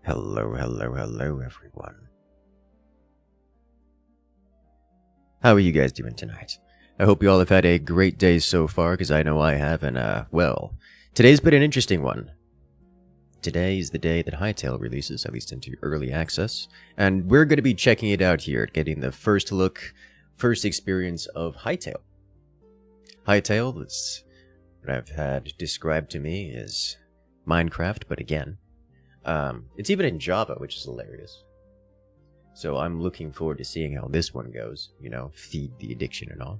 Hello, hello, hello, everyone. How are you guys doing tonight? I hope you all have had a great day so far, because I know I have, and, well, today's been an interesting one. Today is the day that Hytale releases, at least into early access, and we're going to be checking it out here, getting the first look, first experience of Hytale. Hytale is what I've had described to me as Minecraft, but again, it's even in Java, which is hilarious. So I'm looking forward to seeing how this one goes, you know, feed the addiction and all.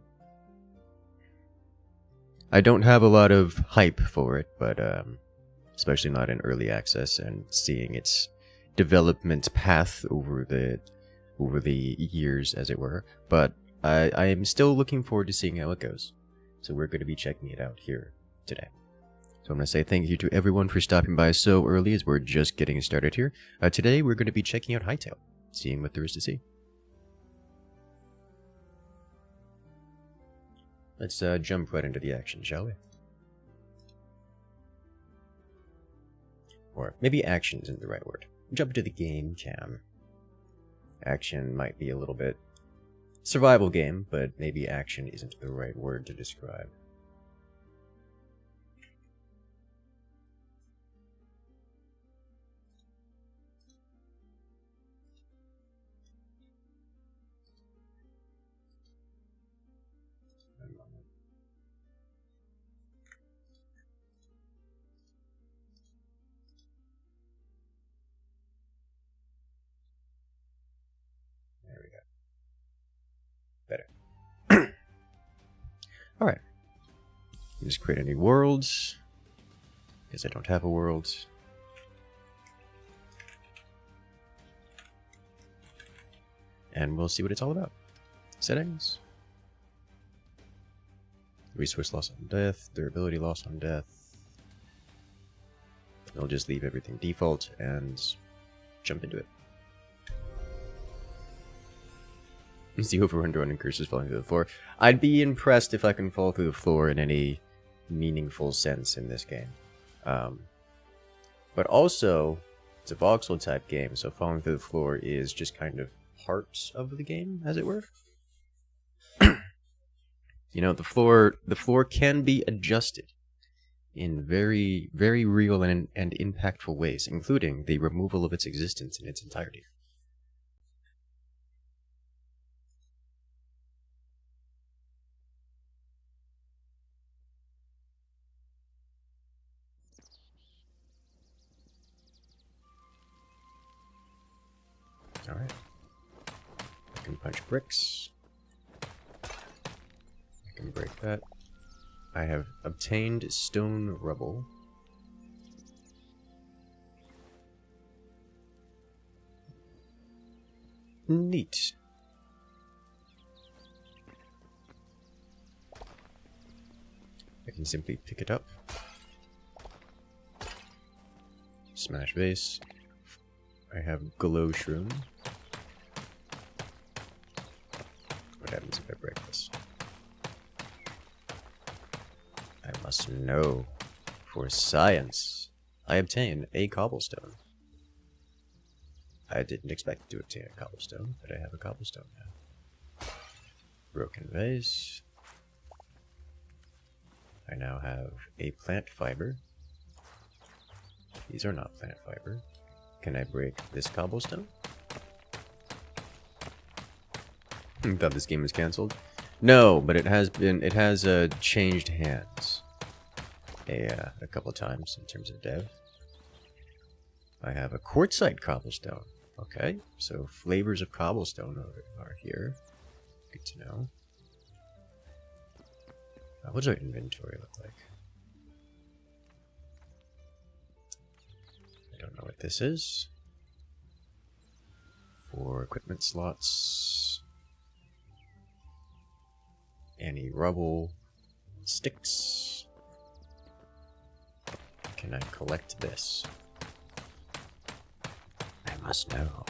I don't have a lot of hype for it, but especially not in early access and seeing its development path over the years, as it were. But I am still looking forward to seeing how it goes. So we're going to be checking it out here today. So I'm going to say thank you to everyone for stopping by so early, as we're just getting started here. Today we're going to be checking out Hytale, seeing what there is to see. Let's jump right into the action, shall we? Or maybe action isn't the right word. Jump into the game cam. Action might be a little bit survival game, but maybe action isn't the right word to describe. There we go. Better. Alright. Just create any worlds. Because I don't have a world. And we'll see what it's all about. Settings. Resource loss on death. Durability loss on death. I'll just leave everything default and jump into it. It's the over-under on Incursus falling through the floor. I'd be impressed if I can fall through the floor in any meaningful sense in this game. But also, it's a voxel type game, so falling through the floor is just kind of part of the game, as it were. You know, the floor can be adjusted in very, very real and impactful ways, including the removal of its existence in its entirety. Alright. I can punch bricks. I can break that. I have obtained stone rubble. Neat. I can simply pick it up. Smash base. I have glow shroom. What happens if I break this? I must know. For science, I obtain a cobblestone. I didn't expect to obtain a cobblestone, but I have a cobblestone now. Broken vase. I now have a plant fiber. These are not plant fiber. Can I break this cobblestone? Thought this game was cancelled. No, but it has changed hands a couple of times in terms of dev. I have a quartzite cobblestone. Okay, so flavors of cobblestone are here. Good to know. What does our inventory look like? I don't know what this is. 4 equipment slots. Any rubble. Sticks. Can I collect this? I must know.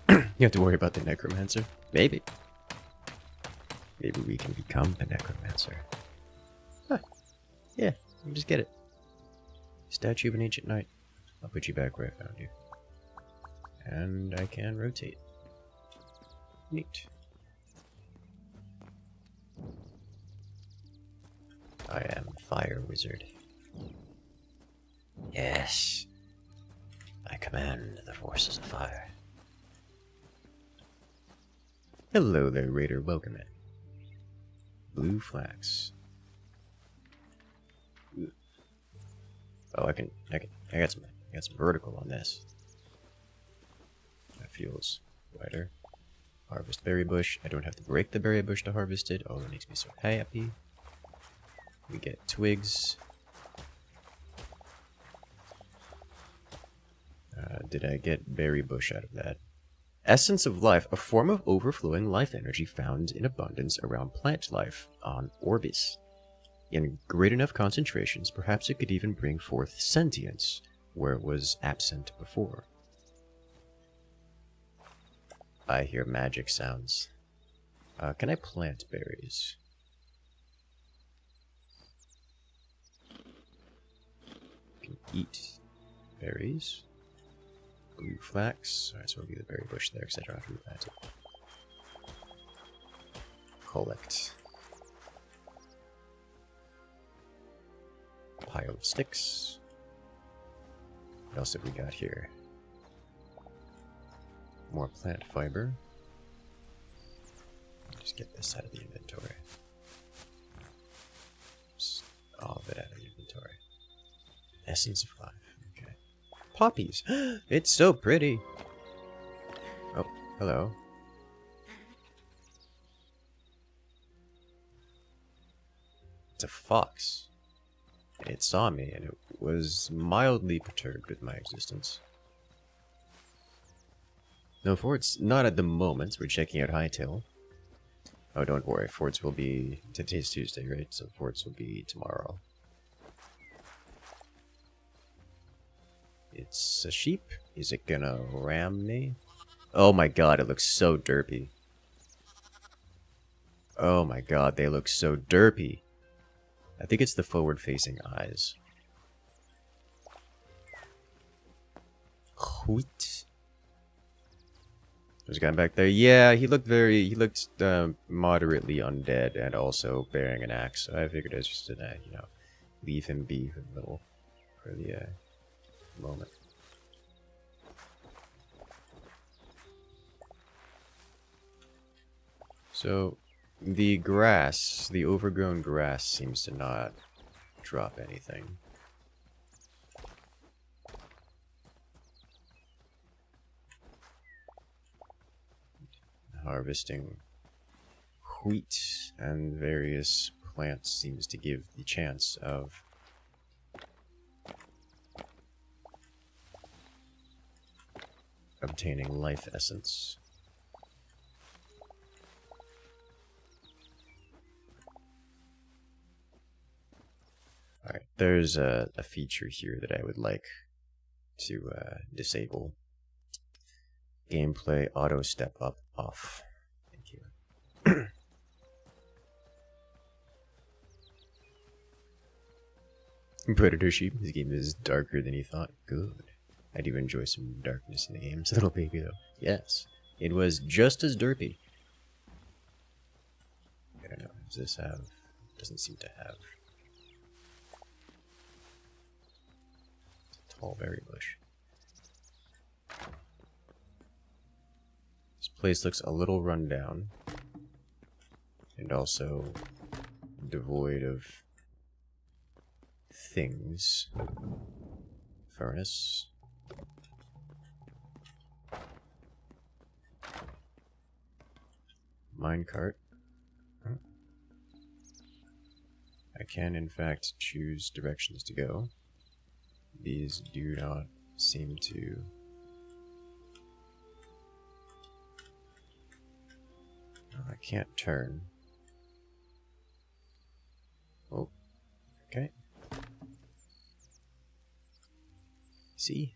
You have to worry about the necromancer? Maybe. Maybe we can become the necromancer. Huh. Yeah, we just get it. Statue of an ancient knight. I'll put you back where I found you. And I can rotate. Neat. I am Fire Wizard. Yes. I command the forces of fire. Hello there, Raider. Welcome in. Blue flax. Ooh. Oh, I got some vertical on this. That feels wider. Harvest berry bush. I don't have to break the berry bush to harvest it. Oh, that makes me so happy. We get twigs. Did I get berry bush out of that? Essence of life, a form of overflowing life energy found in abundance around plant life on Orbis. In great enough concentrations, perhaps it could even bring forth sentience where it was absent before. I hear magic sounds. Can I plant berries? Can eat berries. Blue flax. Alright, so we'll leave the berry bush there because I don't have to replant it. Collect. Pile of sticks. What else have we got here? More plant fiber. Just get this out of the inventory. Just all of it out of the inventory. Essence of life. Okay. Poppies. It's so pretty. Oh, hello. It's a fox. And it saw me, and it was mildly perturbed with my existence. No, forts not at the moment. We're checking out Hytale. Oh, don't worry. Forts will be... Today's Tuesday, right? So forts will be tomorrow. It's a sheep. Is it gonna ram me? Oh my god, it looks so derpy. Oh my god, they look so derpy. I think it's the forward-facing eyes. Wheat. There's a guy back there. Yeah, he looked moderately undead and also bearing an axe. So I figured I was just gonna, you know, leave him be for the moment. So the grass, the overgrown grass, seems to not drop anything. Harvesting wheat and various plants seems to give the chance of obtaining life essence. Alright, there's a feature here that I would like to disable. Gameplay auto step up off. Thank you. Predator sheep. This game is darker than you thought. Good. I do enjoy some darkness in the game. It's a little baby though. Yes. It was just as derpy. I don't know. Does this have... Doesn't seem to have... It's a tall berry bush. This place looks a little run down. And also devoid of things. Furnace. Minecart. Huh. I can in fact choose directions to go. These do not seem to... Oh, I can't turn. Oh, okay. See?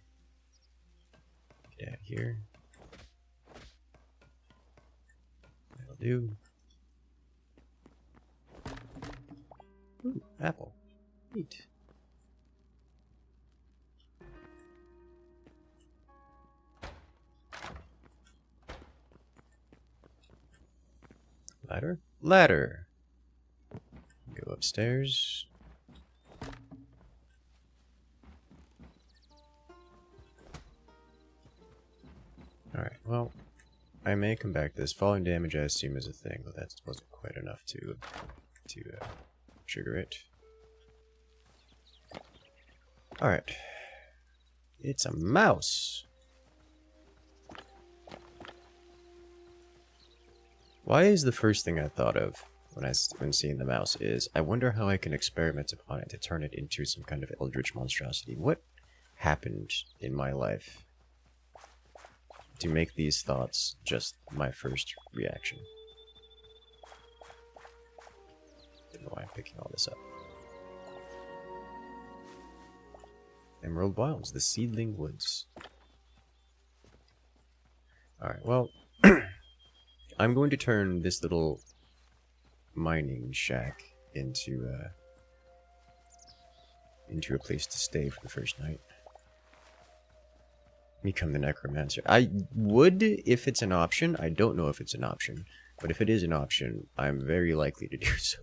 Get out of here. That'll do. Ooh, apple. Neat. Ladder? Ladder! Go upstairs. Alright, well, I may come back to this. Falling damage, I assume, is a thing, but that wasn't quite enough to trigger it. Alright. It's a mouse! Why is the first thing I thought of when seeing the mouse is, I wonder how I can experiment upon it to turn it into some kind of eldritch monstrosity. What happened in my life to make these thoughts just my first reaction? Don't know why I'm picking all this up. Emerald Wilds, the Seedling Woods. Alright, well, I'm going to turn this little mining shack into a place to stay for the first night. Become the Necromancer. I would if it's an option. I don't know if it's an option, but if it is an option, I'm very likely to do so.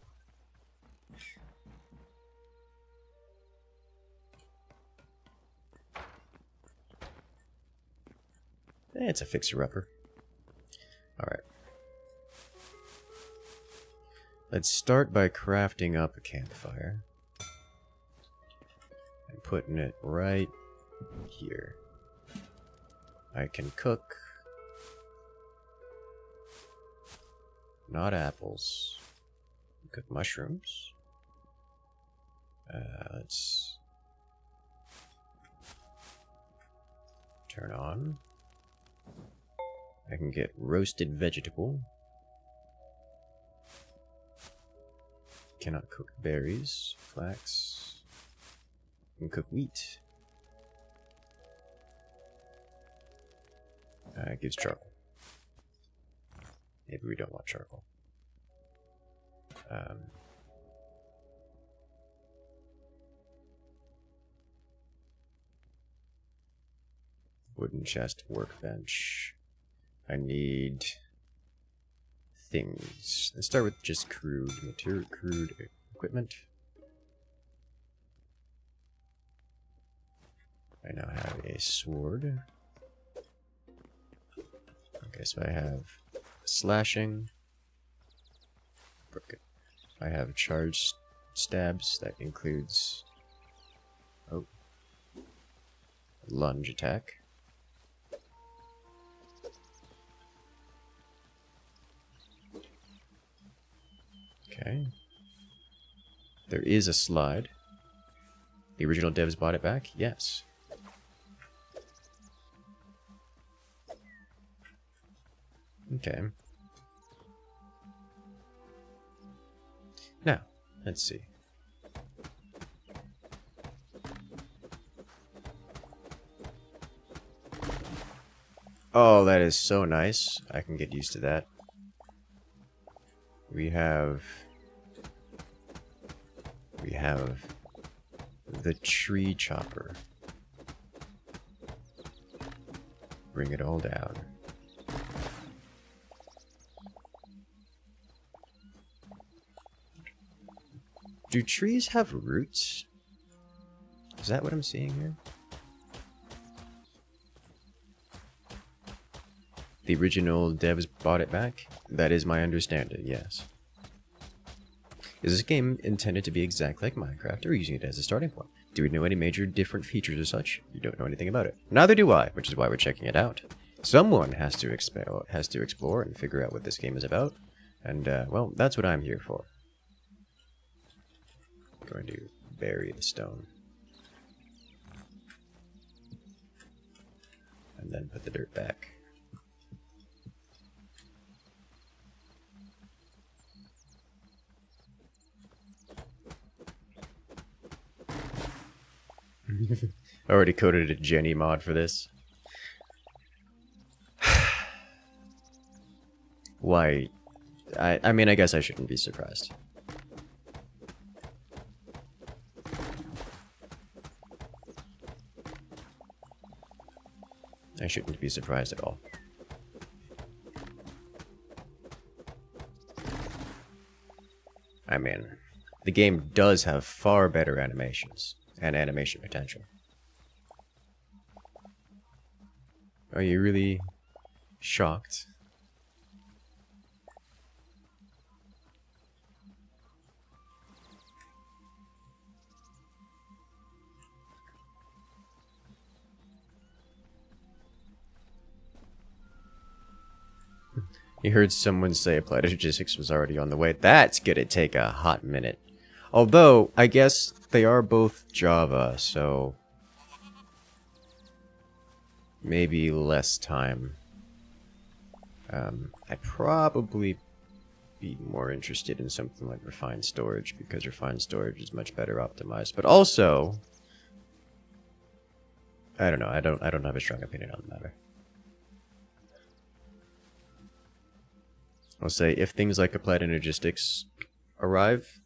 It's a fixer-upper. Alright. Let's start by crafting up a campfire. And putting it right here. I can cook. Not apples. Cook mushrooms. Let's turn on. I can get roasted vegetable. Cannot cook berries, flax. Can cook wheat. It gives charcoal. Maybe we don't want charcoal. Wooden chest, workbench. I need things. Let's start with just crude material, crude equipment. I now have a sword. Okay, so I have slashing. Broken. I have charged stabs. That includes lunge attack. Okay. There is a slide. The original devs bought it back? Yes. Okay. Now, let's see. Oh, that is so nice. I can get used to that. We have the tree chopper. Bring it all down. Do trees have roots? Is that what I'm seeing here? The original devs bought it back? That is my understanding, yes. Is this game intended to be exactly like Minecraft, or using it as a starting point? Do we know any major different features or such? You don't know anything about it. Neither do I, which is why we're checking it out. Someone has to explore and figure out what this game is about, and, well, that's what I'm here for. I'm going to bury the stone. And then put the dirt back. I already coded a Jenny mod for this. Why? I mean, I guess I shouldn't be surprised. I shouldn't be surprised at all. I mean, the game does have far better animations and animation potential. Are you really shocked? You heard someone say Applied Logistics was already on the way. That's gonna take a hot minute. Although, I guess they are both Java, so maybe less time. I'd probably be more interested in something like Refined Storage, because Refined Storage is much better optimized. But also, I don't know. I don't have a strong opinion on the matter. I'll say if things like Applied Logistics arrive,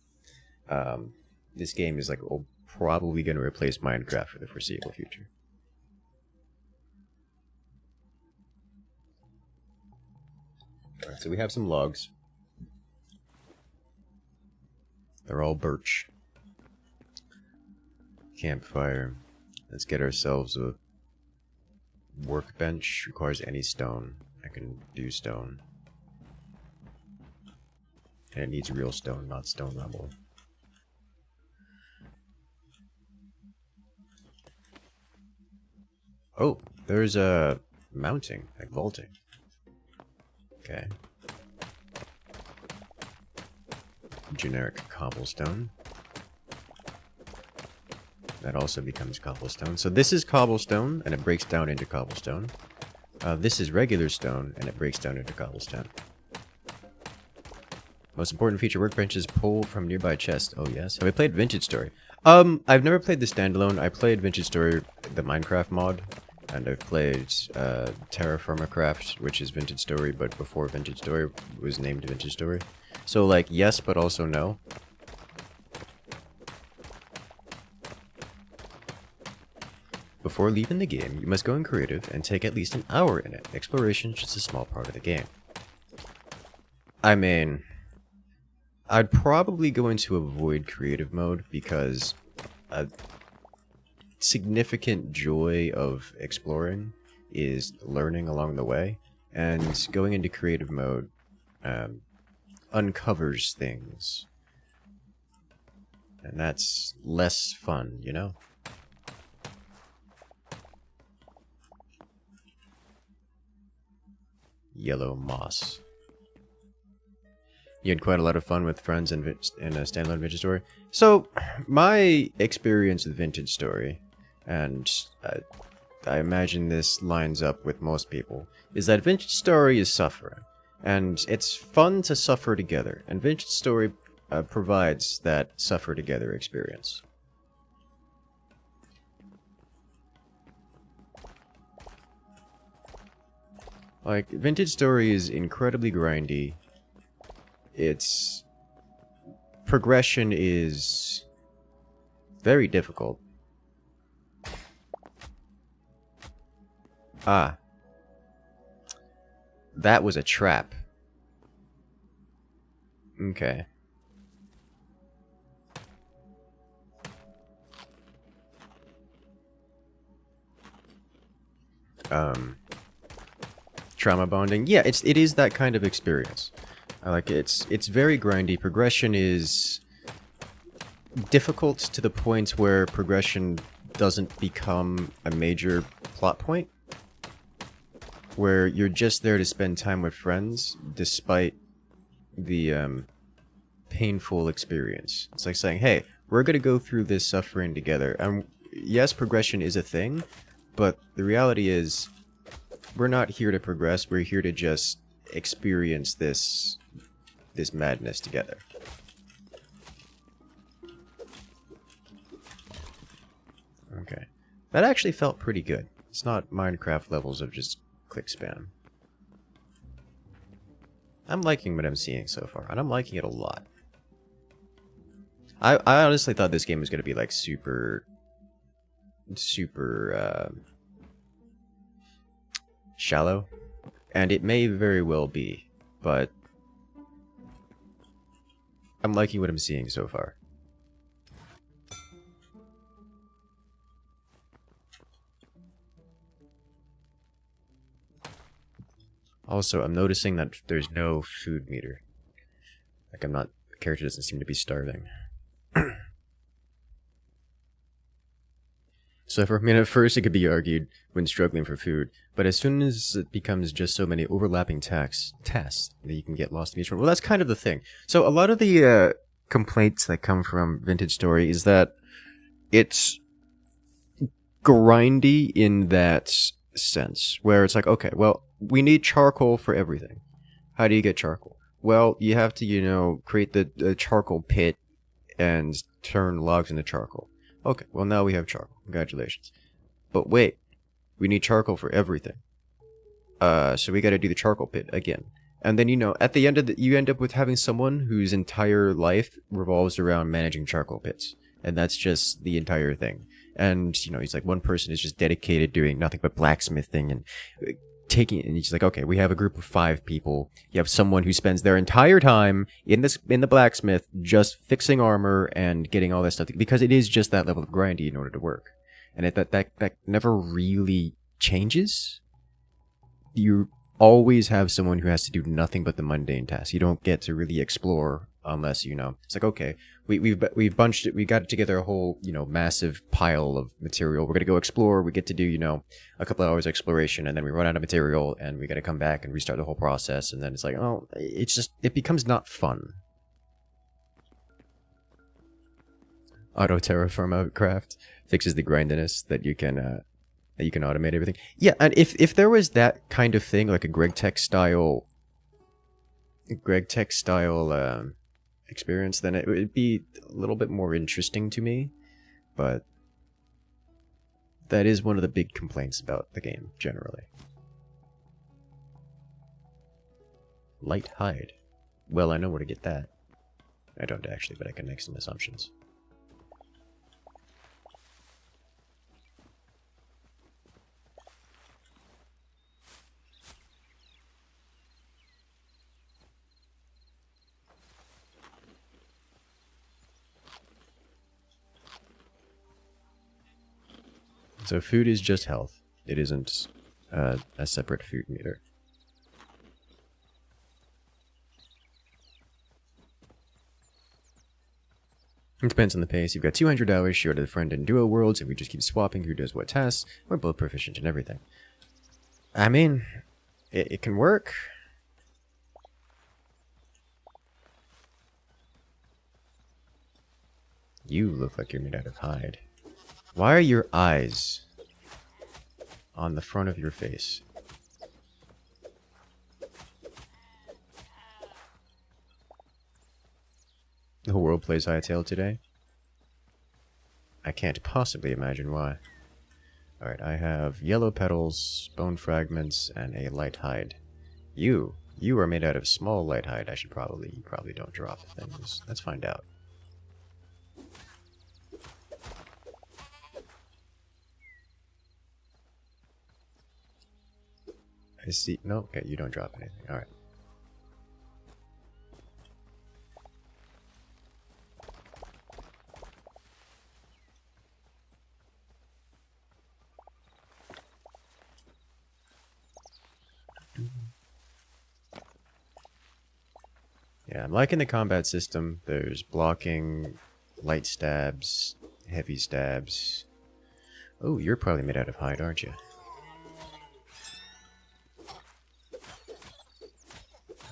this game is like probably going to replace Minecraft for the foreseeable future. Alright, so we have some logs. They're all birch. Campfire. Let's get ourselves a workbench. Requires any stone. I can do stone. And it needs real stone, not stone rubble. Oh, there's a mounting, like vaulting. Okay. Generic cobblestone. That also becomes cobblestone. So this is cobblestone, and it breaks down into cobblestone. This is regular stone, and it breaks down into cobblestone. Most important feature, workbenches pull from nearby chests. Oh yes. Have I played Vintage Story? I've never played the standalone. I played Vintage Story, the Minecraft mod, and I've played Terraformacraft, which is Vintage Story, but before Vintage Story was named Vintage Story. So like yes, but also no. Before leaving the game, you must go in creative and take at least an hour in it. Exploration is just a small part of the game. I mean, I'd probably go into avoid creative mode because a significant joy of exploring is learning along the way, and going into creative mode uncovers things, and that's less fun, you know? Yellow moss. You had quite a lot of fun with friends in a standalone Vintage Story. So, my experience with Vintage Story, and I imagine this lines up with most people, is that Vintage Story is suffering. And it's fun to suffer together. And Vintage Story provides that suffer together experience. Like, Vintage Story is incredibly grindy. Its progression is very difficult. Ah. That was a trap. Okay. Trauma bonding. Yeah, it is that kind of experience. It's very grindy. Progression is difficult to the point where progression doesn't become a major plot point. Where you're just there to spend time with friends, despite the painful experience. It's like saying, hey, we're gonna go through this suffering together. And yes, progression is a thing, but the reality is, we're not here to progress, we're here to just experience this madness together. Okay. That actually felt pretty good. It's not Minecraft levels of just click spam. I'm liking what I'm seeing so far, and I'm liking it a lot. I honestly thought this game was going to be like super shallow, and it may very well be, but I'm liking what I'm seeing so far. Also, I'm noticing that there's no food meter. Like, the character doesn't seem to be starving. So for a minute, first it could be argued when struggling for food, but as soon as it becomes just so many overlapping tasks that you can get lost in each one, well, that's kind of the thing. So a lot of the complaints that come from Vintage Story is that it's grindy in that sense, where it's like, okay, well, we need charcoal for everything. How do you get charcoal? Well, you have to, create the charcoal pit and turn logs into charcoal. Okay, well now we have charcoal. Congratulations. But wait, we need charcoal for everything. So we gotta do the charcoal pit again. And then, at the end of you end up with having someone whose entire life revolves around managing charcoal pits. And that's just the entire thing. And, he's like, one person is just dedicated doing nothing but blacksmithing and and he's like, okay, we have a group of 5 people. You have someone who spends their entire time in the blacksmith just fixing armor and getting all that stuff, because it is just that level of grindy in order to work. And that never really changes. You always have someone who has to do nothing but the mundane tasks. You don't get to really explore unless, it's like, okay, we've bunched it, we got together a whole, massive pile of material. We're gonna go explore. We get to do, a couple of hours of exploration, and then we run out of material, and we gotta come back and restart the whole process. And then it's like, oh, it becomes not fun. Auto terraform craft fixes the grindiness that you can automate everything. Yeah, and if there was that kind of thing, like a Greg Tech style experience, then it would be a little bit more interesting to me. But that is one of the big complaints about the game generally. Light hide. Well, I know where to get that. I don't actually, but I can make some assumptions. So food is just health. It isn't a separate food meter. It depends on the pace. You've got 200 hours shared with a friend in Duo Worlds, and we just keep swapping who does what tasks. We're both proficient in everything. I mean, it can work. You look like you're made out of hide. Why are your eyes on the front of your face? The whole world plays Hytale today? I can't possibly imagine why. Alright, I have yellow petals, bone fragments, and a light hide. You are made out of small light hide. You probably don't drop things. Let's find out. I see. No, okay, you don't drop anything. Alright. Yeah, I'm liking the combat system. There's blocking, light stabs, heavy stabs. Oh, you're probably made out of hide, aren't you?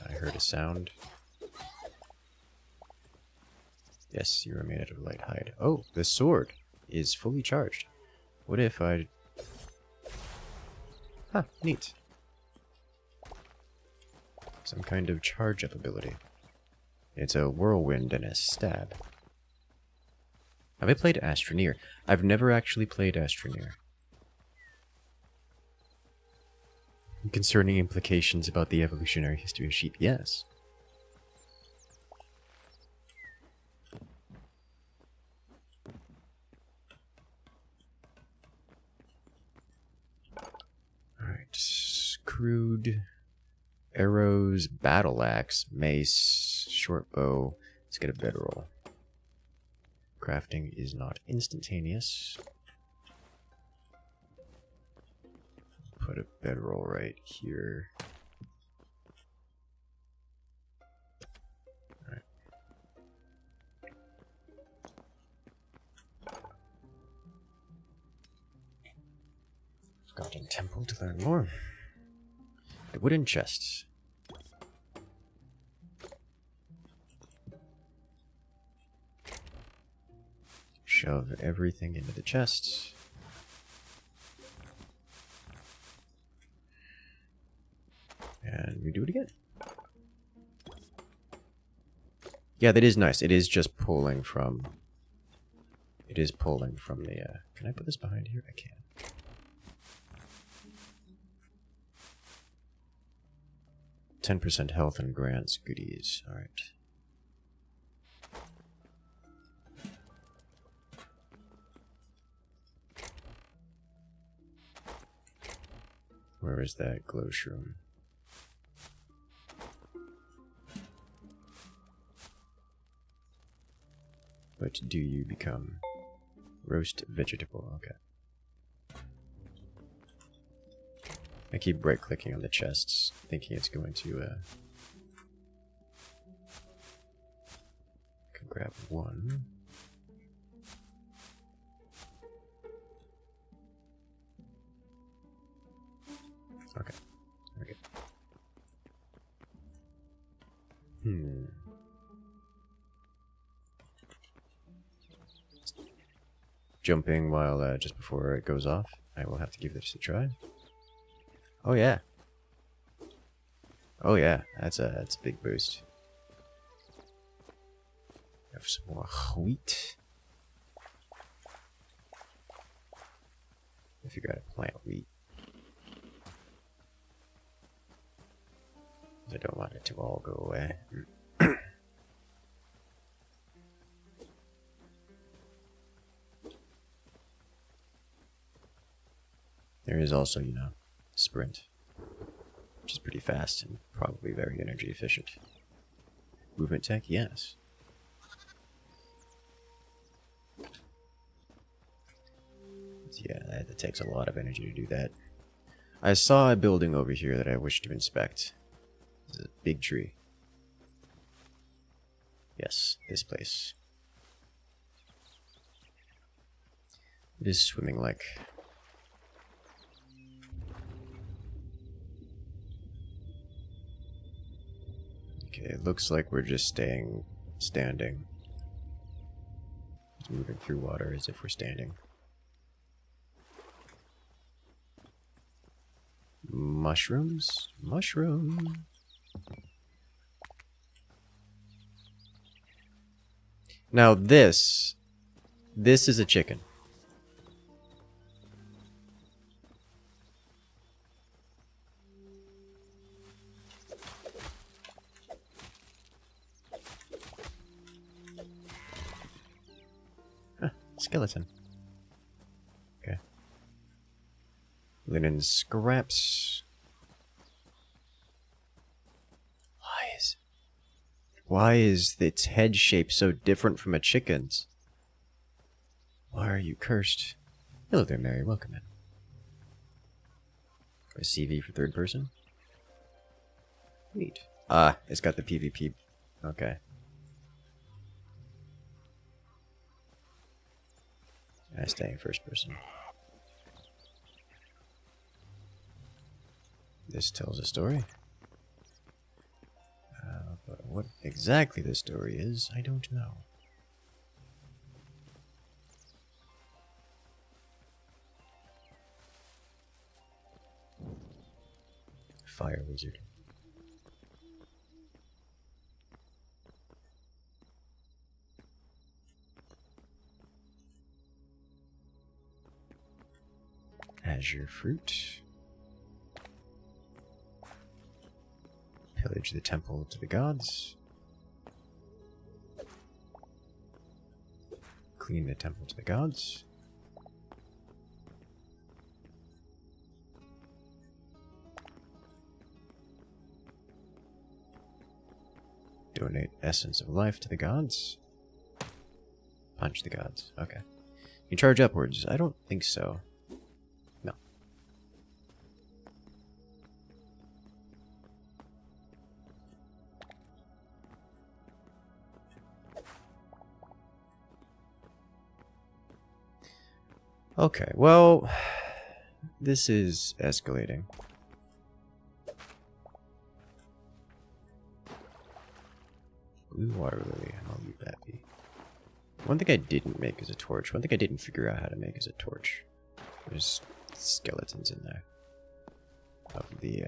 I heard a sound. Yes, you are made out of light hide. Oh, the sword is fully charged. What if I... Huh, neat. Some kind of charge-up ability. It's a whirlwind and a stab. Have I played Astroneer? I've never actually played Astroneer. Concerning implications about the evolutionary history of sheep, yes. Alright, crude... Arrows, battle axe, mace, short bow. It's Let's get a bedroll. Crafting is not instantaneous. Put a bedroll right here. Alright. Forgotten temple to learn more. The wooden chests. Shove everything into the chests. And we do it again. Yeah, that is nice. It is just pulling from... It is pulling from the... Can I put this behind here? I can. %10 health and grants goodies. Alright. Where is that glow shroom? What do you become? Roast vegetable, okay. I keep right-clicking on the chests, thinking it's going to, can grab one. Okay, there we go. Jumping while, just before it goes off. I will have to give this a try. Oh yeah. Oh yeah, that's a big boost. Have some more wheat. I figure out how to plant wheat. I don't want it to all go away. There is also, you know, sprint, which is pretty fast and probably very energy efficient. Movement tech, yes. Yeah, that takes a lot of energy to do that. I saw a building over here that I wish to inspect. It's a big tree. Yes, this place. It is swimming like... Okay, it looks like we're just standing. It's moving through water as if we're standing. Mushrooms? Mushroom! Now this is a chicken. Huh, skeleton. Okay. Linen scraps. Why is its head shape so different from a chicken's? Why are you cursed? Hello there, Mary. Welcome in. A CV for third person? Neat. Ah, it's got the PvP. Okay. I stay in first person. This tells a story. But what exactly the story is, I don't know. Fire wizard. Azure fruit. Pillage the temple to the gods. Clean the temple to the gods. Donate essence of life to the gods. Punch the gods. Okay. You charge upwards. I don't think so. No. Okay, well, this is escalating. Blue water lily, I'll leave that be. One thing I didn't make is a torch. One thing I didn't figure out how to make is a torch. There's skeletons in there. Of the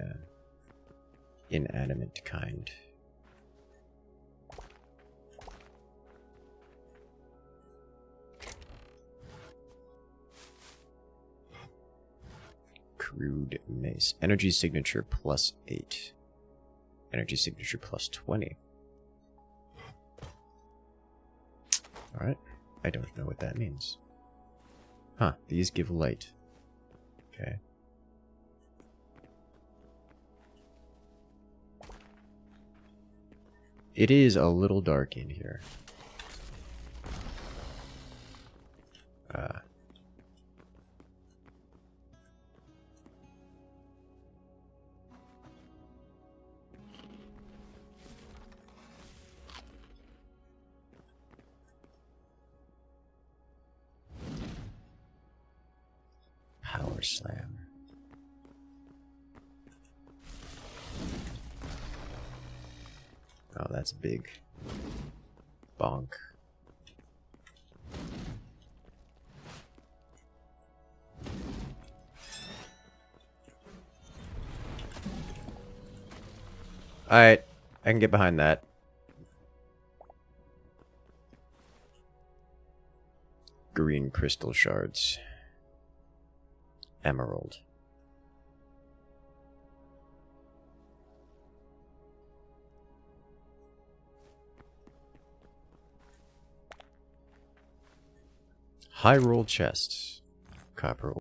inanimate kind. Crude mace. Energy signature +8. Energy signature +20. Alright. I don't know what that means. Huh. These give light. Okay. It is a little dark in here. Power slam. Oh, that's big. Bonk. Alright, I can get behind that. Green crystal shards. Emerald. High roll chests. Copper.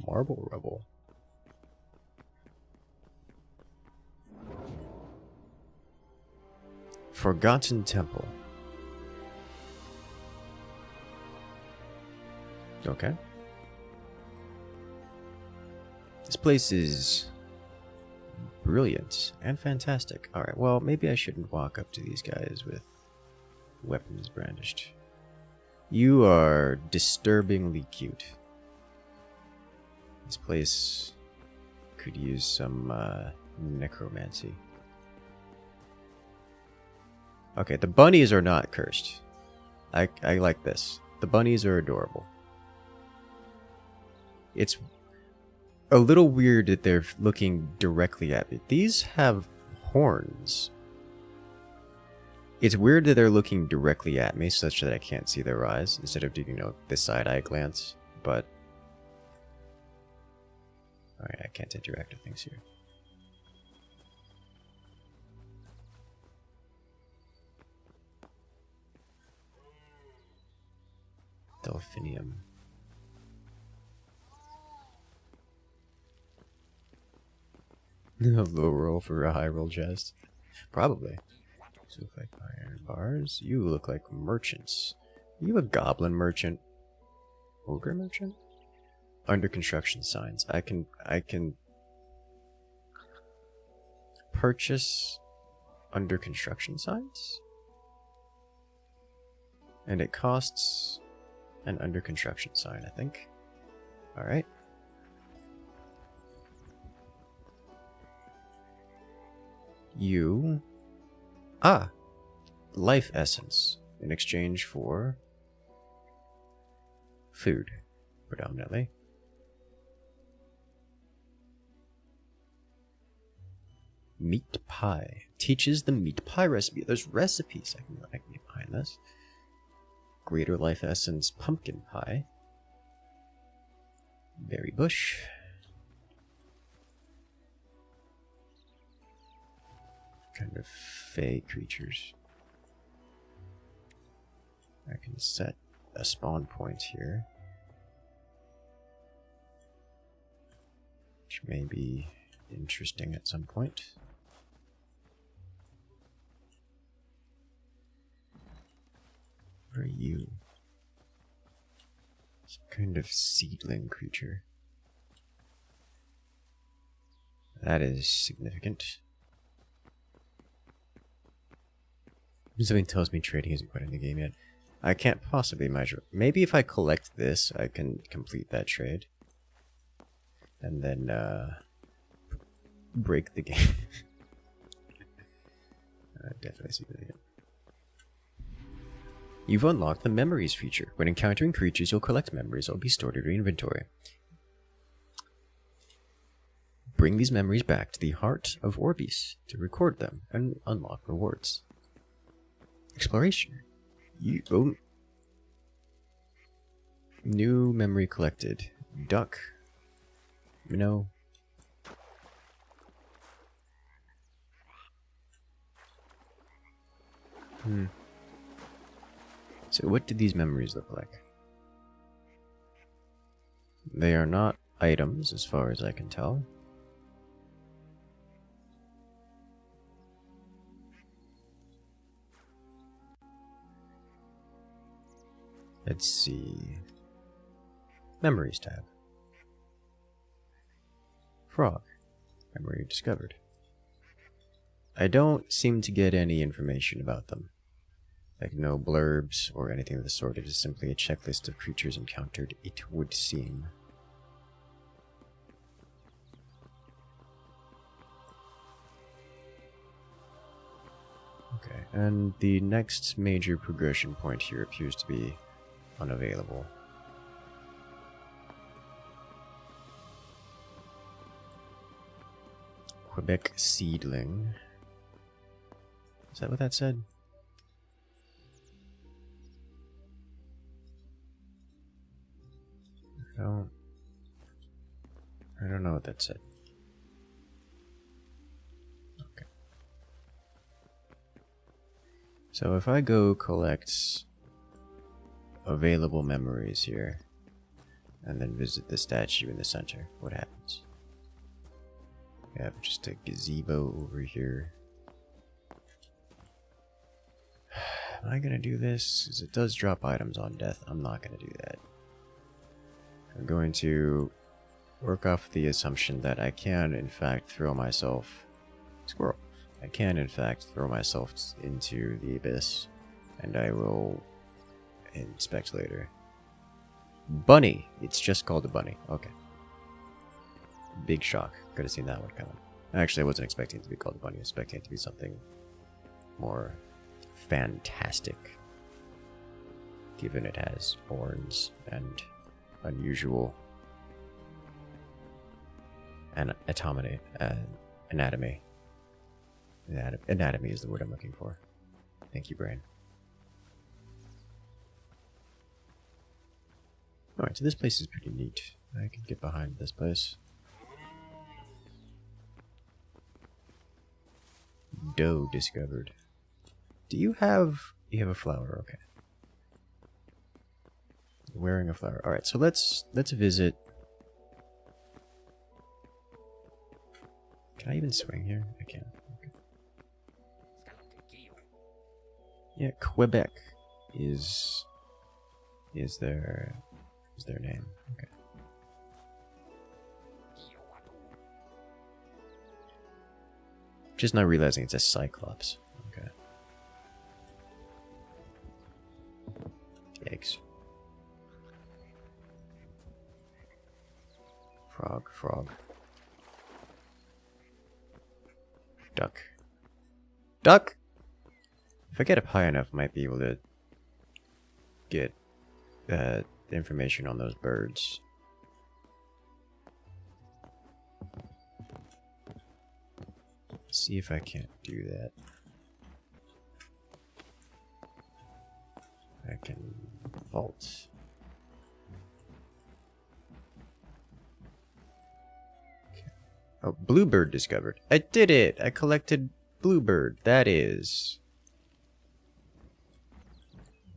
Marble rubble. Forgotten temple. Okay. This place is brilliant and fantastic. Alright, well, maybe I shouldn't walk up to these guys with weapons brandished. You are disturbingly cute. This place could use some necromancy. Okay, the bunnies are not cursed. I like this. The bunnies are adorable. It's a little weird that they're looking directly at me. These have horns. It's weird that they're looking directly at me such that I can't see their eyes instead of doing, the side-eye glance, but... Alright, I can't interact with things here. Delphinium. Low roll for a high roll chest. Probably. You look like iron bars. You look like merchants. Are you a goblin merchant? Ogre merchant? Under construction signs. I can purchase under construction signs? And it costs an under construction sign, I think. Alright. You... Ah! Life essence. In exchange for... food, predominantly. Meat pie. Teaches the meat pie recipe. There's recipes. I can get behind this. Greater life essence pumpkin pie. Berry bush. Kind of fey creatures. I can set a spawn point here, which may be interesting at some point. What are you? Some kind of seedling creature. That is significant. Something tells me trading isn't quite in the game yet. I can't possibly measure. Maybe if I collect this, I can complete that trade. And then, break the game. Definitely significant. You've unlocked the Memories feature. When encountering creatures, you'll collect memories that will be stored in your inventory. Bring these memories back to the Heart of Orbis to record them and unlock rewards. Exploration. New memory collected. Duck. No. So what did these memories look like? They are not items as far as I can tell. Let's see. Memories tab. Frog. Memory discovered. I don't seem to get any information about them. Like no blurbs or anything of the sort. It is simply a checklist of creatures encountered, it would seem. Okay, and the next major progression point here appears to be unavailable. Quebec seedling. Is that what that said? I don't know what that said. Okay. So if I go collect available memories here, and then visit the statue in the center, what happens? We have just a gazebo over here. Am I gonna do this? Because it does drop items on death. I'm not gonna do that. I'm going to work off the assumption that I can, in fact, throw myself... Squirrel. I can, in fact, throw myself into the abyss, and I will inspect later. Bunny! It's just called a bunny. Okay. Big shock. Could have seen that one coming. Actually, I wasn't expecting it to be called a bunny. I was expecting it to be something more fantastic, given it has horns and unusual anatomy. Anatomy is the word I'm looking for. Thank you, brain. Alright, so this place is pretty neat. I can get behind this place. Dough discovered. Do you have... You have a flower, okay. Wearing a flower. Alright, so let's visit... Can I even swing here? I can. Okay. Yeah, Quebec is their name. Okay. Just not realizing it's a cyclops. Okay. Eggs. Frog. Duck! If I get up high enough, I might be able to get information on those birds. Let's see if I can't do that. I can vault. Okay. Oh, bluebird discovered. I did it! I collected bluebird. That is...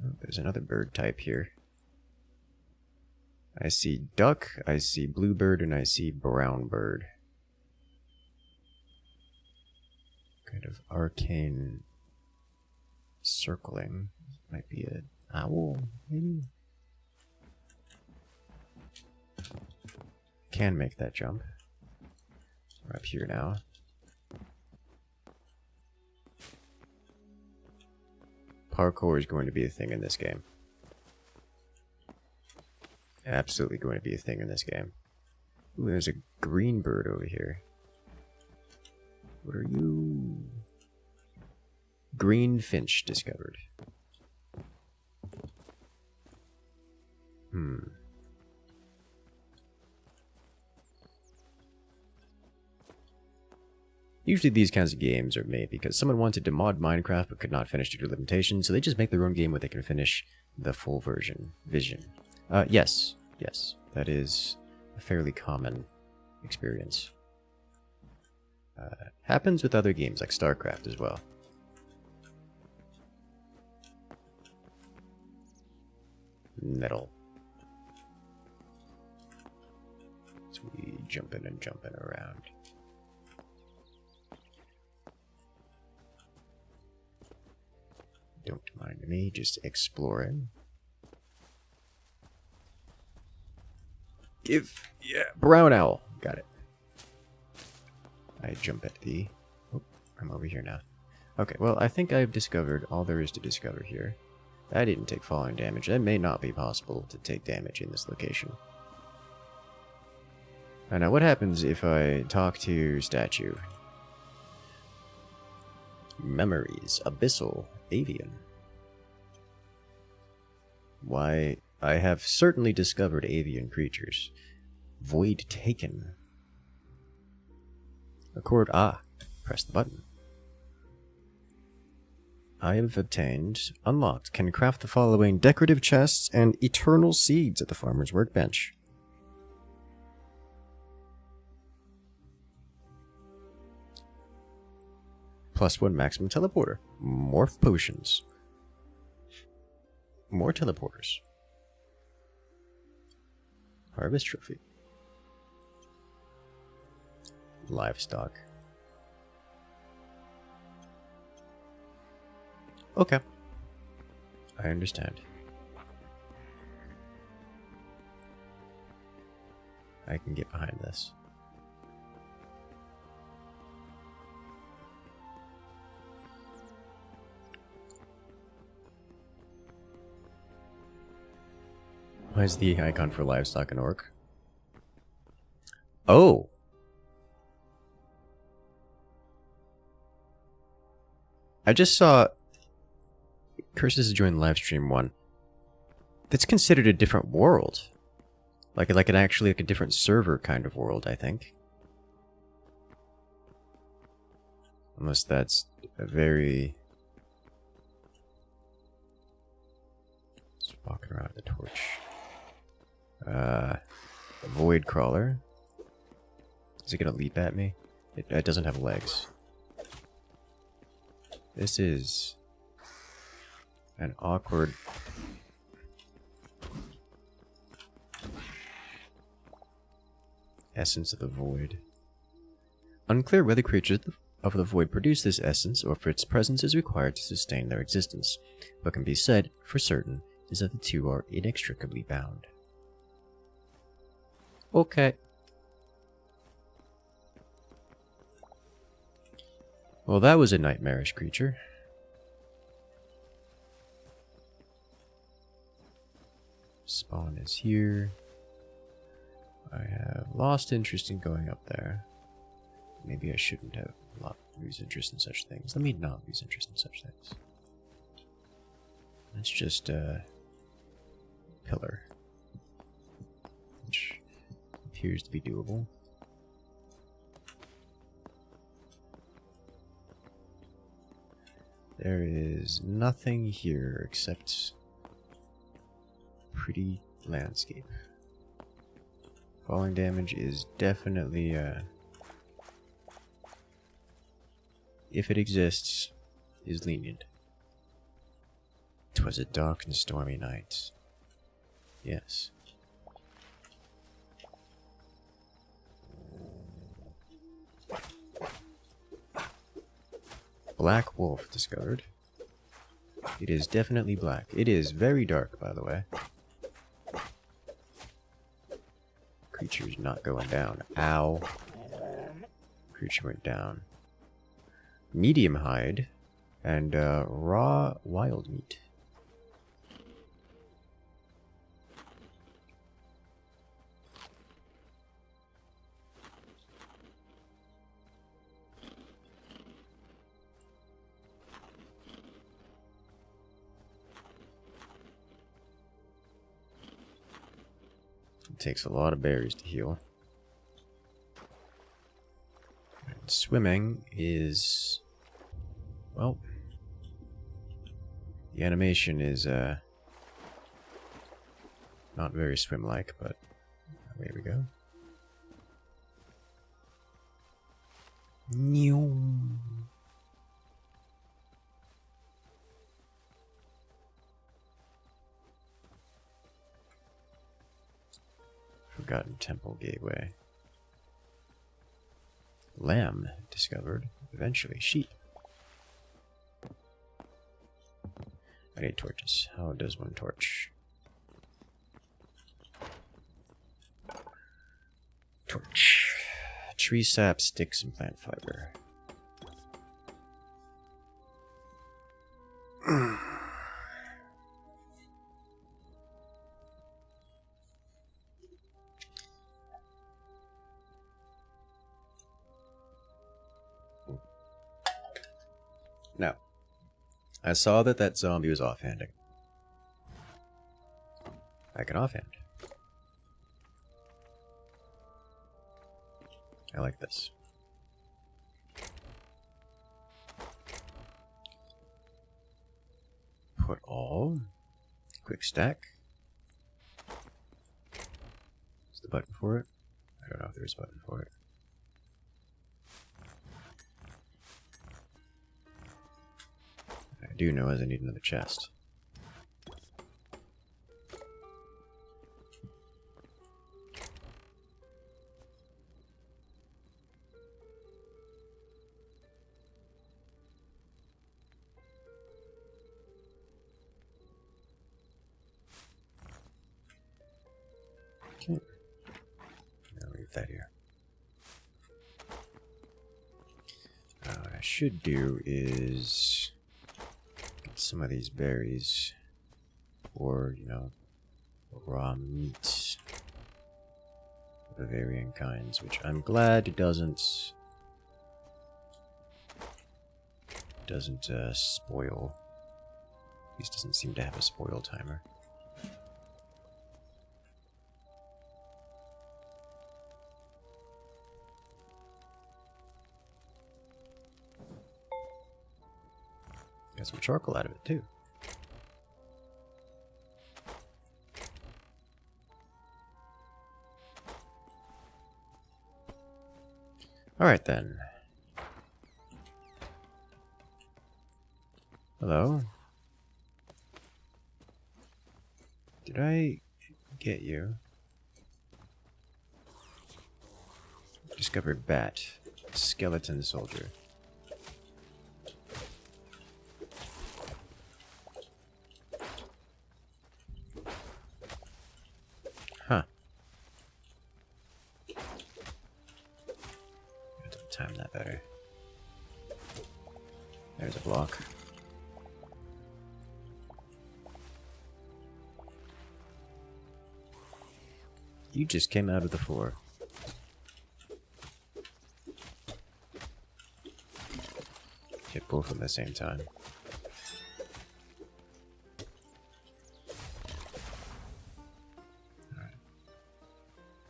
Oh, there's another bird type here. I see duck, I see bluebird, and I see brown bird. Kind of arcane circling. Might be an owl, maybe? Can make that jump. We're up here now. Parkour is going to be a thing in this game. Absolutely going to be a thing in this game. Ooh, there's a green bird over here. What are you? Green finch discovered. Usually these kinds of games are made because someone wanted to mod Minecraft but could not finish due to limitations, so they just make their own game where they can finish the full vision. Yes, that is a fairly common experience. Happens with other games like StarCraft as well. Metal. So we jumping and jumping around. Don't mind me, just exploring. Yeah, brown owl. Got it. I jump at the... Oh, I'm over here now. Okay, well, I think I've discovered all there is to discover here. I didn't take falling damage. That may not be possible to take damage in this location. Now, what happens if I talk to statue? Memories. Abyssal. Avian. Why, I have certainly discovered avian creatures. Void taken. Accord. Press the button. I have obtained, unlocked, can craft the following decorative chests and eternal seeds at the farmer's workbench. +1 maximum teleporter. Morph potions. More teleporters. Harvest trophy. Livestock. Okay. I understand. I can get behind this. Why is the icon for livestock an orc? Oh! I just saw... Incursus has joined livestream 1. That's considered a different world. Like an actually like a different server kind of world, I think. Unless that's a very... Just walking around with a torch. Void crawler. Is it gonna leap at me? It doesn't have legs. This is an awkward... Essence of the void. Unclear whether creatures of the void produce this essence or if its presence is required to sustain their existence. What can be said, for certain, is that the two are inextricably bound. Okay. Well, that was a nightmarish creature. Spawn is here. I have lost interest in going up there. Maybe I shouldn't have lose interest in such things. Let me not lose interest in such things. That's just a pillar, which appears to be doable. There is nothing here except pretty landscape. Falling damage is definitely, if it exists, is lenient. 'Twas a dark and stormy night. Yes. Black wolf discovered. It is definitely black. It is very dark, by the way. Creature's not going down. Ow. Creature went down. Medium hide and raw wild meat. It takes a lot of berries to heal. And swimming is, well, the animation is not very swim-like, but away we go. New. Forgotten Temple Gateway. Lamb discovered. Eventually, sheep. I need torches. How does one torch? Torch. Tree sap, sticks, and plant fiber. Now, I saw that zombie was offhanding. I can offhand. I like this. Put all. Quick stack. Is the button for it? I don't know if there's a button for it. I do know as I need another chest. Okay. I'll leave that here. What I should do is get some of these berries, or, you know, raw meats of varying kinds, which I'm glad doesn't spoil. At least doesn't seem to have a spoil timer. Got some charcoal out of it too. Alright then. Hello? Did I get you? Discovered bat. Skeleton soldier. Huh. I have to time that better. There's a block. You just came out of the floor. Hit both at the same time. Alright.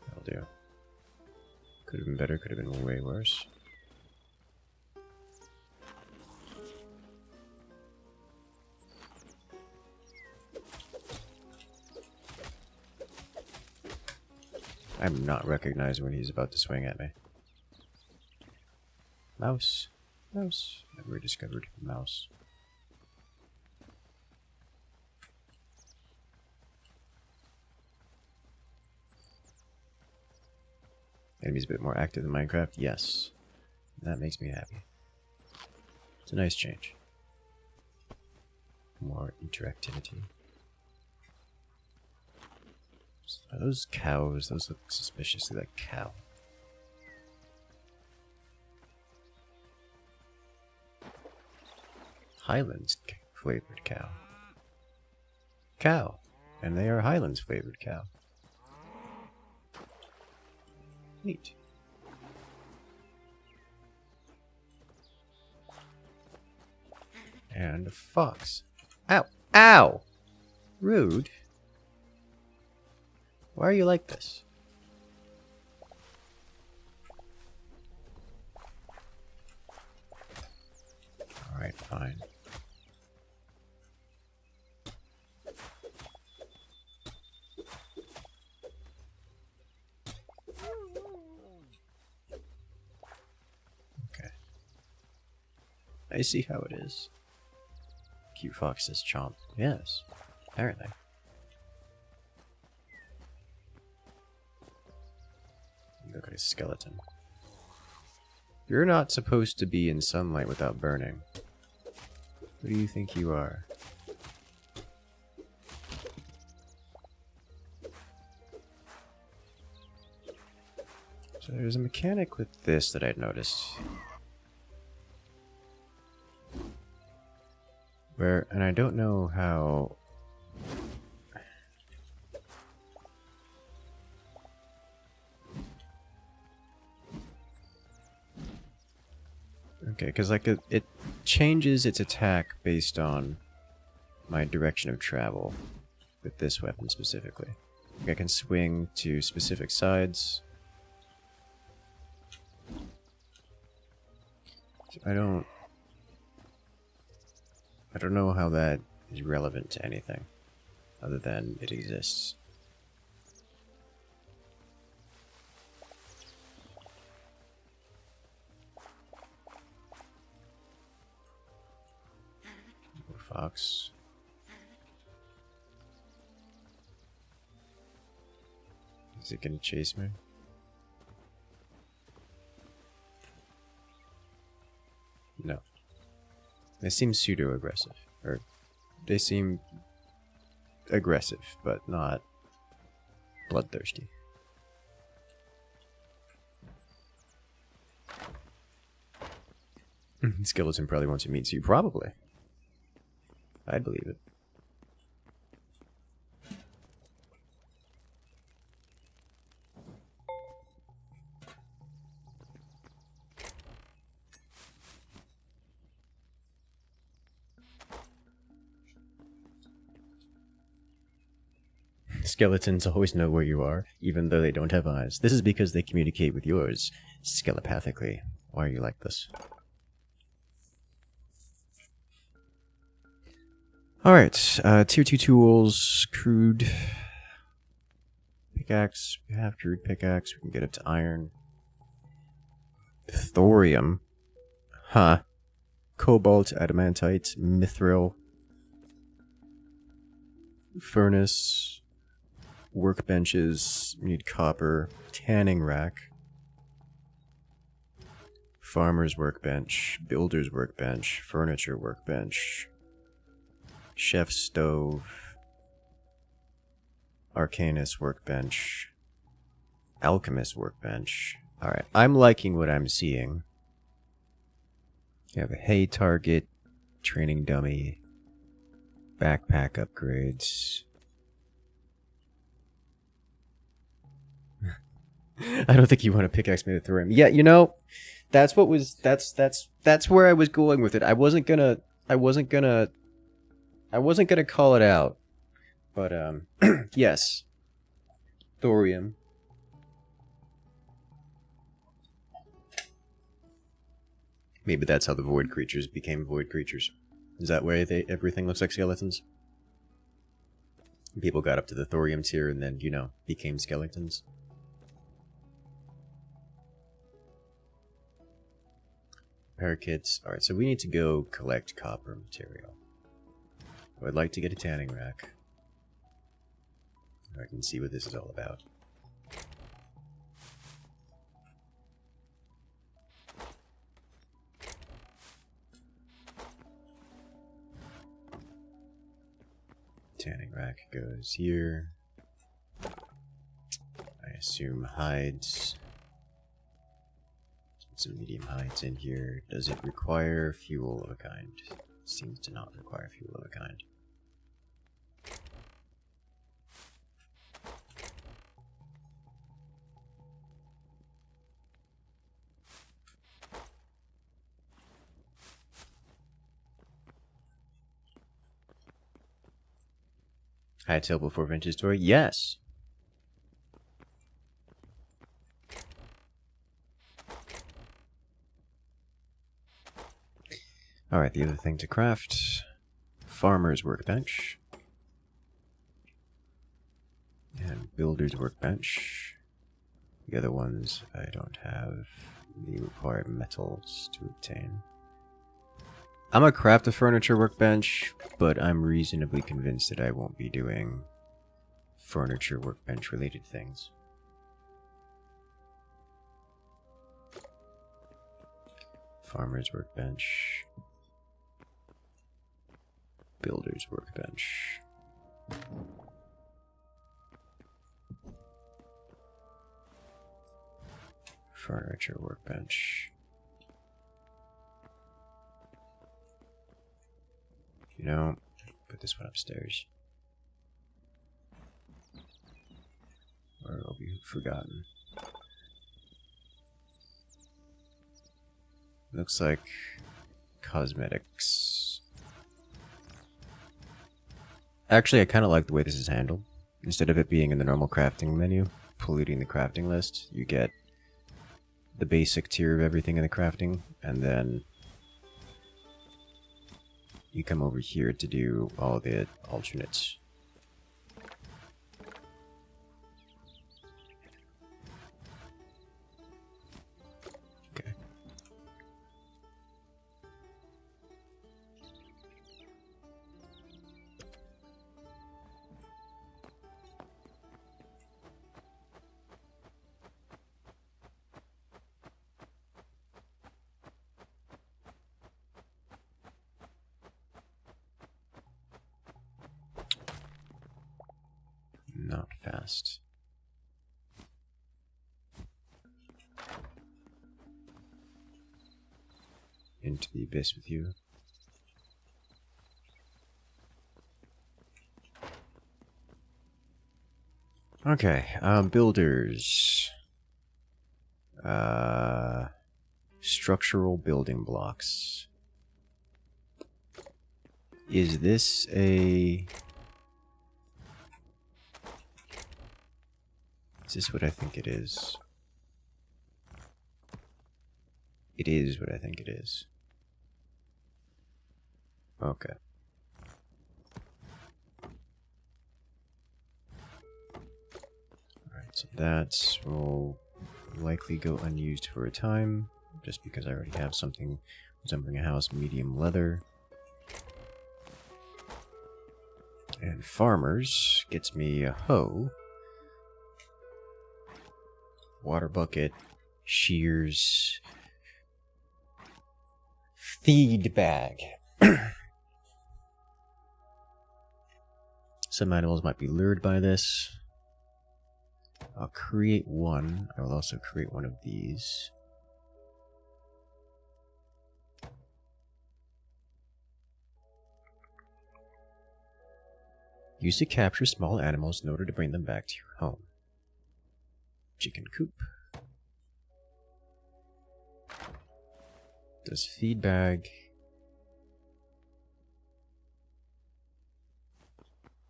That'll do. Could have been better, could have been way worse. I'm not recognizing when he's about to swing at me. Mouse. Mouse. I've rediscovered mouse. Enemies a bit more active than Minecraft? Yes. That makes me happy. It's a nice change. More interactivity. Are those cows? Those look suspiciously like cow. Highlands flavored cow. Cow. And they are Highlands flavored cow. Neat. And a fox. Ow! Ow! Rude. Why are you like this? Alright, fine. Okay. I see how it is. Cute fox says chomp. Yes, apparently. Look at his skeleton. You're not supposed to be in sunlight without burning. Who do you think you are? So there's a mechanic with this that I'd noticed. Where, and I don't know how... Okay, because like it changes its attack based on my direction of travel with this weapon specifically. Like I can swing to specific sides. So I don't know how that is relevant to anything other than it exists. Fox. Is it gonna chase me? No. They seem pseudo-aggressive. Or they seem aggressive, but not bloodthirsty. Skeleton probably wants to meet you. Probably. I'd believe it. Skeletons always know where you are, even though they don't have eyes. This is because they communicate with yours telepathically. Why are you like this? Alright, tier 2 tools, crude pickaxe. We have crude pickaxe, we can get up to iron. Thorium. Huh. Cobalt, adamantite, mithril. Furnace. Workbenches, we need copper. Tanning rack. Farmer's workbench. Builder's workbench. Furniture workbench. Chef's stove, Arcanist workbench, Alchemist workbench. Alright, I'm liking what I'm seeing. You have a hay target, training dummy, backpack upgrades. I don't think you want a pickaxe made of thorium. Yeah, you know, that's what was that's where I was going with it. I wasn't gonna call it out, but yes, thorium. Maybe that's how the void creatures became void creatures. Is that why everything looks like skeletons? People got up to the thorium tier and then, you know, became skeletons. Repair kits. Alright, so we need to go collect copper material. I'd like to get a tanning rack. I can see what this is all about. rack goes here. I assume hides. Some medium hides in here. Does it require fuel of a kind? Seems to not require fuel of a kind. Hytale before vintage story? Yes! Alright, the other thing to craft. Farmer's workbench. And builder's workbench. The other ones I don't have the required metals to obtain. I'm gonna craft a furniture workbench, but I'm reasonably convinced that I won't be doing furniture workbench related things. Farmer's workbench. Builder's workbench. Furniture workbench. You know, put this one upstairs. Or it'll be forgotten. Looks like cosmetics. Actually, I kind of like the way this is handled. Instead of it being in the normal crafting menu, polluting the crafting list, you get the basic tier of everything in the crafting, and then you come over here to do all the alternates. Okay. Not fast. Into the abyss with you. Okay, builders. Structural building blocks. Is this a... Is this what I think it is? It is what I think it is. Okay. Alright, so that will likely go unused for a time, just because I already have something resembling a house, medium leather. And farmers gets me a hoe. Water bucket, shears, feed bag. Some animals might be lured by this. I'll create one. I will also create one of these. Use to capture small animals in order to bring them back to your home. Chicken coop. Does feed bag.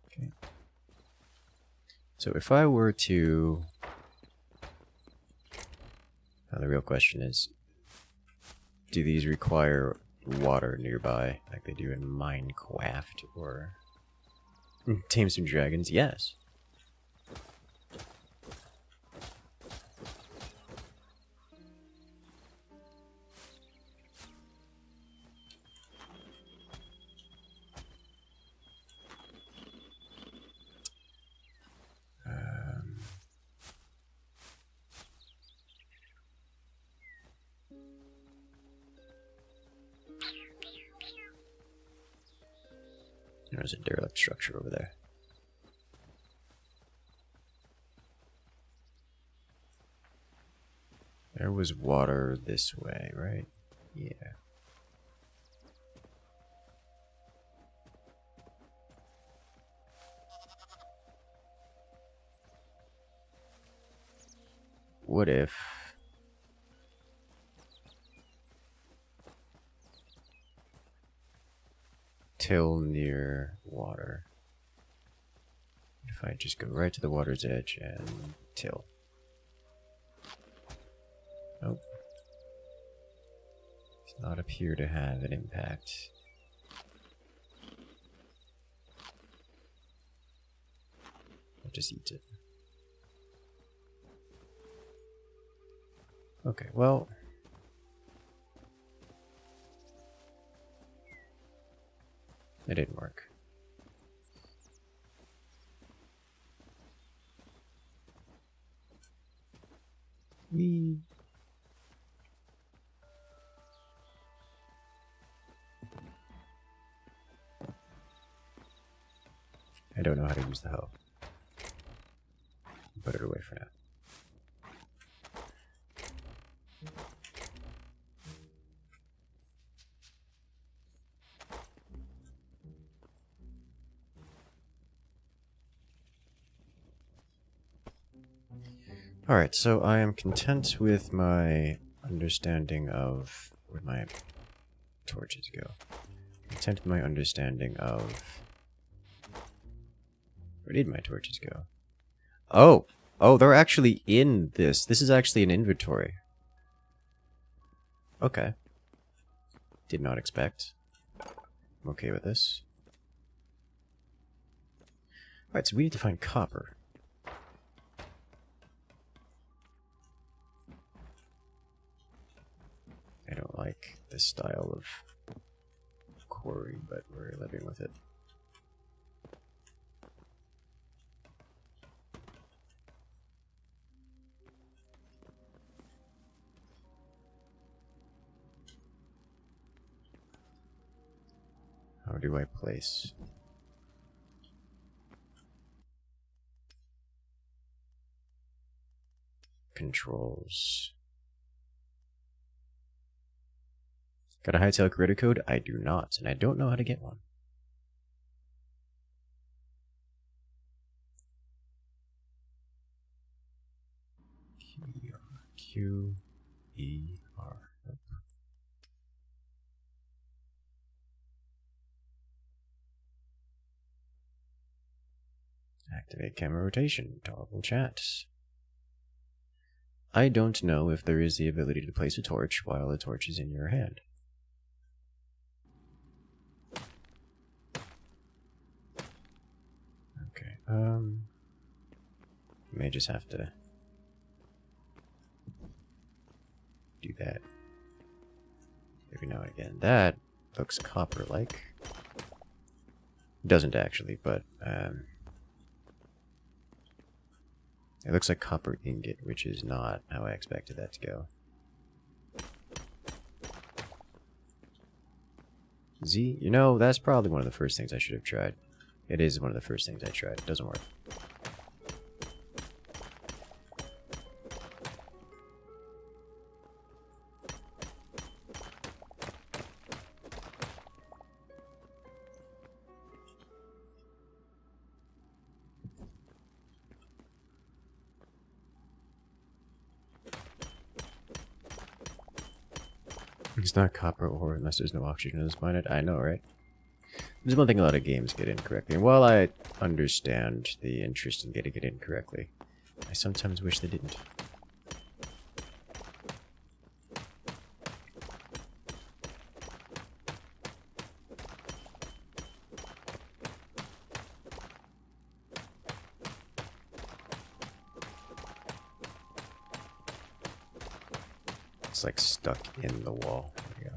Okay. So if I were to... Now the real question is, do these require water nearby like they do in Minecraft or Tame Some Dragons? Yes. There's a derelict structure over there. There was water this way, right? Yeah. What if... till near water. If I just go right to the water's edge and till. Nope. Does not appear to have an impact. I'll just eat it. Okay, well... it didn't work. Whee! I don't know how to use the hoe. Put it away for now. Alright, so I am content with my understanding of where my torches go. Content with my understanding of... where did my torches go? Oh! Oh, they're actually in this. This is actually an inventory. Okay. Did not expect. I'm okay with this. Alright, so we need to find copper. I don't like this style of quarry, but we're living with it. How do I place? Controls. Got a Hytale creator code? I do not, and I don't know how to get one. Q-E-R. Activate camera rotation. Toggle chat. I don't know if there is the ability to place a torch while a torch is in your hand. Okay, may just have to do that every now and again. That looks copper-like. Doesn't actually, but it looks like copper ingot, which is not how I expected that to go. Z, you know, that's probably one of the first things I should have tried. It is one of the first things I tried. It doesn't work. It's not copper ore unless there's no oxygen in this planet. I know, right? There's one thing a lot of games get incorrectly, and while I understand the interest in getting it incorrectly, I sometimes wish they didn't. It's like stuck in the wall. There we go.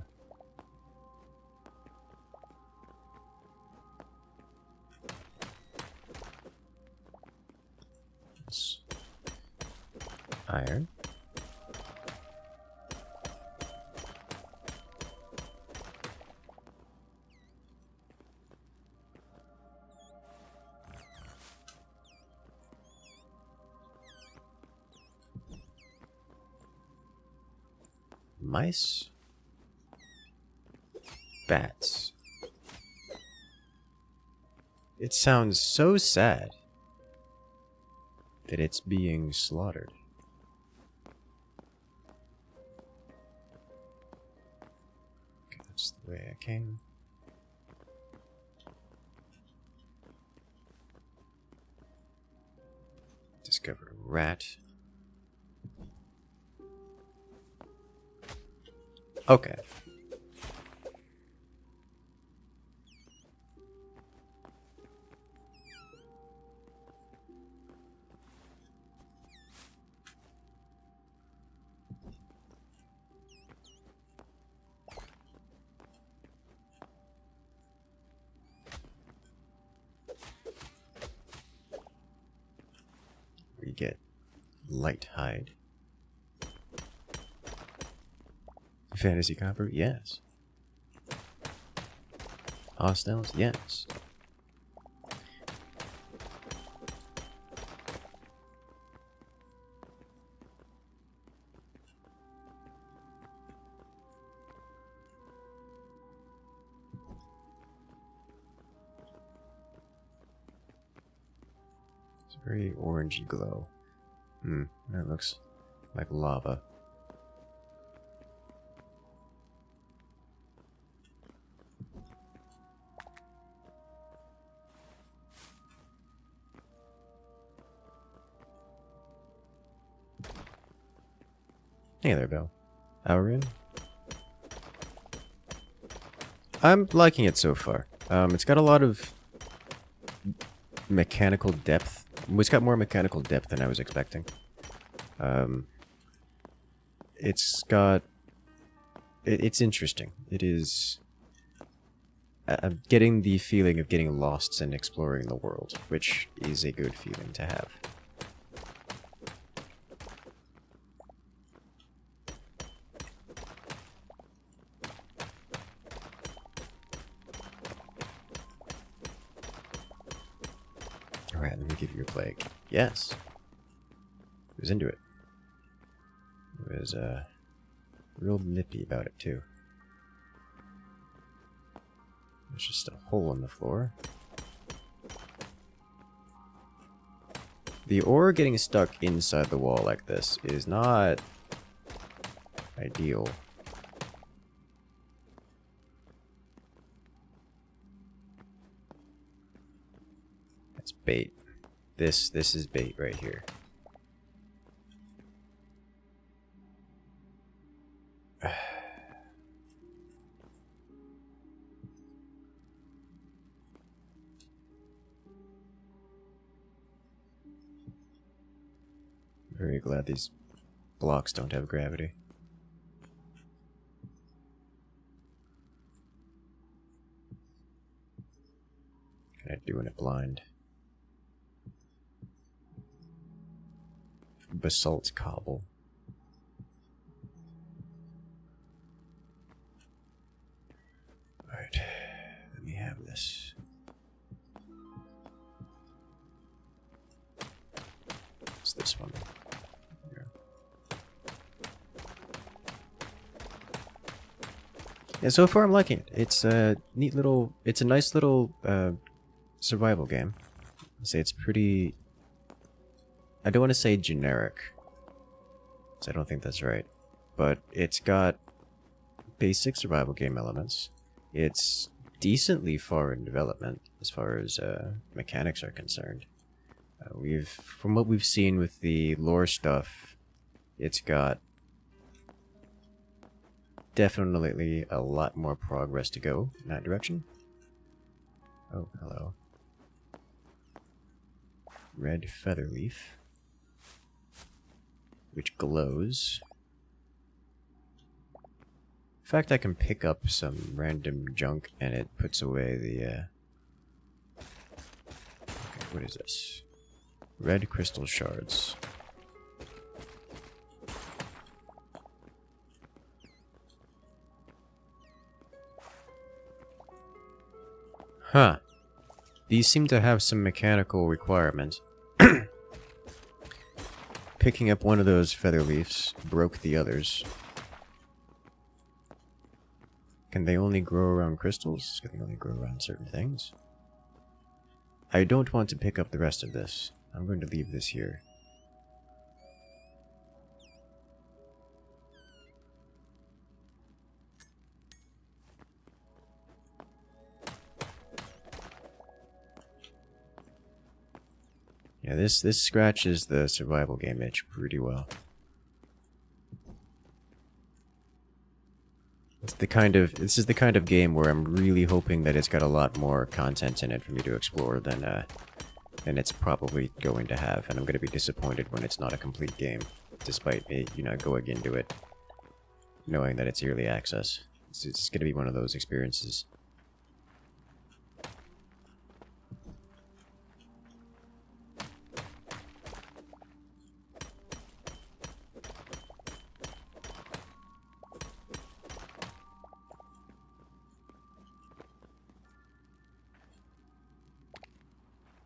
It's iron. Mice? Bats. It sounds so sad that it's being slaughtered. Okay, that's the way I came. Discovered a rat. Okay. We get light hide. Fantasy copper? Yes. Hostiles? Yes. It's a very orangey glow. That looks like lava. Hey there, Bill. Aurin? I'm liking it so far. It's got a lot of mechanical depth. It's got more mechanical depth than I was expecting. It's got... It's interesting. It is... I'm getting the feeling of getting lost and exploring the world, which is a good feeling to have. Alright, let me give you a plague. Yes. He was into it. He was, real nippy about it, too. There's just a hole in the floor. The ore getting stuck inside the wall like this is not ideal. That's bait. This is bait right here. Very glad these blocks don't have gravity. Kinda doing it blind. Basalt cobble. Alright, let me have this. It's this one. Yeah, so far I'm liking it. It's a neat little, it's a nice little survival game. I'd say it's pretty, I don't want to say generic, because I don't think that's right, but it's got basic survival game elements. It's decently far in development as far as mechanics are concerned. From what we've seen with the lore stuff, it's got definitely a lot more progress to go in that direction. Oh, hello. Red feather leaf, which glows. In fact, I can pick up some random junk and it puts away the... Okay, what is this? Red crystal shards. Huh. These seem to have some mechanical requirements. Picking up one of those feather leaves broke the others. Can they only grow around crystals? Can they only grow around certain things? I don't want to pick up the rest of this. I'm going to leave this here. Yeah, this scratches the survival game itch pretty well. This is the kind of game where I'm really hoping that it's got a lot more content in it for me to explore than it's probably going to have, and I'm going to be disappointed when it's not a complete game, despite me, going into it knowing that it's early access. It's going to be one of those experiences.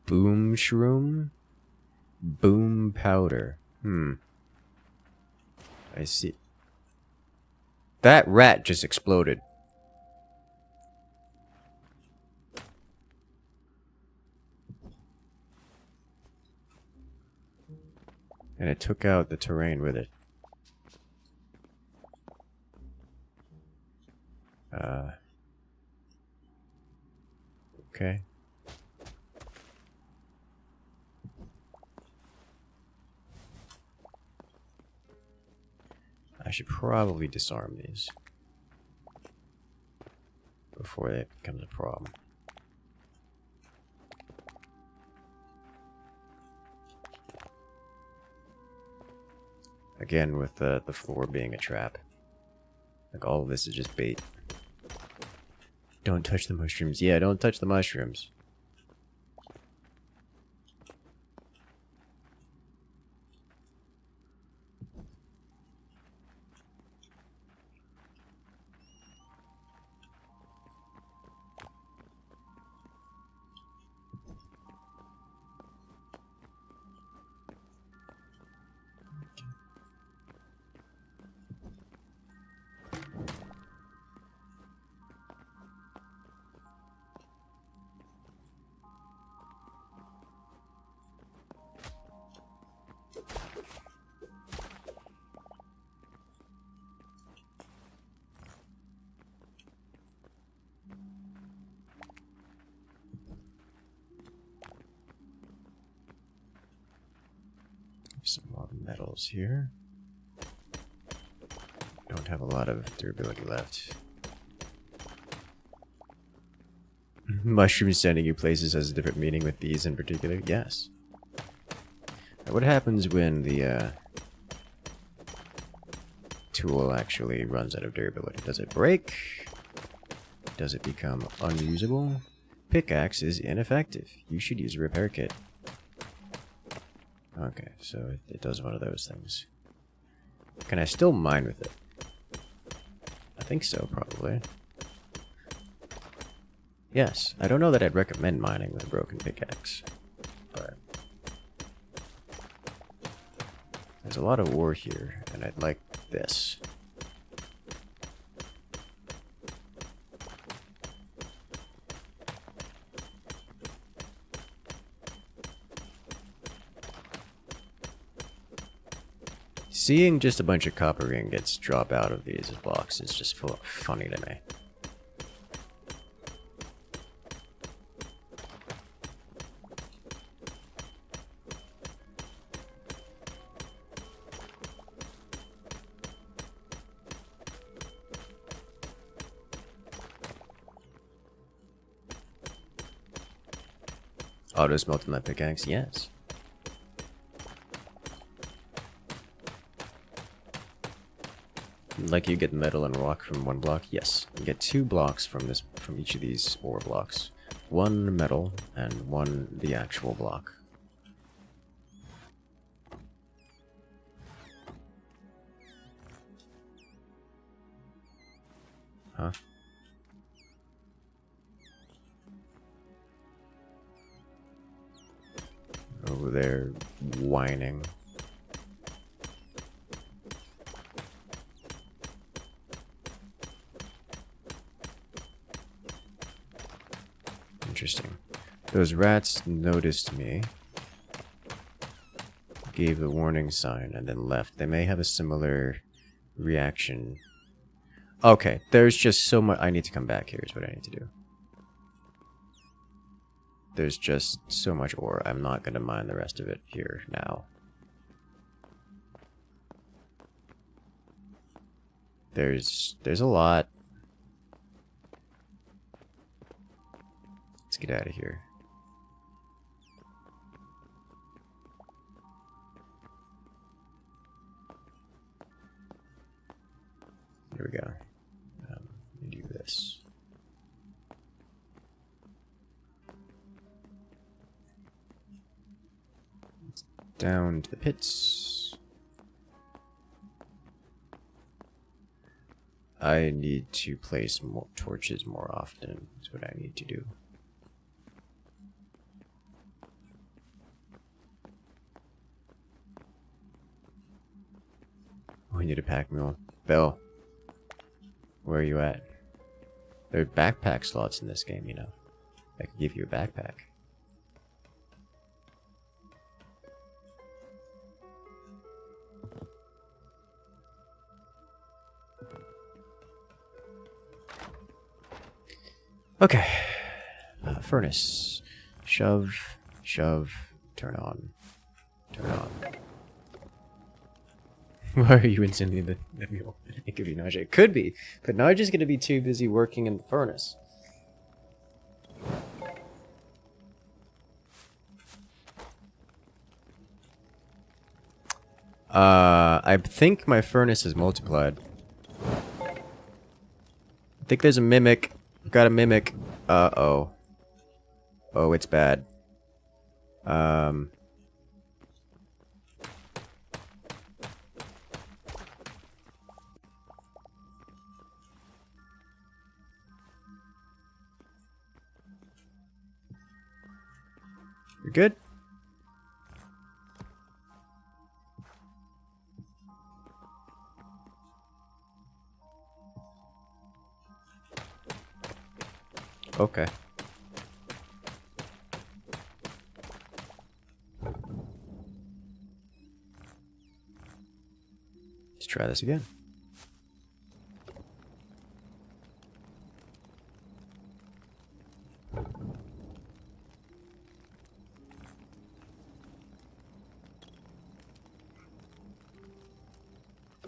Boom shroom? Boom powder. I see. That rat just exploded. And it took out the terrain with it. Okay. I should probably disarm these before it becomes a problem. Again, with the floor being a trap. Like, all of this is just bait. Don't touch the mushrooms. Yeah, don't touch the mushrooms. Some more metals here. Don't have a lot of durability left. Mushrooms sending you places has a different meaning with these in particular? Yes. Now, what happens when the tool actually runs out of durability? Does it break? Does it become unusable? Pickaxe is ineffective. You should use a repair kit. Okay, so it does one of those things. Can I still mine with it? I think so, probably. Yes, I don't know that I'd recommend mining with a broken pickaxe, but there's a lot of ore here, and I'd like this. Seeing just a bunch of copper ingots drop out of these blocks is just funny to me. Auto smelting that pickaxe? Yes. Like you get metal and rock from one block? Yes. You get 2 blocks from each of these ore blocks. 1 metal and 1 the actual block. Huh? Over there whining. interesting. Those rats noticed me, gave the warning sign, and then left. They may have a similar reaction. Okay, there's just so much. I need to come back here is what I need to do. There's just so much ore. I'm not going to mine the rest of it here now. There's a lot. Let's get out of here. Here we go. Let me do this. Down to the pits. I need to place more torches more often. That's what I need to do. We need a pack mule. Bill, where are you at? There are backpack slots in this game, you know. I could give you a backpack. Okay. Furnace. Shove, shove, turn on. Turn on. Why are you instantly the mule? It could be Naja. It could be, but Naja's going to be too busy working in the furnace. I think my furnace is multiplied. I think there's a mimic. I've got a mimic. Uh-oh. Oh, it's bad. You're good? Okay. Let's try this again.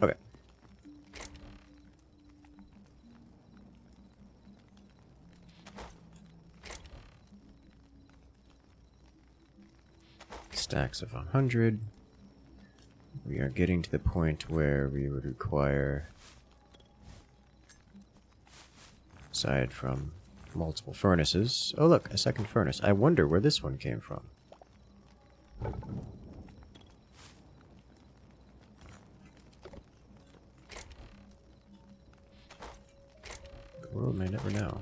Okay. Stacks of 100. We are getting to the point where we would require, aside from multiple furnaces. Oh look, a second furnace. I wonder where this one came from. The world may never know.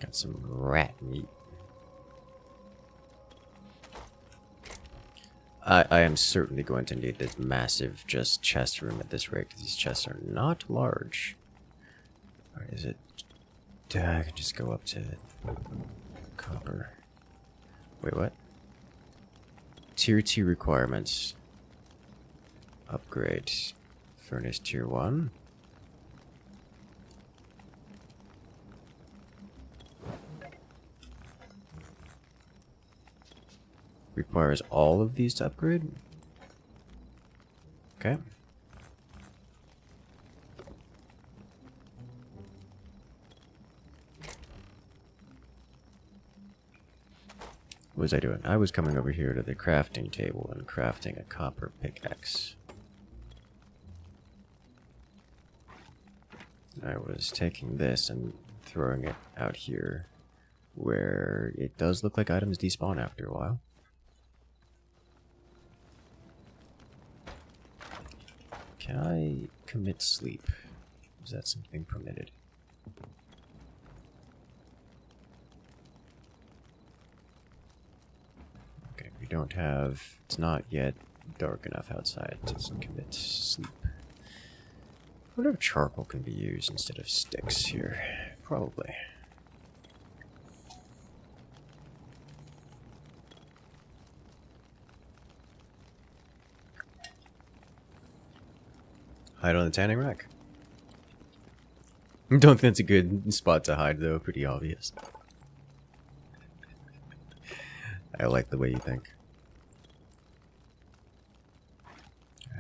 Got some rat meat. I am certainly going to need this massive just chest room at this rate, because these chests are not large. Alright, is it... I can just go up to copper. Wait, what? Tier 2 requirements. Upgrade. Furnace Tier 1. Requires all of these to upgrade? Okay. What was I doing? I was coming over here to the crafting table and crafting a copper pickaxe. I was taking this and throwing it out here, where it does look like items despawn after a while. Can I commit sleep? Is that something permitted? Okay, we don't have... It's not yet dark enough outside to commit sleep. I wonder if charcoal can be used instead of sticks here. Probably. Hide on the tanning rack. Don't think it's a good spot to hide, though. Pretty obvious. I like the way you think.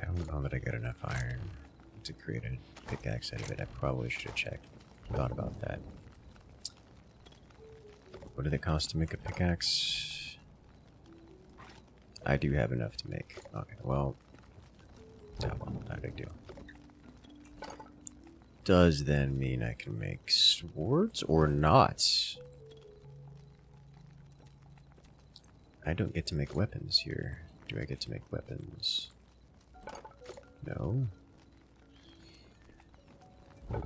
I don't know that I got enough iron to create a pickaxe out of it. I probably should have thought about that. What did it cost to make a pickaxe? I do have enough to make. Okay, well, not a big deal. Does then mean I can make swords or not? I don't get to make weapons here. Do I get to make weapons? No. There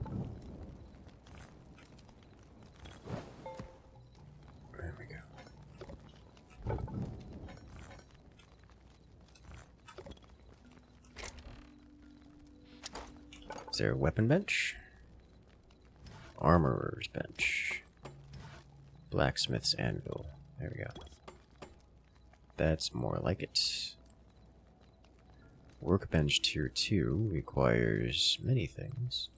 we go. Is there a weapon bench? Armorer's bench. Blacksmith's anvil. There we go. That's more like it. Workbench tier 2 requires many things.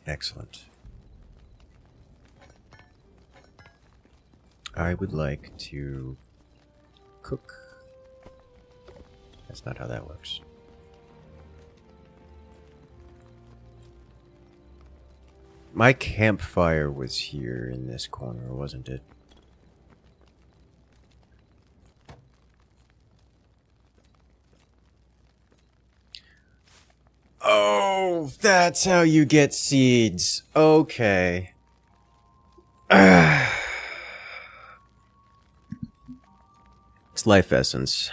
Excellent. I would like to cook. That's not how that works. My campfire was here in this corner, wasn't it? Oh, that's how you get seeds. Okay. It's life essence.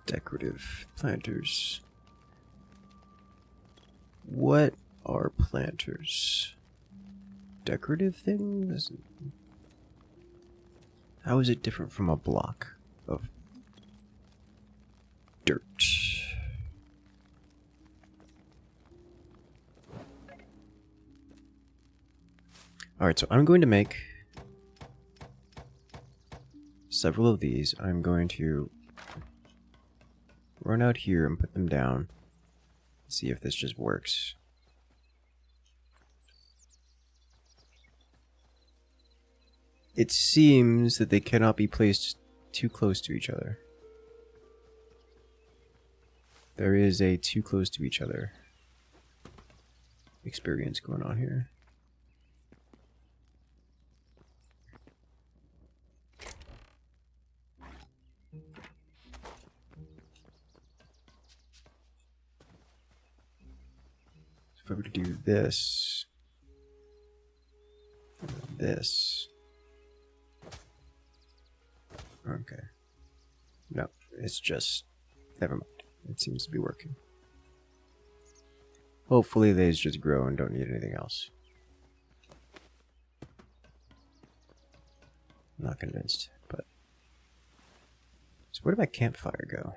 Decorative planters. What are planters? Decorative things? How is it different from a block of dirt? Alright, so I'm going to make several of these. I'm going to run out here and put them down. See if this just works. It seems that they cannot be placed too close to each other. There is a too close to each other experience going on here. If I were to do this, and then this, okay. No, it's just, never mind. It seems to be working. Hopefully these just grow and don't need anything else. I'm not convinced, but. So where did my campfire go?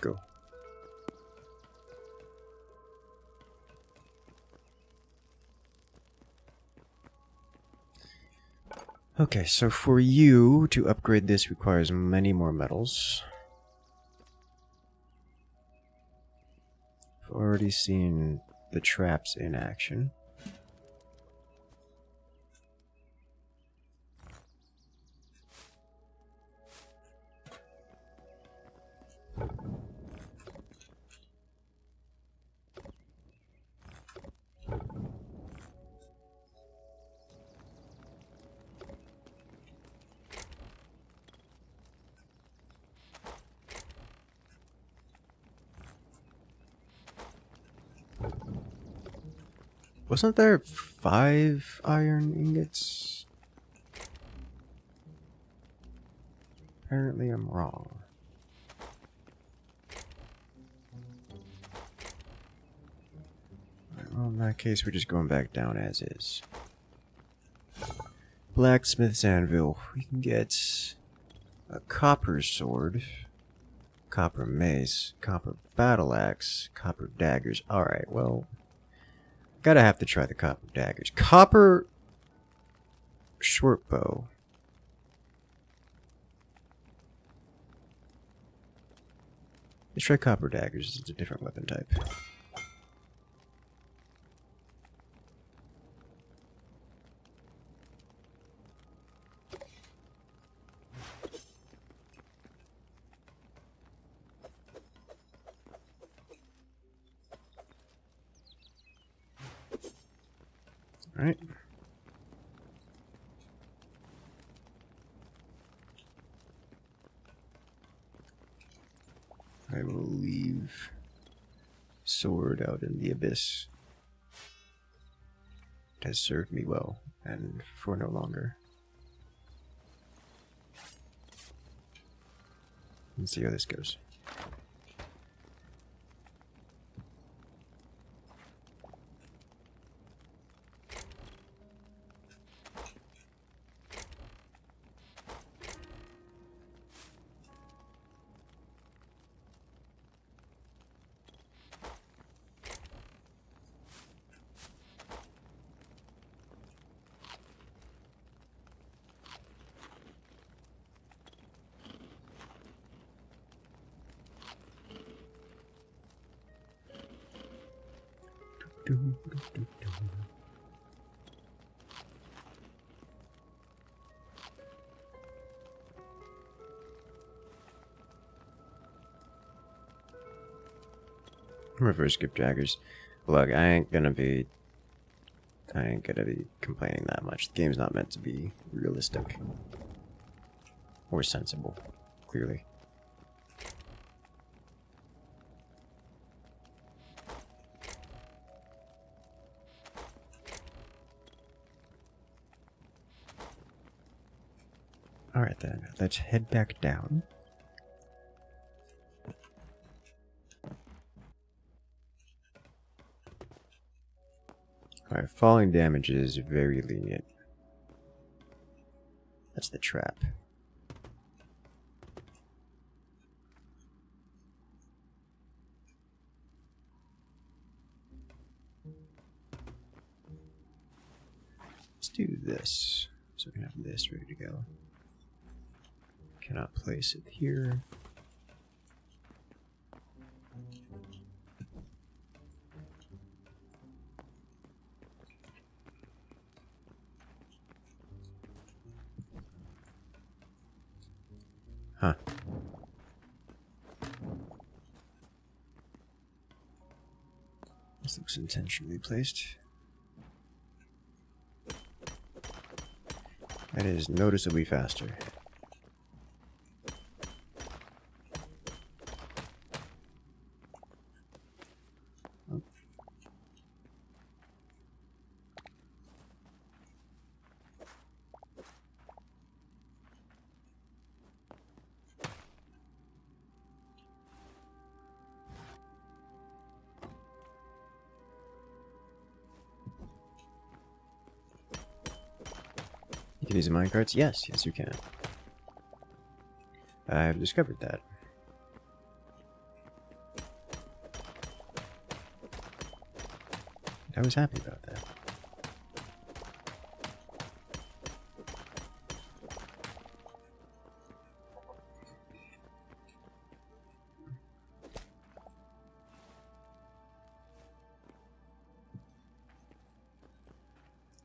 go. Okay, so for you to upgrade this requires many more metals. I've already seen the traps in action. Wasn't there 5 iron ingots? Apparently I'm wrong. Alright, well, in that case, we're just going back down as is. Blacksmith's anvil. We can get a copper sword, copper mace, copper battle axe, copper daggers. Alright, well, gotta have to try the copper daggers. Copper short bow. Let's try copper daggers. It's a different weapon type. Alright. I will leave sword out in the abyss. It has served me well, and for no longer. Let's see how this goes. Reverse skip daggers. Look, I ain't gonna be complaining that much. The game's not meant to be realistic or sensible, clearly. Alright then, let's head back down. Alright, falling damage is very lenient. That's the trap. Let's do this. So we can have this ready to go. Cannot place it here. Huh. This looks intentionally placed. That is noticeably faster. You can use the minecarts? Yes, yes you can. I've discovered that. I was happy about that.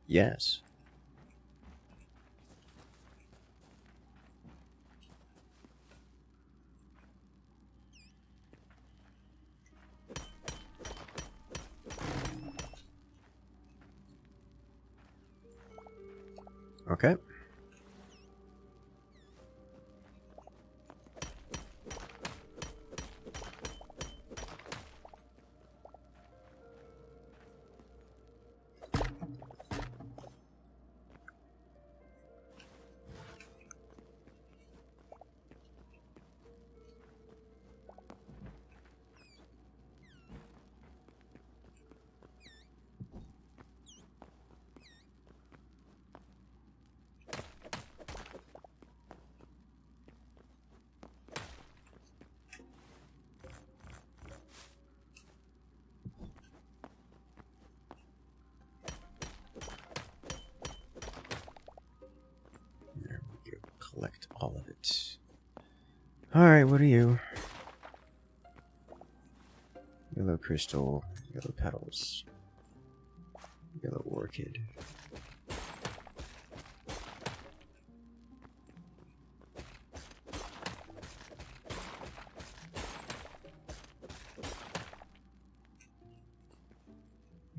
Yes. Okay. There we go. Collect all of it. Alright, what are you? Yellow crystal, yellow petals, yellow orchid.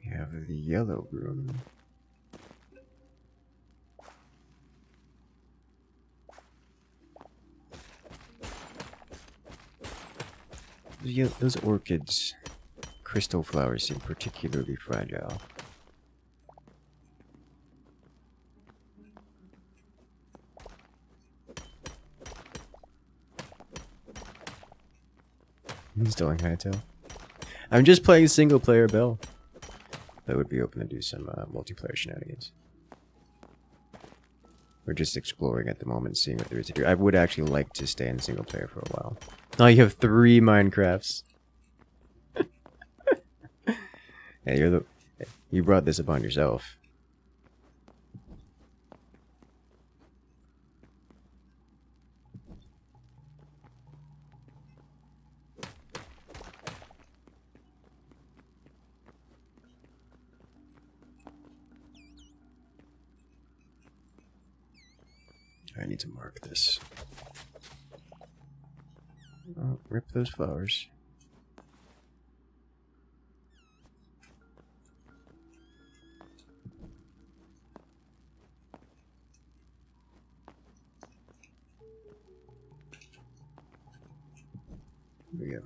We have the yellow room. Those orchids, crystal flowers seem particularly fragile. Installing Hytale. I'm just playing single player Bill. That would be open to do some multiplayer shenanigans. We're just exploring at the moment, seeing what there is to do. I would actually like to stay in single player for a while. Oh, you have 3 Minecrafts. Yeah, you brought this upon yourself. I need to mark this. Oh, rip those flowers. There we go.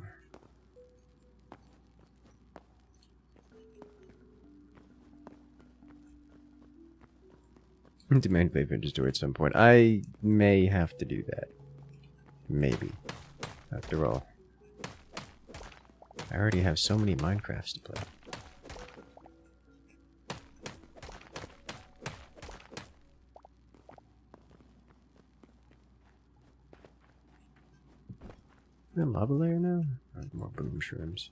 Demand favorite store at some point. I may have to do that. Maybe. After all, I already have so many Minecrafts to play. Is there a lava layer now? Oh, more boom shrooms.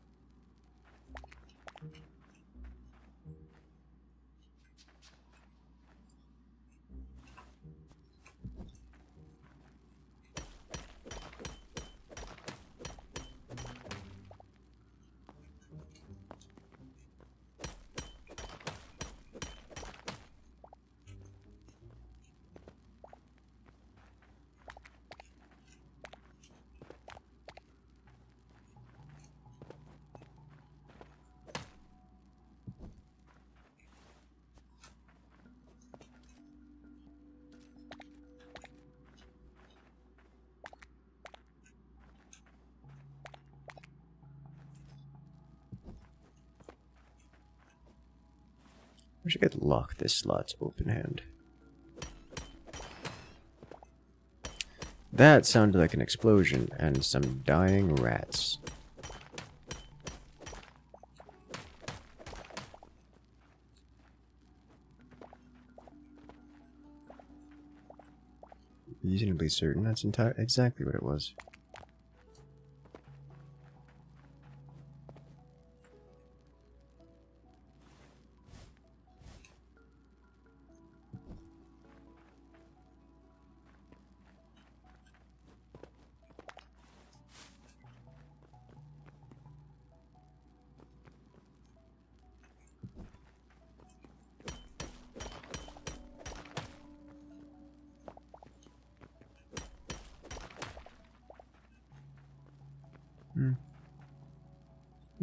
Wish I could lock this slot's open hand. That sounded like an explosion and some dying rats. Reasonably certain that's exactly what it was.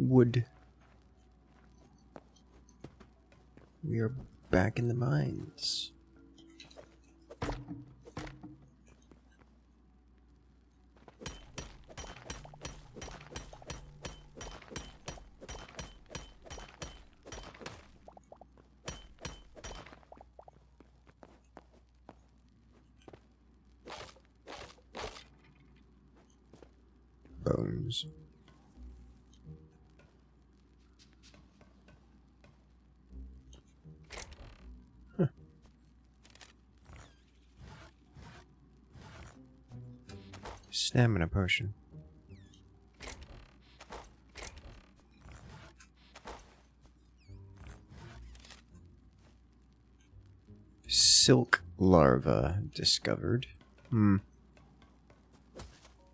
wood. We are back in the mines. Bones. Huh. Stamina potion. Silk larva discovered.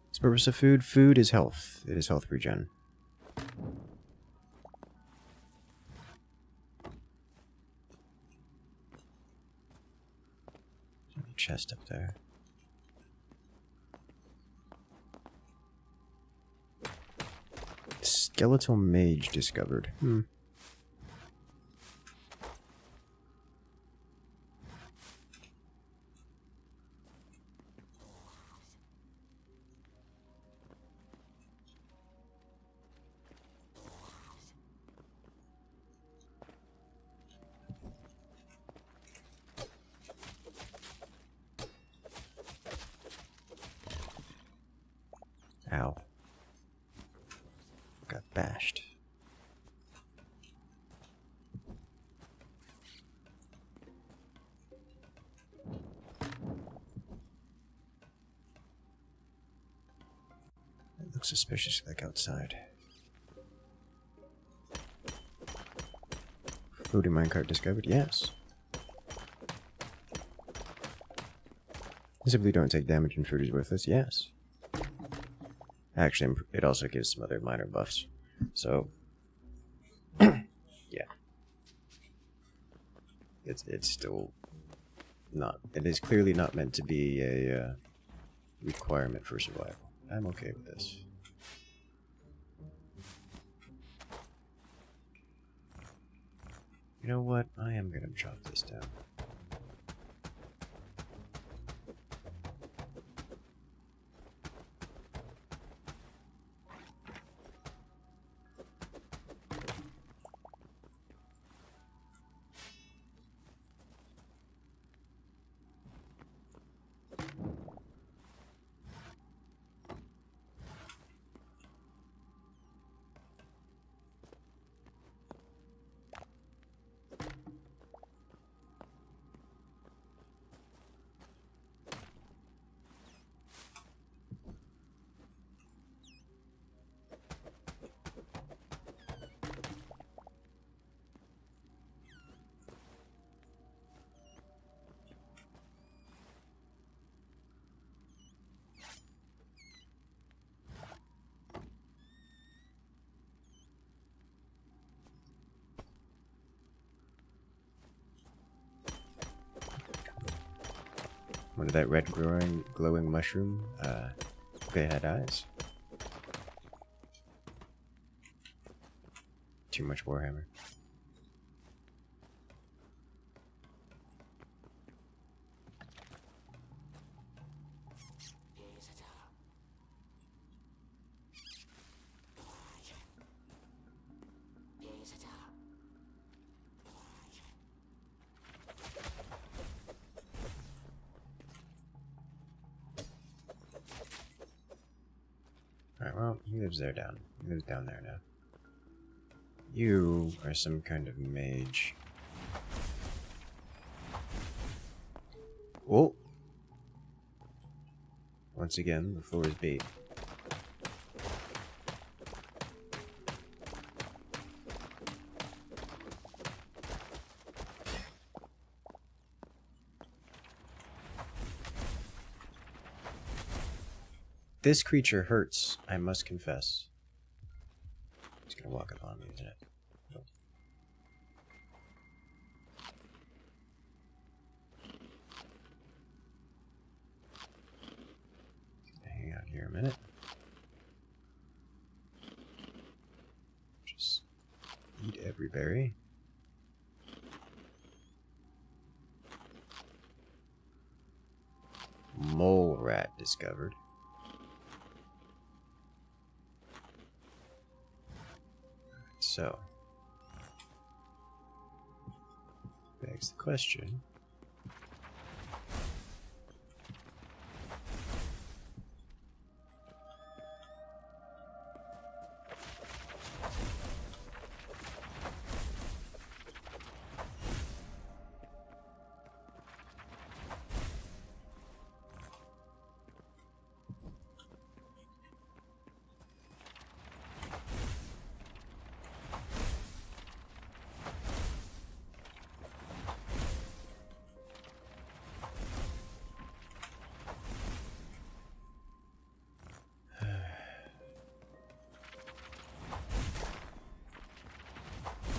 What's the purpose of food? Food is health. It is health regen. There's a chest up there. Skeletal mage discovered. Ow. Got bashed. It looks suspicious like outside. Floating minecart discovered? Yes. Simply don't take damage and food is worthless? Yes. Actually, it also gives some other minor buffs. So, yeah. It's still not... It is clearly not meant to be a requirement for survival. I'm okay with this. You know what? I am gonna chop this down. What is that red glowing mushroom? They had eyes. Too much Warhammer. Alright, well, he lives there down. He lives down there now. You are some kind of mage. Oh! Once again, the floor is bait. This creature hurts, I must confess. He's gonna walk up on me, isn't it? Nope. Hang out here a minute. Gooseberry berry. Mole rat discovered. So, begs the question.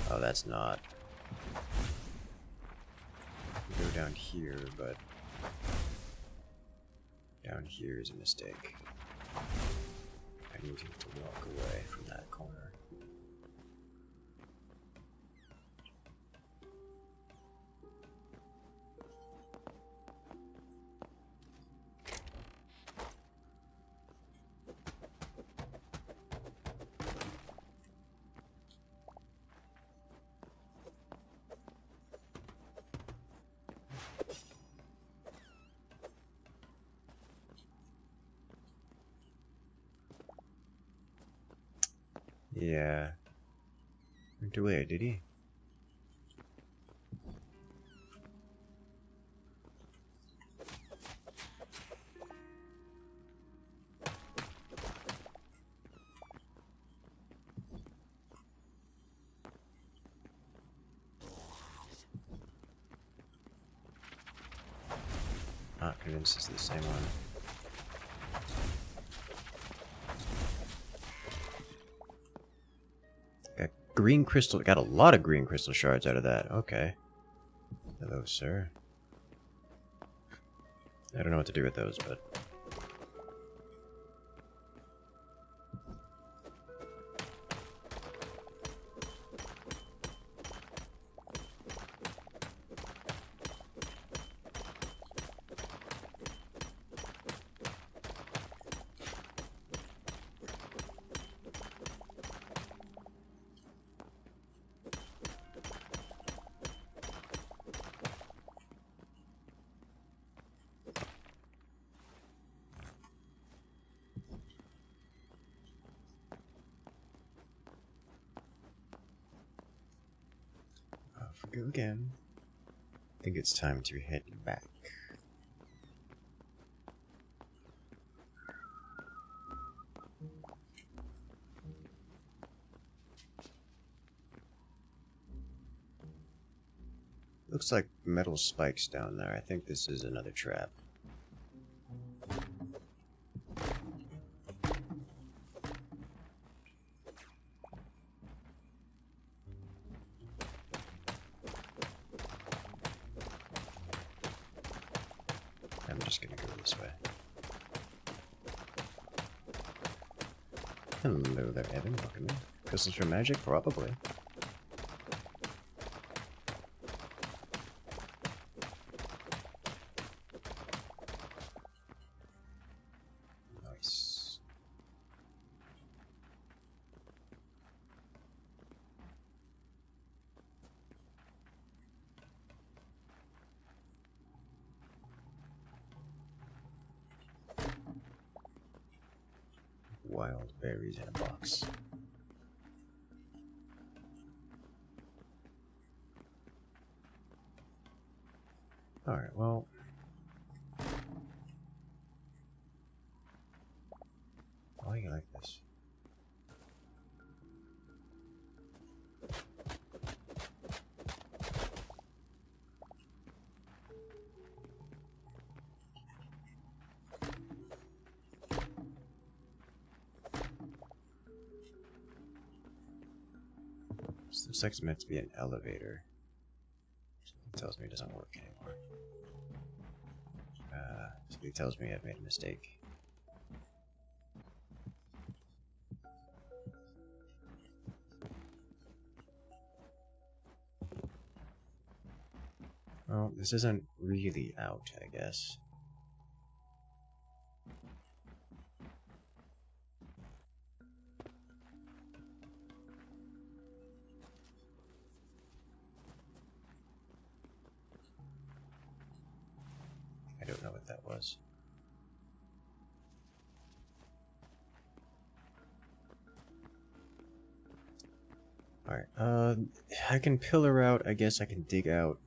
Oh, that's not. Go down here, but down here is a mistake. I need him to walk away from that corner. Yeah. Went away, did he? Not convinced it's the same one. Green crystal, got a lot of green crystal shards out of that. Okay. Hello, sir. I don't know what to do with those, but... off we go again. I think it's time to head back. Looks like metal spikes down there. I think this is another trap. I'm just gonna go this way. Hello there, Evan. Welcome in. Crystals for magic? Probably. Nice. Wild berries in a box. Alright, well... why are you like this? This looks like it's meant to be an elevator. It tells me it doesn't work anymore. Somebody tells me I've made a mistake. this isn't really out, I guess. I don't know what that was. Alright, I can pillar out, I guess I can dig out.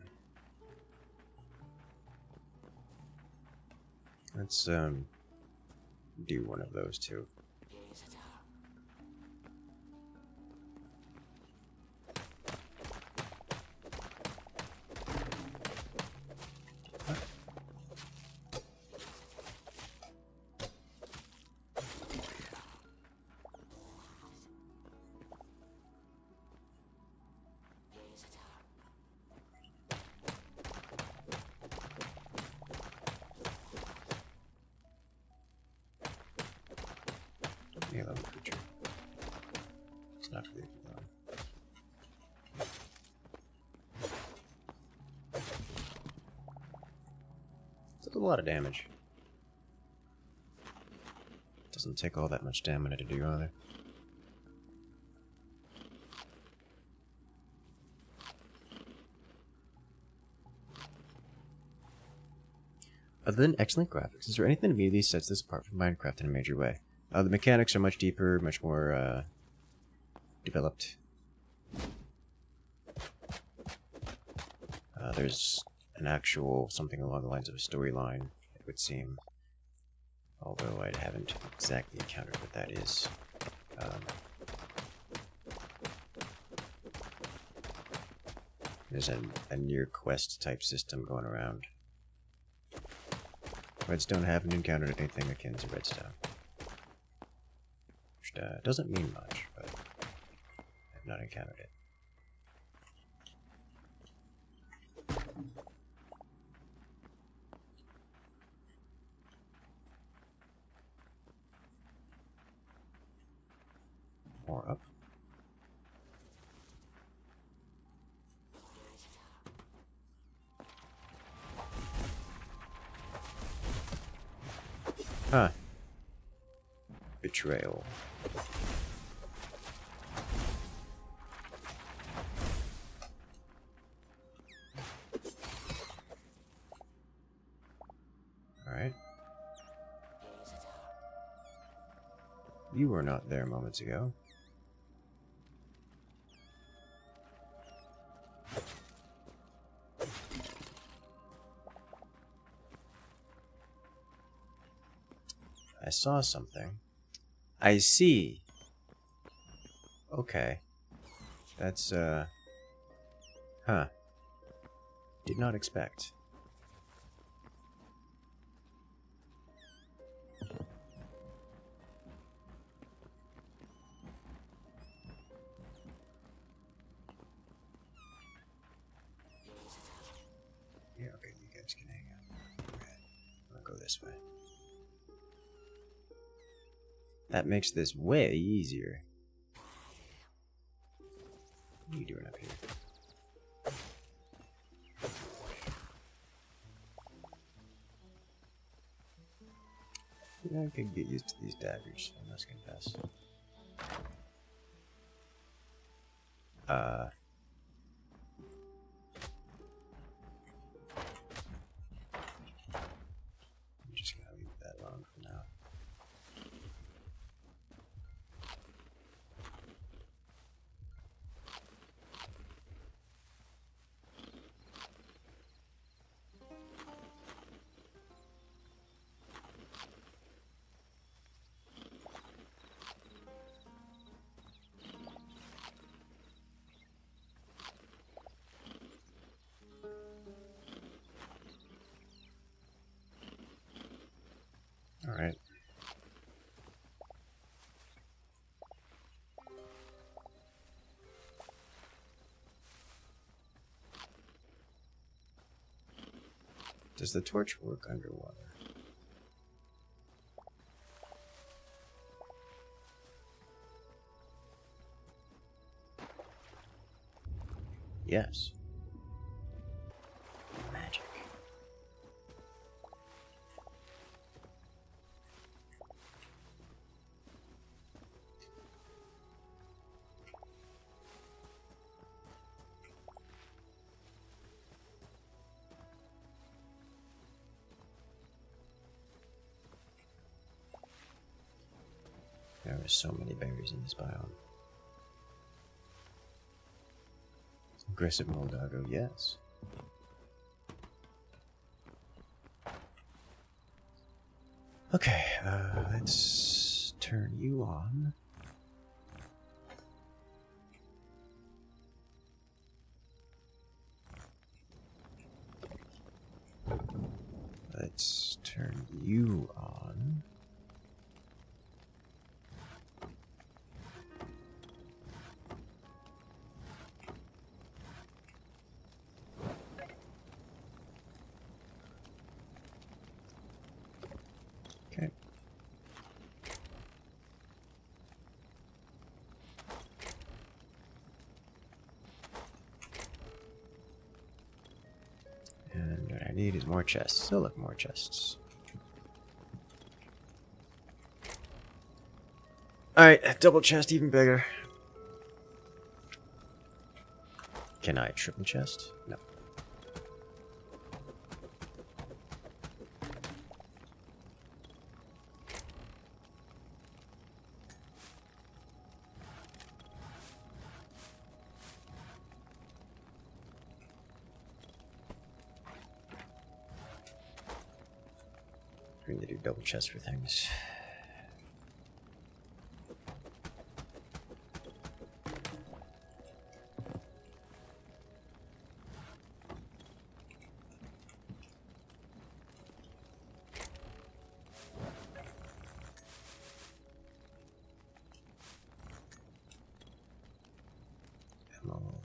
Let's, do one of those two. Yellow creature. It's not really yellow. It's a lot of damage. Doesn't take all that much damage to do either. Other than excellent graphics, is there anything that immediately sets this apart from Minecraft in a major way? The mechanics are much deeper, much more developed. There's an actual, something along the lines of a storyline, it would seem. Although I haven't exactly encountered what that is. There's a near quest type system going around. Redstone, haven't encountered anything akin to Redstone. Which doesn't mean much, but I've not encountered it. More up. Huh. Betrayal. Alright. You were not there moments ago. I saw something. I see. Okay. That's, huh. Did not expect. Yeah, okay, you guys can hang out. Okay. I'll go this way. That makes this way easier. What are you doing up here? I could get used to these daggers, I must confess. I'm just gonna leave that alone for now. Alright. Does the torch work underwater? Yes. Magic. There are so many berries in this biome. Aggressive Moldago, yes. Okay, let's turn you on. Let's turn you on. Okay. And what I need is more chests. Oh, look, more chests. Alright, double chest, even bigger. Can I triple chest? No. We need to do double chest for things. Emerald.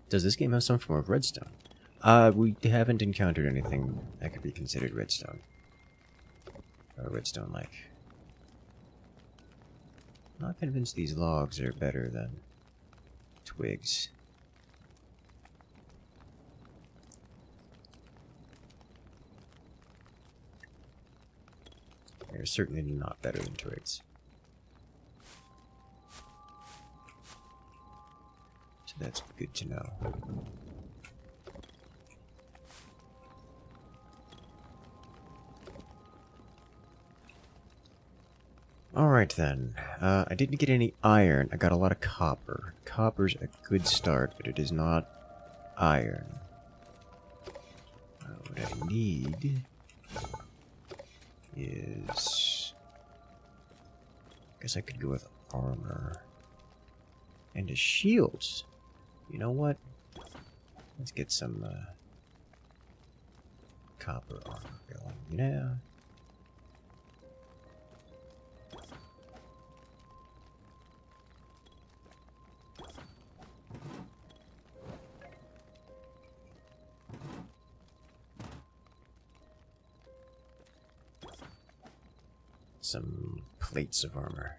Does this game have some form of redstone? We haven't encountered anything that could be considered redstone. Or redstone-like. Not convinced these logs are better than twigs. They're certainly not better than twigs. So that's good to know. Alright then. I didn't get any iron. I got a lot of copper. Copper's a good start, but it is not iron. What I need is... I guess I could go with armor. And a shield. You know what? Let's get some copper armor going. Yeah. Some plates of armor.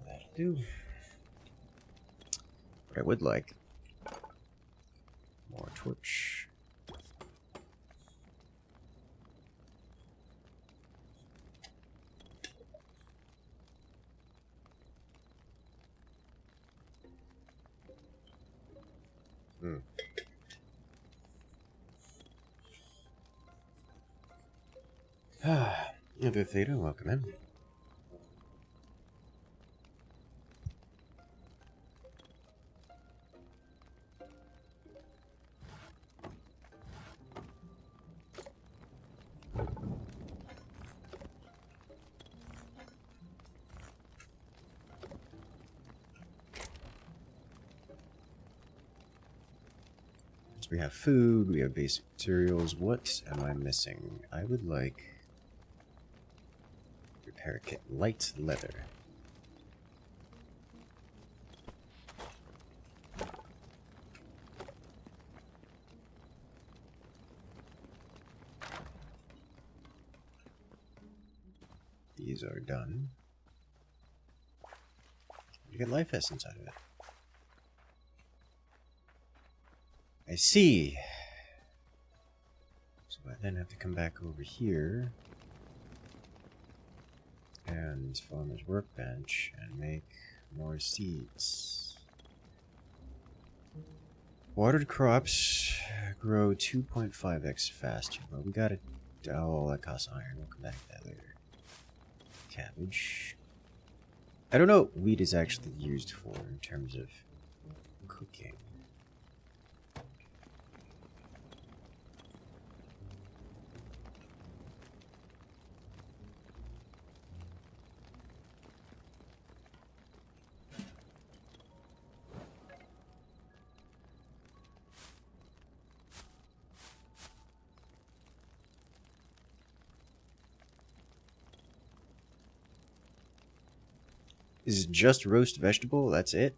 That'll do. But I would like more torch. Other Theta, welcome in. So we have food, we have basic materials. What am I missing? I would like repair kit, light leather. these are done. You get life essence out of it. I see. So I then have to come back over here and farmer's workbench and make more seeds. Watered crops grow 2.5x faster, but we gotta. Oh, that costs iron. We'll come back to that later. Cabbage. I don't know what wheat is actually used for in terms of cooking. Is it just roast vegetable? That's it?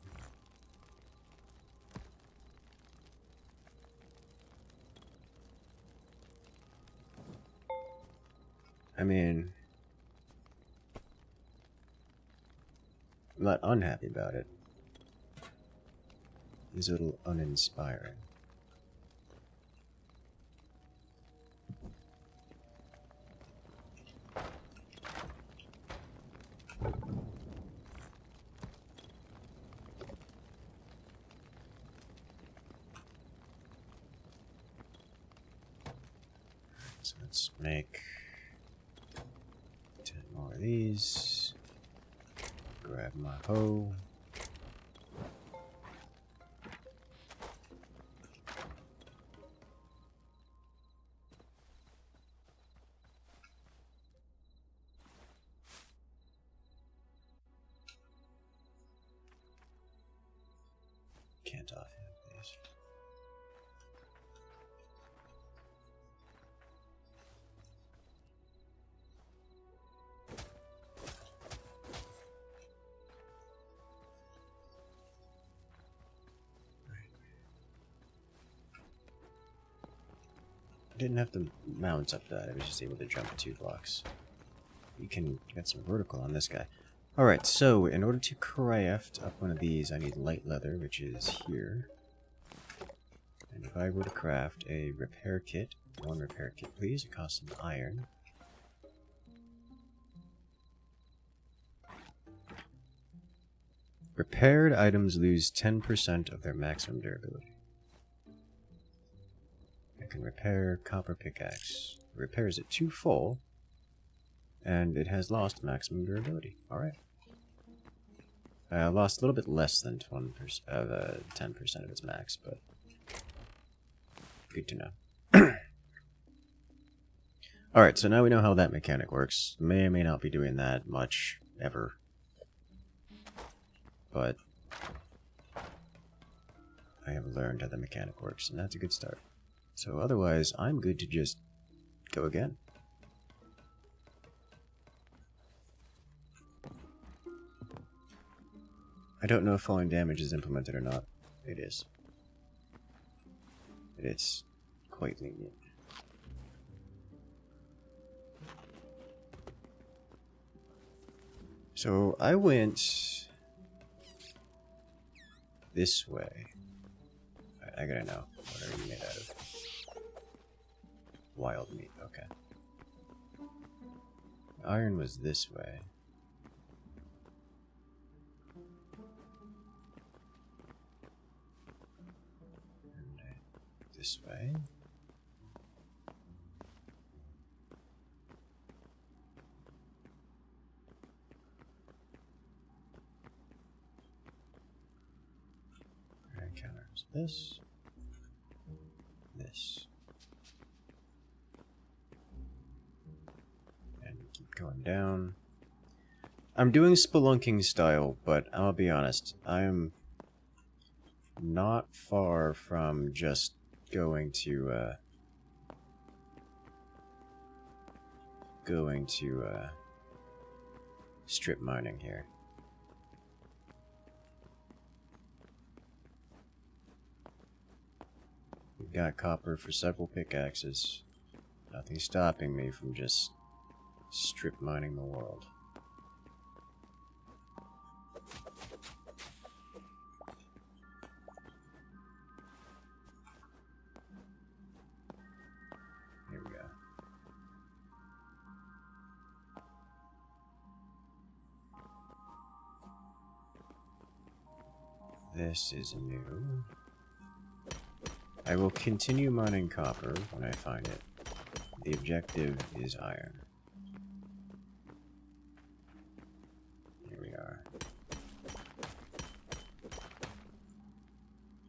I mean, I'm not unhappy about it. It's a little uninspiring. So let's make 10 more of these. Grab my hoe. Can't off him, please. I didn't have to mount up that, I was just able to jump 2 blocks. We can get some vertical on this guy. Alright, so in order to craft up one of these, I need light leather, which is here. And if I were to craft a repair kit, 1 repair kit please, it costs some iron. Repaired items lose 10% of their maximum durability. I can repair copper pickaxe. It repairs it to full, and it has lost maximum durability. Alright. I lost a little bit less than 10% of its max, but good to know. Alright, so now we know how that mechanic works. May or may not be doing that much, ever. But I have learned how the mechanic works, and that's a good start. So otherwise, I'm good to just go again. I don't know if falling damage is implemented or not. It is. It's quite lenient. So I went this way. I gotta know. What are you made out of? Wild meat, okay. Iron was this way. And this way. And counters this. This. And keep going down. I'm doing spelunking style, but I'll be honest, I'm not far from just going to strip mining here. We've got copper for several pickaxes. Nothing stopping me from just strip mining the world. This is new. I will continue mining copper when I find it. The objective is iron. Here we are.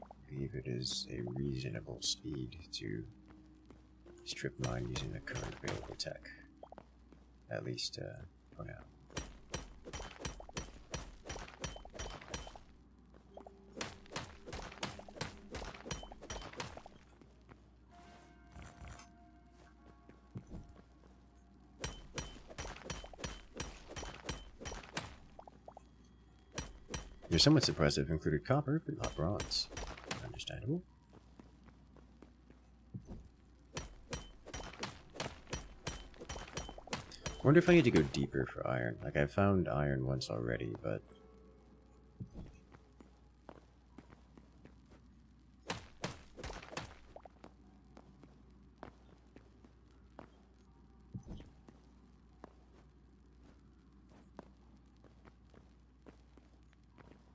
I believe it is a reasonable speed to strip mine using the current available tech. At least, for now. You're somewhat surprised I've included copper, but not bronze. Understandable. I wonder if I need to go deeper for iron. Like, I found iron once already, but...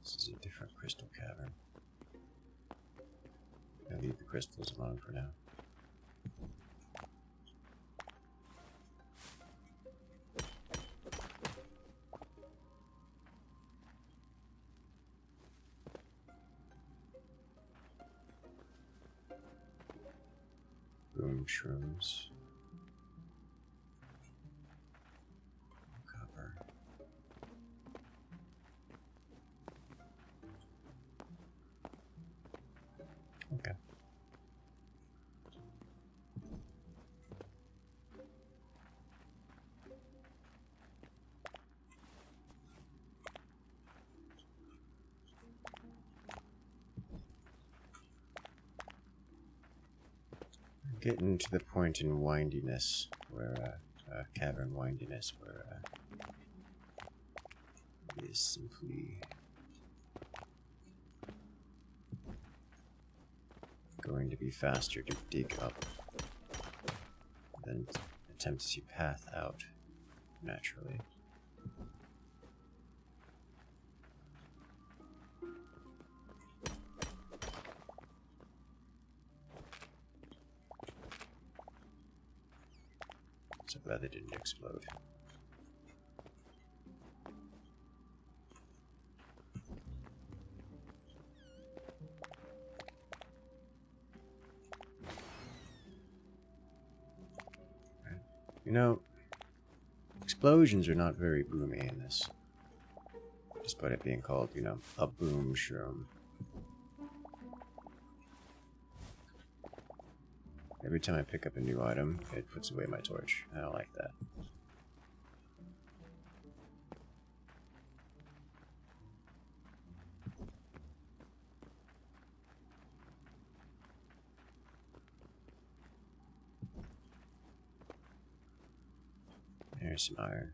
This is a different crystal cavern. I'll leave the crystals alone for now. Boom shrooms. Copper. Okay. Getting to the point in windiness where, cavern windiness where, it is simply going to be faster to dig up than attempt to path out naturally. So glad they didn't explode. You know, explosions are not very boomy in this. Despite it being called, you know, a boom shroom. Every time I pick up a new item, it puts away my torch. I don't like that. There's some iron.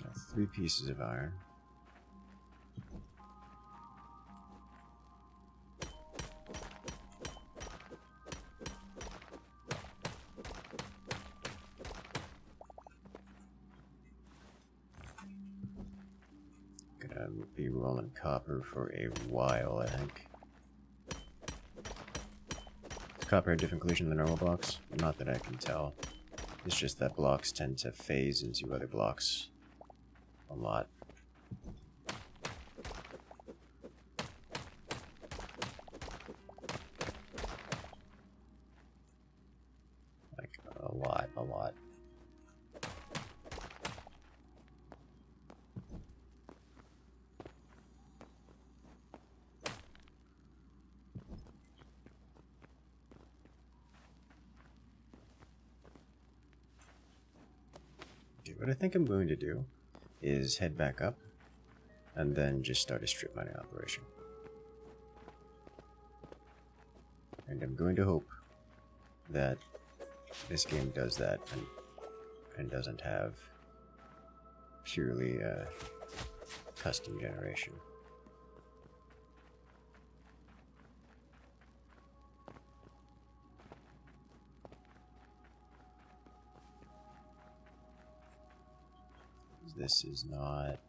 Got 3 pieces of iron. Gonna be rolling copper for a while, I think. Does copper have a different collision than normal blocks? Not that I can tell. It's just that blocks tend to phase into other blocks a lot. Like, a lot. What I think I'm going to do is head back up and then just start a strip mining operation. And I'm going to hope that this game does that and doesn't have purely custom generation. This is not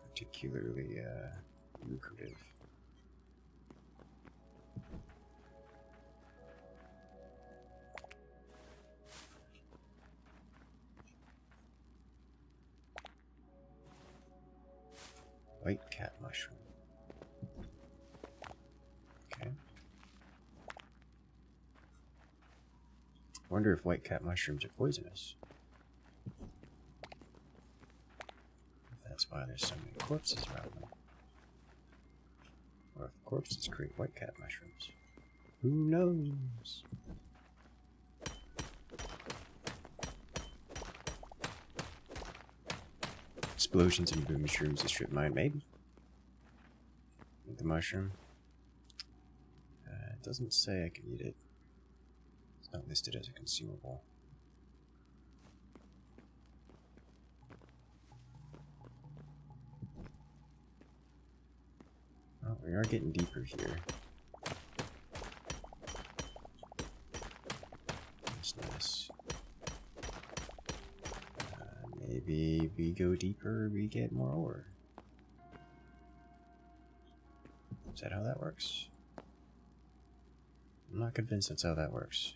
particularly lucrative. White cat mushroom. Okay. Wonder if white cat mushrooms are poisonous. That's why there's so many corpses around them. Or if corpses create white cat mushrooms. Who knows? Explosions and blue mushrooms to strip mine, maybe. The mushroom. It doesn't say I can eat it. It's not listed as a consumable. Oh, we are getting deeper here. That's nice. Maybe we go deeper, we get more ore. Is that how that works? I'm not convinced that's how that works.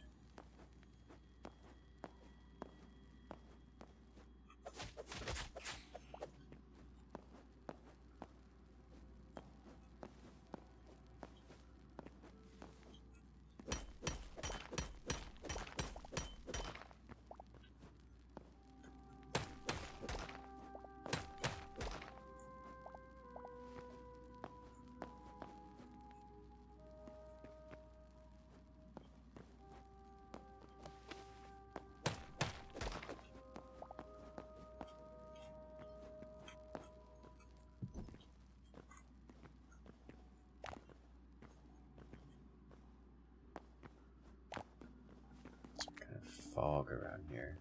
Fog around here.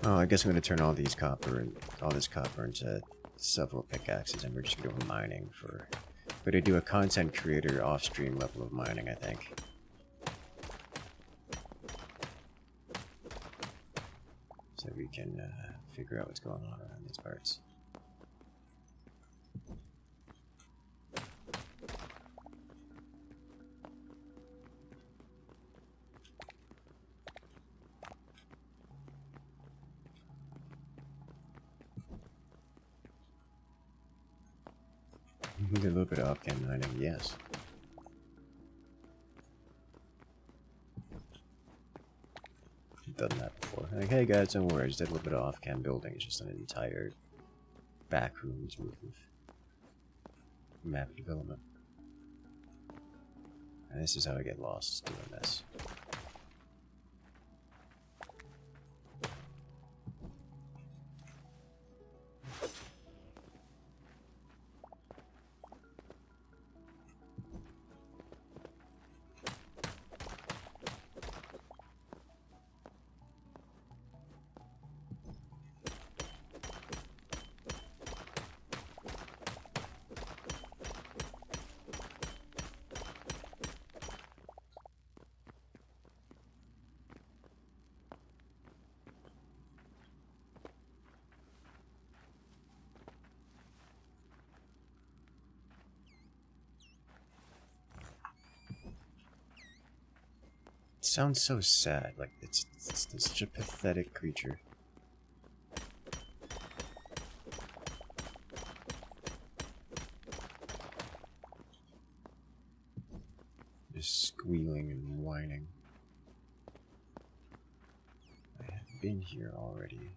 Oh, I guess I'm going to turn all this copper into several pickaxes, and we're just going to go mining for. We're going to do a content creator off-stream level of mining, I think. So we can figure out what's going on around these parts. We did a little bit of off-cam mining, yes. I've done that before. Like, hey guys, don't worry, I just did a little bit of off-cam building. It's just an entire back rooms worth of map development. And this is how I get lost doing this. It sounds so sad, like it's such a pathetic creature. Just squealing and whining. been here already.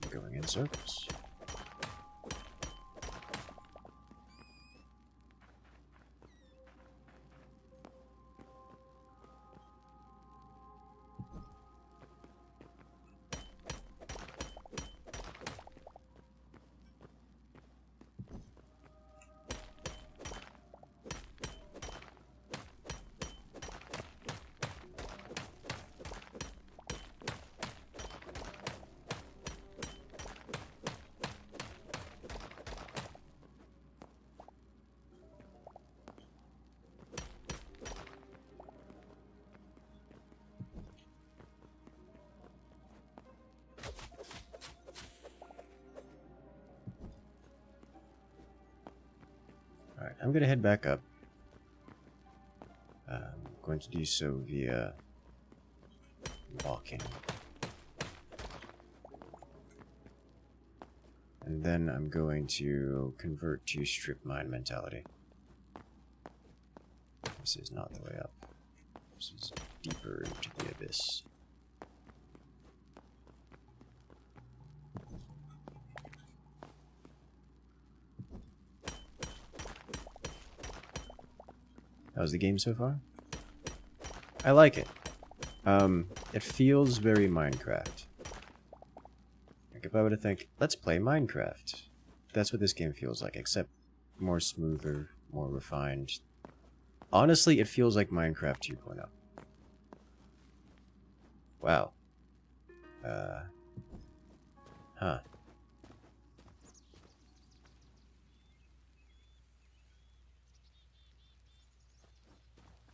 I'm going in circles. Alright, I'm going to head back up. I'm going to do so via walking. And then I'm going to convert to strip mine mentality. This is not the way up. This is deeper into the abyss. How's the game so far? I like it. It feels very Minecraft. Like if I were to think, let's play Minecraft. That's what this game feels like, except more smoother, more refined. Honestly, it feels like Minecraft 2.0. Wow. Huh.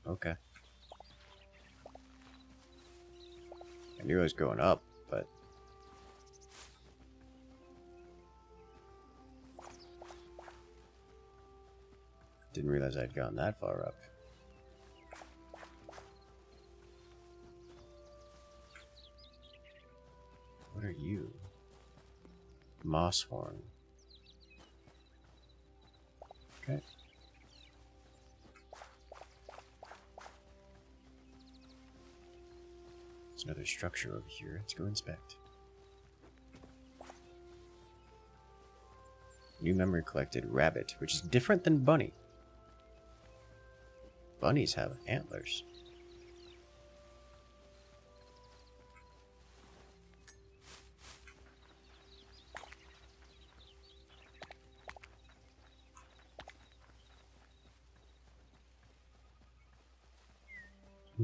Okay. I knew I was going up, but... didn't realize I'd gone that far up. What are you? Moss horn. Okay. There's another structure over here. Let's go inspect. New memory collected. Rabbit, which is different than bunny. Bunnies have antlers.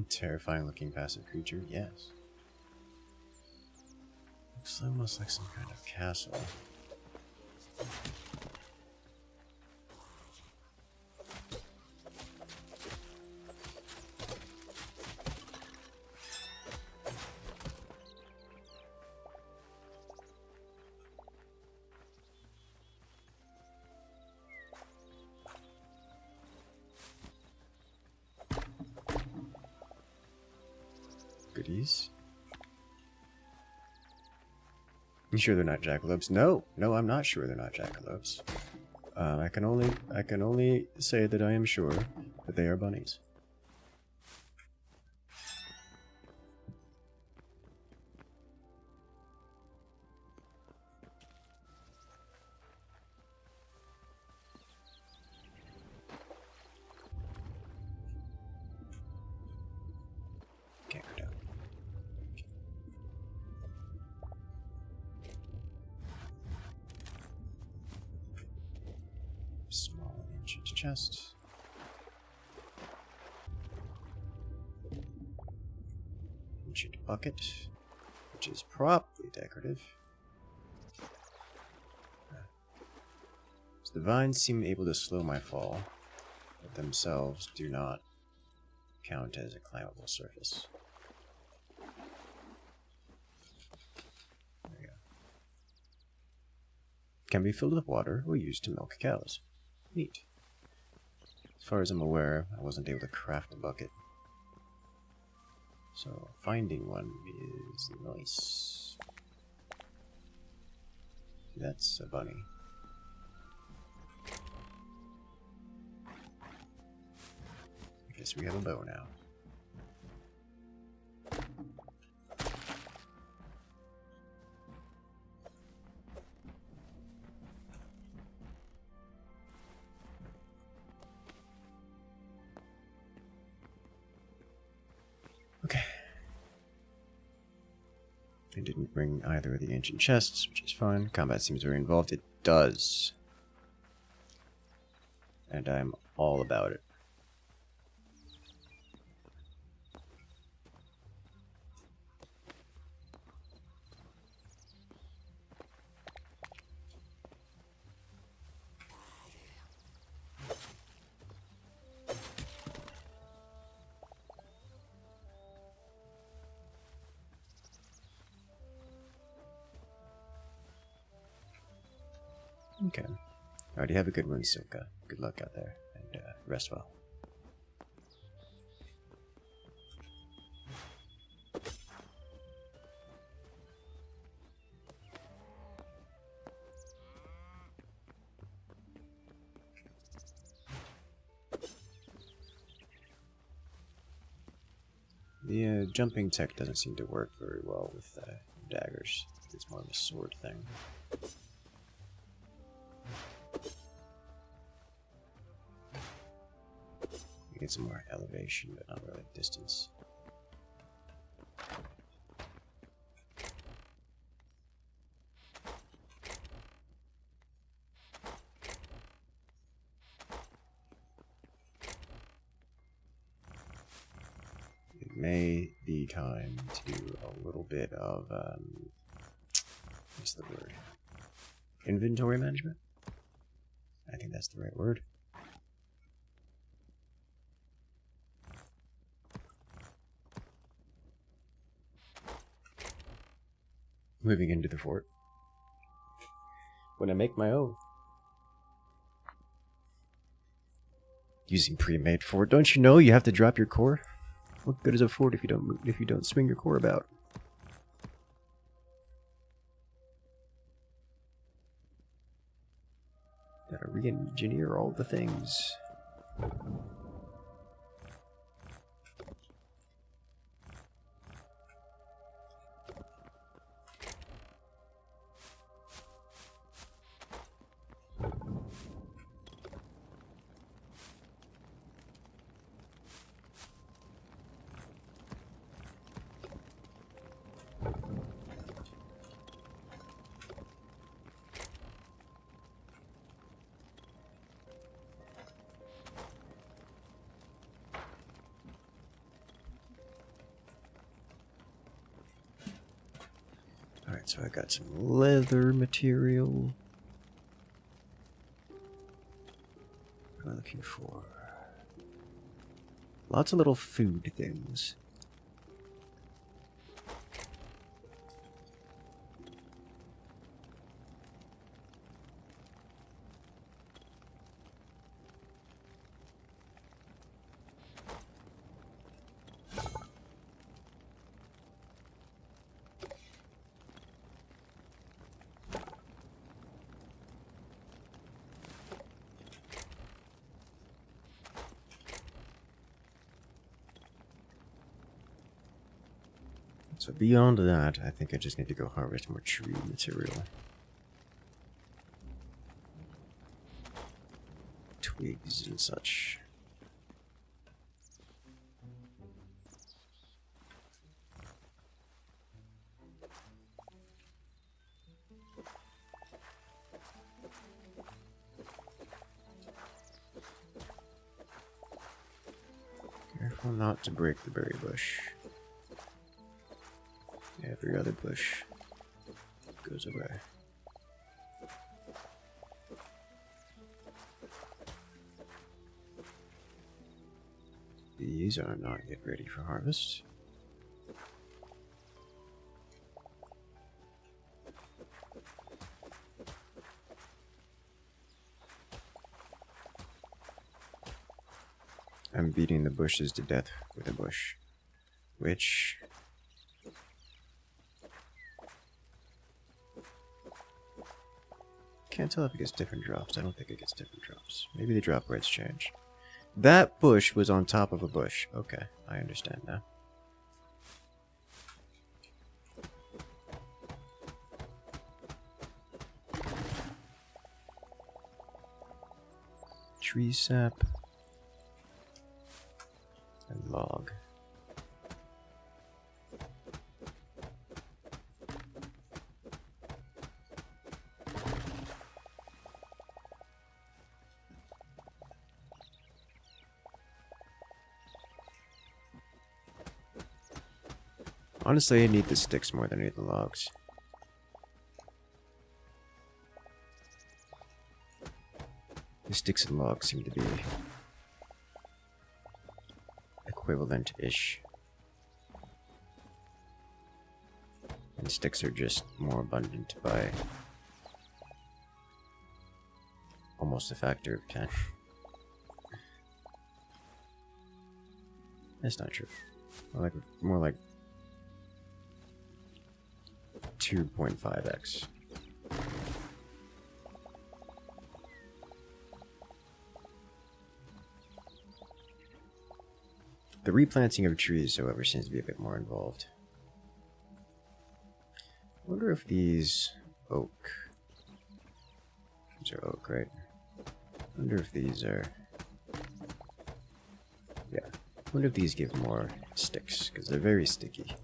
Terrifying looking passive creature, yes. Looks almost like some kind of castle. Goodies. You sure they're not jackalopes? No, I'm not sure they're not jackalopes. I can only say that I am sure that they are bunnies. Can't go down. Small ancient chest. Ancient bucket, which is probably decorative. So the vines seem able to slow my fall, but themselves do not count as a climbable surface. There we go. Can be filled with water or used to milk cows. Neat. As far as I'm aware, I wasn't able to craft a bucket. So finding one is nice. That's a bunny. I guess we have a bow now. I didn't bring either of the ancient chests, which is fine. Combat seems very involved. It does. And I'm all about it. Okay. Alrighty, have a good one, Silka. Good luck out there, and rest well. The jumping tech doesn't seem to work very well with daggers. It's more of a sword thing. Get some more elevation, but not really distance. It may be time to do a little bit of, what's the word? Inventory management? I think that's the right word. Moving into the fort. When I make my own. Using pre-made fort. Don't you know you have to drop your core? What good is a fort if you don't swing your core about? Gotta re-engineer all the things. Alright, so I got some leather material. What am I looking for? Lots of little food things. So beyond that, I think I just need to go harvest more tree material. Twigs and such. Careful not to break the berry bush. Every other bush goes away. These are not yet ready for harvest. I'm beating the bushes to death with a bush, which... can't tell if it gets different drops. I don't think it gets different drops. Maybe the drop rates change. That bush was on top of a bush. Okay, I understand now. Tree sap. And log. Honestly, I need the sticks more than I need the logs. The sticks and logs seem to be equivalent-ish. And sticks are just more abundant by almost a factor of 10. That's not true. More like 2.5x. The replanting of trees, however, seems to be a bit more involved. I wonder if these oak... These are oak, right? I wonder if these are... Yeah. I wonder if these give more sticks, because they're very sticky.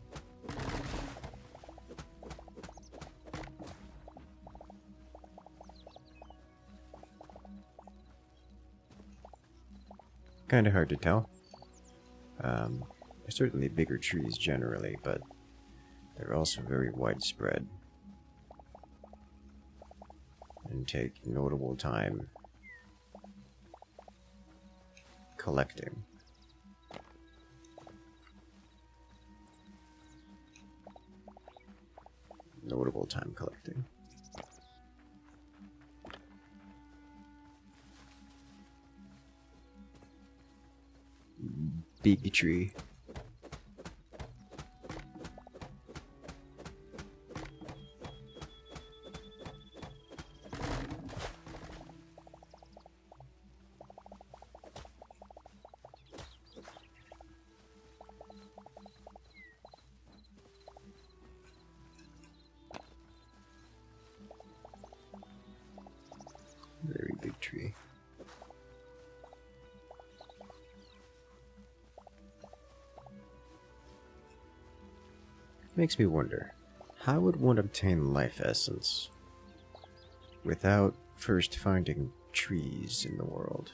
Kinda hard to tell. They're certainly bigger trees generally, but they're also very widespread and take notable time collecting. Notable time collecting. Big tree. Very big tree. Makes me wonder, how would one obtain life essence without first finding trees in the world?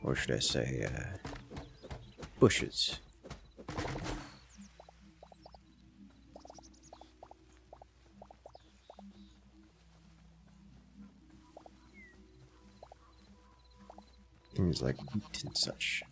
Or should I say, bushes? Things like wheat and such.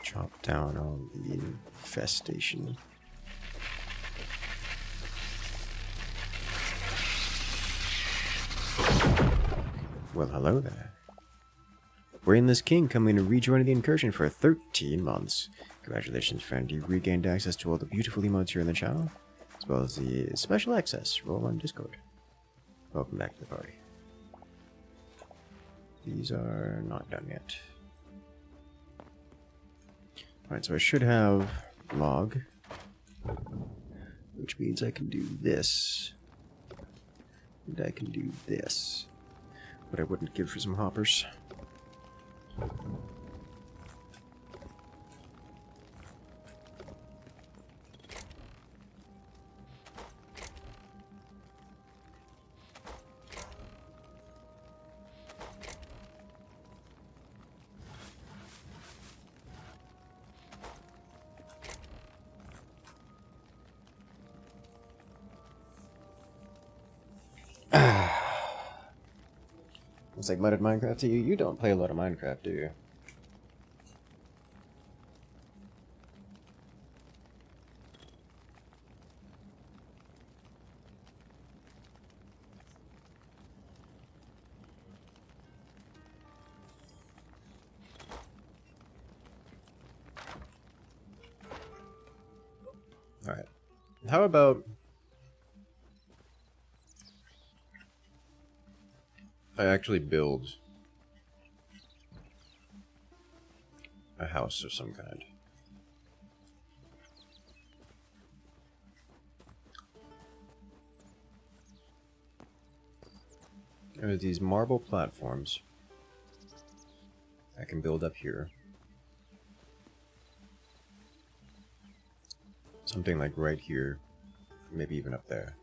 Chop down all the infestation. Well, hello there. Brainless King coming to rejoin the incursion for 13 months. Congratulations, friend. You regained access to all the beautiful emotes here in the channel, as well as the special access role on Discord. Welcome back to the party. These are not done yet. Alright, so I should have log, which means I can do this, and I can do this, but I wouldn't give for some hoppers. It's like mudded Minecraft to you. You don't play a lot of Minecraft, do you? Alright. How about I actually build a house of some kind. There are these marble platforms I can build up here. Something like right here, maybe even up there.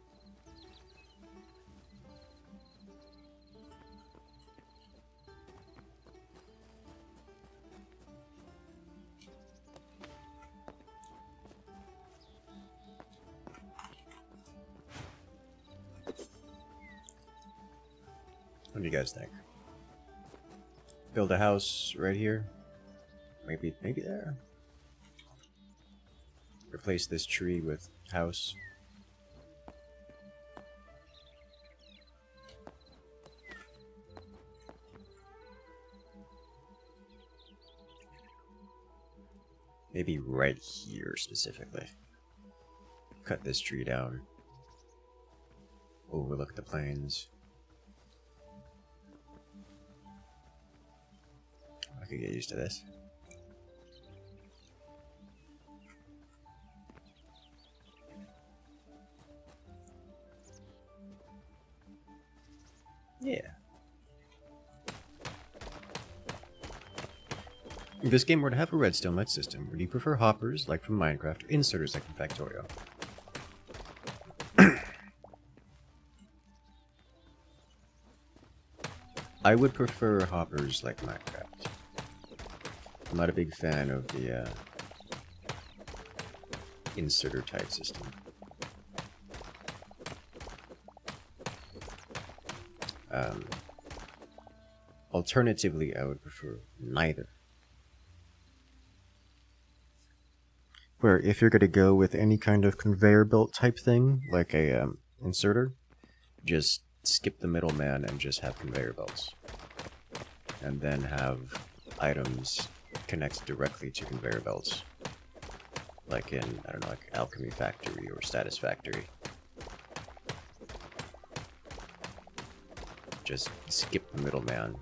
What do you guys think? Build a house right here? Maybe there? Replace this tree with house. Maybe right here specifically. Cut this tree down. Overlook the plains. I could get used to this. Yeah. If this game were to have a redstone-led system, would you prefer hoppers like from Minecraft or inserters like from Factorio? I would prefer hoppers like Minecraft. I'm not a big fan of the inserter type system. Alternatively, I would prefer neither. Where if you're going to go with any kind of conveyor belt type thing, like a inserter, just skip the middleman and just have conveyor belts. And then have items connect directly to conveyor belts. Like in, I don't know, like Alchemy Factory or Status Factory. Just skip the middleman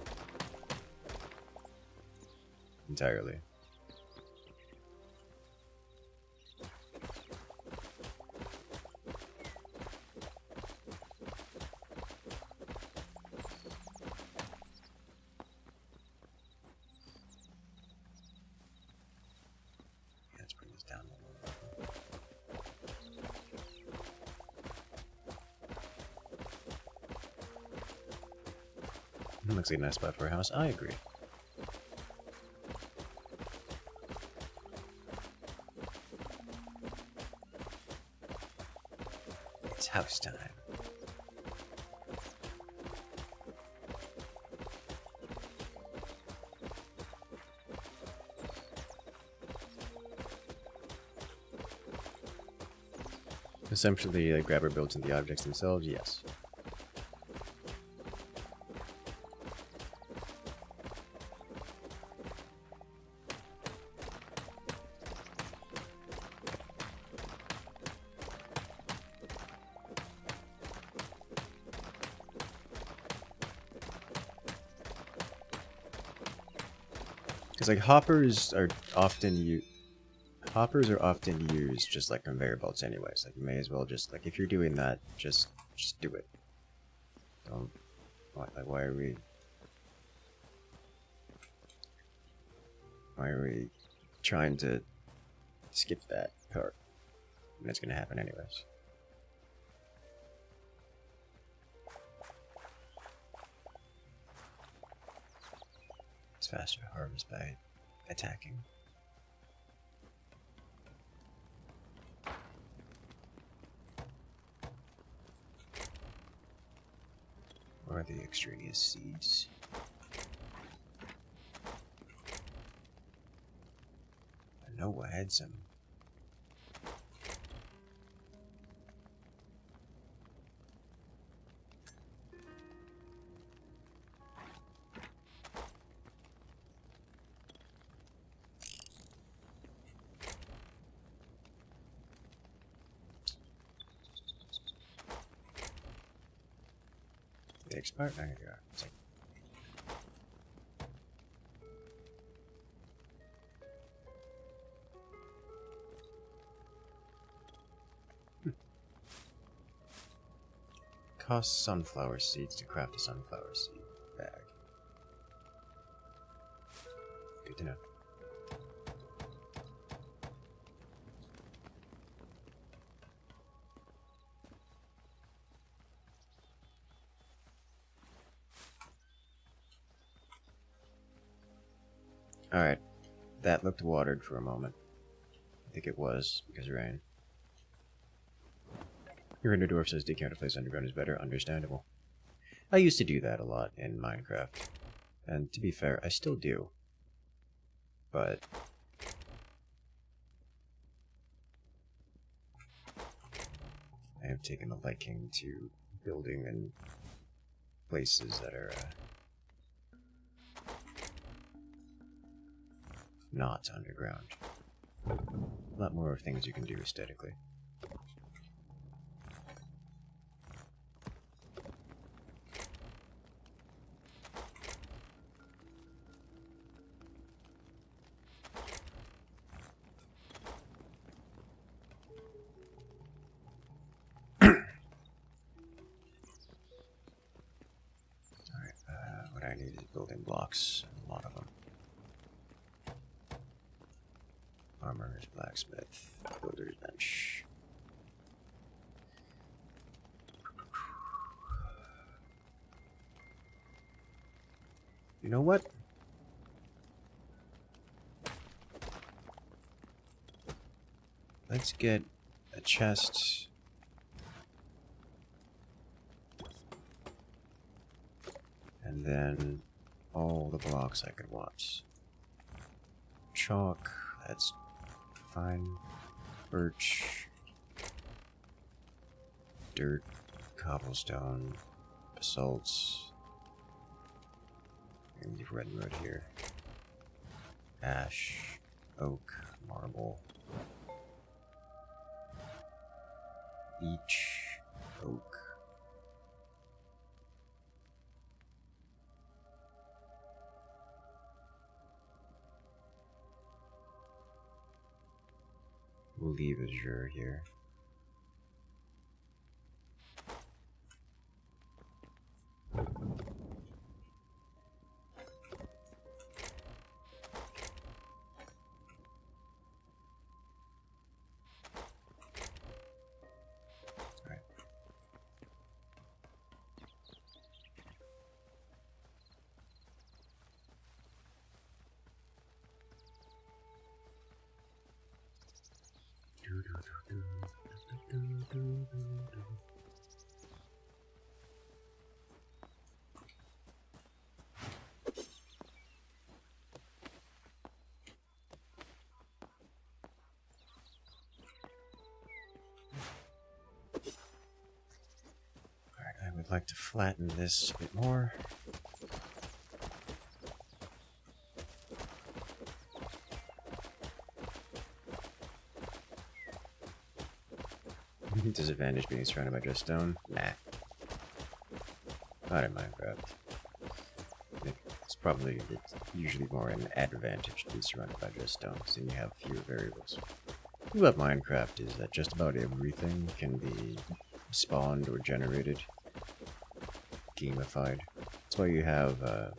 entirely. Let's bring this down a little. Looks like a nice spot for a house. I agree. It's house time. Essentially, the grabber builds in the objects themselves, yes. Because like hoppers are often used just like conveyor belts anyways. Like you may as well just like if you're doing that, just do it. Don't why are we trying to skip that part when it's gonna happen anyways? It's faster to harvest by attacking. Or the extraneous seeds. I know I had some. They expired? There you go. costs sunflower seeds to craft a sunflower seed bag. Good to know. Alright, that looked watered for a moment. I think it was, because of rain. Your render dwarf says decant to place underground is better, understandable. I used to do that a lot in Minecraft. And to be fair, I still do. But I have taken a liking to building in places that are not underground. A lot more things you can do aesthetically. What I need is building blocks, a lot of them. Armorer's blacksmith, builder's bench. You know what? Let's get a chest. And then all the blocks I could want. Chalk, that's fine. Birch. Dirt, cobblestone, basalt. And leave redwood here. Ash, oak, marble. Beech, oak. We'll leave azure here. I would like to flatten this a bit more. Disadvantage being surrounded by just stone? Nah. Not in Minecraft. It's usually more an advantage to be surrounded by just stone, so you have fewer variables. The thing about Minecraft is that just about everything can be spawned or generated, gamified. That's why you have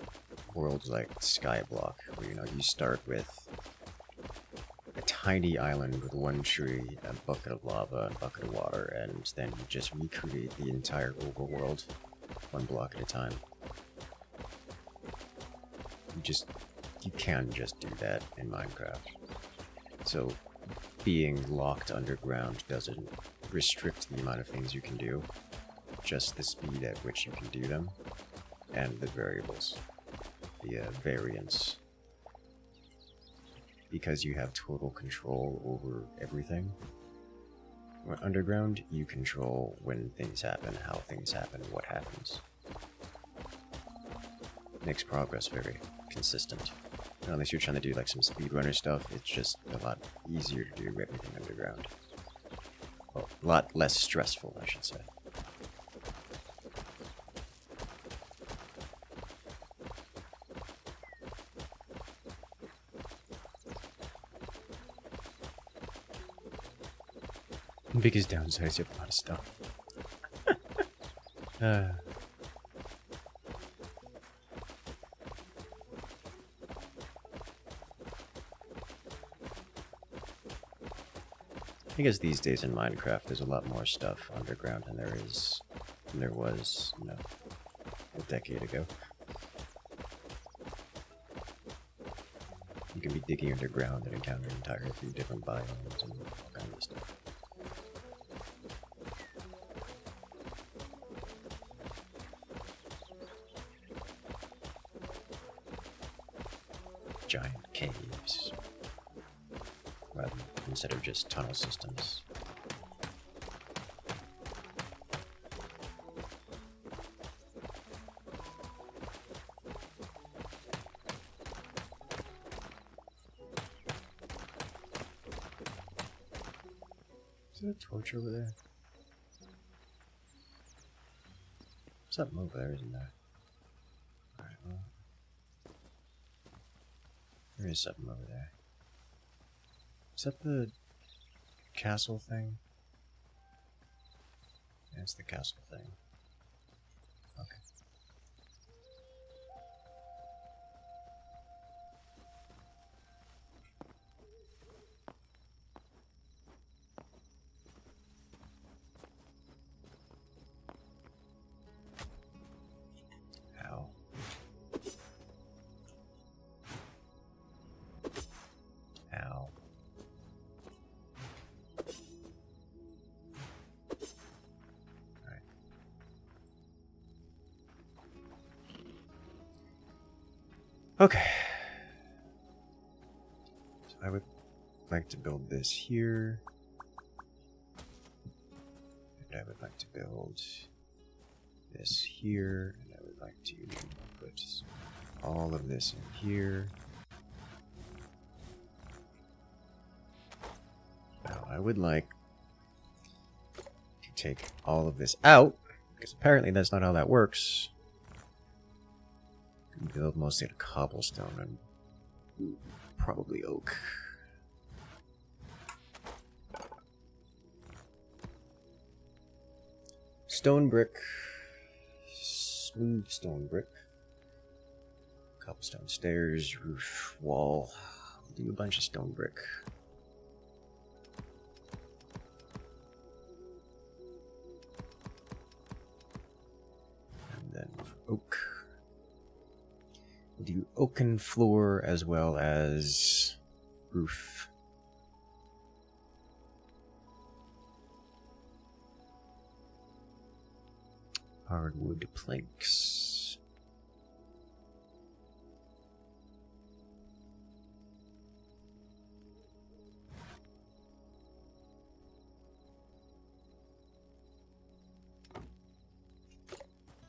worlds like Skyblock, where you start with a tiny island with one tree, a bucket of lava, and a bucket of water, and then you just recreate the entire overworld, one block at a time. You can just do that in Minecraft. So being locked underground doesn't restrict the amount of things you can do, just the speed at which you can do them, and the variables, the variance. Because you have total control over everything. When underground, you control when things happen, how things happen, what happens. Makes progress very consistent. Unless you're trying to do like some speedrunner stuff, it's just a lot easier to do everything underground. Well, a lot less stressful, I should say. Biggest downside is you have a lot of stuff. I guess these days in Minecraft, there's a lot more stuff underground than there was, you know, a decade ago. You can be digging underground and encountering entirely different biomes and all kinds of stuff. Giant caves, instead of just tunnel systems. Is there a torch over there? There's something over there, isn't there? Alright, well. There is something over there. Is that the castle thing? Yeah, it's the castle thing. Okay. Ow. Ow. Alright. Okay. So I would like to build this here. And I would like to build this here. And I would like to put all of this in here. Now I would like to take all of this out, because apparently that's not how that works. Build mostly out of cobblestone and probably oak. Stone brick. Smooth stone brick. Cobblestone stairs, roof, wall. We'll do a bunch of stone brick. And then oak. We'll do oaken floor as well as roof. Hardwood planks.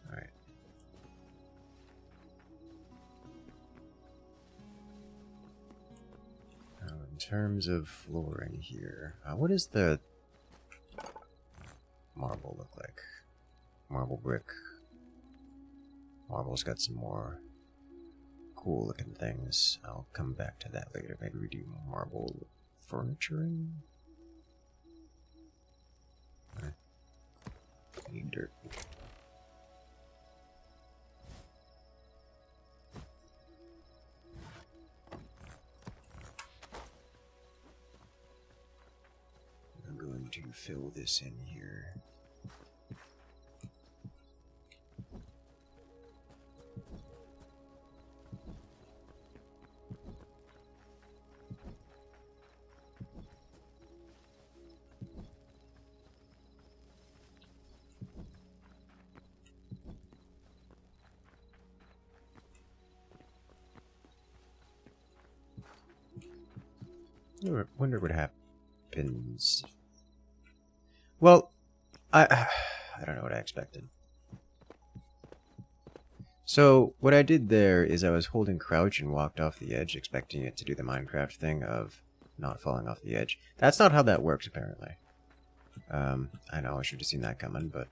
All right. Now, in terms of flooring here, what does the marble look like? Marble brick. Marble's got some more cool looking things. I'll come back to that later. Maybe we do marble furnituring? I need dirt. I'm going to fill this in here. I wonder what happens. Well, I don't know what I expected. So what I did there is I was holding crouch and walked off the edge, expecting it to do the Minecraft thing of not falling off the edge. That's not how that works, apparently. I know I should have seen that coming, but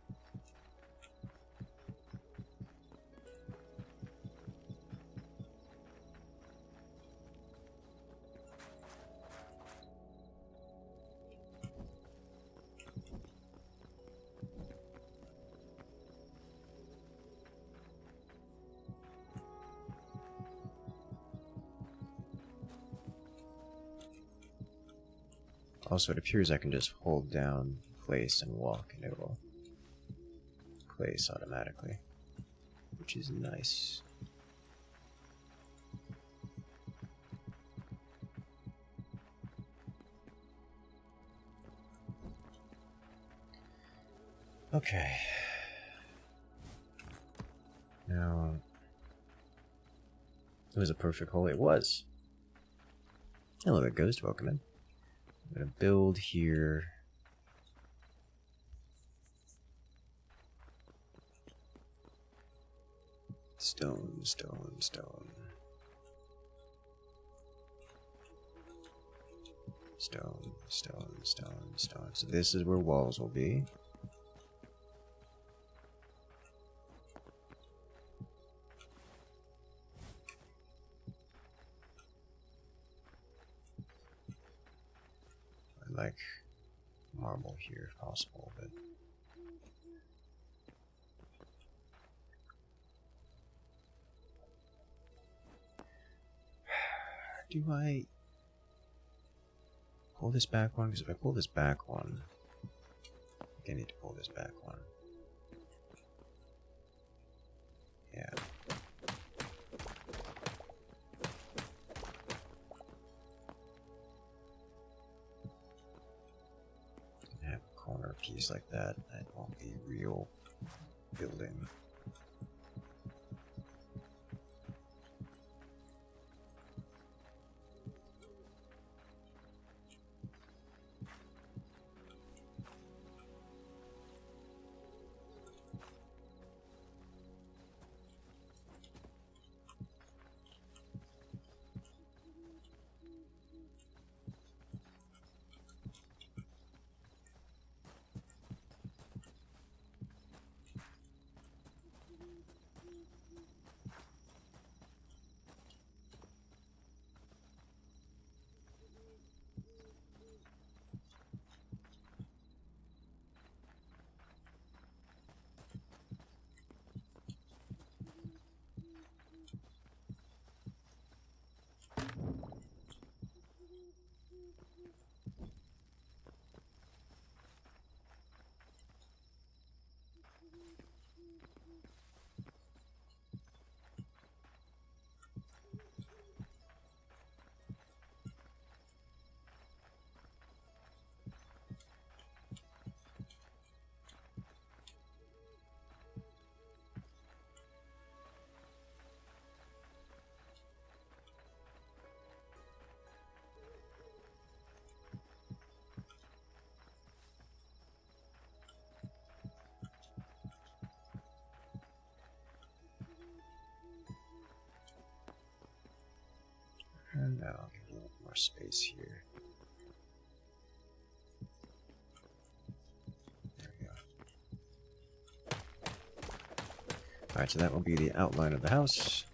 Also, it appears I can just hold down place and walk, and it will place automatically, which is nice. Okay. Now, it was a perfect hole. It was. Hello there, Ghost. Welcome in. I'm going to build here. Stone, stone, stone. Stone, stone, stone, stone. So this is where walls will be. I'd like marble here if possible, but do I pull this back one? Because if I pull this back one, I think I need to pull this back one. Yeah. Have a corner piece like that. That won't be real building. And now I'll give it a little more space here. There we go. Alright, so that will be the outline of the house.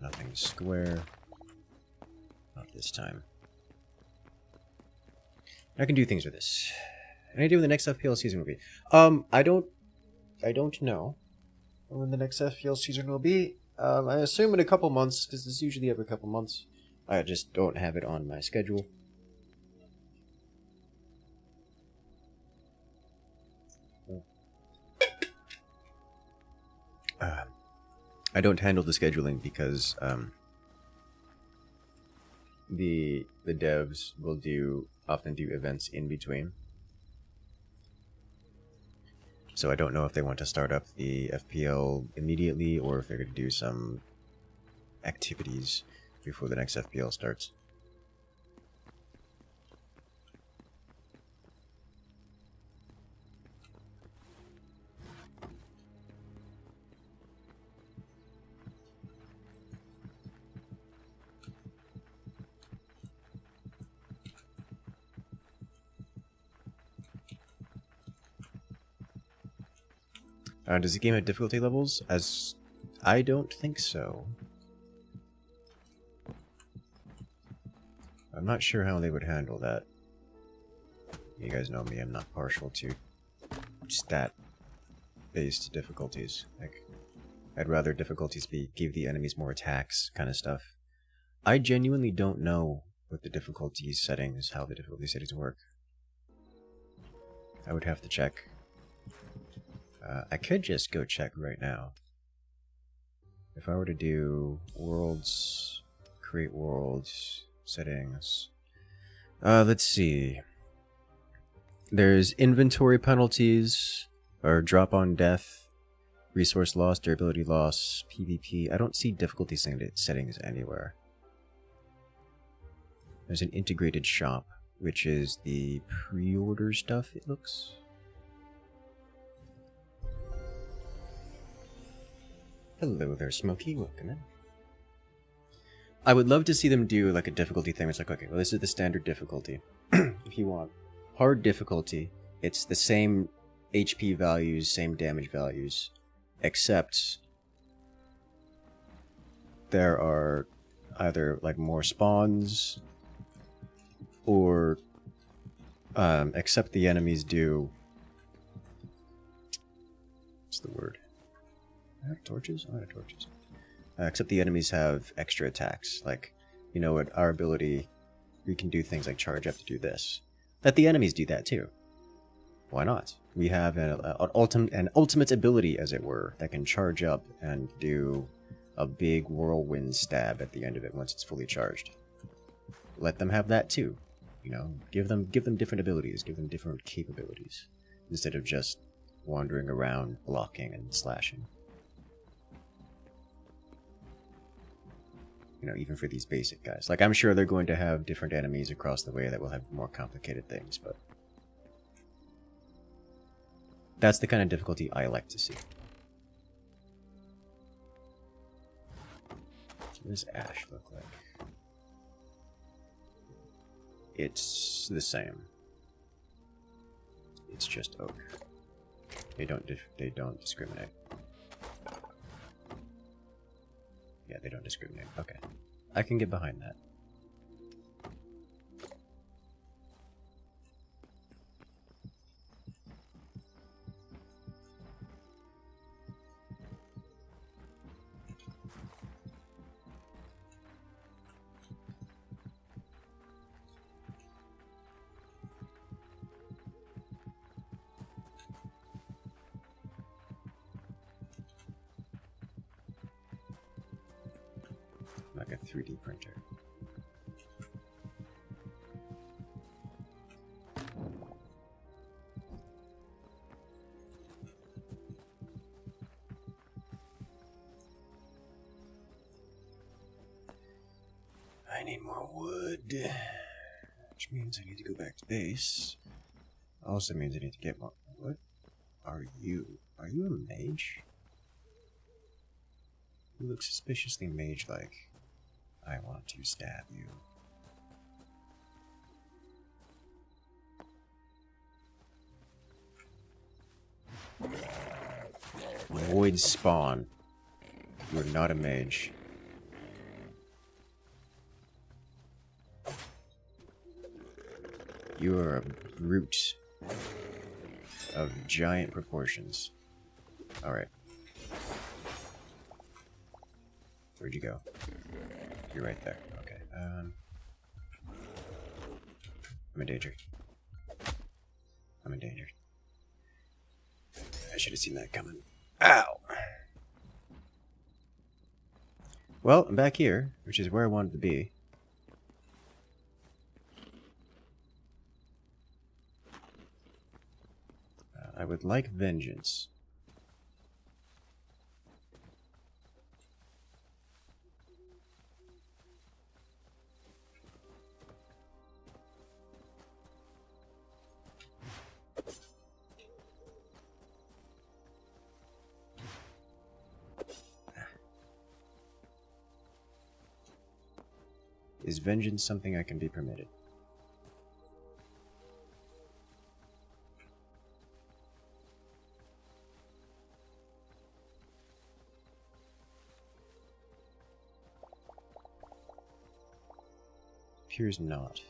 Nothing square. Not this time. I can do things with this. Any idea when the next FPL season will be? I don't know when the next FPL season will be. I assume in a couple months, because it's usually every couple months. I just don't have it on my schedule. I don't handle the scheduling because the devs will often do events in between. So I don't know if they want to start up the FPL immediately or if they're going to do some activities before the next FPL starts. Does the game have difficulty levels? I don't think so. I'm not sure how they would handle that. You guys know me, I'm not partial to stat-based difficulties. Like, I'd rather difficulties give the enemies more attacks kind of stuff. I genuinely don't know with the difficulty settings, how the difficulty settings work. I would have to check. I could just go check right now. If I were to do worlds, create worlds, settings. Let's see. There's inventory penalties, or drop on death, resource loss, durability loss, PvP. I don't see difficulty settings anywhere. There's an integrated shop, which is the pre-order stuff, it looks. Hello there, Smokey. Welcome in. I would love to see them do like a difficulty thing. It's like, okay, well, this is the standard difficulty. If you want hard difficulty, it's the same HP values, same damage values, except there are either like more spawns, or except the enemies do. What's the word? I have torches? I have torches. Except the enemies have extra attacks. Like, you know, at our ability, we can do things like charge up to do this. Let the enemies do that too. Why not? We have an ultimate ability, as it were, that can charge up and do a big whirlwind stab at the end of it once it's fully charged. Let them have that too. You know, give them different abilities, give them different capabilities, instead of just wandering around blocking and slashing. You know, even for these basic guys. Like, I'm sure they're going to have different enemies across the way that will have more complicated things, but that's the kind of difficulty I like to see. What does ash look like? It's the same. It's just oak. They don't discriminate. Yeah, they don't discriminate. Okay. I can get behind that. Like a 3D printer. I need more wood, which means I need to go back to base. Also means I need to get more. What are you? Are you a mage? You look suspiciously mage-like. I want to stab you. Void spawn. You are not a mage. You are a brute of giant proportions. Alright. Where'd you go? You're right there. Okay. I'm in danger. I'm in danger. I should have seen that coming. Ow! Well, I'm back here, which is where I wanted to be. I would like vengeance. Is vengeance something I can be permitted? Appears not.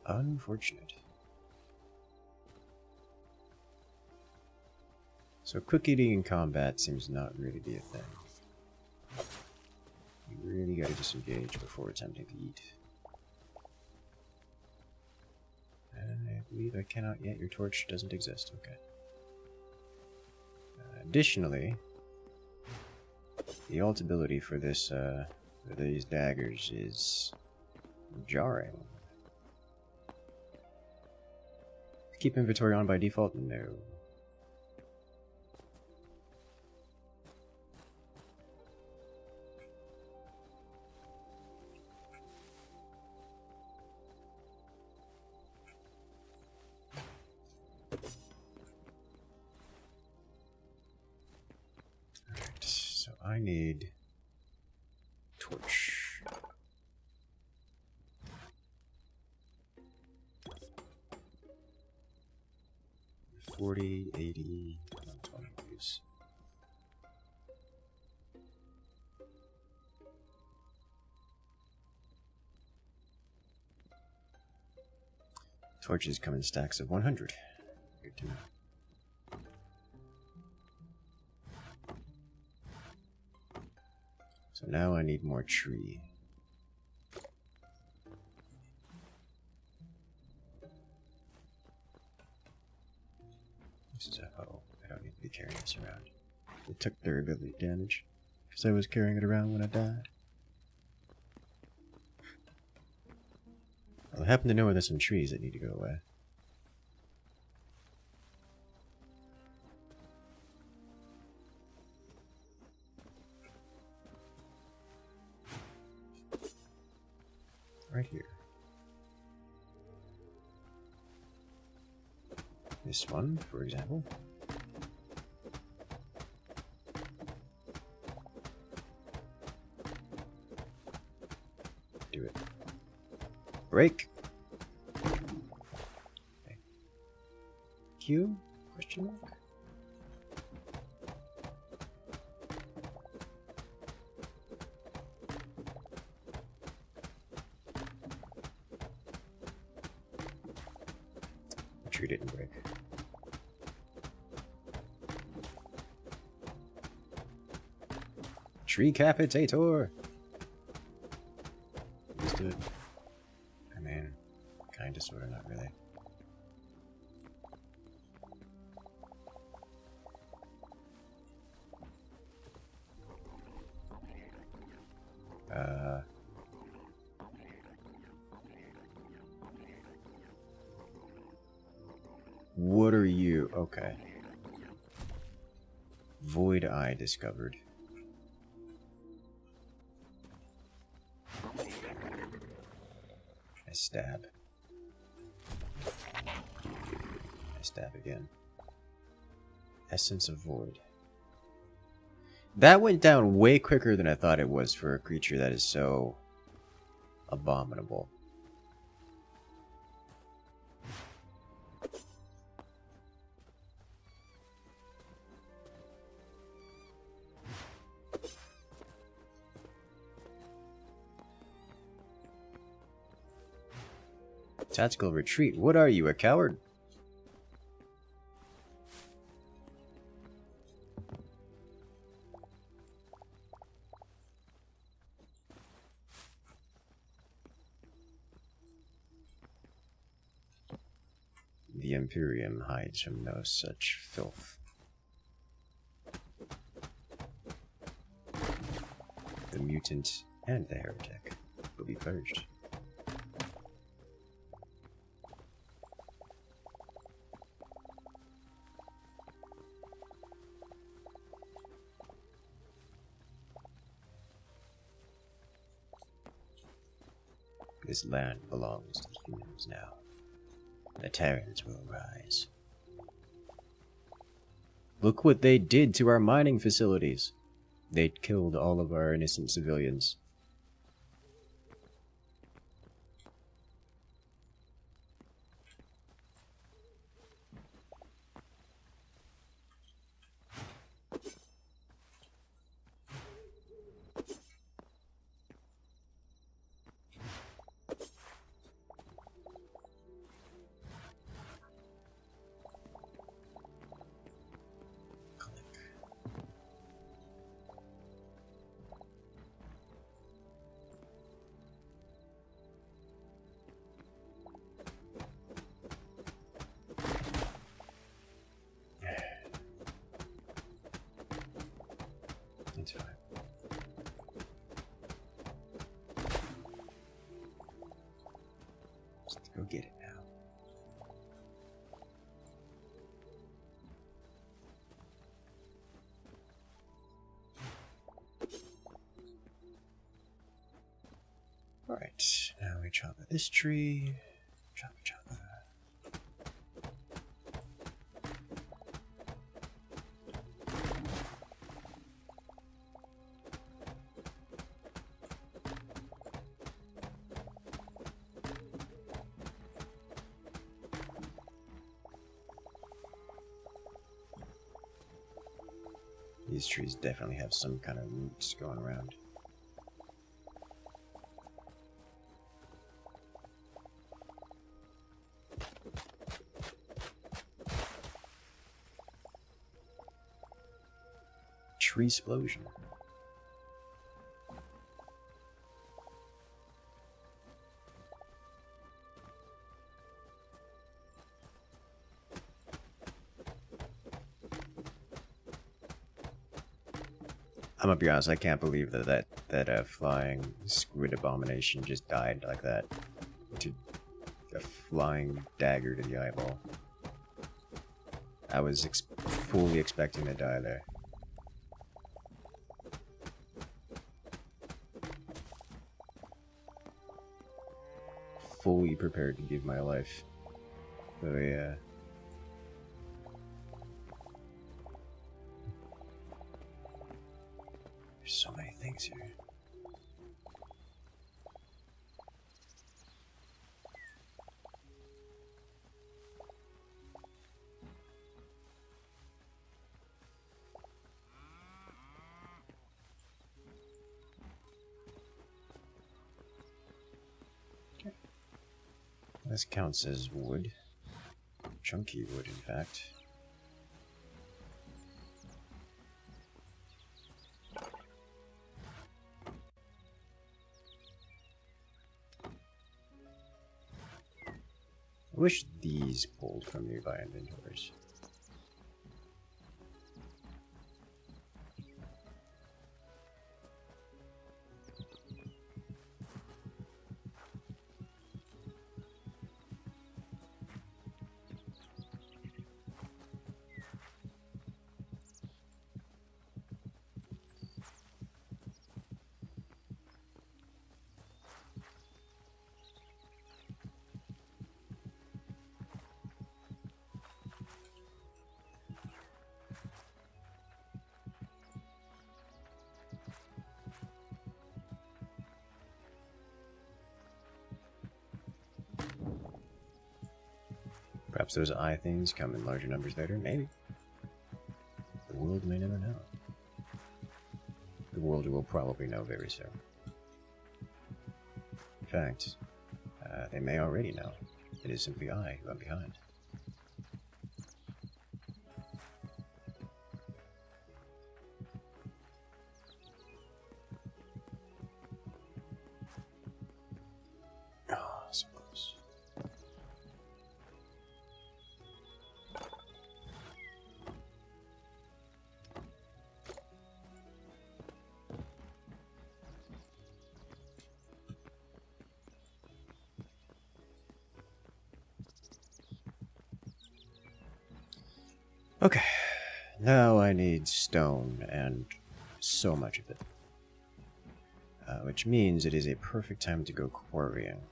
Unfortunate. So quick eating in combat seems not really be a thing. You really gotta disengage before attempting to eat. believe I cannot yet. Your torch doesn't exist. Okay. Additionally, the ult ability for this, for these daggers is jarring. Keep inventory on by default? No. Alright, so I need torch. 40, 80, 120 please. Torches come in stacks of 100. Good to know. So now I need more tree. This is a hoe. I don't need to be carrying this around. It took durability damage because I was carrying it around when I died. Well, I happen to know where there's some trees that need to go away. Right here. This one, for example. Do it. Break. Okay. Q? Question mark? The tree didn't break. Tree capitator! Used to it. I mean, kinda, sorta, not really. What are you? Okay. Void Eye discovered. I stab. I stab again. Essence of Void. That went down way quicker than I thought it was for a creature that is so abominable. Tactical retreat. What are you, a coward? The Imperium hides from no such filth. The mutant and the heretic will be purged. This land belongs to humans now. The Terrans will rise. Look what they did to our mining facilities. They killed all of our innocent civilians. That's fine. Let's go get it now. Alright, now we chop at this tree. Chop. These trees definitely have some kind of roots going around. Tree explosion. I'm gonna be honest, I can't believe that flying squid abomination just died like that. To a flying dagger to the eyeball. I was fully expecting to die there. Fully prepared to give my life. So yeah. There's so many things here. Okay. This counts as wood. Chunky wood, in fact. I wish these pulled from nearby inventories. Perhaps those eye things come in larger numbers later, maybe. The world may never know. The world will probably know very soon. In fact, they may already know. It is simply I who am behind. Oh, so close. Okay, now I need stone, and so much of it. Which means it is a perfect time to go quarrying.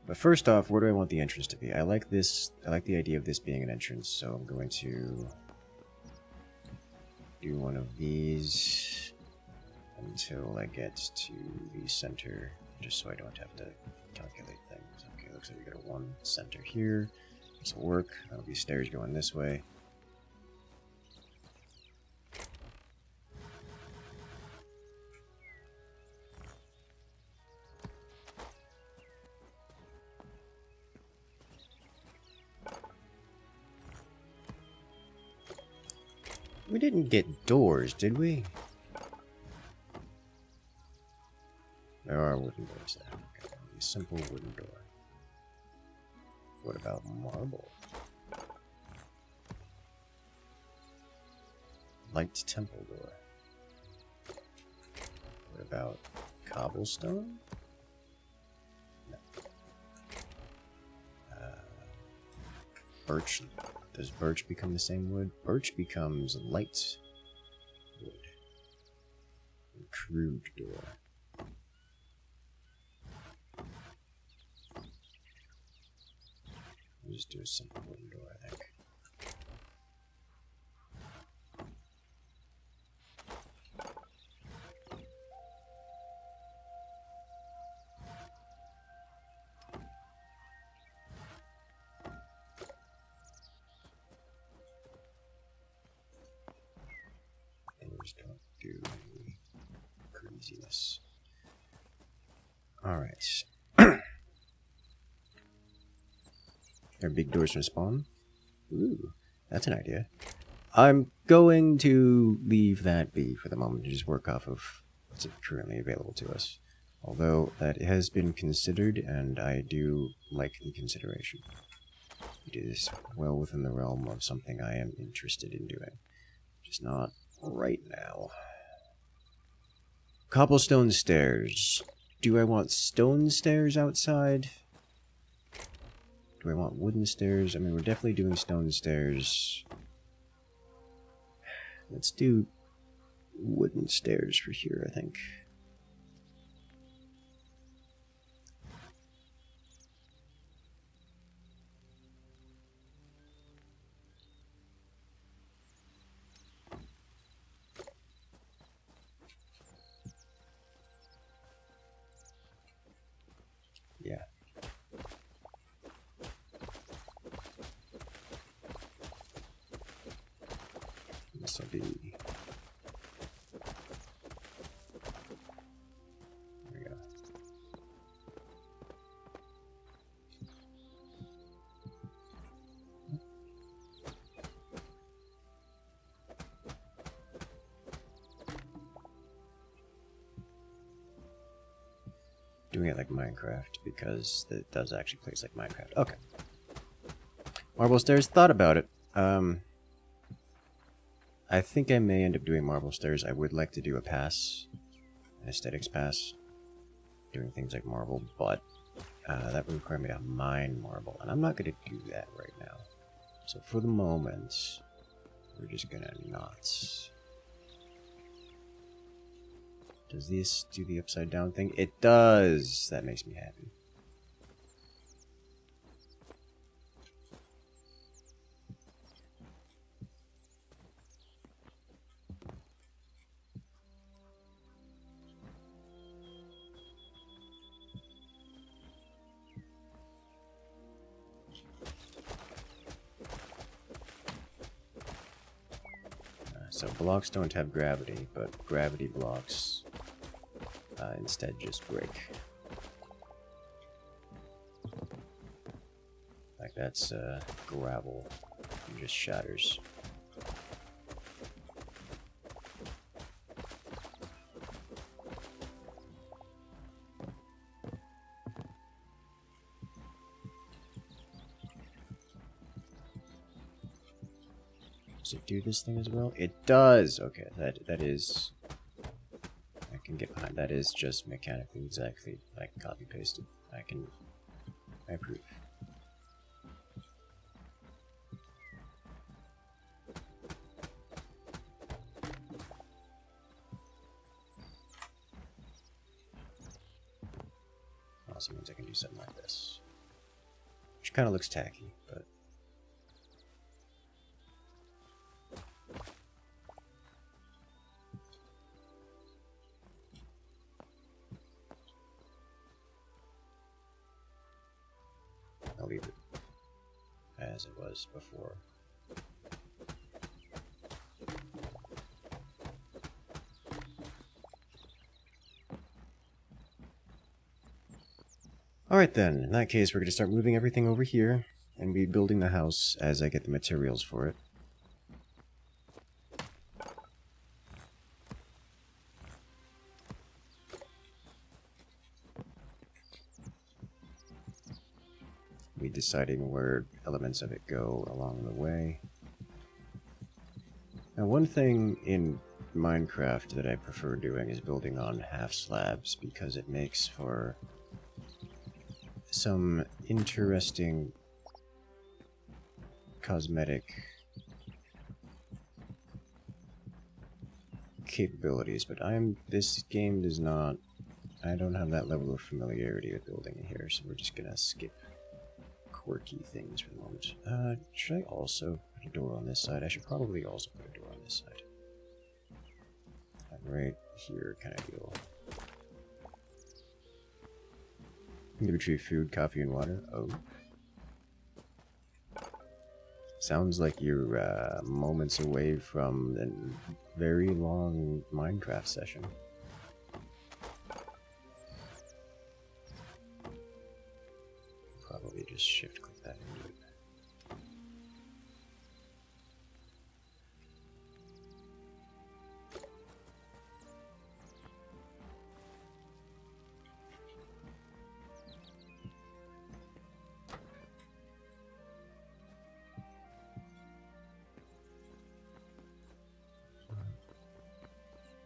But first off, where do I want the entrance to be? I like this, I like the idea of this being an entrance, so I'm going to do one of these until I get to the center, just so I don't have to calculate things. Okay, looks like we got a 1 center here. This will work. That'll be stairs going this way. We didn't get doors, did we? There are wooden doors there. Okay, a simple wooden door. What about marble? Light temple door. about cobblestone? No. Birch. Does birch become the same wood? Birch becomes light wood. Crude door. We'll just do a simple wooden door, I think. Doors don't do any craziness. Alright. Are big doors from spawn? Ooh, that's an idea. I'm going to leave that be for the moment and just work off of what's currently available to us. Although that has been considered, and I do like the consideration. It is well within the realm of something I am interested in doing. Just not right now. Cobblestone stairs. Do I want stone stairs outside? Do I want wooden stairs? I mean, we're definitely doing stone stairs. Let's do wooden stairs for here, I think. Yeah. This will be... There we go. Doing it like Minecraft because it does actually play like Minecraft. Okay. Marble stairs. Thought about it. I think I may end up doing marble stairs. I would like to do a pass, an aesthetics pass, doing things like marble, but that would require me to mine marble, and I'm not going to do that right now. So for the moment, we're just going to not. Does this do the upside down thing? It does! That makes me happy. So blocks don't have gravity, but gravity blocks instead just break. Like that's gravel, it just shatters. Does it do this thing as well? It does! Okay, that is... I can get behind. That is just mechanically exactly like copy-pasted. I approve. Also means I can do something like this. Which kind of looks tacky, but... I'll leave it as it was before. Alright then, in that case we're going to start moving everything over here and be building the house as I get the materials for it. We deciding where elements of it go along the way. Now one thing in Minecraft that I prefer doing is building on half slabs because it makes for some interesting cosmetic capabilities, but this game does not, I don't have that level of familiarity with building in here, so we're just gonna skip quirky things for the moment. Should I also put a door on this side? I should probably also put a door on this side. Right here, kind of deal. Give retrieve food, coffee, and water. Oh. Sounds like you're moments away from a very long Minecraft session. Probably just shift click that into it.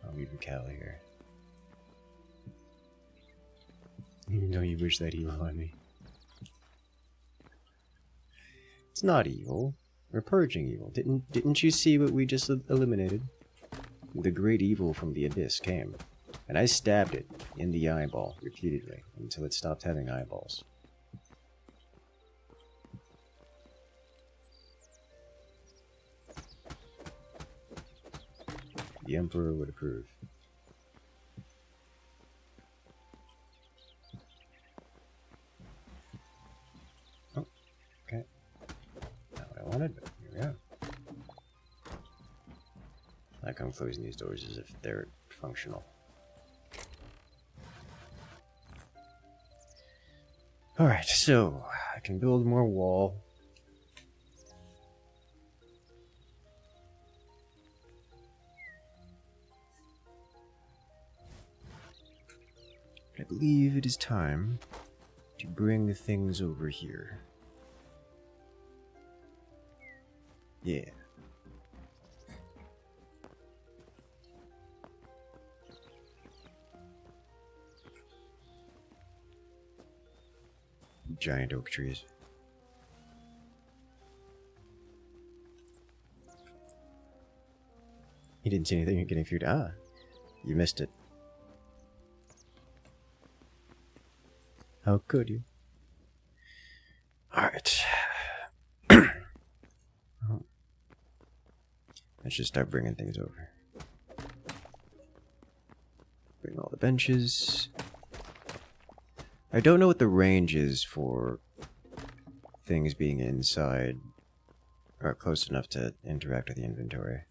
I'll leave a cow here. Even though you wish that evil on me. It's not evil. We're purging evil. Didn't you see what we just eliminated? The great evil from the abyss came, and I stabbed it in the eyeball repeatedly until it stopped having eyeballs. The Emperor would approve. Oh, okay. Not what I wanted, but here we are. Like I'm closing these doors as if they're functional. Alright, so I can build more wall. I believe it is time to bring things over here. Yeah. Giant oak trees. You didn't see anything, you're getting food. Ah, you missed it. How could you? Alright. Let's just start bringing things over. Bring all the benches. I don't know what the range is for things being inside or close enough to interact with the inventory.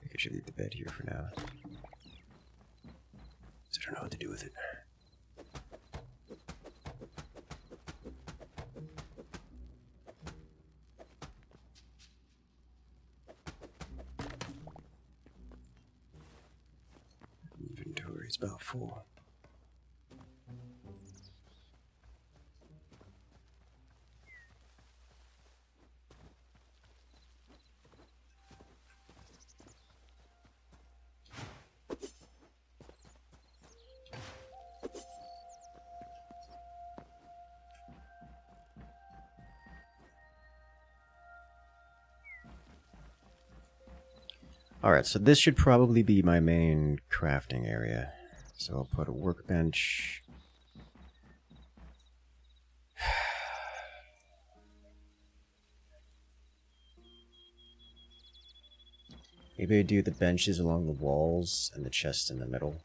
I should leave the bed here for now. So I don't know what to do with it. Inventory is about full. Alright, so this should probably be my main crafting area. So I'll put a workbench. Maybe I do the benches along the walls and the chests in the middle.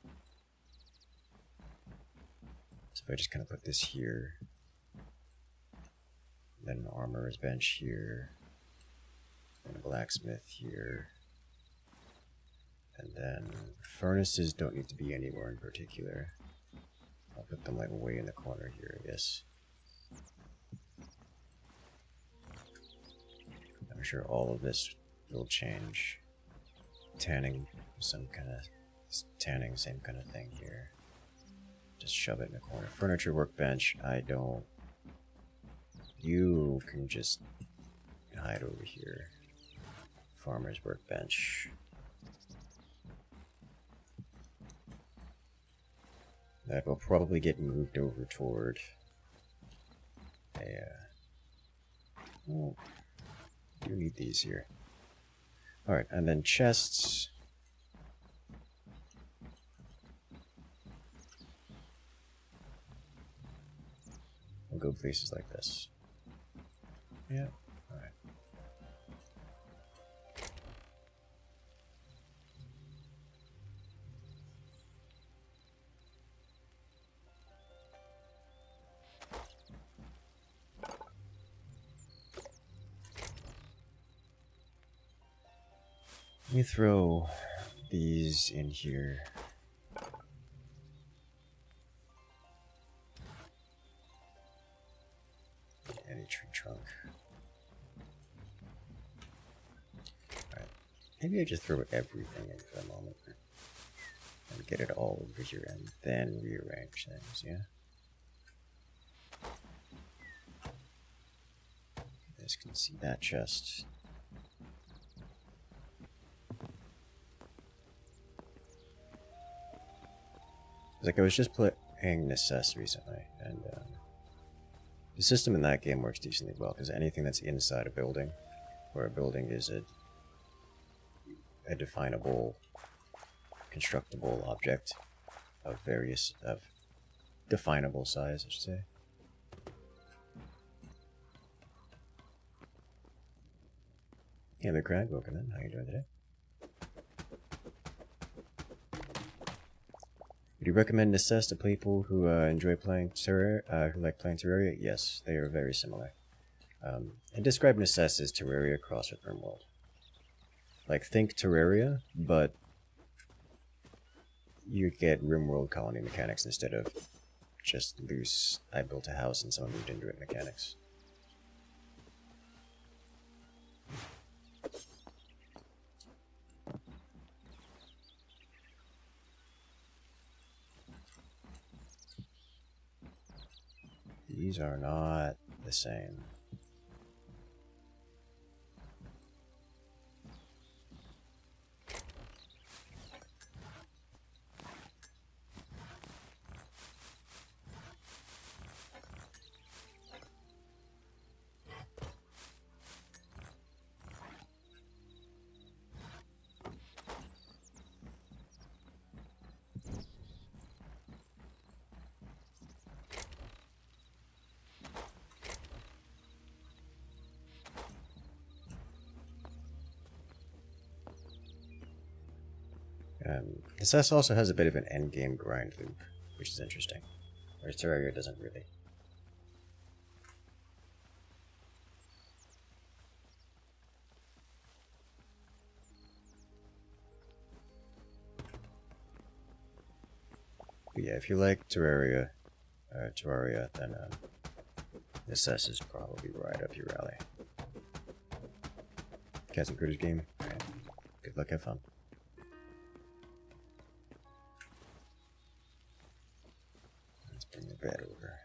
So if I just kind of put this here. Then an armorer's bench here. And a blacksmith here. And then furnaces don't need to be anywhere in particular. I'll put them like way in the corner here, I guess. I'm sure all of this will change. Tanning, some kind of tanning, same kind of thing here. Just shove it in a corner. Furniture workbench, I don't. You can just hide over here. Farmer's workbench. That will probably get moved over toward a. Oh, you need these here. Alright, and then chests. We'll go places like this. Yeah, alright. Let me throw these in here. Any tree trunk. Alright. Maybe I just throw everything in for a moment. And get it all over here and then rearrange things, yeah? You guys can see that chest. Like, I was just playing Necess recently, and the system in that game works decently well, because anything that's inside a building, where a building is a definable, constructible object of definable size, I should say. Hey there, Craig. Welcome in. How you doing today? Would you recommend Necess to people who enjoy playing Terraria, who like playing Terraria? Yes, they are very similar. And describe Necess as Terraria crossed with RimWorld. Like, think Terraria, but you get RimWorld colony mechanics instead of just loose, I built a house and someone moved into it mechanics. These are not the same. Necess also has a bit of an endgame grind loop, which is interesting, whereas Terraria doesn't really. But yeah, if you like Terraria, then Necess is probably right up your alley. Cats and Critters game. Alright. Good luck, have fun. Let's bring the bed over.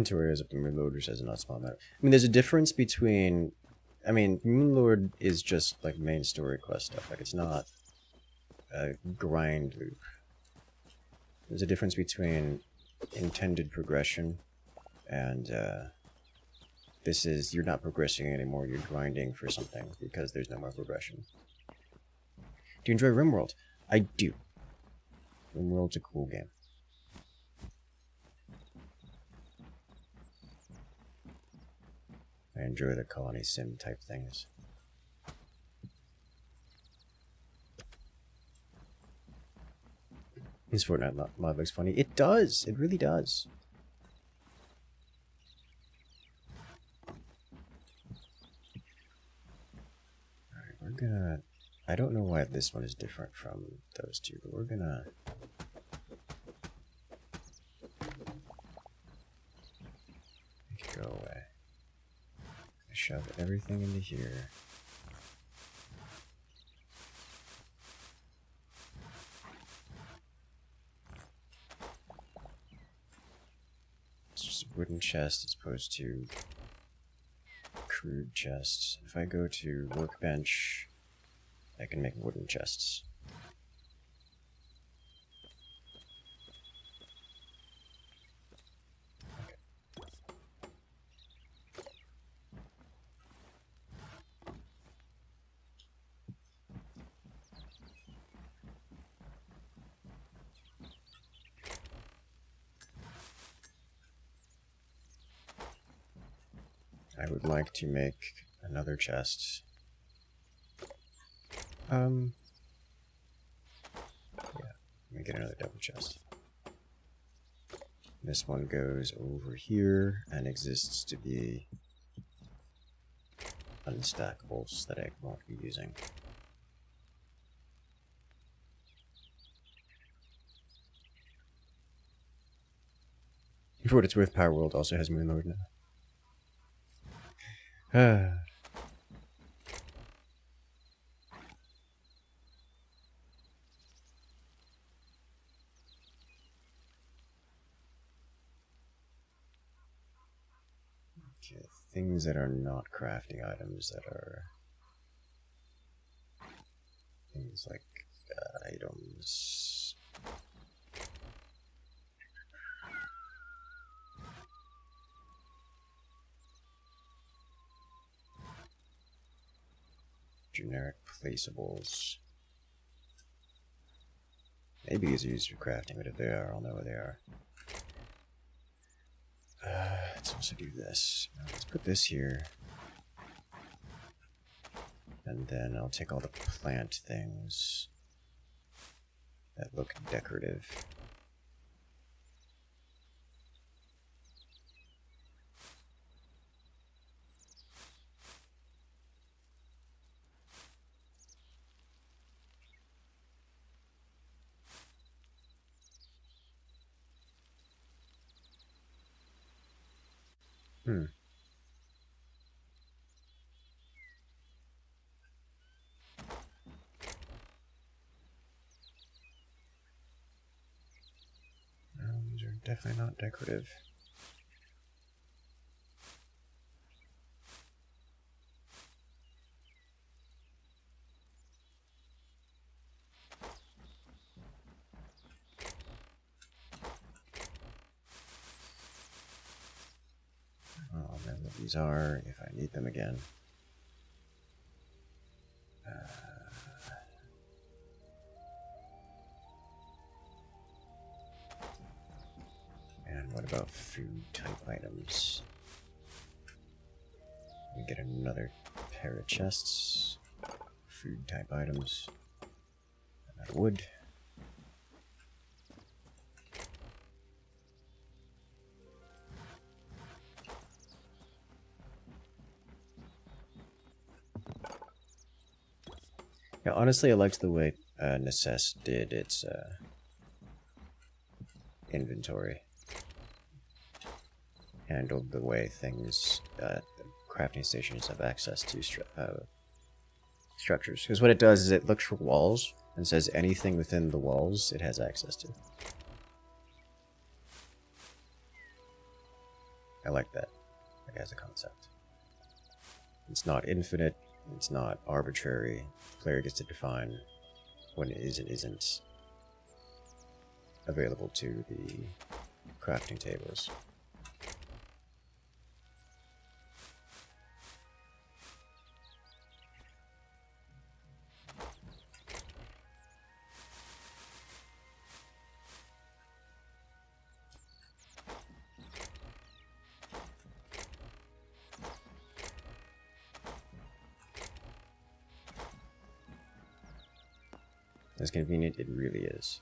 Terraria's up in Moonlord, says not small matter. I mean, there's a difference between. I mean, Moonlord is just like main story quest stuff. Like, it's not a grind loop. There's a difference between intended progression and this is you're not progressing anymore. You're grinding for something because there's no more progression. Do you enjoy RimWorld? I do. RimWorld's a cool game. I enjoy the colony sim type things. This Fortnite mod looks funny. It does! It really does. Alright, we're gonna... I don't know why this one is different from those two, but we're gonna... make it go away. Shove everything into here. It's just a wooden chest as opposed to crude chests. If I go to workbench, I can make wooden chests. I would like to make another chest. Yeah, let me get another double chest. This one goes over here and exists to be unstackables that I won't be using. For what it's worth, Power World also has Moonlord now. Okay, things that are not crafting items that are things like items. Generic placeables. Maybe these are used for crafting, but if they are, I'll know where they are. Let's also do this. Let's put this here. And then I'll take all the plant things that look decorative. These are definitely not decorative. I'll know what these are if I need them again. And what about food type items? We get another pair of chests. Food type items. And that wood. Yeah, honestly, I liked the way Necess did its inventory. Handled the way things, the crafting stations have access to structures. Because what it does is it looks for walls and says anything within the walls it has access to. I like that, like as a concept. It's not infinite, it's not arbitrary. The player gets to define when it is and isn't available to the crafting tables. As convenient, it really is.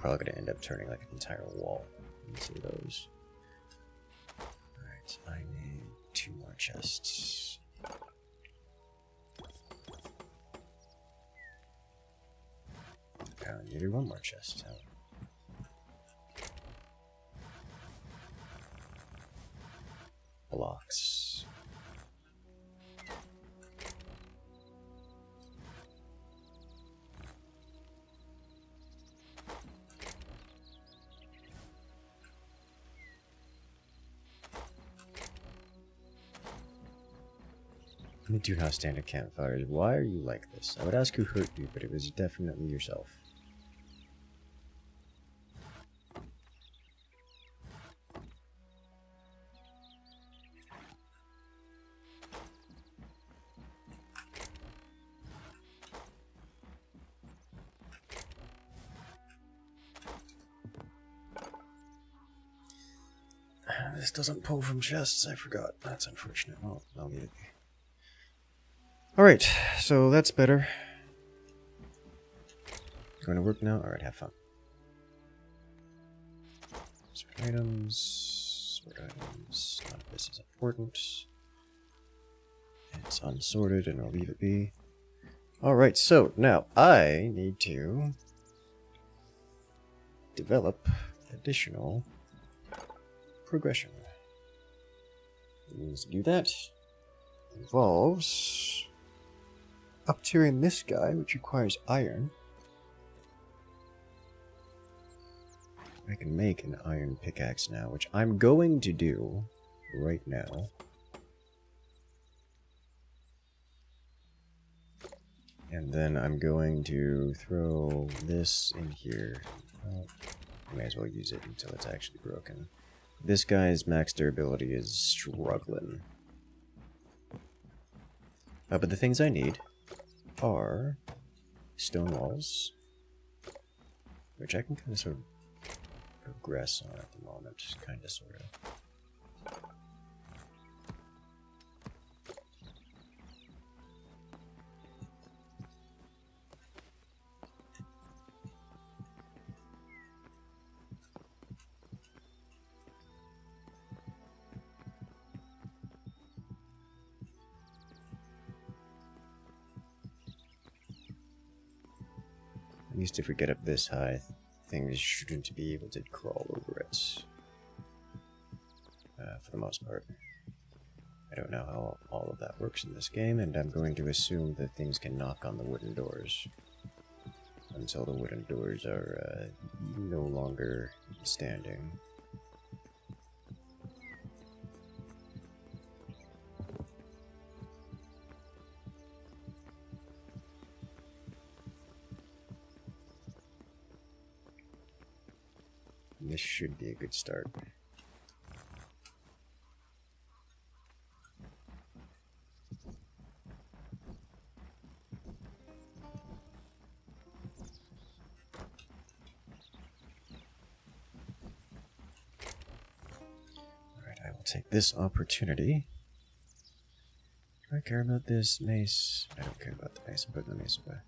probably going to end up turning like an entire wall into those. Alright, I need 2 more chests. I needed 1 more chest. Oh. Blocks. You do not stand at campfires. Why are you like this? I would ask who hurt you, but it was definitely yourself. This doesn't pull from chests, I forgot. That's unfortunate. Well, I'll leave it be. Alright, so that's better. Going to work now? Alright, have fun. Sort items. Sort items. None of this is important. It's unsorted and I'll leave it be. Alright, so now I need to develop additional progression. It means to do that involves up-tiering this guy, which requires iron. I can make an iron pickaxe now, which I'm going to do right now. And then I'm going to throw this in here. Well, I may as well use it until it's actually broken. This guy's max durability is struggling. But the things I need are stone walls, which I can kind of sort of progress on at the moment, kind of sort of. At least if we get up this high, things shouldn't be able to crawl over it. For the most part. I don't know how all of that works in this game, and I'm going to assume that things can knock on the wooden doors until the wooden doors are no longer standing. This should be a good start. Alright, I will take this opportunity. Do I care about this mace? I don't care about the mace. I'm putting the mace away.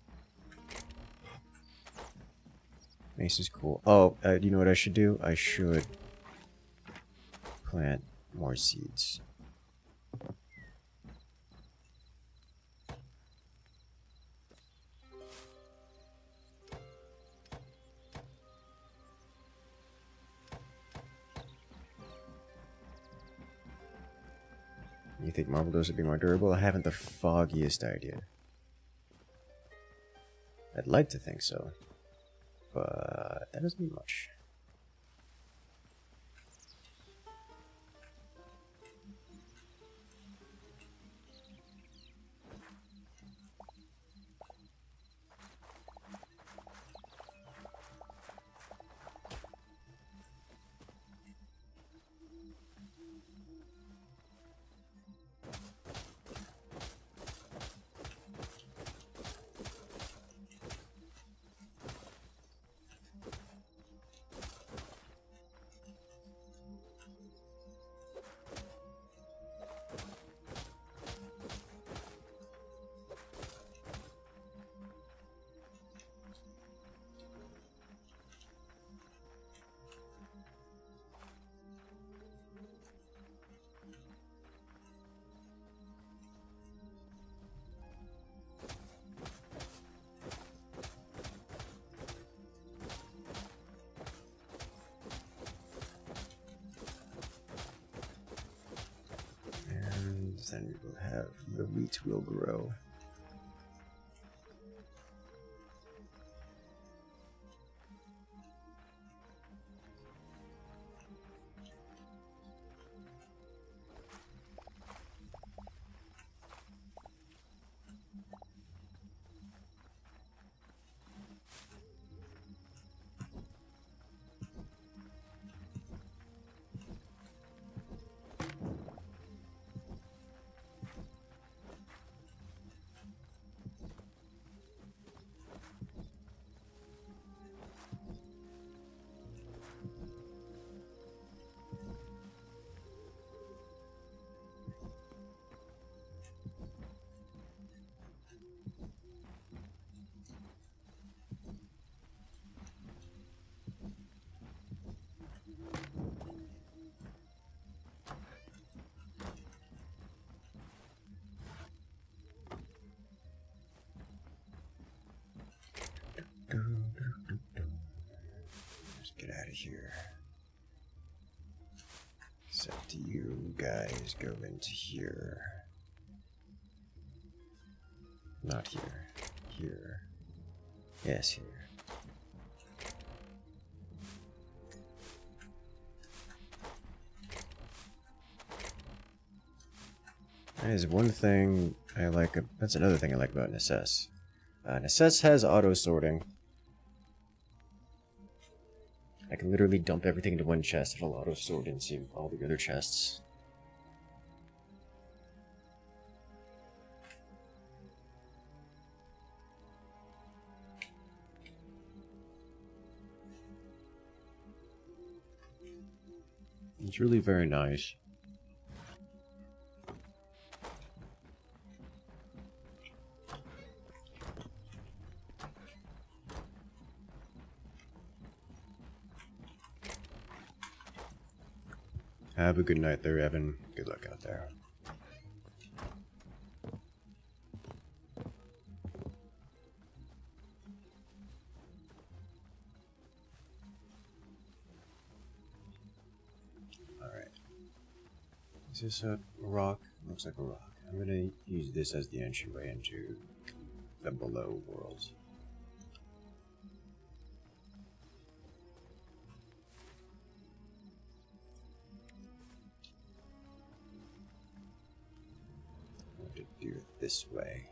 Mace is cool. Oh, you know what I should do? I should plant more seeds. You think marble doors would be more durable? I haven't the foggiest idea. I'd like to think so. But that doesn't mean much. then we will have the wheat will grow. Let's get out of here. Except you guys go into here. Not here. Here. Yes, here. That is one thing I like. That's another thing I like about Necess. Necess has auto sorting. I can literally dump everything into one chest. It'll auto sort into all the other chests. It's really very nice. Have a good night there, Evan. Good luck out there. Alright. Is this a rock? Looks like a rock. I'm gonna use this as the entryway into the below world. Do it this way.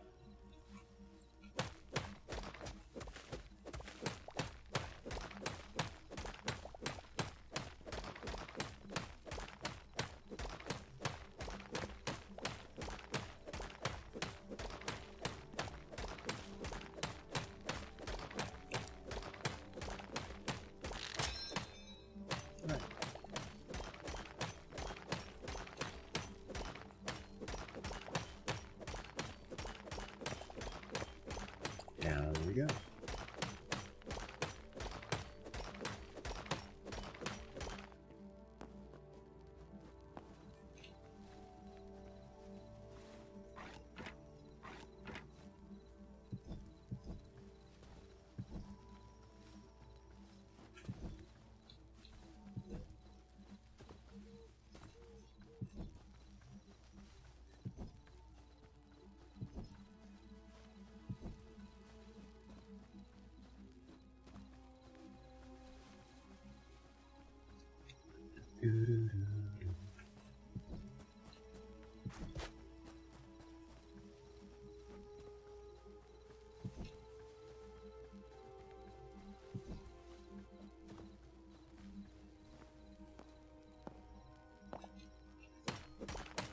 Down we go.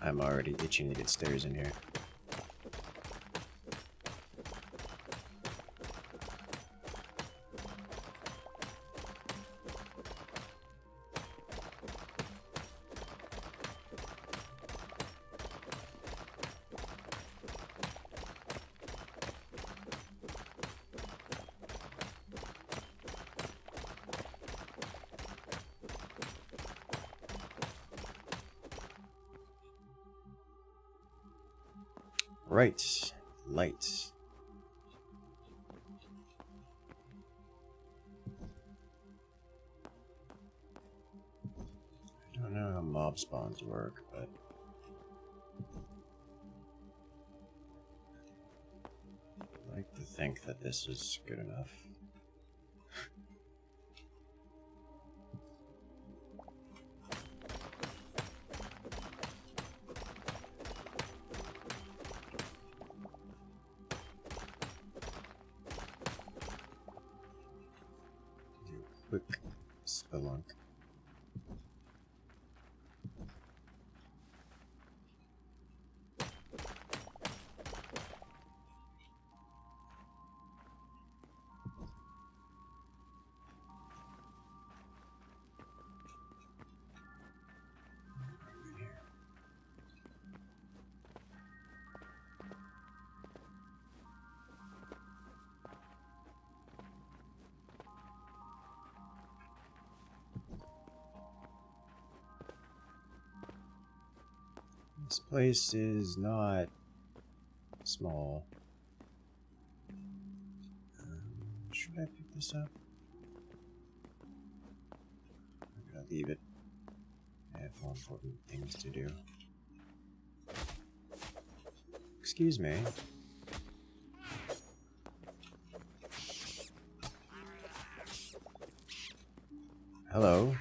I'm already itching to get stairs in here. Right, light. I don't know how mob spawns work, but think that this is good enough. Do a quick spelunk. This place is not small. Should I pick this up? I'm gonna leave it. I have more important things to do. Excuse me. Hello.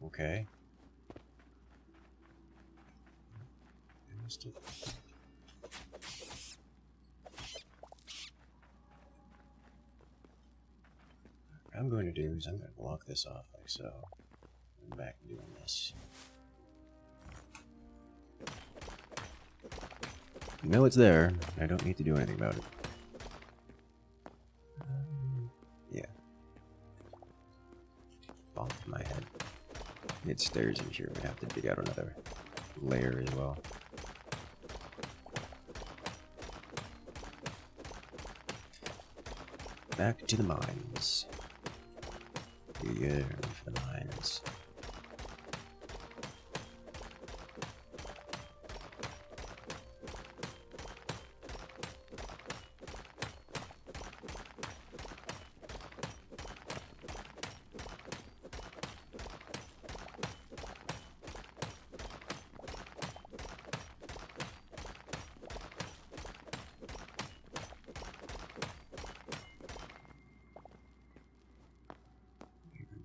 Okay. I missed it. What I'm going to do is I'm going to block this off like so. I'm back to doing this. You know it's there. I don't need to do anything about it. Yeah. Bonk my head. It stairs in here. I'm gonna have to dig out another layer as well. Back to the mines. Yeah, for the mines.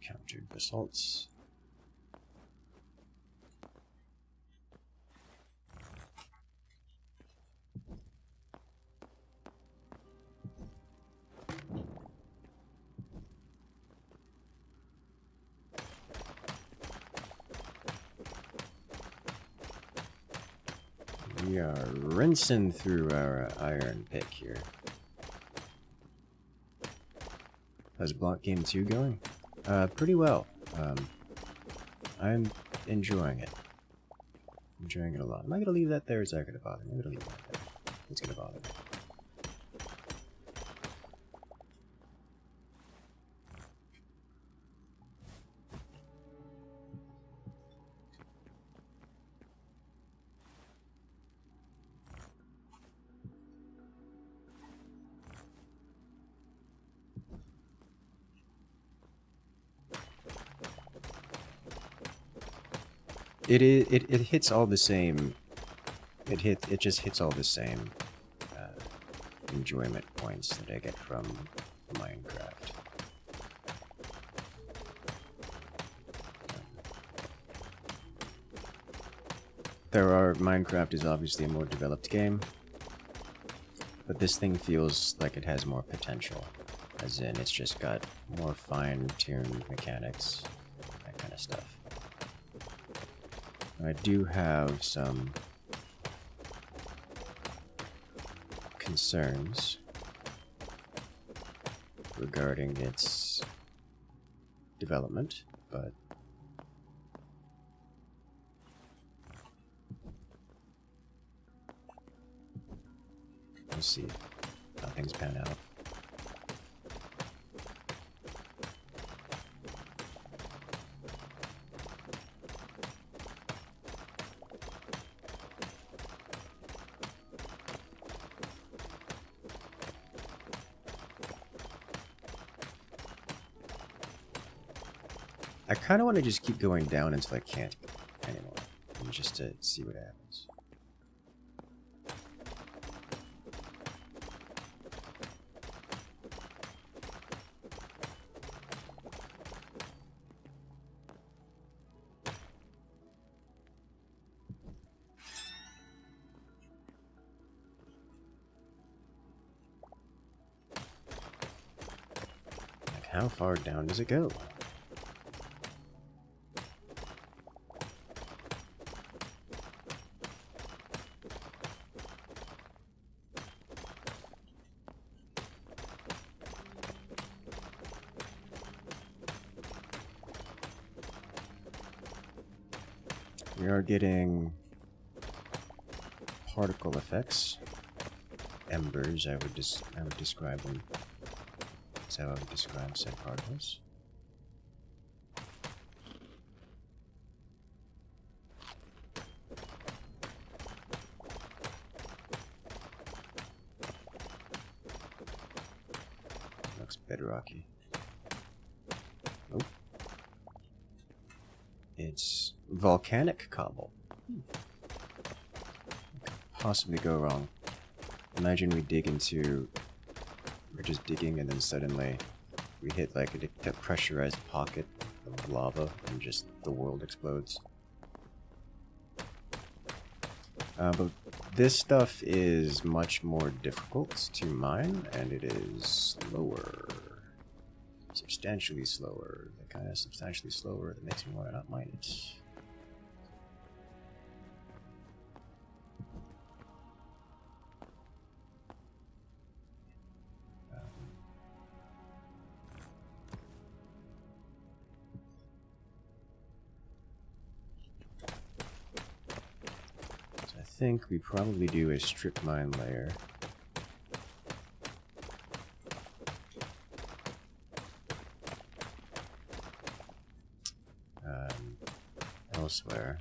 Encountered basalts. We are rinsing through our iron pick here. How's Block Game 2 going? Pretty well. I'm enjoying it. Enjoying it a lot. Am I gonna leave that there or is that gonna bother me? I'm gonna leave that there. It's gonna bother me. It hits all the same. It just hits all the same enjoyment points that I get from Minecraft. Minecraft is obviously a more developed game, but this thing feels like it has more potential, as in it's just got more fine-tuned mechanics, that kind of stuff. I do have some concerns regarding its development, but we'll see how things pan out. I kind of want to just keep going down until I can't anymore, and just to see what happens. How far down does it go? We are getting particle effects. Embers, I would describe them. That's how I would describe said particles. Looks bedrocky. Oh. It's volcanic cobble. What could possibly go wrong? Imagine we dig into... We're just digging and then suddenly we hit like a pressurized pocket of lava and just the world explodes. But this stuff is much more difficult to mine, and it is slower. Substantially slower. The kind of substantially slower that makes me want to not mine it. I think we probably do a strip mine layer. Elsewhere.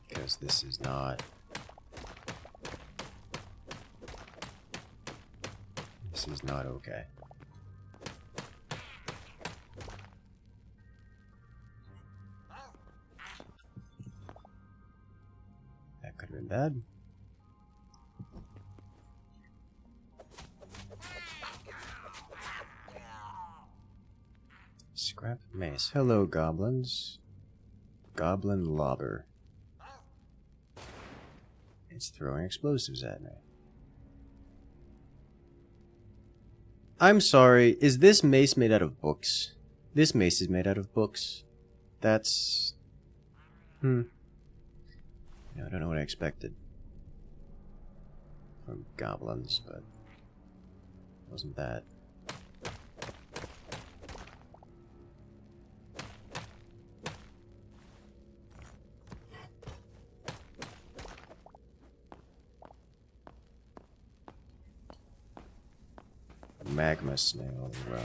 Because this is not... This is not okay. That could have been bad. Scrap mace. Hello, goblins. Goblin lobber. It's throwing explosives at me. I'm sorry, is this mace made out of books? This mace is made out of books. That's... I don't know what I expected from goblins, but it wasn't that. Magma snail as well.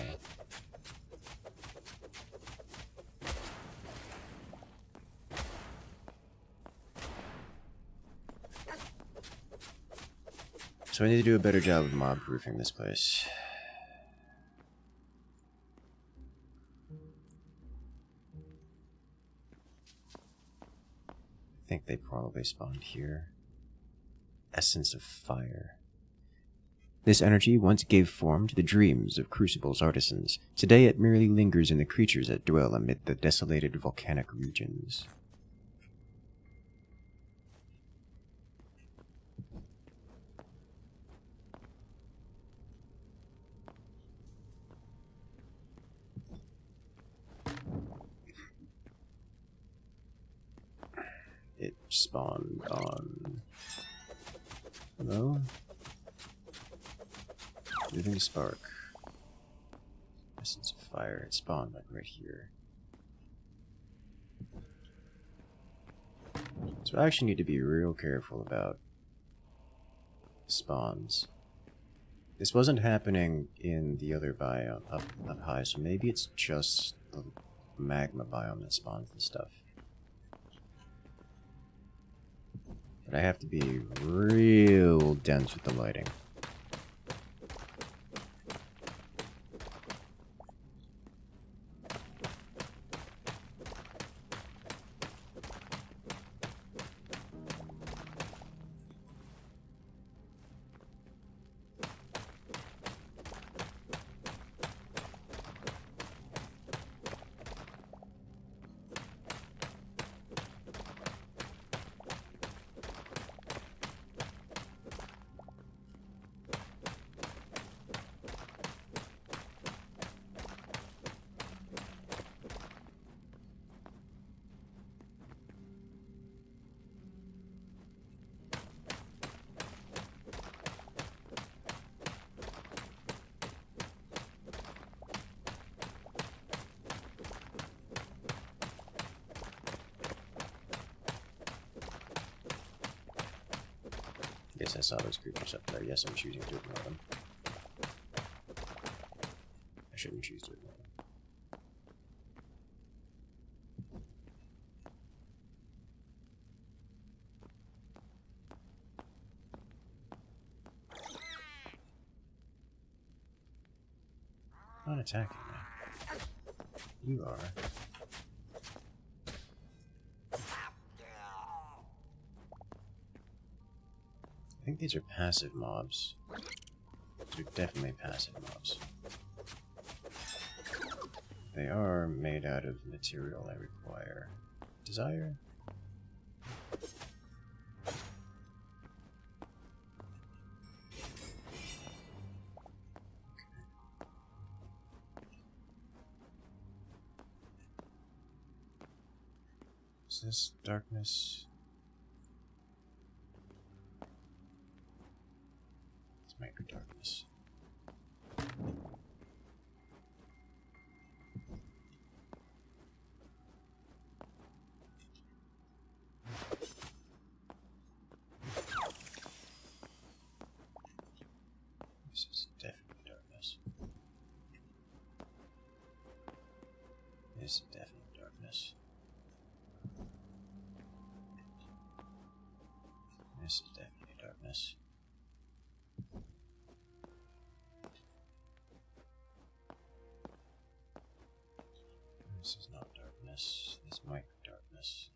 So I need to do a better job of mob proofing this place. I think they probably spawned here. Essence of fire. This energy once gave form to the dreams of Crucible's artisans. Today it merely lingers in the creatures that dwell amid the desolated volcanic regions. It spawned on... Hello? Living spark. Essence of fire. It spawned like right here. So I actually need to be real careful about spawns. This wasn't happening in the other biome up high, so maybe it's just the magma biome that spawns the stuff. But I have to be real dense with the lighting. I saw those creatures up there. Yes, I'm choosing to ignore them. I shouldn't choose to ignore them. Not attacking me. You are. I think these are passive mobs. These are definitely passive mobs. They are made out of material I require. Desire? Is this darkness? This might be darkness. This is definitely darkness. This is definitely darkness. This is definitely darkness. This is not darkness. This might be darkness.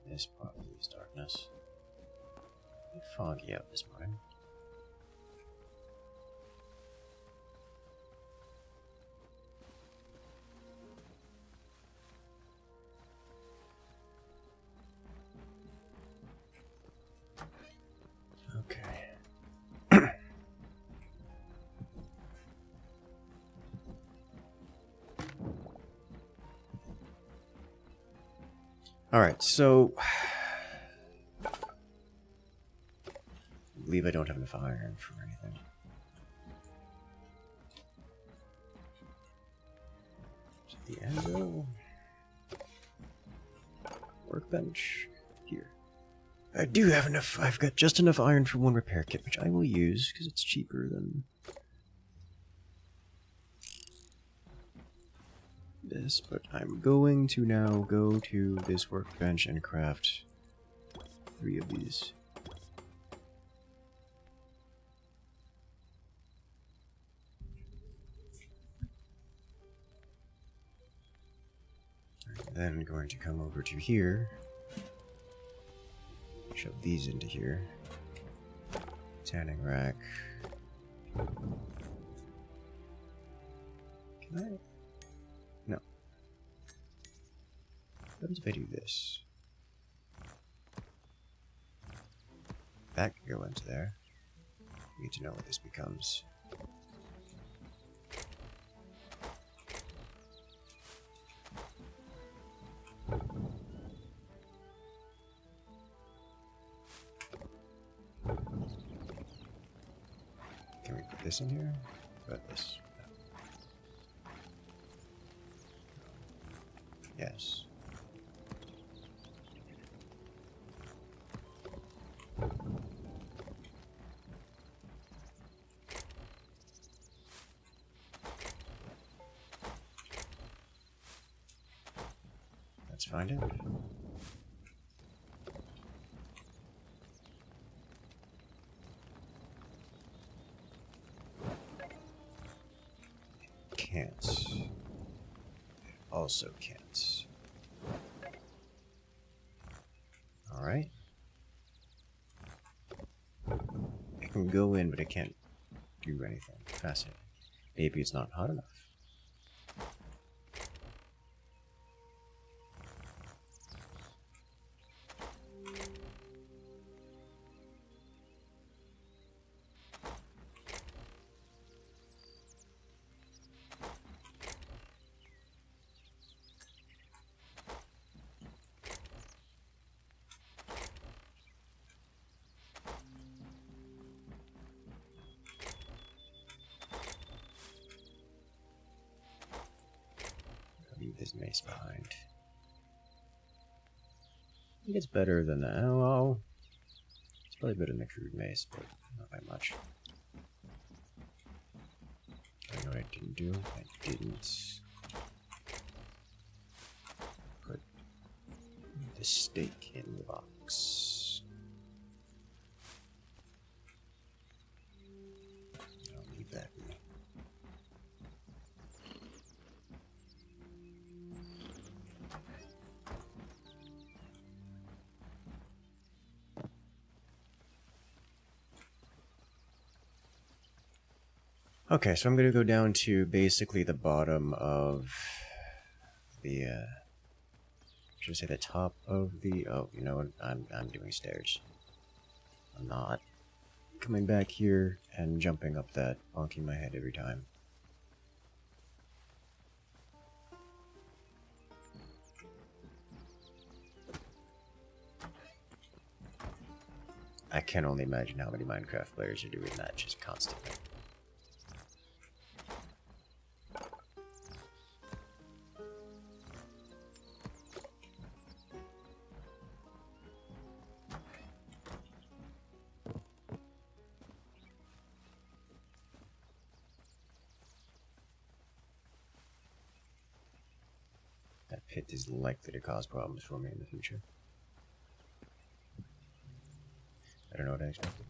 This probably is darkness. It's foggy out this morning. Okay. Alright, so I believe I don't have enough iron for anything. So the anvil, workbench, here. I do have enough. I've got just enough iron for one repair kit, which I will use because it's cheaper than this. But I'm going to now go to this workbench and craft 3 of these. Then going to come over to here, shove these into here. Tanning rack. Can I? No. What if I do this? That can go into there. Need to know what this becomes. Can we put this in here? What about this? Yes. Let's find it. Can't. It also can't. Alright. It can go in, but it can't do anything. Fascinating. Maybe it's not hot enough. Leave this mace behind. think it's better than that. Oh, well, it's probably better than the crude mace, but not by much. I know what I didn't do. I didn't put the stake in the box. I'll leave that in. Okay, so I'm going to go down to basically the bottom of the, should I say the top of the, oh, you know what, I'm doing stairs. I'm not coming back here and jumping up that, bonking my head every time. I can only imagine how many Minecraft players are doing that just constantly. That pit is likely to cause problems for me in the future. I don't know what I expected.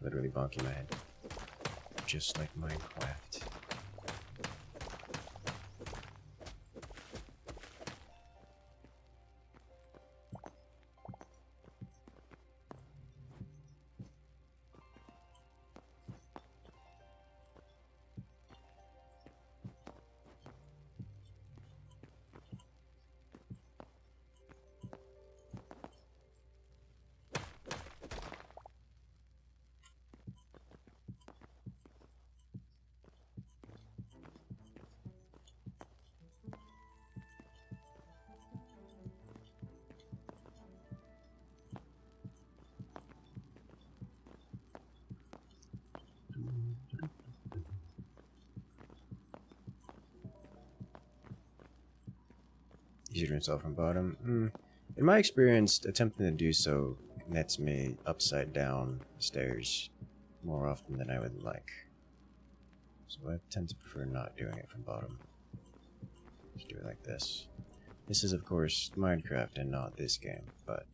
Literally bonking my head. Just like Minecraft. Easier to install from bottom. In my experience, attempting to do so nets me upside down stairs more often than I would like. So I tend to prefer not doing it from bottom. Just do it like this. This is, of course, Minecraft and not this game, but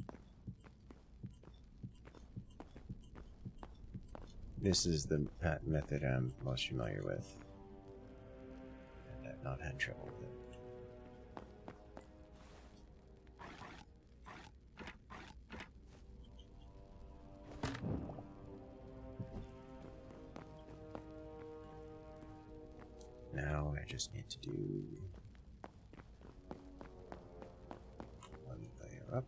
this is the method I'm most familiar with. And I've not had trouble with it. Now I just need to do one layer up.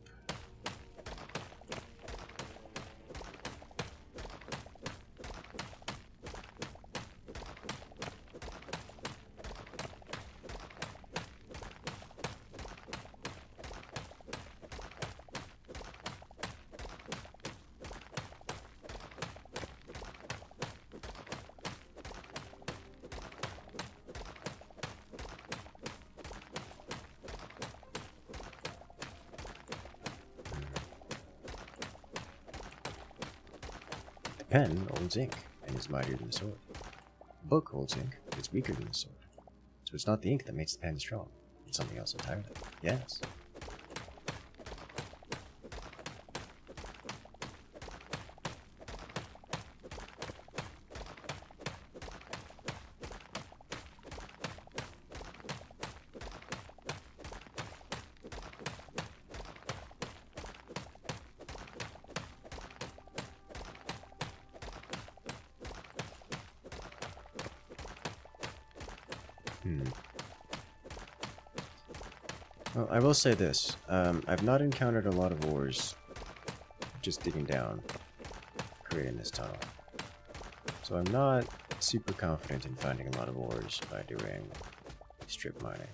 Pen holds ink and is mightier than the sword. A book holds ink, but it's weaker than the sword. So it's not the ink that makes the pen strong. It's something else entirely. Yes. Well, I will say this. I've not encountered a lot of ores just digging down, creating this tunnel. So I'm not super confident in finding a lot of ores by doing strip mining.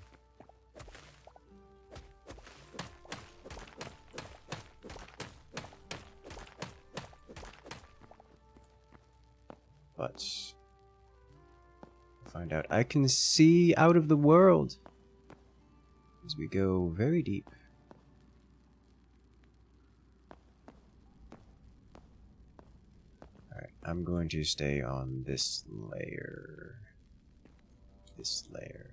But find out. I can see out of the world as we go very deep. Alright, I'm going to stay on this layer. This layer.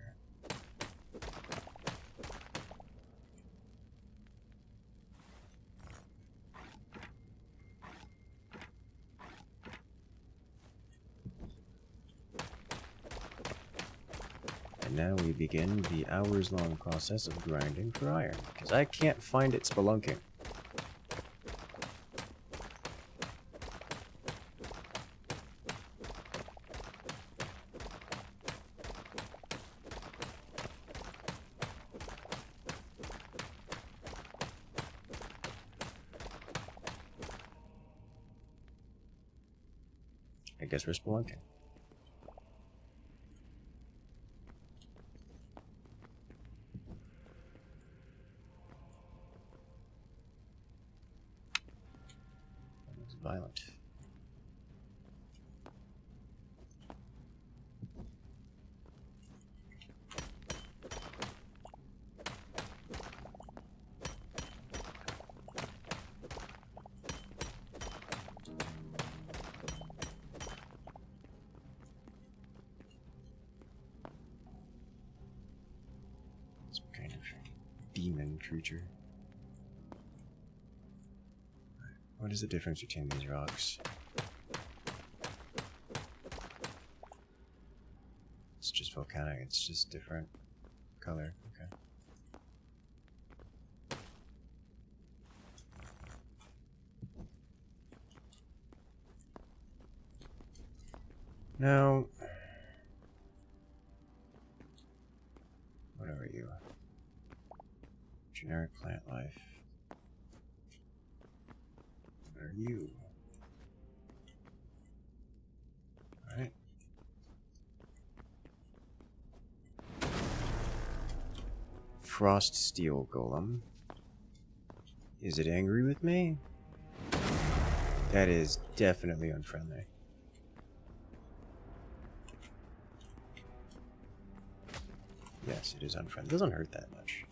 And now we begin the hours-long process of grinding for iron, because I can't find it spelunking. I guess we're spelunking. That looks violent. Demon creature. What is the difference between these rocks? It's just volcanic, it's just different color. Okay. Now, what are you? Generic plant life. What are you? Alright. Frost steel golem. Is it angry with me? That is definitely unfriendly. Yes, it is unfriendly. It doesn't hurt that much.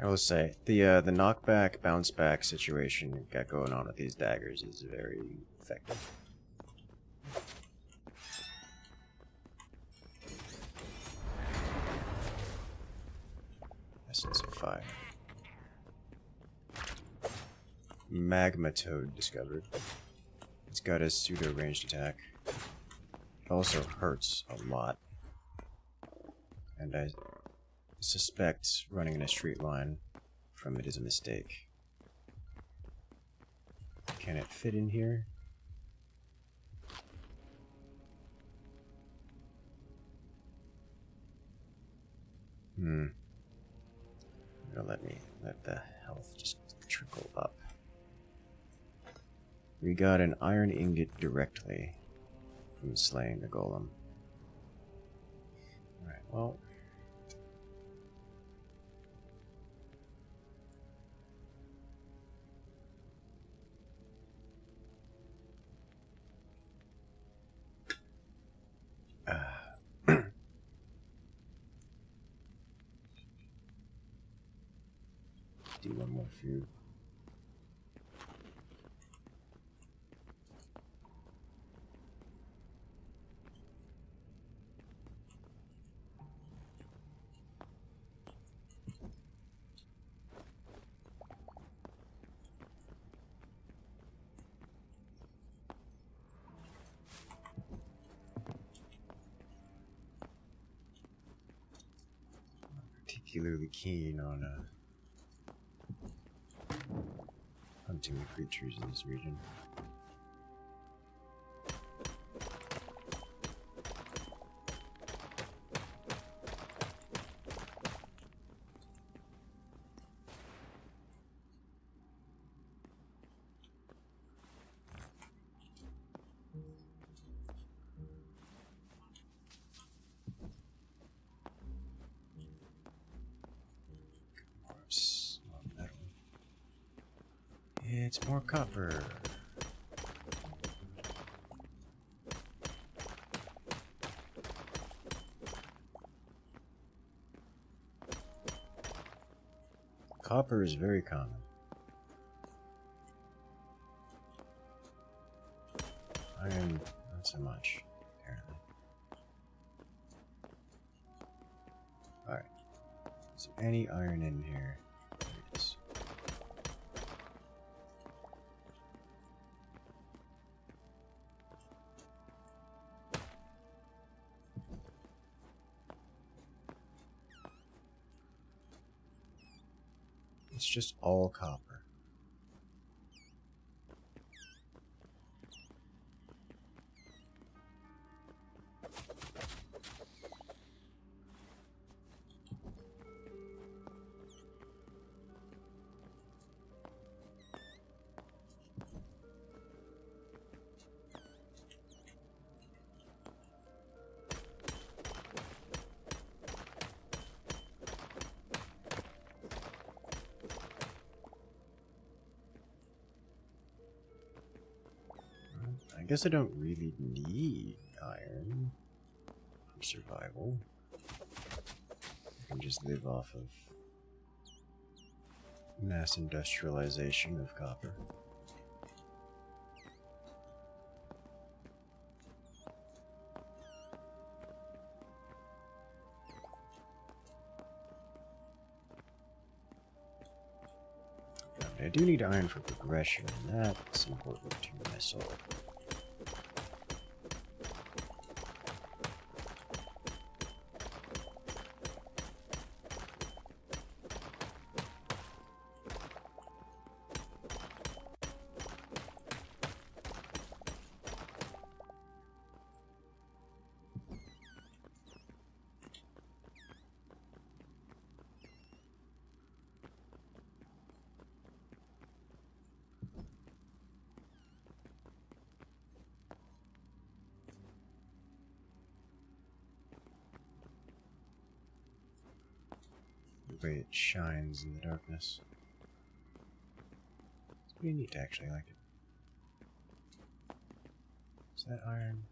I will say the knockback, bounce back situation you've got going on with these daggers is very effective. Essence of fire. Magma toad discovered. It's got a pseudo ranged attack. It also hurts a lot. And I suspect running in a straight line from it is a mistake. Can it fit in here? Gonna let the health just trickle up. We got an iron ingot directly from slaying the golem. Alright, well. Do one more food. Particularly keen on hunting the creatures in this region. Alright, more copper. Copper is very common. Iron, not so much, apparently. Alright. Is there any iron in here? There it is. It's just all copper. I guess I don't really need iron for survival. I can just live off of mass industrialization of copper. I do need iron for progression, and that's important to my soul. The way it shines in the darkness. It's pretty neat, actually. I like it. Is that iron?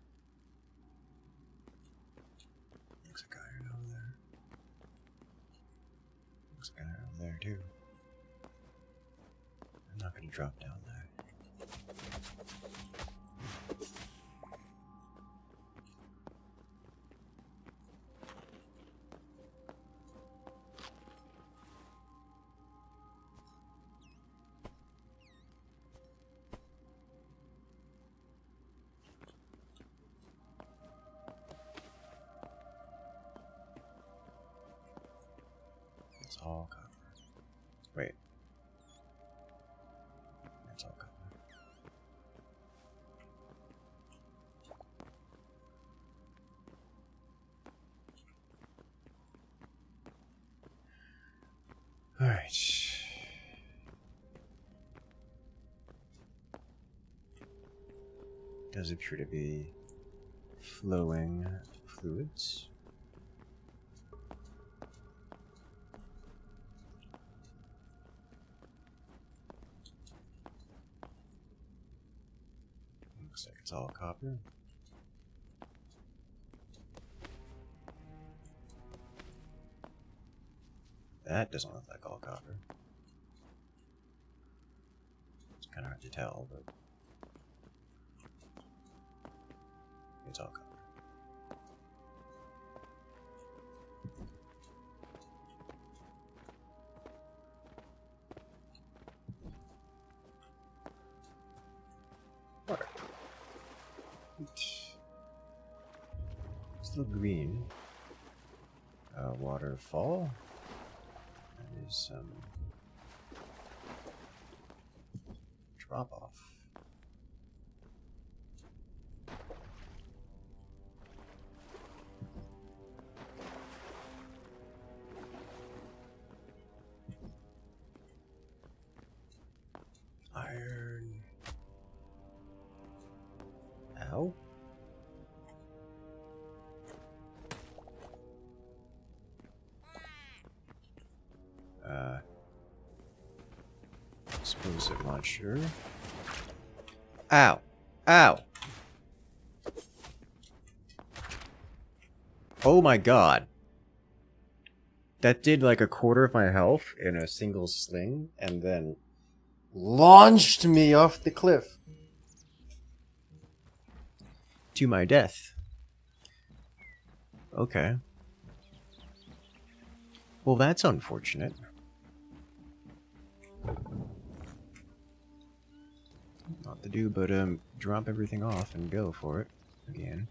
Looks like iron over there. Looks like iron over there, too. I'm not going to drop down there. It's all copper. Wait. It's all copper. Alright. Does appear to be flowing fluids. Looks like it's all copper. That doesn't look like all copper. It's kind of hard to tell, but it's all copper. Water. Still green. Waterfall. That is some drop off. Iron. Ow. Explosive launcher. Ow! Ow! Oh my god. That did like a quarter of my health in a single sling, and then launched me off the cliff. To my death. Okay. Well, that's unfortunate. Not to do, but drop everything off and go for it again.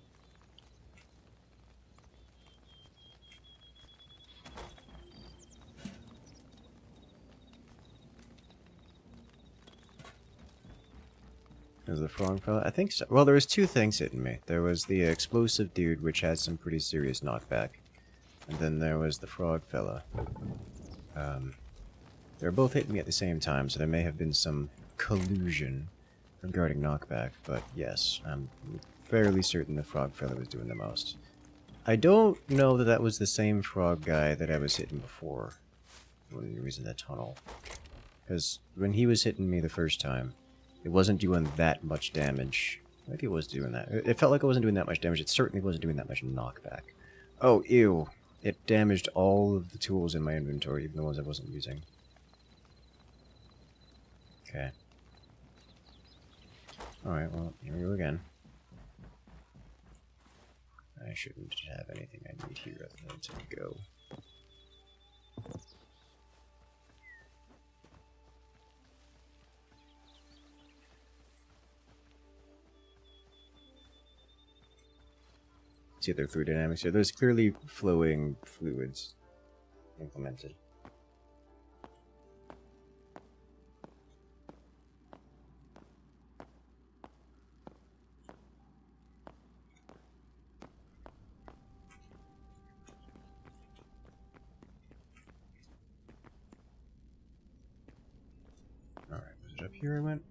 There's the frog fella. I think so. Well, there was two things hitting me. There was the explosive dude, which had some pretty serious knockback, and then there was the frog fella. They were both hitting me at the same time, so there may have been some collusion regarding knockback, but yes, I'm fairly certain the frog fella was doing the most. I don't know that that was the same frog guy that I was hitting before when he was in the tunnel. Because when he was hitting me the first time, it wasn't doing that much damage. Maybe it was doing that. It felt like it wasn't doing that much damage. It certainly wasn't doing that much knockback. Oh, ew. It damaged all of the tools in my inventory, even the ones I wasn't using. Okay. Alright, well, here we go again. I shouldn't have anything I need here other than to go. See their fluid dynamics here. There's clearly flowing fluids implemented. Alright, was it up here I went?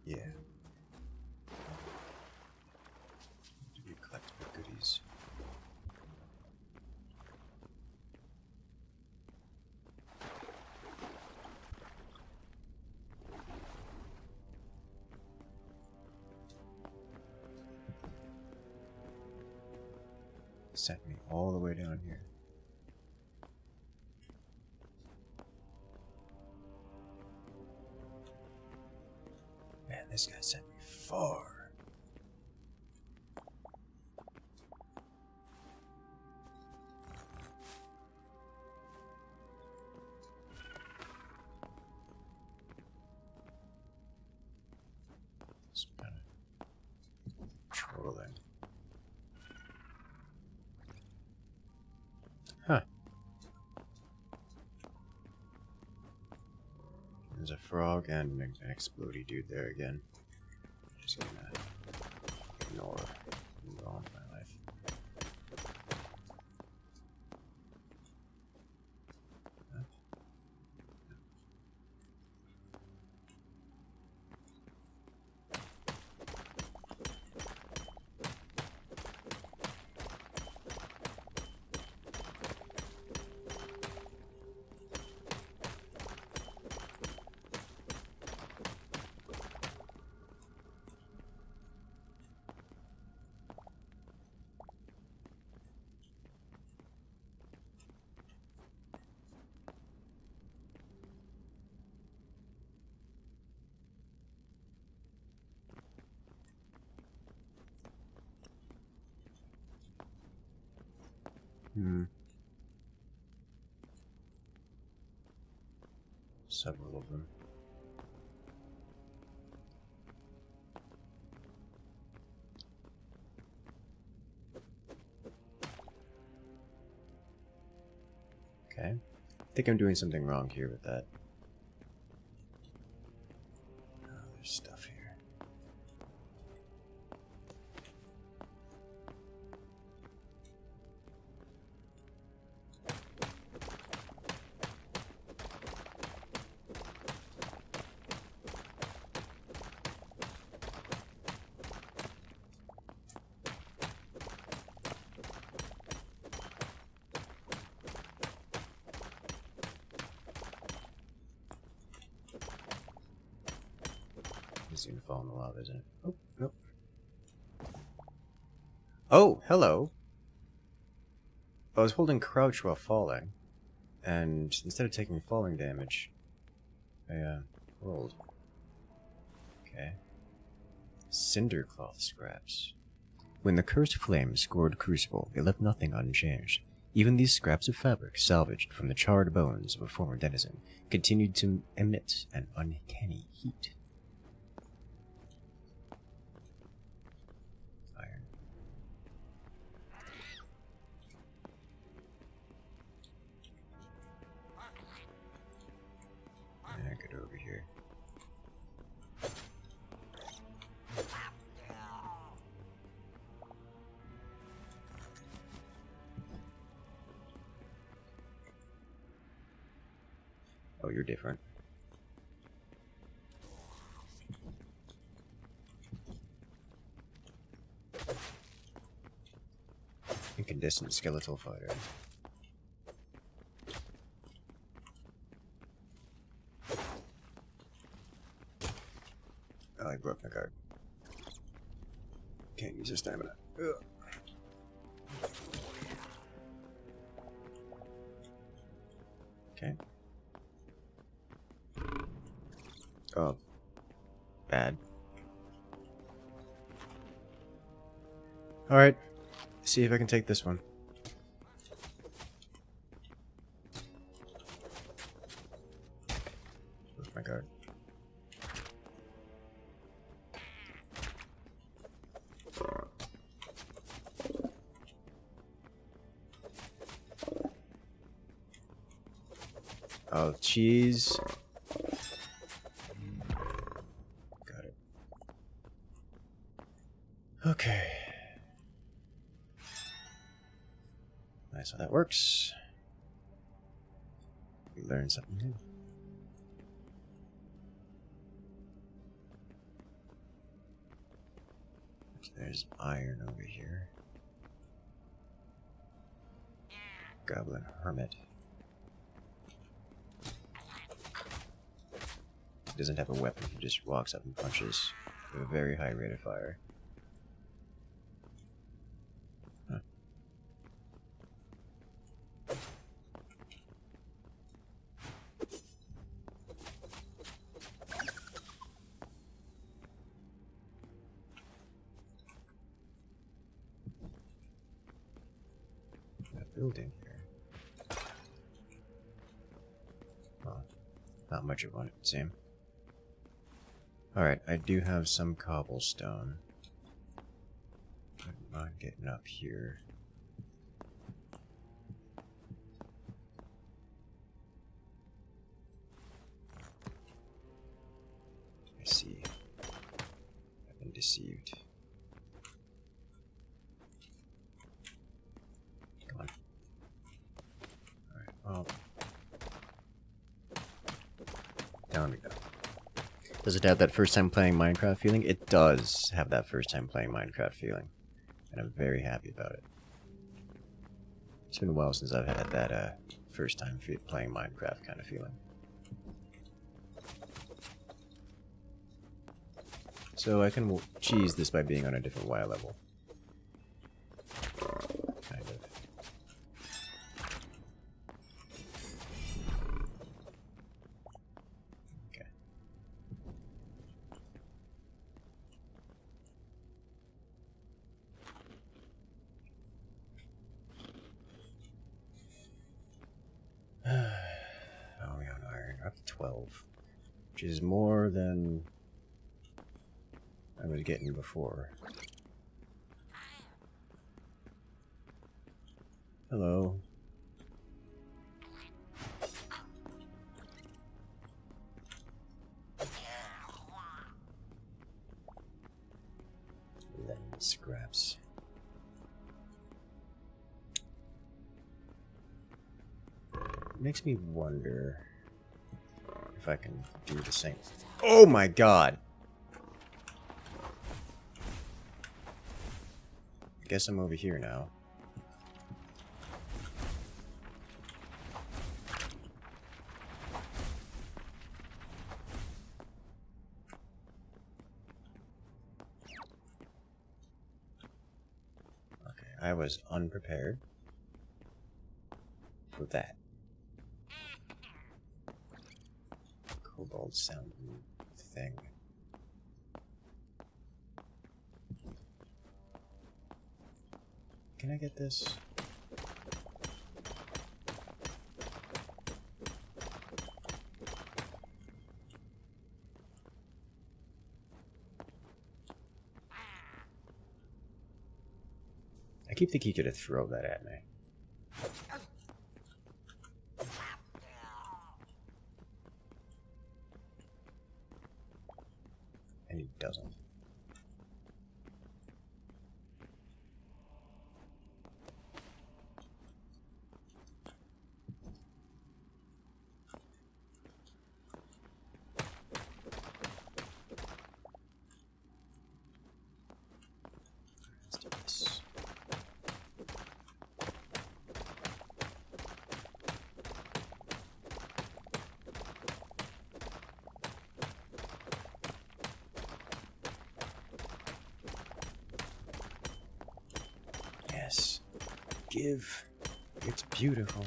Yeah. Need to collect my goodies. Sent me all the way down here. Man, this guy sent me far. It's kind of trolling. Huh. There's a frog and an explodey dude there again. Just gonna ignore and move on with my life. Huh? Several of them. Okay. I think I'm doing something wrong here with that. Oh, there's stuff here. Easy to fall in the lava, isn't it? Oh, nope. Oh, hello! I was holding crouch while falling, and instead of taking falling damage, I rolled. Okay. Cinder cloth scraps. When the cursed flame scored Crucible, it left nothing unchanged. Even these scraps of fabric, salvaged from the charred bones of a former denizen, continued to emit an uncanny heat. Iron. And get over here. Oh, you're different. Incandescent skeletal fighter. Oh, I broke my card. Can't use your stamina. Ugh. Okay. Oh. Bad. Alright. See if I can take this one. Where's my card? Oh, cheese. Got it. Okay. Nice how that works. We learned something new. There's iron over here. Goblin Hermit. He doesn't have a weapon, he just walks up and punches with a very high rate of fire. Huh. That building here. Well, not much of one, it would seem. Alright, I do have some cobblestone. Wouldn't mind getting up here. I see. I've been deceived. Come on. Alright, well. Down we go. Does it have that first time playing Minecraft feeling? It does have that first time playing Minecraft feeling. And I'm very happy about it. It's been a while since I've had that first time playing Minecraft kind of feeling. So I can cheese this by being on a different Y level. Kind of. Oh, we on iron. Up to 12. Which is more than I was getting before. Hello. Lemon scraps. Makes me wonder if I can do the same. Oh my god! I guess I'm over here now. I was unprepared for that. Cobalt sounding thing. Can I get this? I keep thinking you could throw that at me. And he doesn't. Let's do this. Yes. Give. It's beautiful.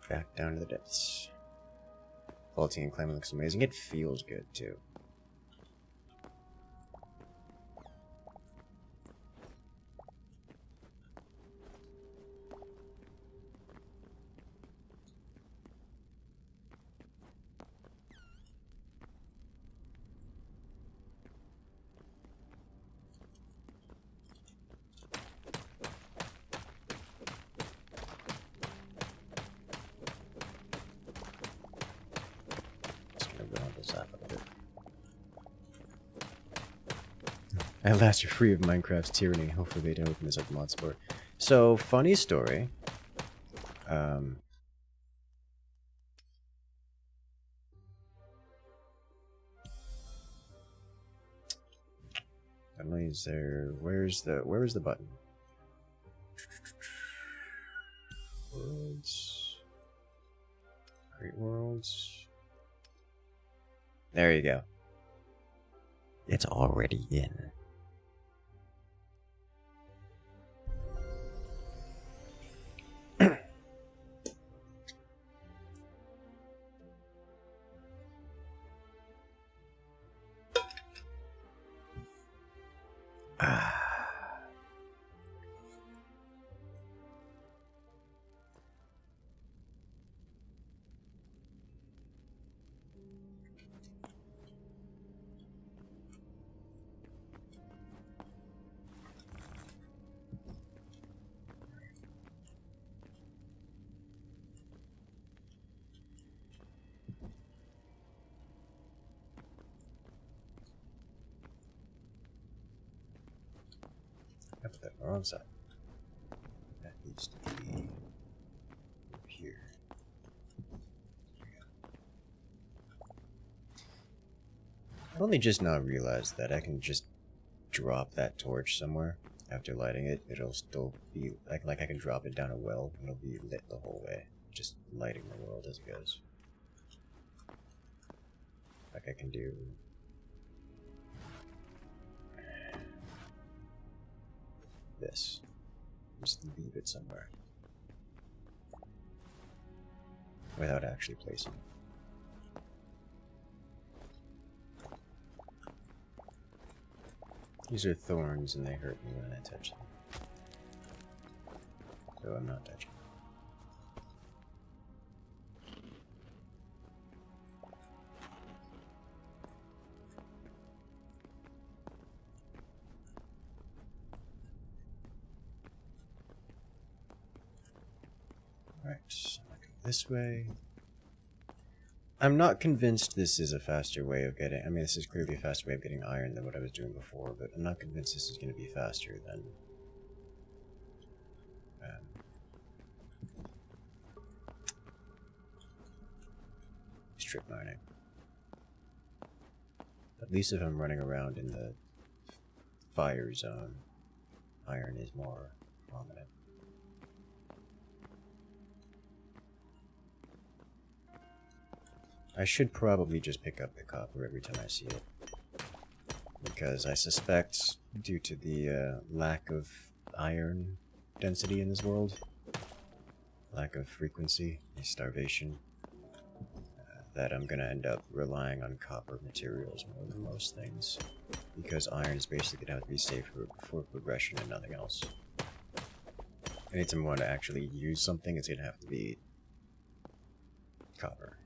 Back down to the depths. Vaulting and climbing looks amazing. It feels good too. At last you're free of Minecraft's tyranny. Hopefully they don't open this up mod sport. So, funny story. Emily's there. Where's the button? Worlds. Create worlds. There you go. It's already in. I put that on the wrong side. That needs to be here. I only just now realized that I can just drop that torch somewhere. After lighting it, it'll still be like I can drop it down a well and it'll be lit the whole way. Just lighting the world as it goes. Like I can do this. Just leave it somewhere. Without actually placing it. These are thorns and they hurt me when I touch them. So I'm not touching them. Alright, this way. I'm not convinced this is a faster way of getting... I mean, this is clearly a faster way of getting iron than what I was doing before, but I'm not convinced this is going to be faster than... strip mining. At least if I'm running around in the fire zone, iron is more prominent. I should probably just pick up the copper every time I see it, because I suspect, due to the lack of iron density in this world, lack of frequency, starvation, that I'm gonna end up relying on copper materials more than most things, because iron is basically gonna have to be saved for progression and nothing else. Anytime I want to actually use something, it's gonna have to be copper.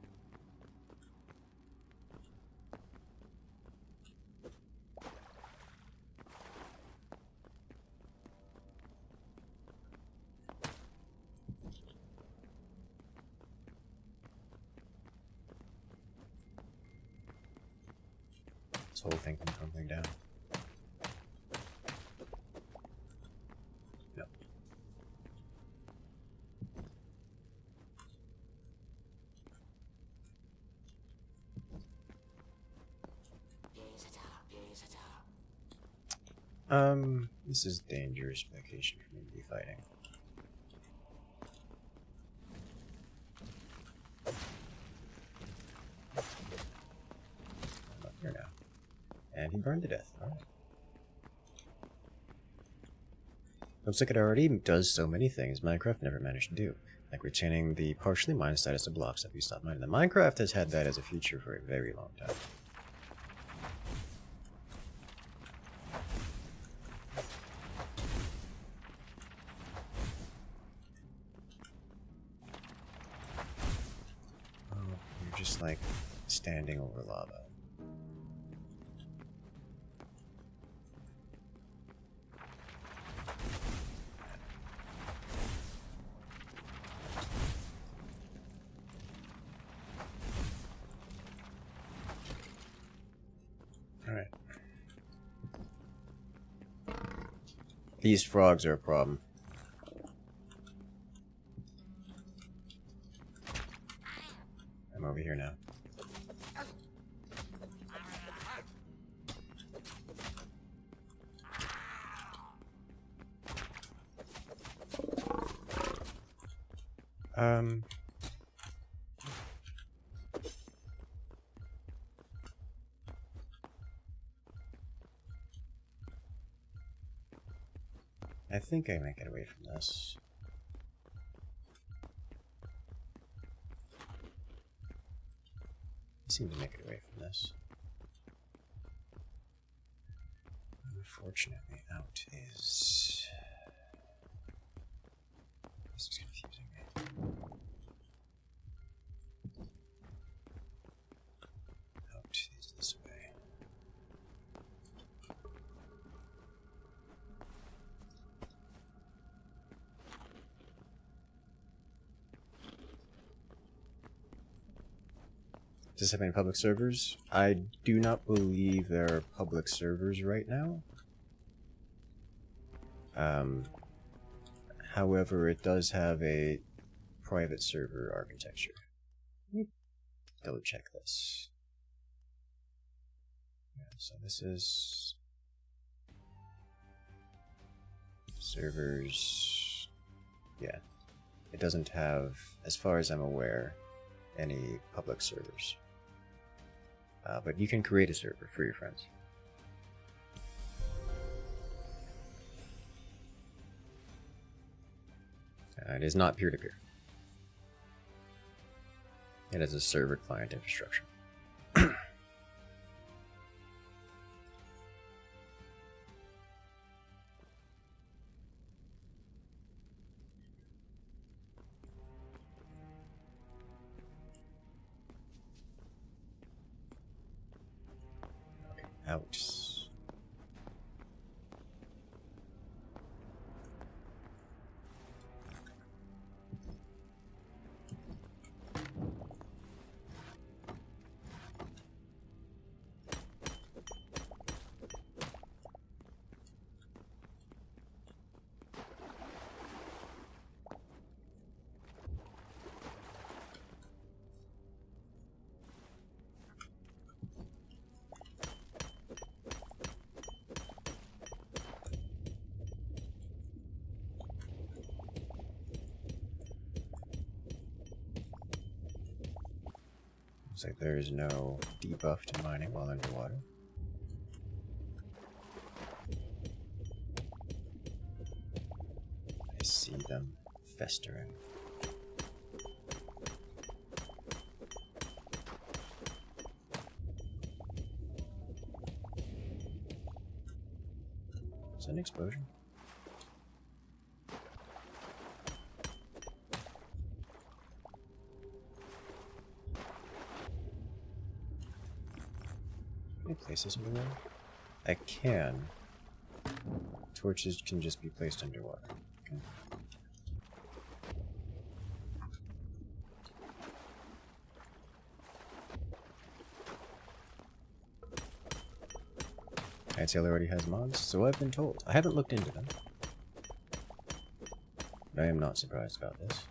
This whole thing can crumbling down. No. This is a dangerous location for me to be fighting. I'm up here now. And he burned to death. Alright. Looks like it already does so many things Minecraft never managed to do, like retaining the partially mined status of blocks after you stop mining them. Minecraft has had that as a feature for a very long time. Oh, you're just like standing over lava. Alright. These frogs are a problem. I'm over here now. I think I might get away from this. I seem to make it away from this. Unfortunately, out is... This is confusing me. Out is this way. Does this have any public servers? I do not believe there are public servers right now. However, it does have a private server architecture. Let me double check this. Yeah, so this is servers. Yeah, it doesn't have, as far as I'm aware, any public servers. But you can create a server for your friends. It is not peer-to-peer. It is a server-client infrastructure. Okay, out. Looks like there is no debuff to mining while underwater. I see them festering. Is that an explosion? Can I place this underwater? I can. Torches can just be placed underwater. Okay. Hytale already has mods, so I've been told. I haven't looked into them. But I am not surprised about this.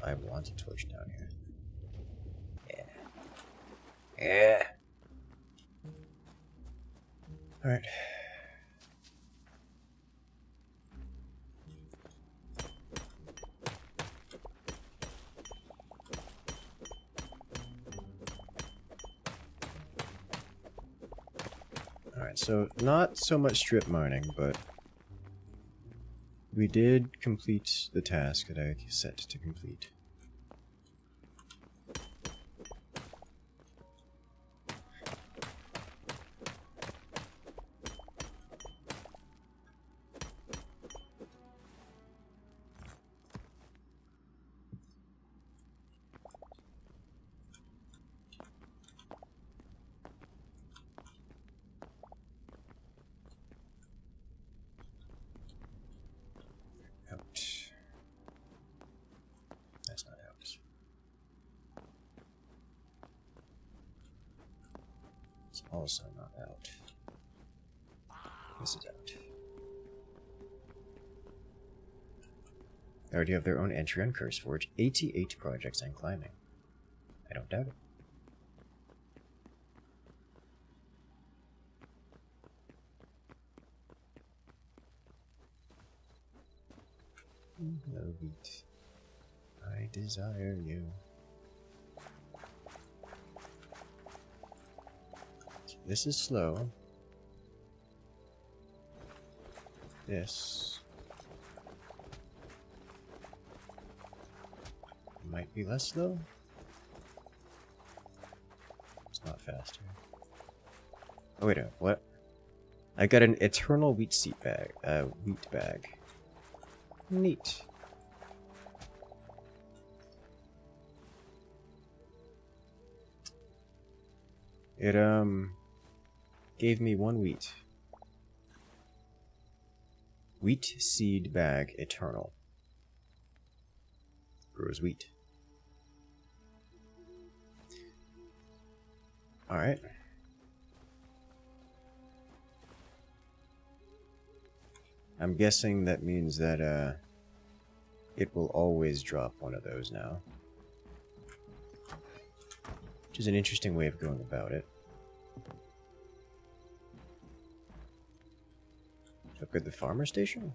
I want a torch down here. Yeah. Alright. Alright, so not so much strip mining, but we did complete the task that I set to complete. Out. That's not out. It's also not out. This is out. They already have their own entry on CurseForge. 88 projects and climbing. I don't doubt it. No wheat. I desire you. This is slow. This might be less slow. It's not faster. Oh wait a minute, what? I got an eternal wheat seed bag. Wheat bag. Neat. It gave me 1 wheat. Wheat seed bag eternal. Grows wheat. Alright. I'm guessing that means that it will always drop one of those now. Which is an interesting way of going about it. Upgrade the farmer station?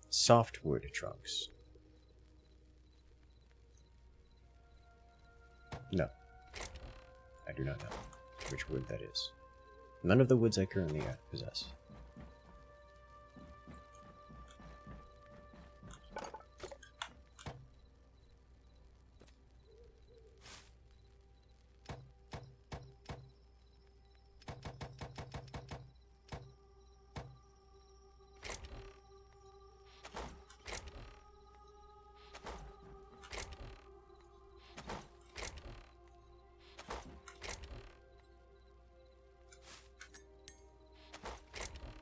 Softwood trunks. No. I do not know which wood that is. None of the woods I currently possess.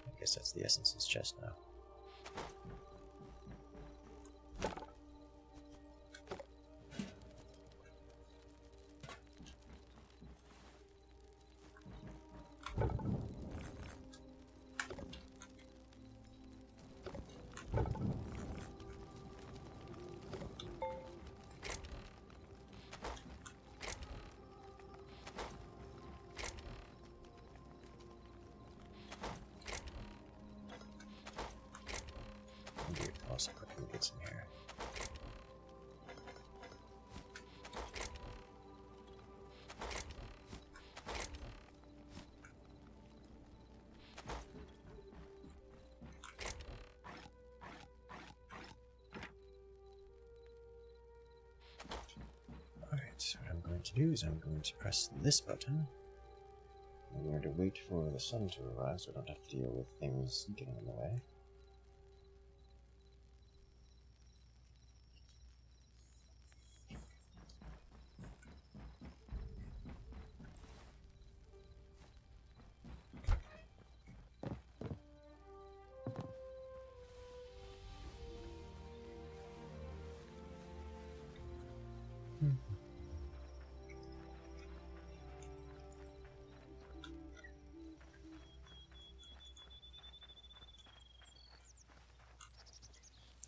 I guess that's the essence's chest now. also put ingots in here. Alright, so what I'm going to do is I'm going to press this button. I'm going to wait for the sun to arrive so I don't have to deal with things getting in the way.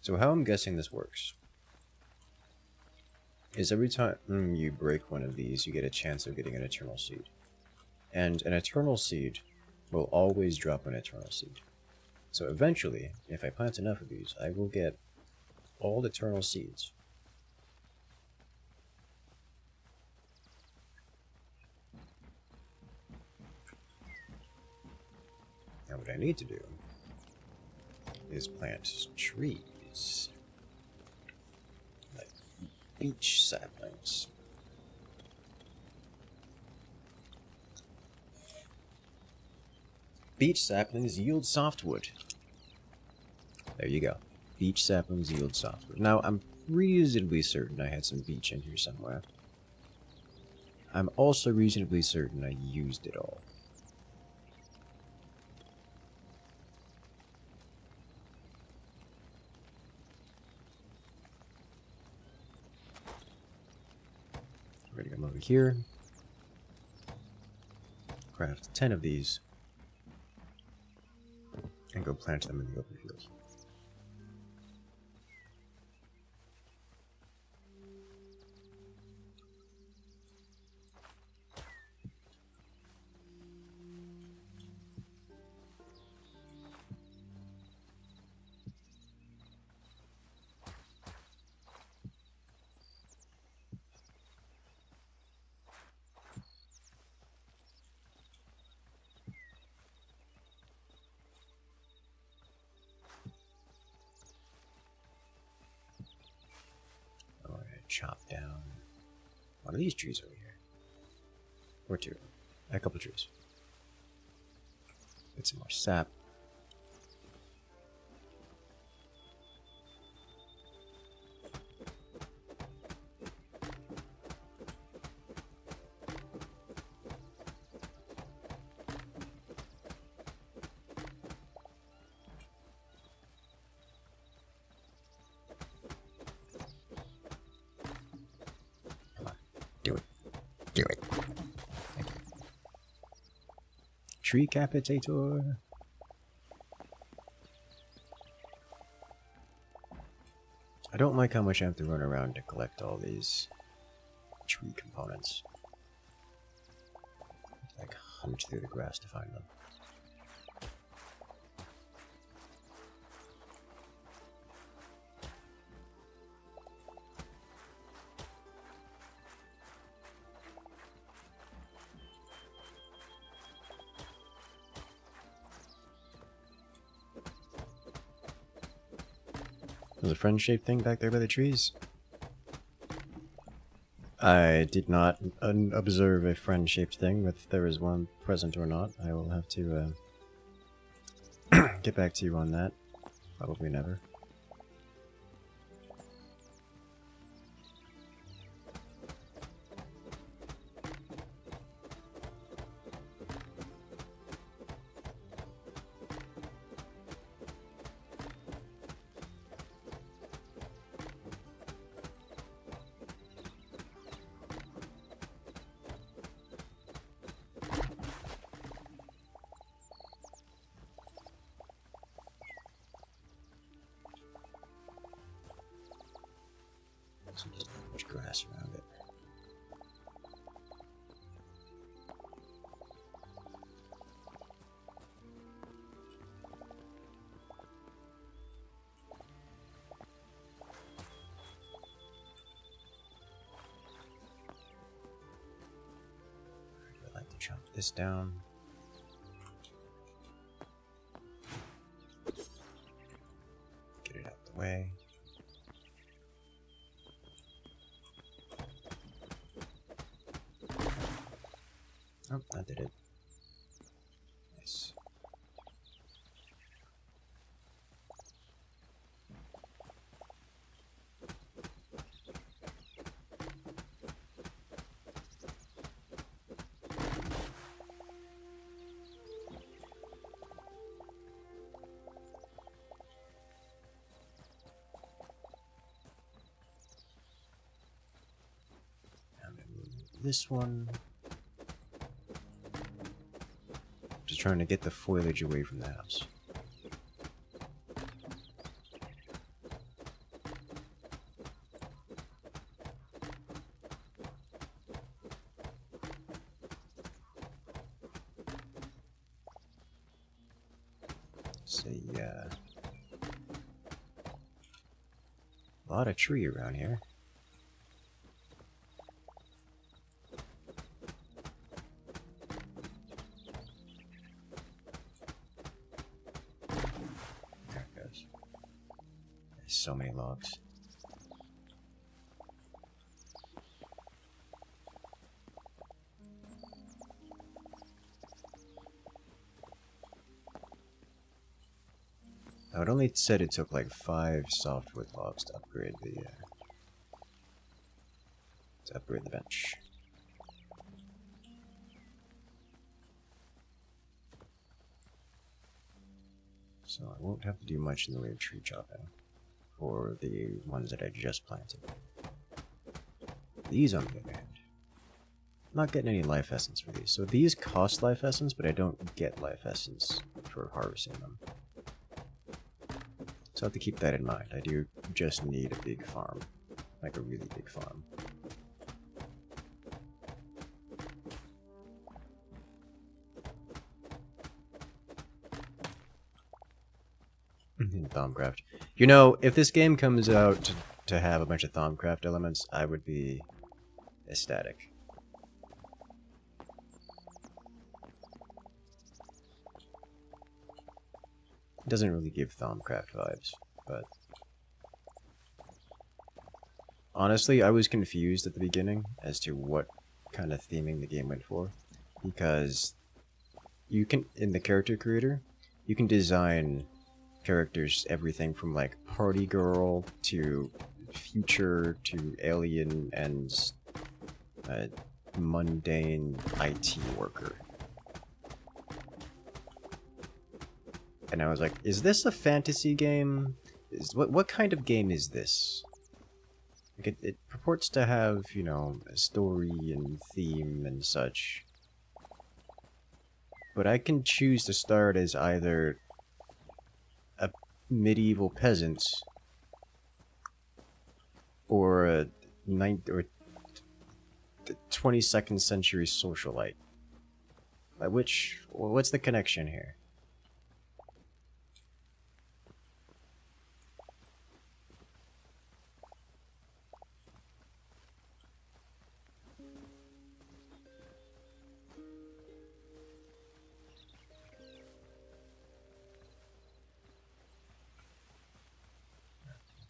So how I'm guessing this works is every time you break one of these, you get a chance of getting an eternal seed. And an eternal seed will always drop an eternal seed. So eventually, if I plant enough of these, I will get all eternal seeds. Now what I need to do is plant trees. Like beech saplings. Beech saplings yield softwood. There you go. Beech saplings yield softwood. Now, I'm reasonably certain I had some beech in here somewhere. I'm also reasonably certain I used it all. Ready to come over here. Craft 10 of these. And go plant them in the open fields. Chop down one of these trees over here. Or two. A couple trees. Get some more sap. Do it. Thank you. Tree capitator. I don't like how much I have to run around to collect all these tree components. Like hunt through the grass to find them. There's a friend-shaped thing back there by the trees. I did not observe a friend-shaped thing, if there is one present or not. I will have to get back to you on that. Probably never. So just not much grass around it. Chop this down. Get it out the way. Oh, that did it. Nice. I'm gonna move this one. Just trying to get the foliage away from the house. See, a lot of tree around here. There it goes. There's so many logs. Now, it only said it took like 5 softwood logs to upgrade the bench. So I won't have to do much in the way of tree chopping for the ones that I just planted. These, on the other hand, I'm not getting any life essence for these. So these cost life essence, but I don't get life essence for harvesting them. So I have to keep that in mind. I do just need a big farm, like a really big farm. Thaumcraft. You know, if this game comes out to have a bunch of Thaumcraft elements, I would be ecstatic. It doesn't really give Thaumcraft vibes, but honestly, I was confused at the beginning as to what kind of theming the game went for, because you can, in the character creator, you can design characters everything from like party girl to future to alien and mundane IT worker. And I was like, is this a fantasy game? What kind of game is this? Like it purports to have, you know, a story and theme and such. But I can choose to start as either a medieval peasant or a 22nd century socialite. Like what's the connection here?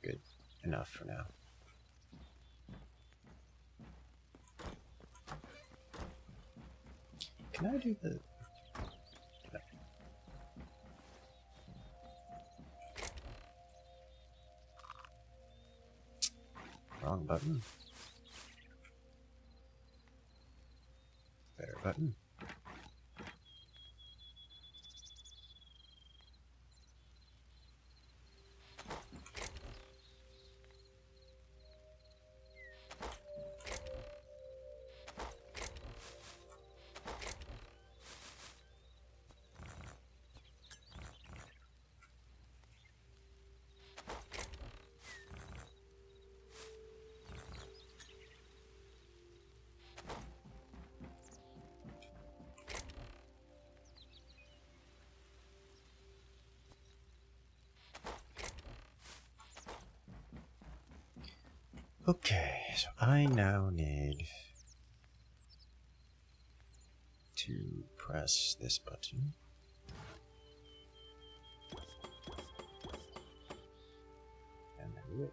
Good enough for now. Can I do the... No. Wrong button. Better button. Okay, so I now need to press this button. And then wait.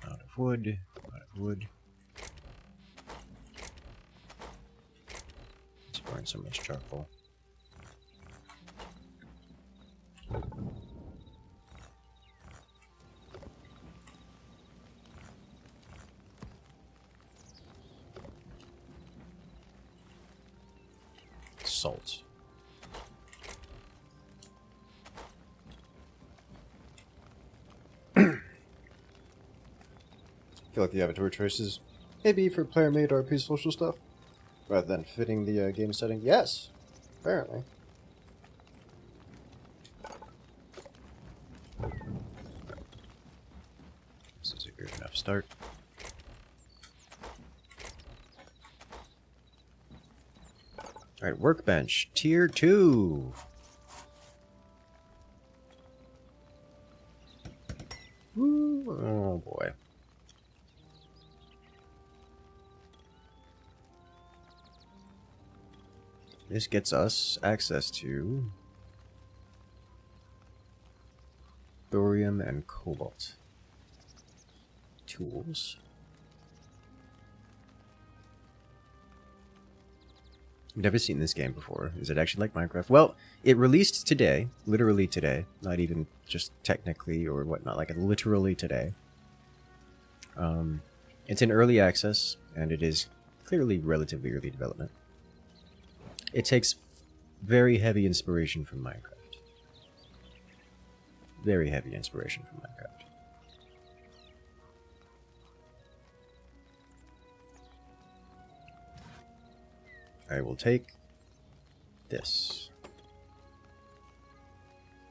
Out of wood, out of wood. Let's burn so much charcoal. Salt. I feel like the avatar choices, maybe for player-made RP social stuff, rather than fitting the game setting. Yes, apparently. This is a good enough start. Alright, workbench, tier 2. Woo, oh boy. This gets us access to thorium and cobalt tools. I've never seen this game before. Is it actually like Minecraft? Well, it released today, literally today, not even just technically or whatnot, like literally today. It's in early access, and it is clearly relatively early development. It takes very heavy inspiration from Minecraft. Very heavy inspiration from Minecraft. I will take this.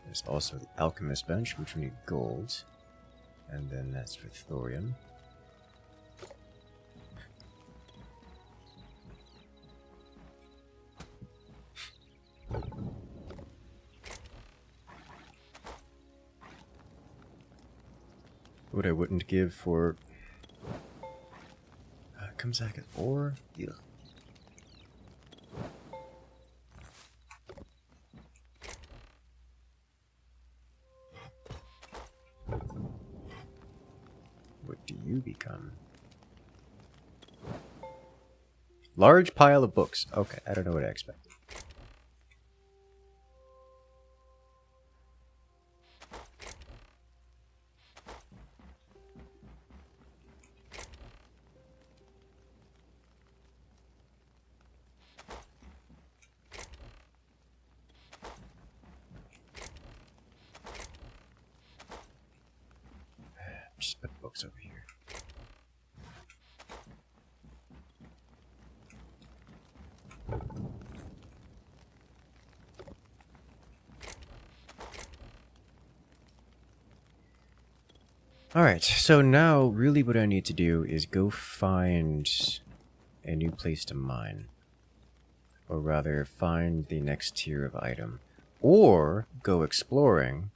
There's also the alchemist bench, which we need gold. And then that's for thorium. What I wouldn't give for comes back as ore. Ugh. What do you become? Large pile of books. Okay, I don't know what I expected. Just put books over here. Alright, so now really what I need to do is go find a new place to mine. Or rather, find the next tier of item. Or go exploring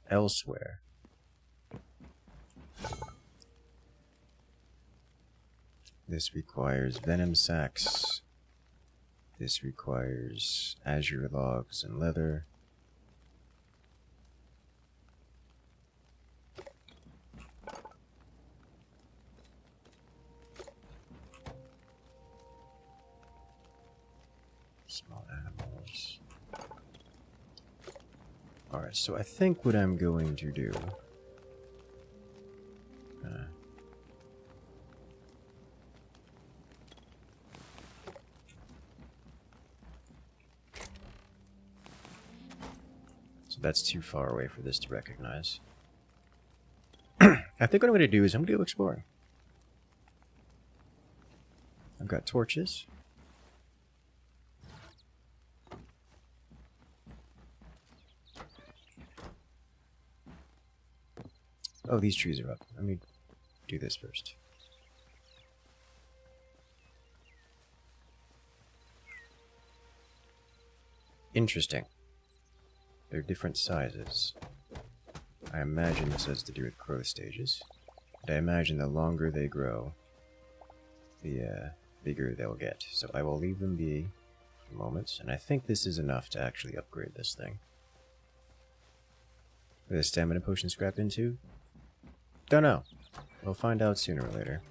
elsewhere. This requires venom sacks. This requires azure logs and leather. Small animals. Alright, so I think what I'm going to do... so that's too far away for this to recognize. I think what I'm going to do is I'm going to go exploring. I've got torches. Oh, these trees are up. Let me do this first. Interesting. They're different sizes. I imagine this has to do with growth stages. And I imagine the longer they grow, the bigger they'll get. So I will leave them be for moments, and I think this is enough to actually upgrade this thing. With a stamina potion scrap into? Don't know. We'll find out sooner or later.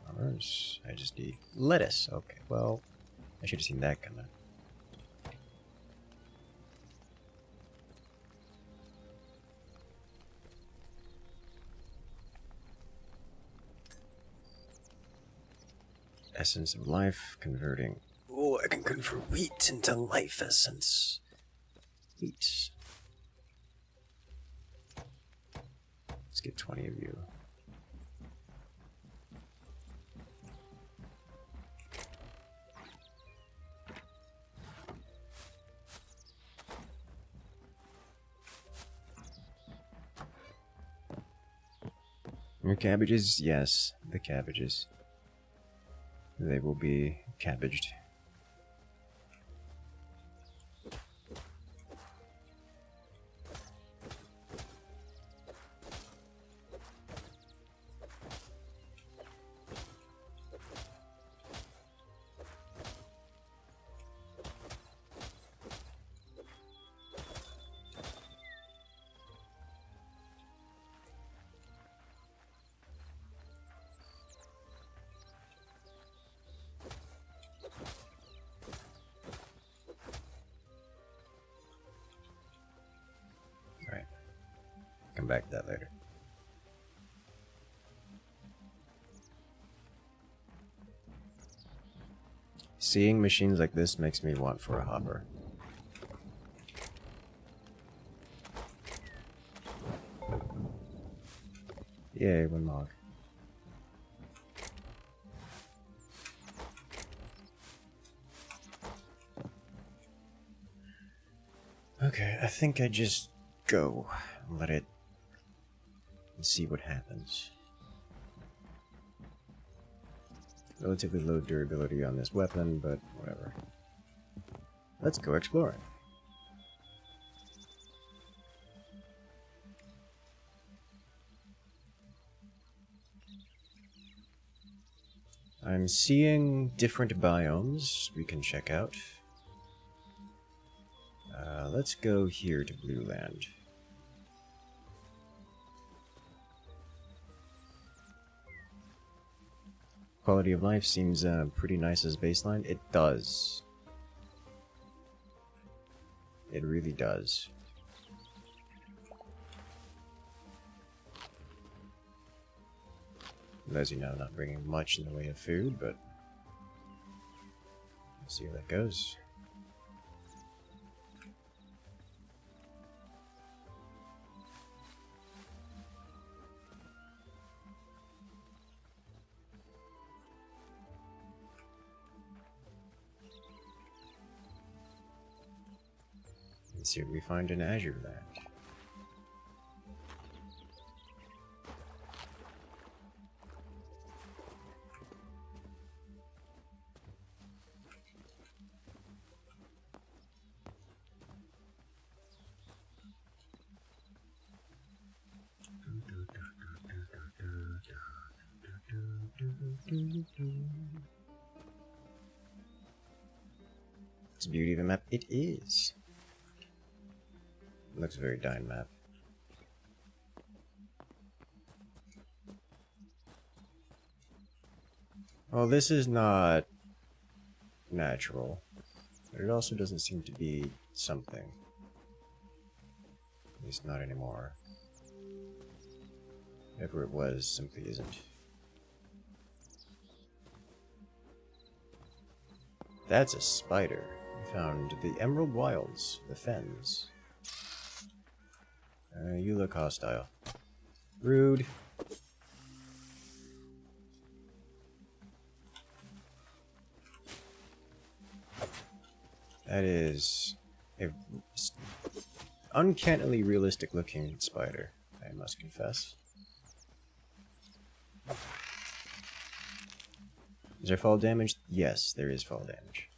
Farmers. I just need lettuce. Okay, well, I should have seen that coming. Essence of life, converting. Oh, I can convert wheat into life essence. Wheat. Let's get 20 of you. Your cabbages? Yes, the cabbages. They will be cabbaged. Alright. Come back to that later. Seeing machines like this makes me want for a hopper. Yay, one log. Okay, I think I just go and let it and see what happens. Relatively low durability on this weapon, but whatever. Let's go exploring. I'm seeing different biomes we can check out. Let's go here to Blue Land. Quality of life seems pretty nice as baseline. It does. It really does. As you know, not bringing much in the way of food, but we'll see how that goes. Let's see what we find in Azure Land. It's the beauty of a map. It is. Looks a very dying map. Well, this is not natural, but it also doesn't seem to be something. At least not anymore. Whatever it was simply isn't. That's a spider. We found the Emerald Wilds, the Fens. You look hostile. Rude. That is A uncannily realistic looking spider, I must confess. Is there fall damage? Yes, there is fall damage.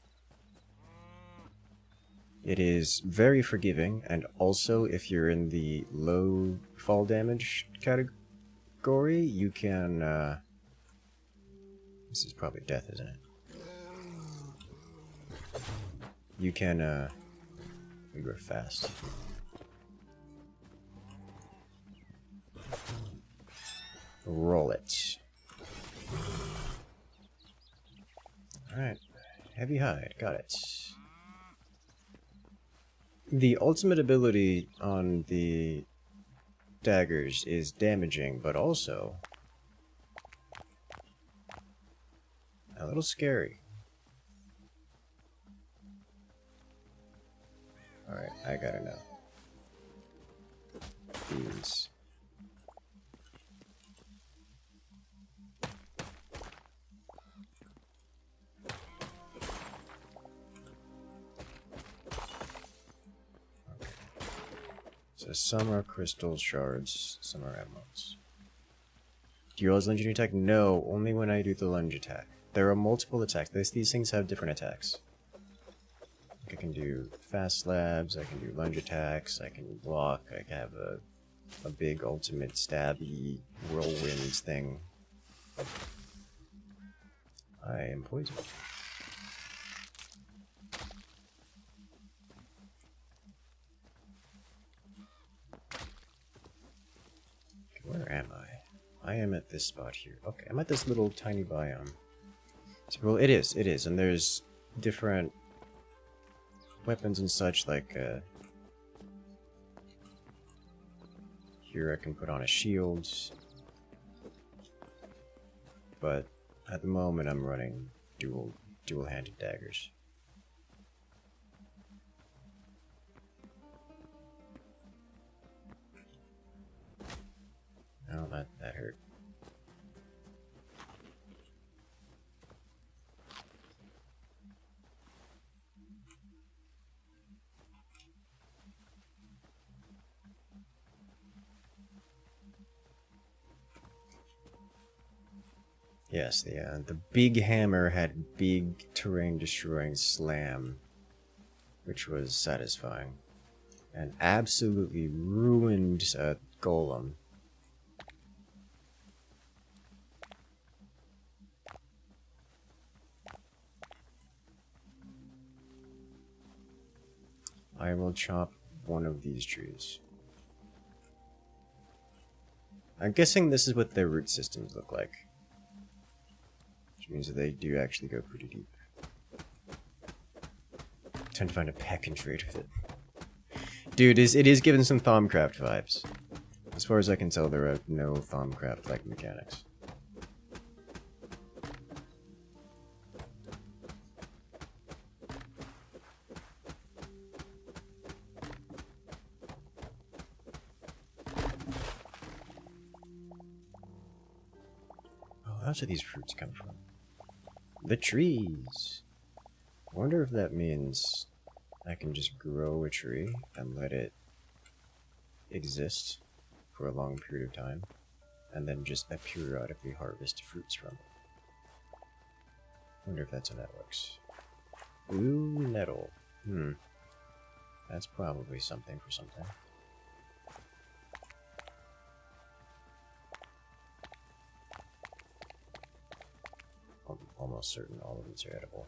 It is very forgiving, and also if you're in the low fall damage category, you can... this is probably death, isn't it? You can, we were fast. Roll it. Alright. Heavy hide. Got it. The ultimate ability on the daggers is damaging, but also a little scary. Alright, I gotta know. These. So some are crystal shards, some are emeralds. Do you always lunge your attack? No, only when I do the lunge attack. There are multiple attacks. These things have different attacks. I can do fast slabs, I can do lunge attacks, I can block, I can have a big ultimate stabby whirlwinds thing. I am poisoned. Where am I? I am at this spot here. Okay, I'm at this little tiny biome. So, well, it is, and there's different weapons and such, like, here I can put on a shield, but at the moment I'm running dual-handed daggers. Oh, that hurt. Yes, the big hammer had big terrain-destroying slam, which was satisfying, and absolutely ruined Golem. I will chop one of these trees. I'm guessing this is what their root systems look like. Which means that they do actually go pretty deep. Time to find a pack and trade with it. Dude, it is giving some Thaumcraft vibes. As far as I can tell, there are no Thaumcraft-like mechanics. How do these fruits come from? The trees! I wonder if that means I can just grow a tree and let it exist for a long period of time, and then just periodically harvest fruits from it. I wonder if that's how that works. Ooh, nettle. That's probably something for something. I'm almost certain all of these are edible.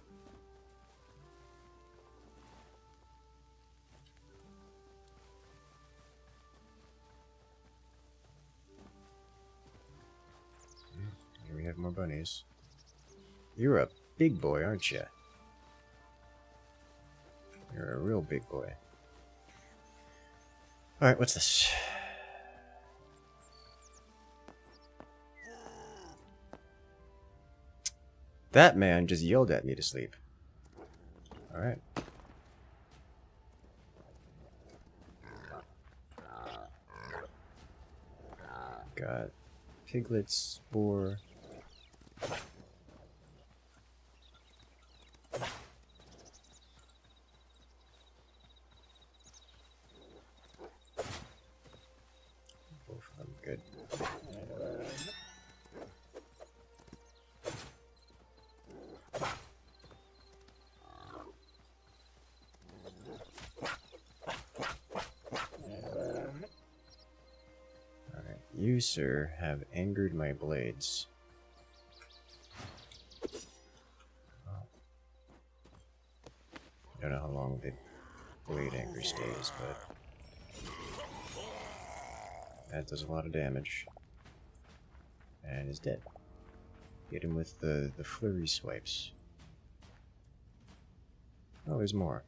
Here we have more bunnies. You're a big boy, aren't you? You're a real big boy. Alright, what's this? That man just yelled at me to sleep. Alright. Got piglet spore. You, sir, have angered my blades. Oh. I don't know how long the blade anger stays, but that does a lot of damage. And is dead. Hit him with the flurry swipes. Oh, there's more.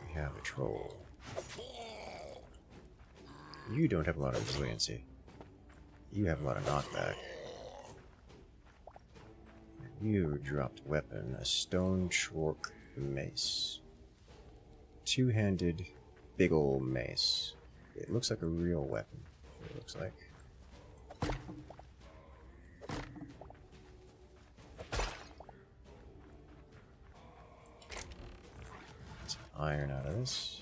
We have a troll. You don't have a lot of resiliency. You have a lot of knockback. You dropped weapon, a stone chork mace. Two-handed big ol' mace. It looks like a real weapon. It looks like. Let's iron out of this.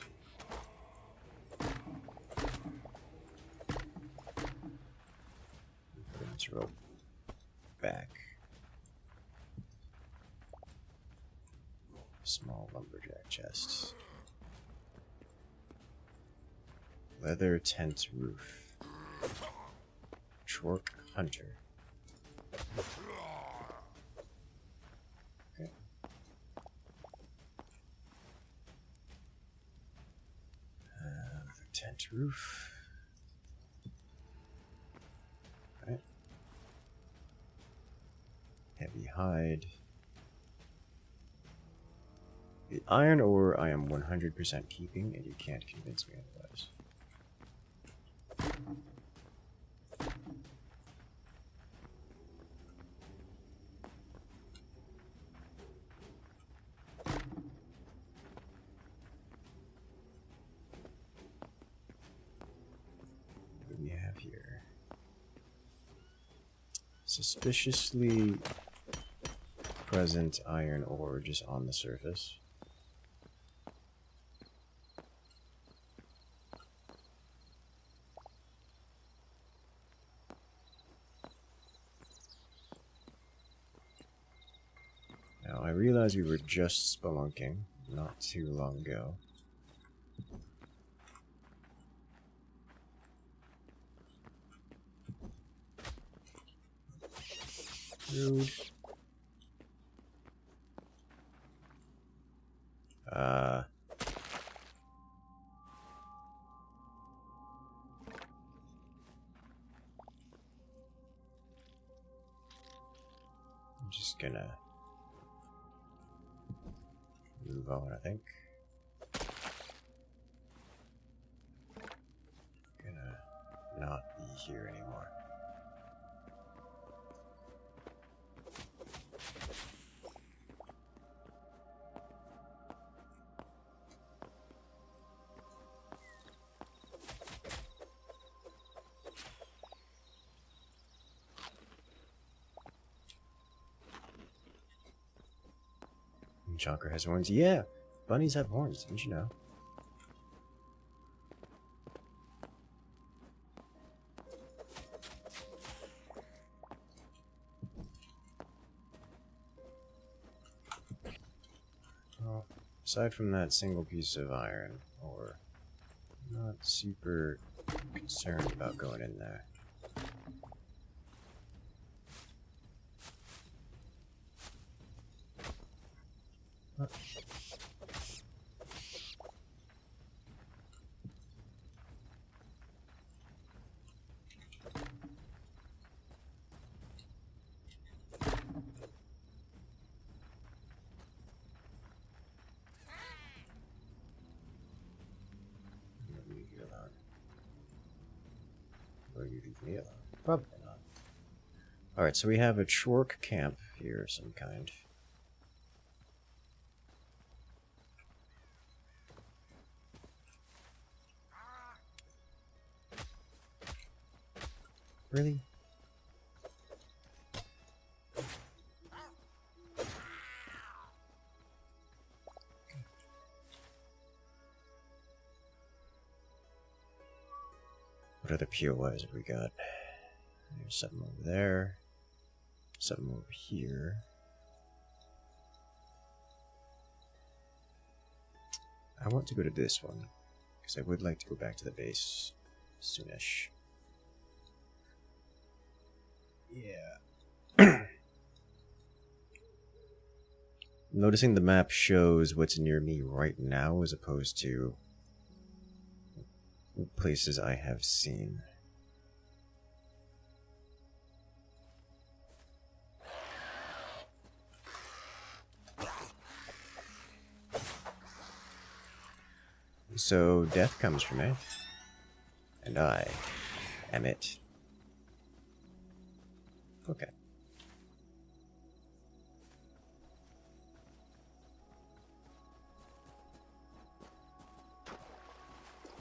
Put this rope back. Small lumberjack chest. Leather tent roof. Chork hunter. Okay. Leather tent roof. Alright. Heavy hide. The iron ore I am 100% keeping, and you can't convince me otherwise. What do we have here? Suspiciously present iron ore just on the surface. Now, I realize we were just spelunking not too long ago. Rude. I'm just gonna move on, I think. Gonna not be here anymore. Chonker has horns. Yeah, bunnies have horns, didn't you know? Well, aside from that single piece of iron, or not super concerned about going in there. Leave you alone. Or you leave me alone. Probably not. Alright, so we have a chork camp here of some kind. Really? What other POIs have we got? There's something over there. Something over here. I want to go to this one, because I would like to go back to the base soonish. Yeah. Noticing the map shows what's near me right now as opposed to places I have seen. So death comes from it, and I am it. Okay.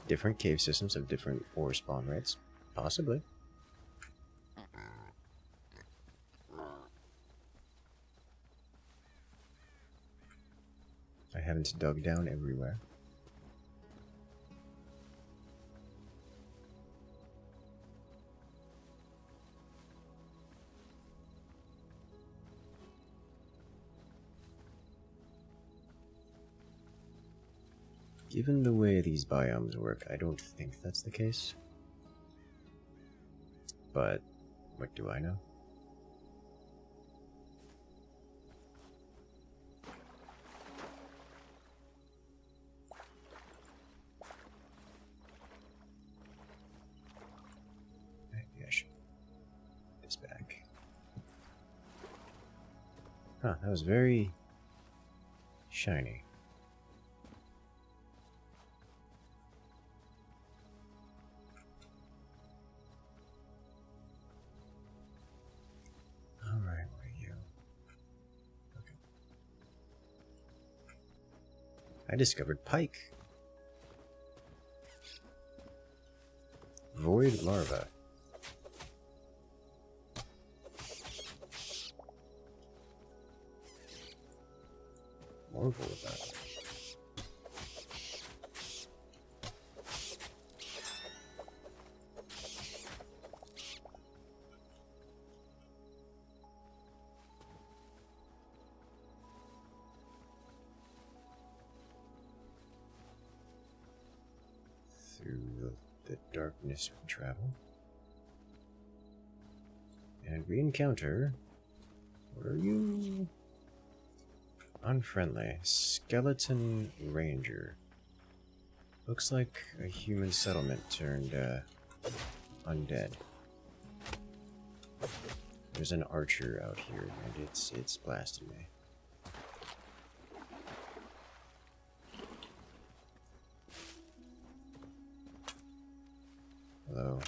Different cave systems have different ore spawn rates. Possibly. I haven't dug down everywhere. Given the way these biomes work, I don't think that's the case. But what do I know? Maybe I should put this back. Huh, that was very shiny. I discovered pike. Void larva. More void larva. Through the darkness we travel. And we encounter... What are you? Unfriendly. Skeleton Ranger. Looks like a human settlement turned undead. There's an archer out here, and it's blasting me. Hello.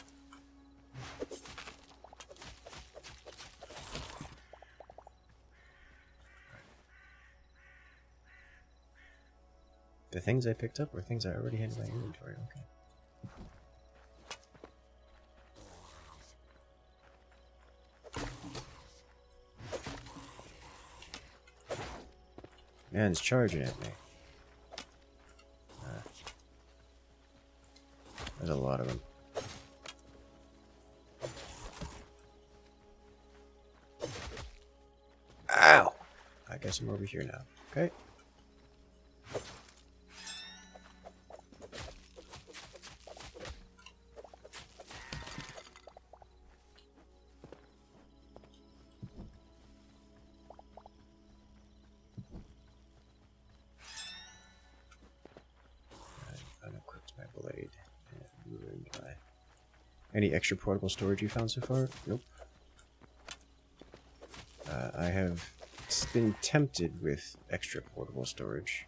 The things I picked up were things I already had in my inventory, okay. Man, it's charging at me. There's a lot of them. Ow! I guess I'm over here now. Okay. I unequipped my blade and ruined my... Any extra portable storage you found so far? Nope. I have been tempted with extra portable storage.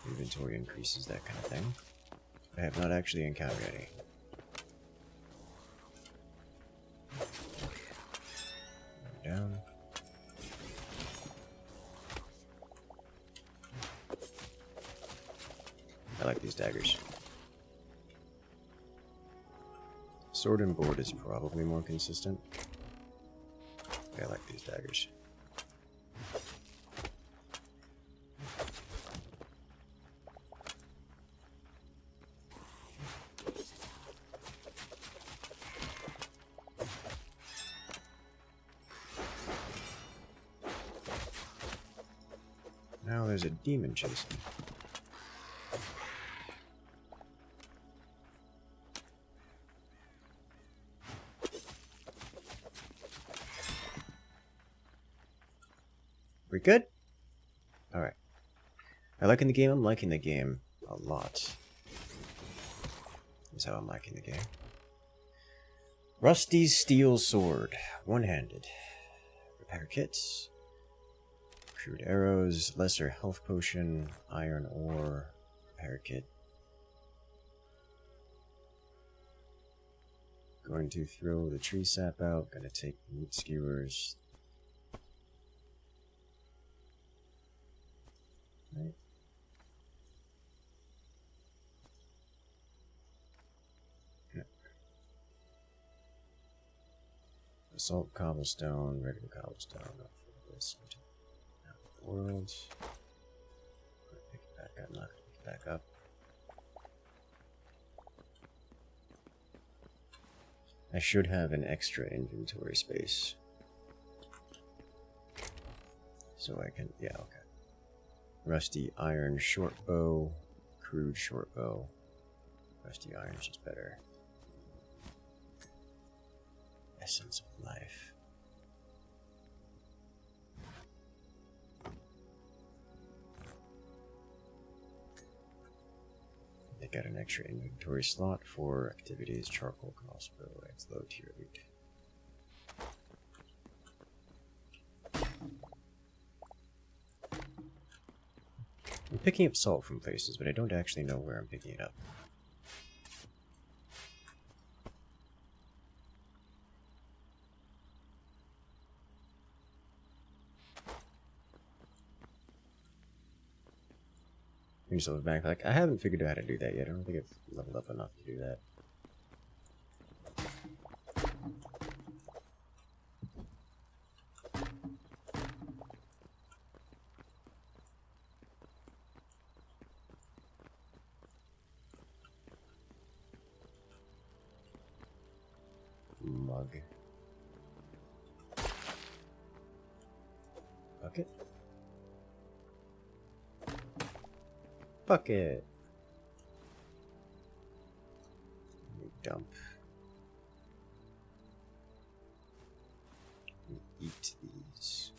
Inventory increases, that kind of thing. I have not actually encountered any. Down. I like these daggers. Sword and board is probably more consistent. I like these daggers. Now there's a demon chasing me. We good? Alright. I'm liking the game a lot. That's how I'm liking the game. Rusty Steel Sword. One-handed. Repair kits. Crude arrows. Lesser health potion. Iron ore. Repair kit. Going to throw the tree sap out. Gonna take meat skewers. Right. Yeah. Assault cobblestone, regular cobblestone. Not for this. Out of the world. Pick it back up. Not gonna pick it back up. I should have an extra inventory space. So I can, yeah, okay. Rusty iron short bow, crude short bow. Rusty iron is just better. Essence of life. They got an extra inventory slot for activities. Charcoal can also go away. It's low tier loot. I'm picking up salt from places, but I don't actually know where I'm picking it up. Use a backpack. I haven't figured out how to do that yet. I don't think I've leveled up enough to do that. Mug. Bucket. Bucket. Dump. Eat these.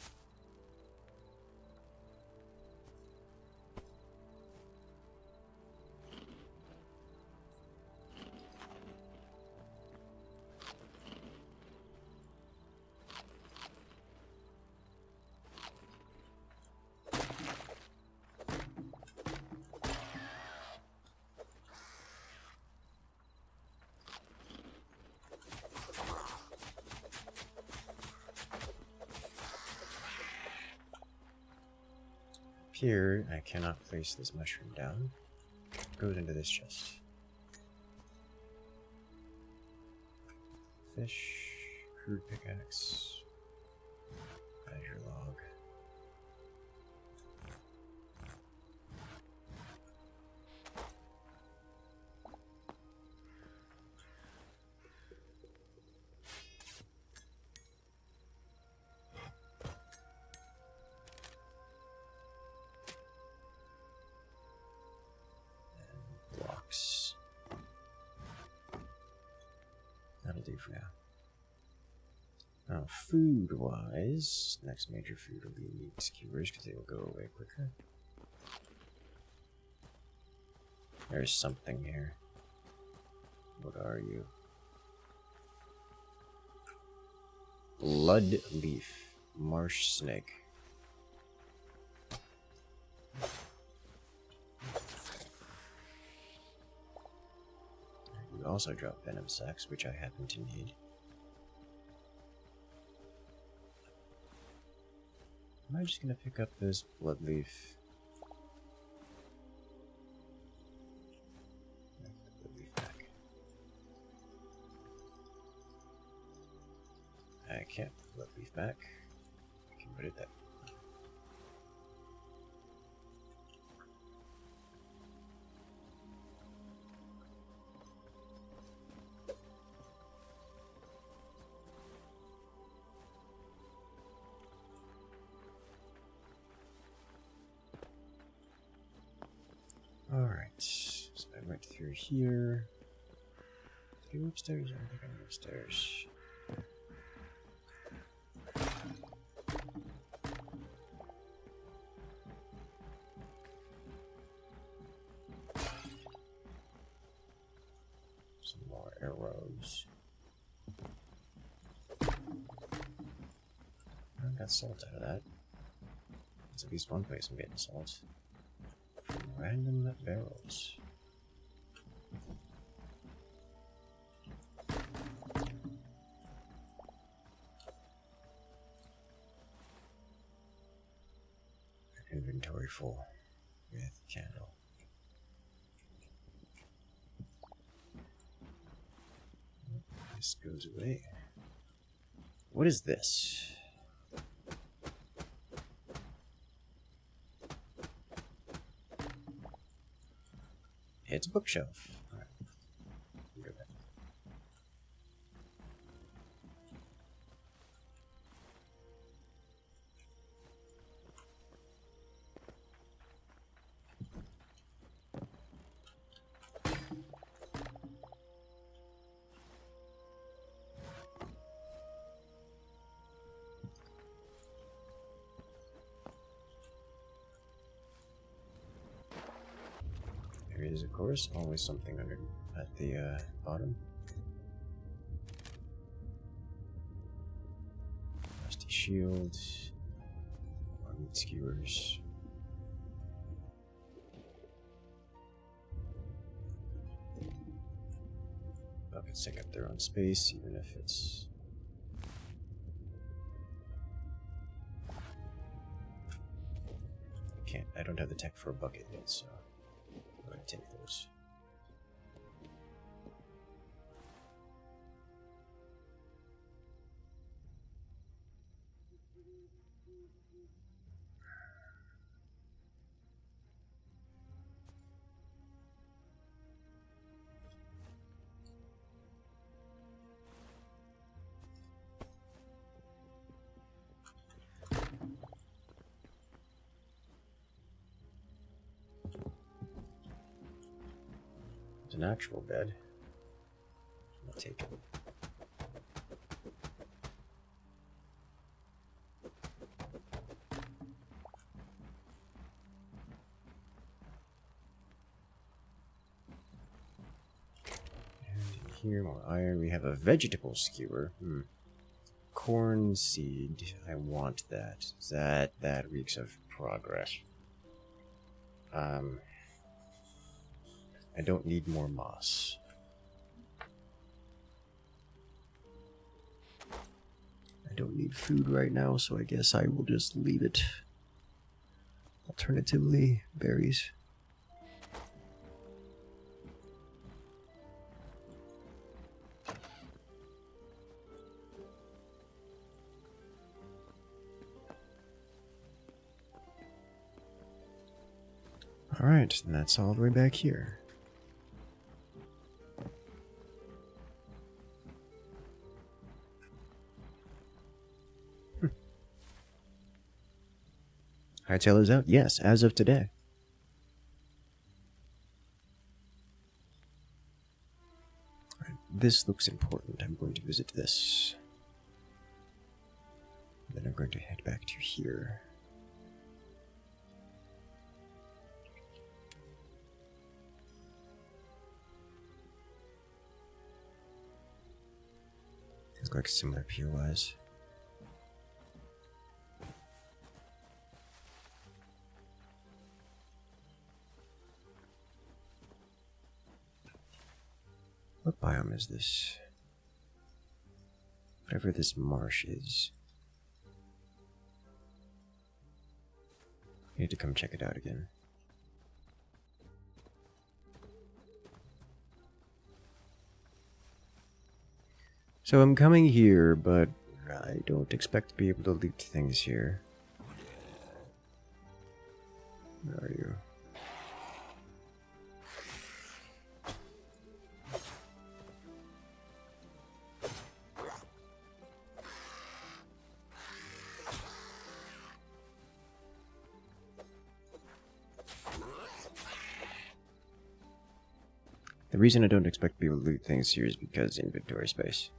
Here, I cannot place this mushroom down. It goes into this chest. Fish, crude pickaxe, azure log. That'll do for now. Now, food-wise, next major food will be meat skewers because they will go away quicker. There's something here. What are you? Blood leaf, marsh snake. You also drop venom sacs, which I happen to need. Am I just gonna pick up this blood leaf? Blood leaf back. I can't put blood leaf back. I can put it that. Alright, so I went through here. Did I go upstairs? I don't think I went upstairs. got salt out of that. There's at least one place I'm getting salt. From random barrels. Inventory full with candle. This goes away. What is this? It's a bookshelf. All right. Go back. There is, of course, always something under at the bottom. Rusty shield, more meat skewers. Buckets take up their own space, even if it's. I don't have the tech for a bucket yet, so I'm going to take those. An actual bed. I'll take it. And in here, more iron. We have a vegetable skewer. Corn seed. I want that. That reeks of progress. I don't need more moss. I don't need food right now, so I guess I will just leave it. Alternatively, berries. Alright, and that's all the way back here. Hytale is out? Yes, as of today. Right, this looks important. I'm going to visit this. Then I'm going to head back to here. Looks like similar POIs. What biome is this? Whatever this marsh is. I need to come check it out again. So I'm coming here, but I don't expect to be able to loot things here. Where are you? The reason I don't expect to be able to loot things here is because inventory space.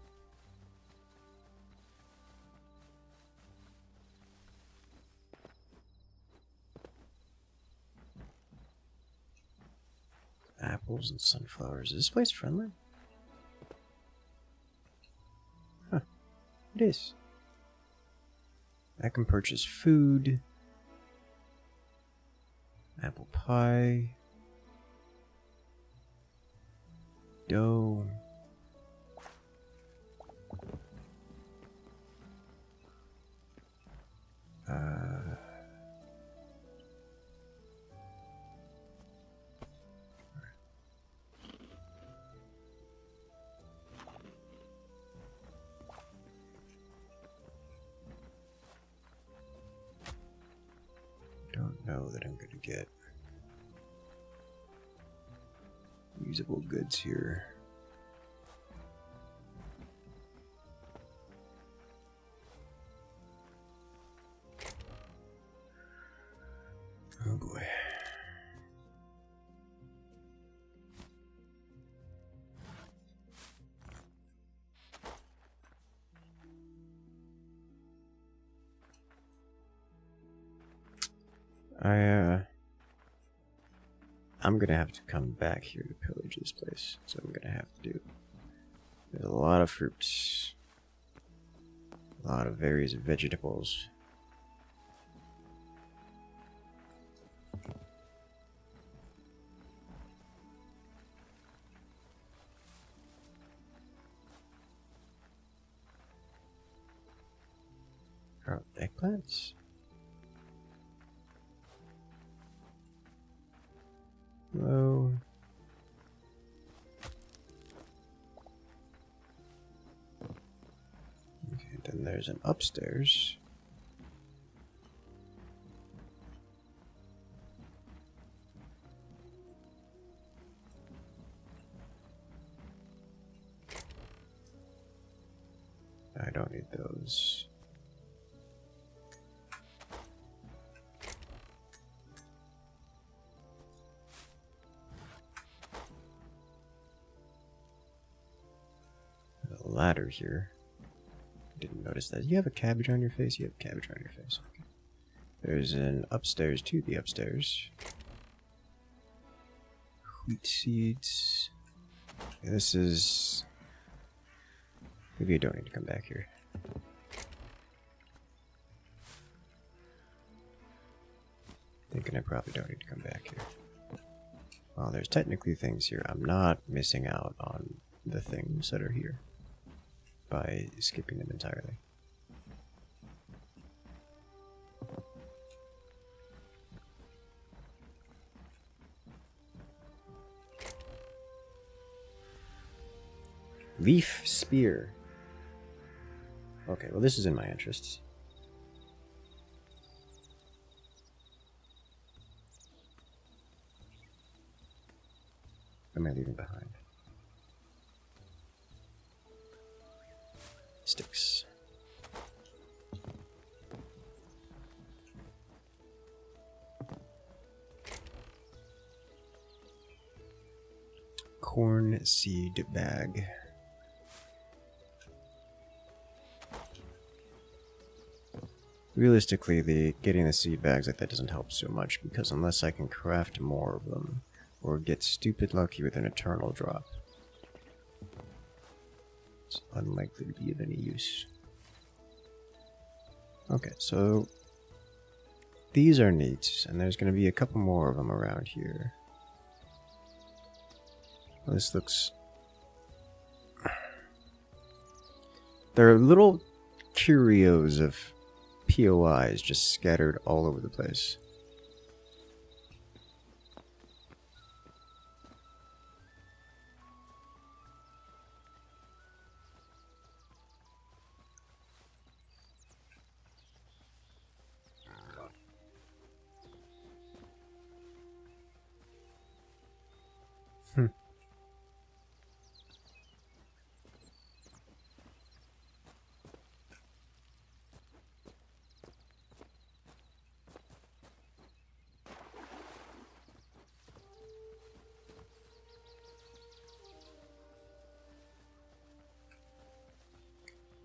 Apples and sunflowers. Is this place friendly? Huh. It is. I can purchase food. Apple pie. Dough. Don't know that I'm gonna get usable goods here. Oh boy. I'm gonna have to come back here to pillage this place. So I'm gonna have to do. There's a lot of fruits. A lot of various vegetables. Oh, eggplants? Hello. Okay, then there's an upstairs. I don't need those. There's a ladder here. Didn't notice that. You have a cabbage on your face? You have a cabbage on your face. Okay. There's an upstairs to the upstairs. Wheat seeds. This is... Maybe I don't need to come back here. Thinking I probably don't need to come back here. Well, there's technically things here. I'm not missing out on the things that are here by skipping them entirely. Leaf spear. Okay, well this is in my interests. What am I leaving behind? Sticks. Corn seed bag. Realistically, getting the seed bags like that doesn't help so much, because unless I can craft more of them, or get stupid lucky with an eternal drop, it's unlikely to be of any use. Okay, so these are neat, and there's going to be a couple more of them around here. Well, this looks... There are little curios of POIs just scattered all over the place.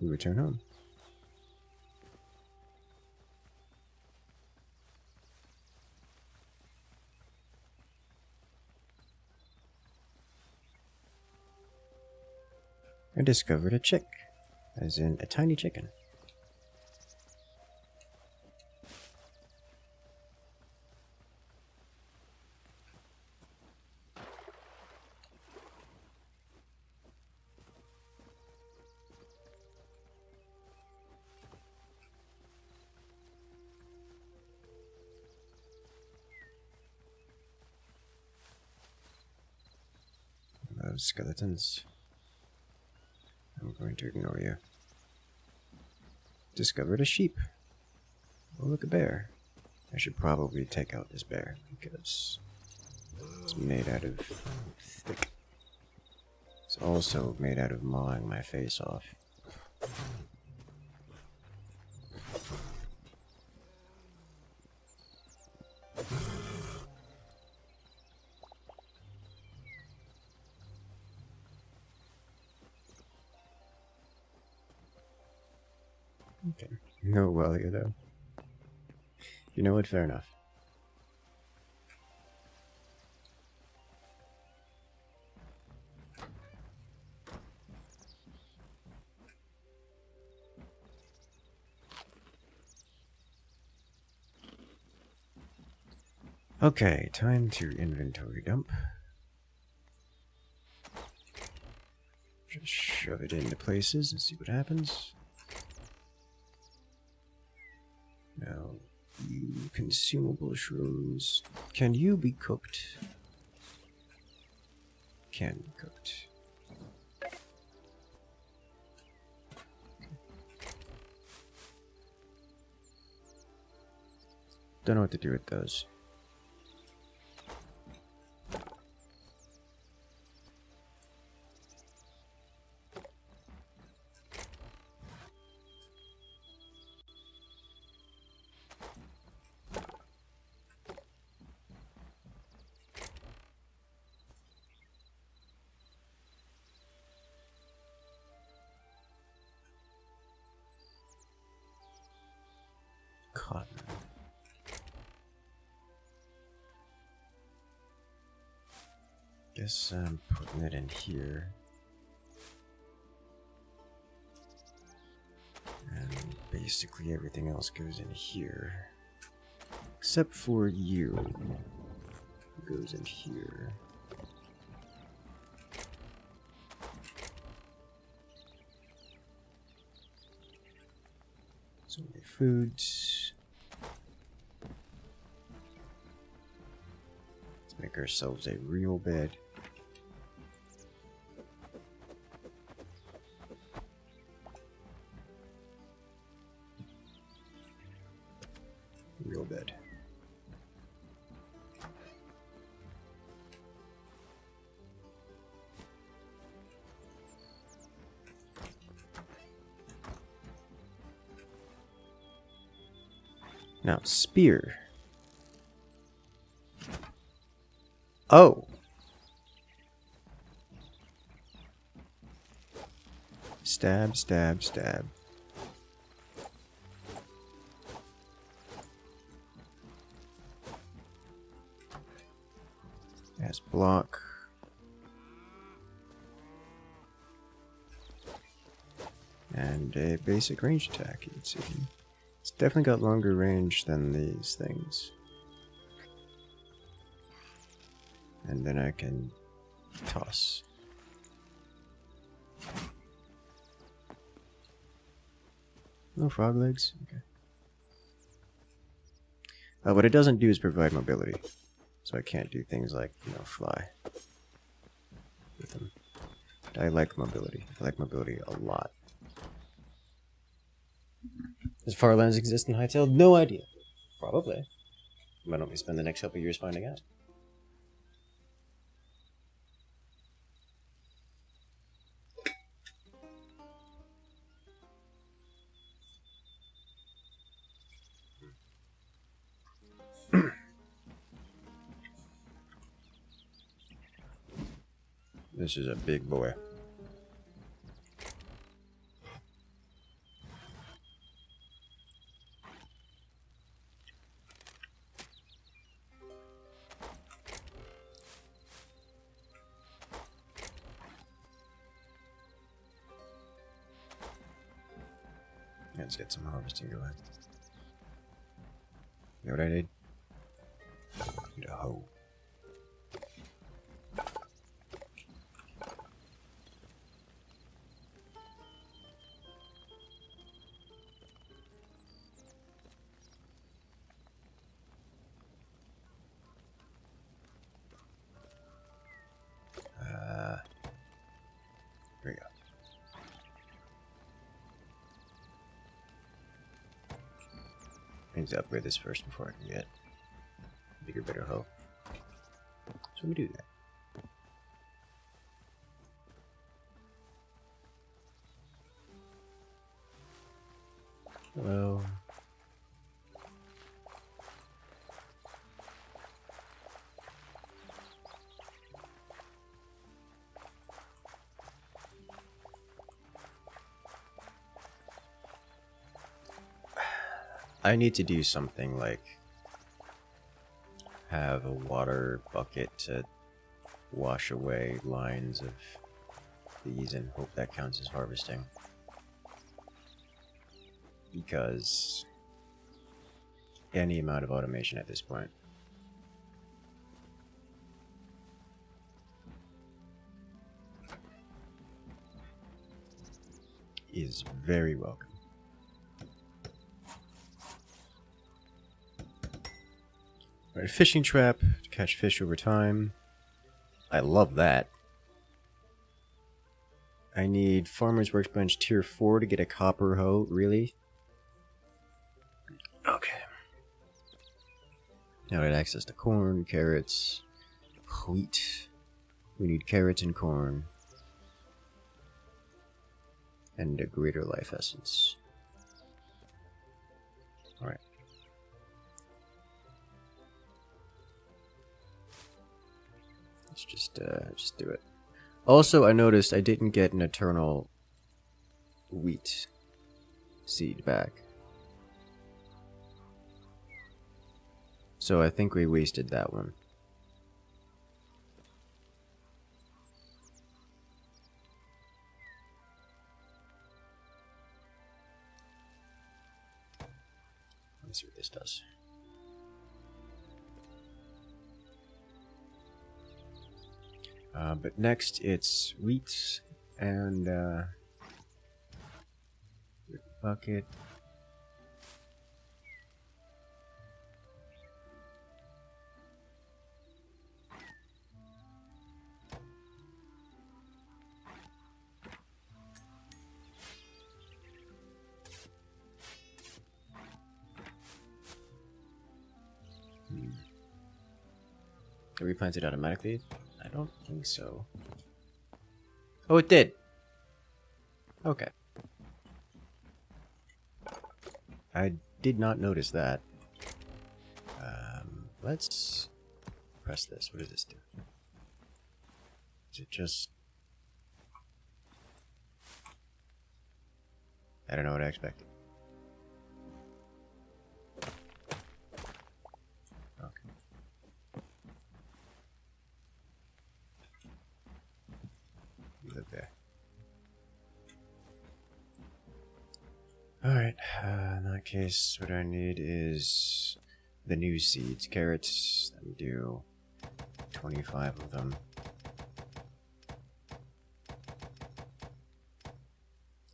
We return home. I discovered a chick, as in a tiny chicken. skeletons. I'm going to ignore you. Discovered a sheep. Oh, look, a bear. I should probably take out this bear because it's made out of thick. It's also made out of mawing my face off. Okay. No wellier, though. You know what? Fair enough. Okay, time to inventory dump. Just shove it into places and see what happens. Now, you consumable shrooms, can you be cooked? Can be cooked. Don't know what to do with those. Cotton. Guess I'm putting it in here. And basically everything else goes in here. Except for you. It goes in here. So many foods. Let's make ourselves a real bed. Real bed. Now, spear. Oh! Stab, stab, stab. As block. And a basic range attack, you can see. It's definitely got longer range than these things. And then I can toss. No frog legs? Okay. What it doesn't do is provide mobility. So I can't do things like, you know, fly with them. But I like mobility. I like mobility a lot. Does Farlands exist in Hytale? No idea. Probably. Why don't we spend the next couple years finding out? This is a big boy. Let's get some harvesting going. You know what I need? I need a hoe. I need to upgrade this first before I can get bigger, better hoe. So let me do that. Hello. I need to do something like have a water bucket to wash away lines of these and hope that counts as harvesting. Because any amount of automation at this point is very welcome. Alright, fishing trap to catch fish over time. I love that. I need farmer's workbench tier 4 to get a copper hoe, really? Okay. Now I had access to corn, carrots, wheat. We need carrots and corn. And a greater life essence. Alright. Let's just do it. Also, I noticed I didn't get an eternal wheat seed back. So I think we wasted that one. Let's see what this does. But next it's wheat and bucket. It replanted automatically? I don't think so. Oh, it did! Okay. I did not notice that. Let's press this. What does this do? Is it just... I don't know what I expected. There. Alright, in that case, what I need is the new seeds. Carrots, let me do 25 of them.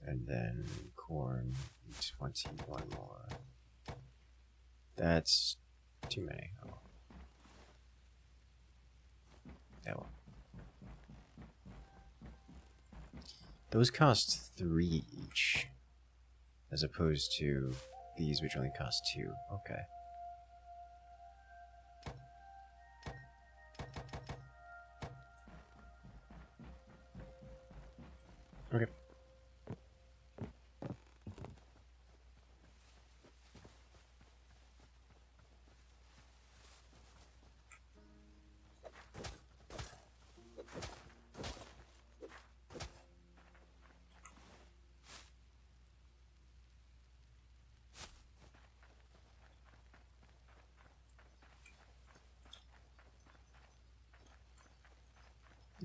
And then corn, 21 more. That's too many. Oh. That one. Those cost 3 each, as opposed to these, which only cost 2. Okay. Okay.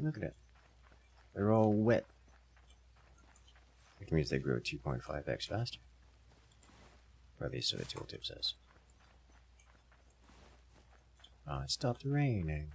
Look at it. They're all wet. Which means they grow 2.5x faster. Or at least so the tooltip says. Oh, it stopped raining.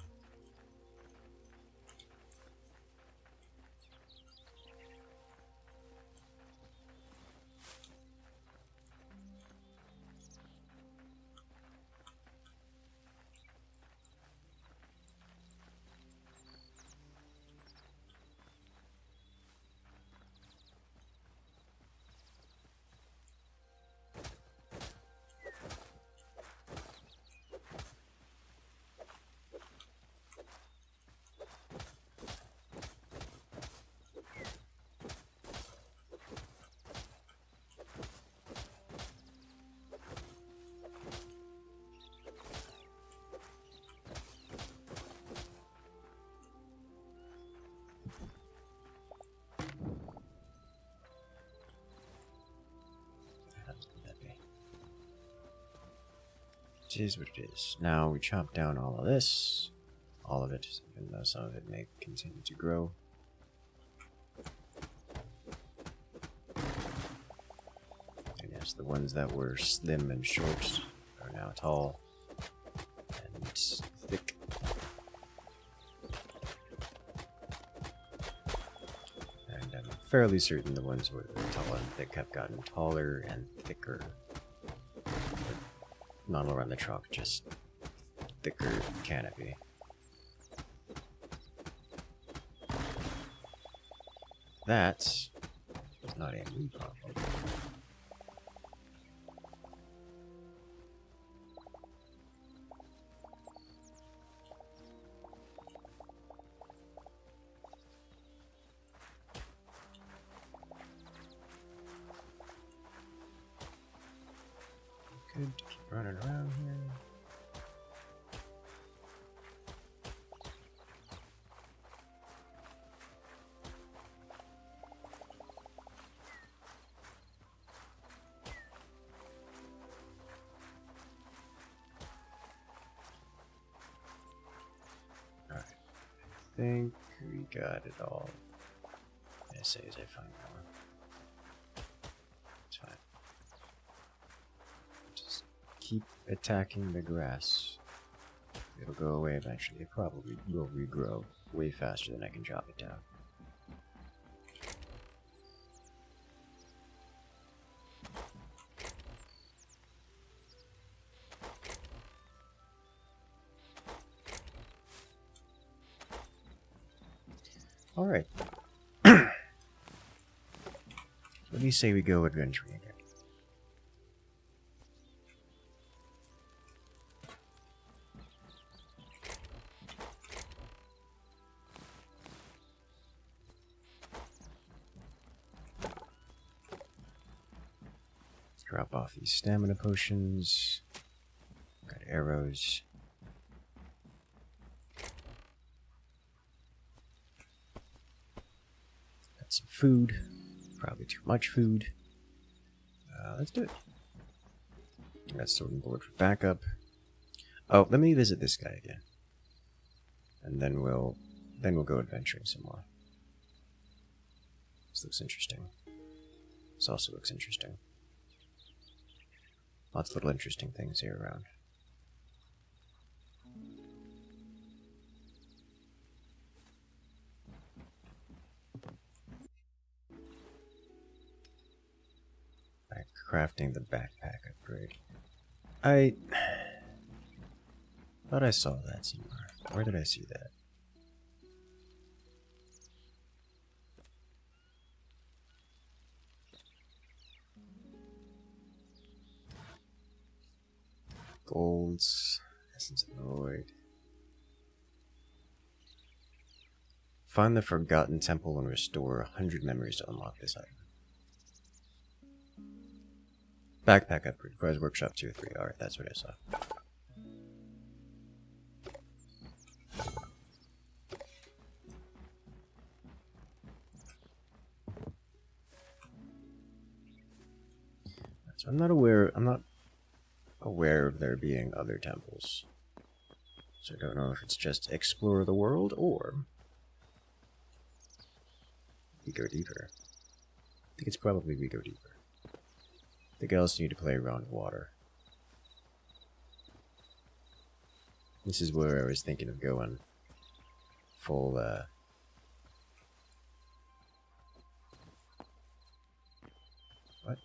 It is what it is. Now we chop down all of this. All of it, even though some of it may continue to grow. And yes, the ones that were slim and short are now tall and thick. And I'm fairly certain the ones that were tall and thick have gotten taller and thicker. Not all around the trunk, just thicker canopy. That's not a me problem. Good to keep running around here. Alright. I think we got it all. Essays, I find more. It's fine. Just keep attacking the grass. It'll go away eventually. It probably will regrow way faster than I can chop it down. Alright. What do you say we go adventuring again? Drop off these stamina potions. Got arrows. Got some food. Probably too much food. Let's do it. Got sorting board for backup. Oh, let me visit this guy again. And then we'll go adventuring some more. This looks interesting. This also looks interesting. Lots of little interesting things here around. Right, crafting the backpack upgrade. I thought I saw that somewhere. Where did I see that? Golds, Essence of the Void. Find the Forgotten Temple and restore 100 memories to unlock this item. Backpack upgrade requires Workshop 2 or 3. Alright, that's what I saw. So I'm not aware of there being other temples. So I don't know if it's just explore the world or we go deeper. I think it's probably we go deeper. I think I also need to play around with water. This is where I was thinking of going full what?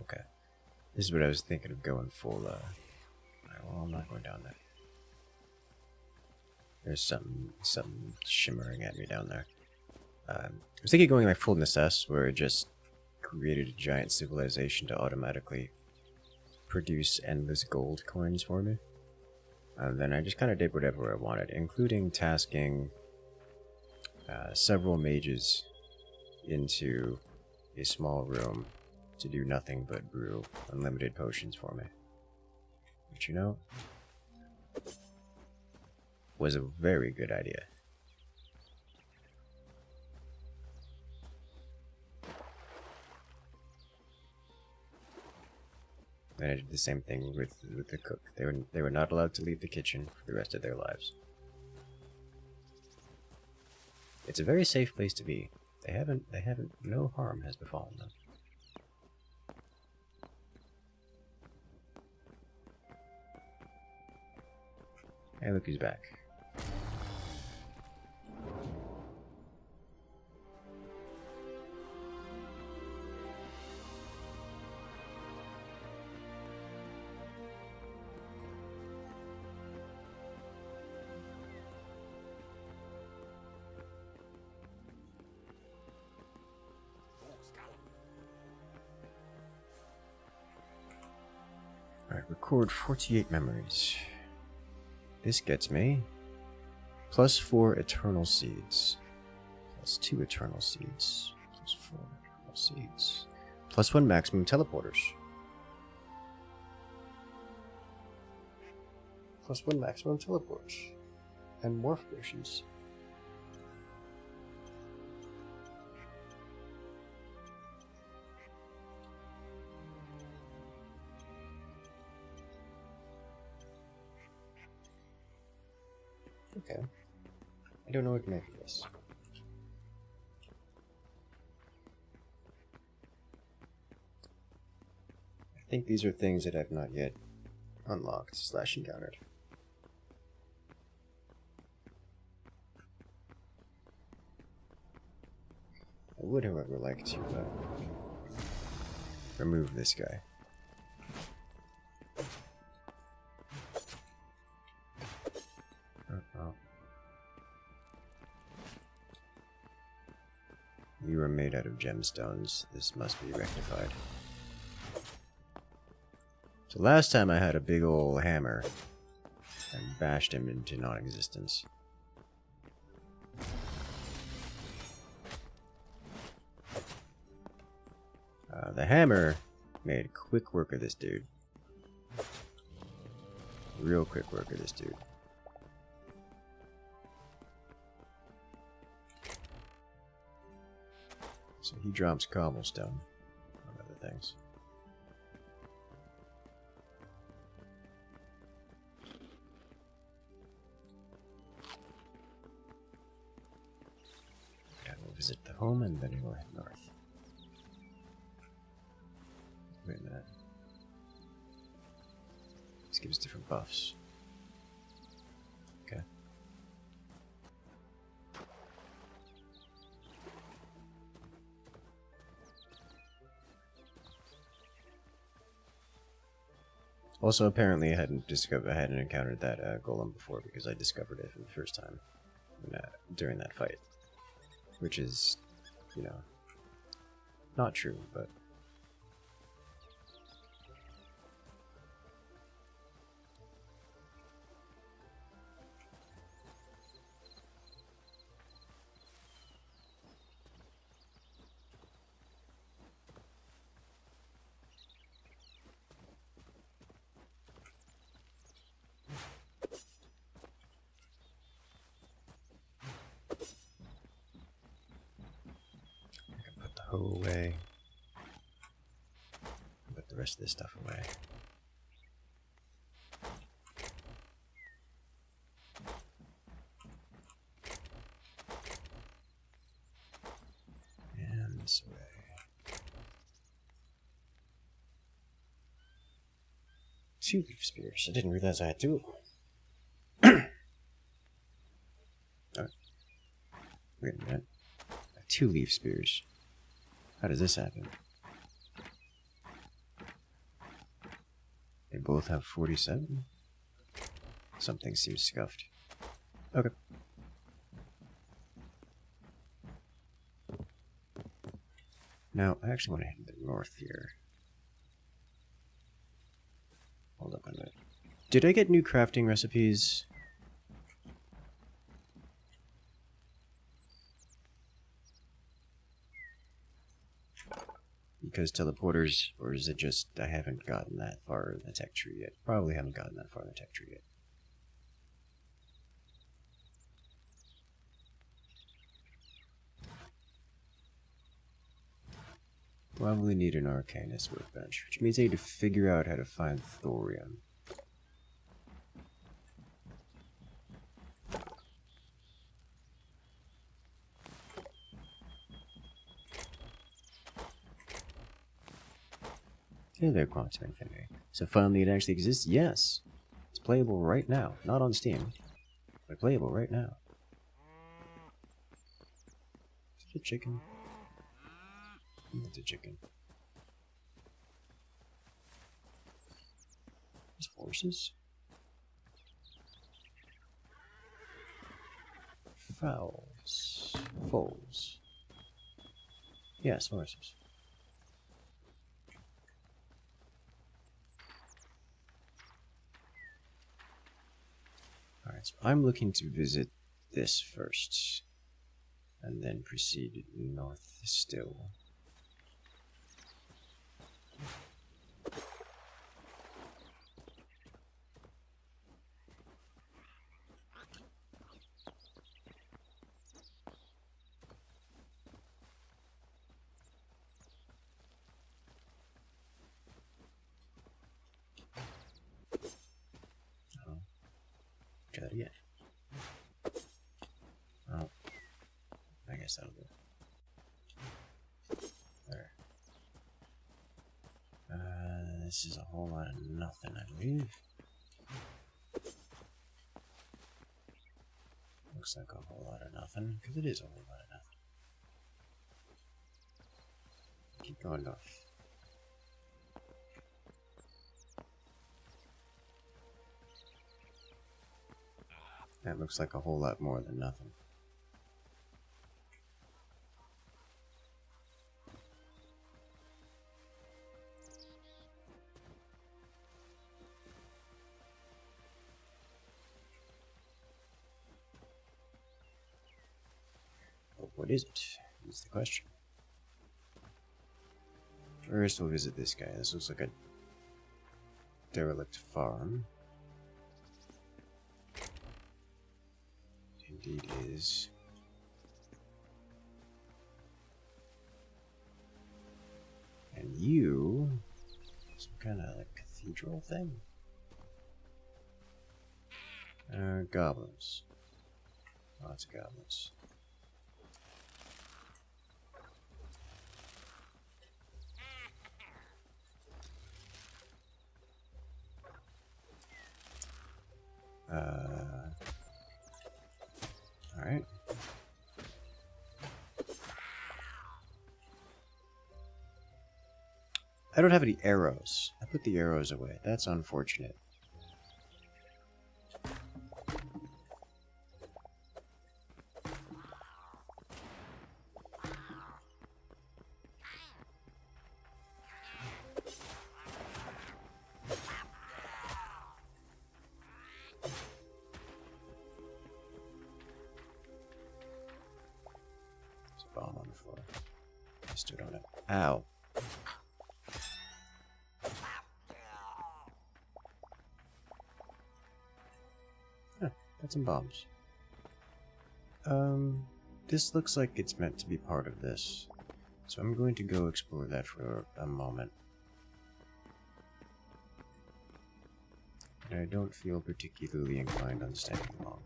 Okay. This is what I was thinking of going full well, I'm not going down there. There's something shimmering at me down there. I was thinking going like full Necess, where it just created a giant civilization to automatically produce endless gold coins for me. And then I just kind of did whatever I wanted, including tasking several mages into a small room to do nothing but brew unlimited potions for me. Which, you know, was a very good idea. And I did the same thing with the cook. They were not allowed to leave the kitchen for the rest of their lives. It's a very safe place to be. No harm has befallen them. Hey, look who's back. Alright, record 48 memories. This gets me +4 eternal seeds, +2 eternal seeds, +4 eternal seeds, +1 maximum teleporters, +1 maximum teleporters, and morph potions. Okay. I don't know what to make of this. I think these are things that I've not yet unlocked / encountered. I would, however, like to remove this guy. You are made out of gemstones. This must be rectified. So last time I had a big ol' hammer and bashed him into non-existence. The hammer made quick work of this dude. Real quick work of this dude. So he drops cobblestone, among other things. Yeah, we'll visit the home and then we'll head north. Wait a minute. This gives different buffs. Okay. Also, apparently, I hadn't encountered that golem before because I discovered it for the first time during that fight, which is, you know, not true, but. Away. Put the rest of this stuff away. And this way. 2 leaf spears. I didn't realize I had 2 of them. Oh. Wait a minute. 2 leaf spears. How does this happen? They both have 47? Something seems scuffed. Okay. Now, I actually want to head to the north here. Hold up a minute. Did I get new crafting recipes? Because teleporters, or is it just I haven't gotten that far in the tech tree yet? Probably haven't gotten that far in the tech tree yet. Probably need an Arcanist workbench, which means I need to figure out how to find thorium. Hey there, Quantum Infinity. So finally it actually exists? Yes! It's playable right now. Not on Steam, but playable right now. Is it a chicken? It's a chicken. There's horses? Fowls. Foals. Yes, horses. Alright, so I'm looking to visit this first, and then proceed north still. Try that again. Oh, I guess that'll do it. There. This is a whole lot of nothing, I believe. Looks like a whole lot of nothing, because it is a whole lot of nothing. Keep going north. That looks like a whole lot more than nothing. But what is it? Is the question. First, we'll visit this guy. This looks like a derelict farm. Indeed is. And you, some kind of like cathedral thing? Goblins. Lots of goblins. Alright. I don't have any arrows. I put the arrows away. That's unfortunate. Bomb on the floor. I stood on it. Ow. Huh, got some bombs. This looks like it's meant to be part of this. So I'm going to go explore that for a moment. And I don't feel particularly inclined on staying long.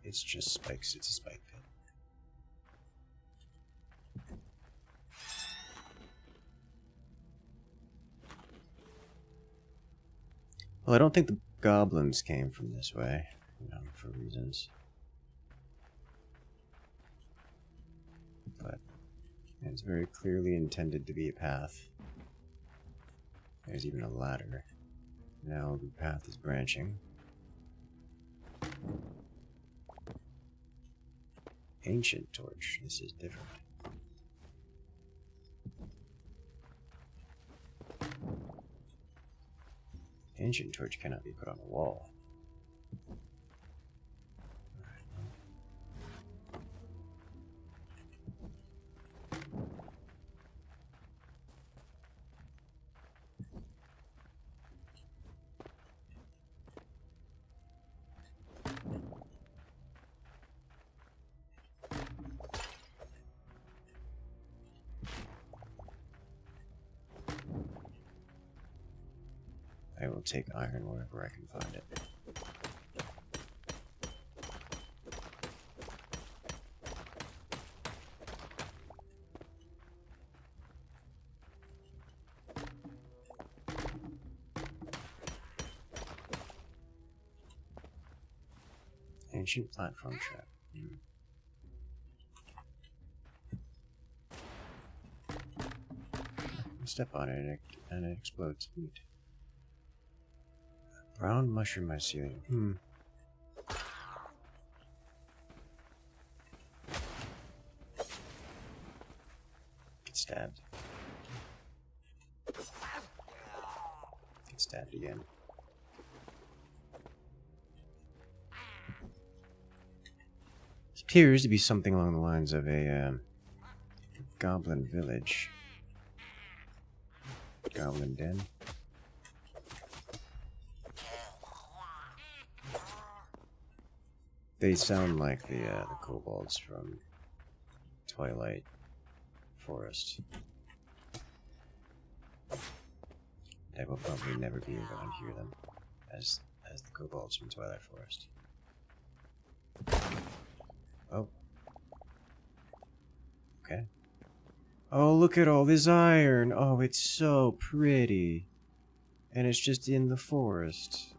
It's just spikes, it's a spike pit. Well, I don't think the goblins came from this way, for reasons. But it's very clearly intended to be a path. There's even a ladder. Now the path is branching. Ancient torch. This is different. Ancient torch cannot be put on a wall. I will take iron wherever I can find it. Ancient platform trap. Step on it and it explodes. Neat. Brown mushroom mycelium. Get stabbed. Get stabbed again. This appears to be something along the lines of a goblin village. Goblin den. They sound like the kobolds from Twilight Forest. I will probably never be able to hear them as the kobolds from Twilight Forest. Oh. Okay. Oh, look at all this iron! Oh, it's so pretty. And it's just in the forest.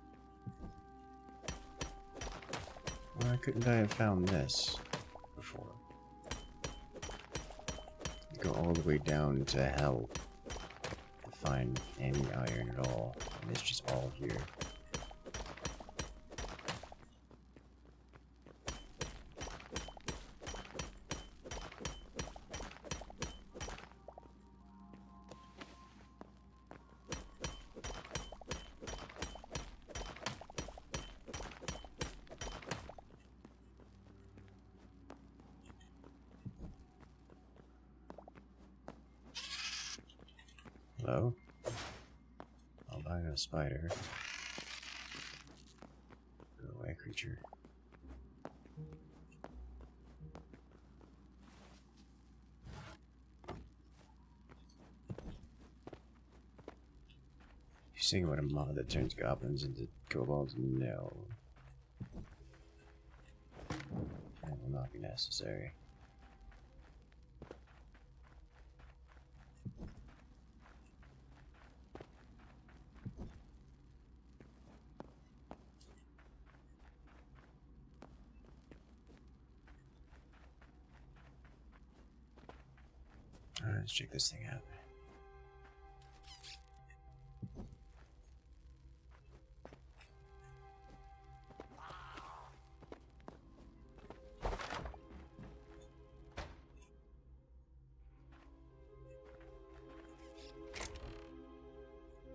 Why couldn't I have found this before? Go all the way down to hell to find any iron at all. And it's just all here. Hello? Albino spider. Go away, creature. You saying about a mod that turns goblins into kobolds? No. That will not be necessary. Alright, let's check this thing out.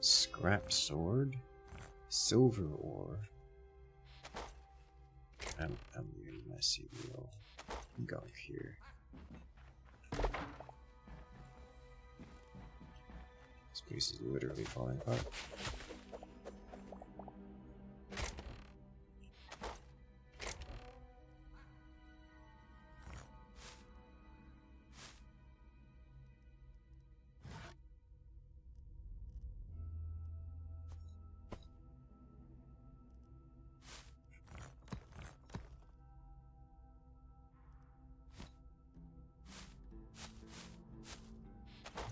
Scrap sword? Silver ore? I'm really messy real gunk here. This place is literally falling apart.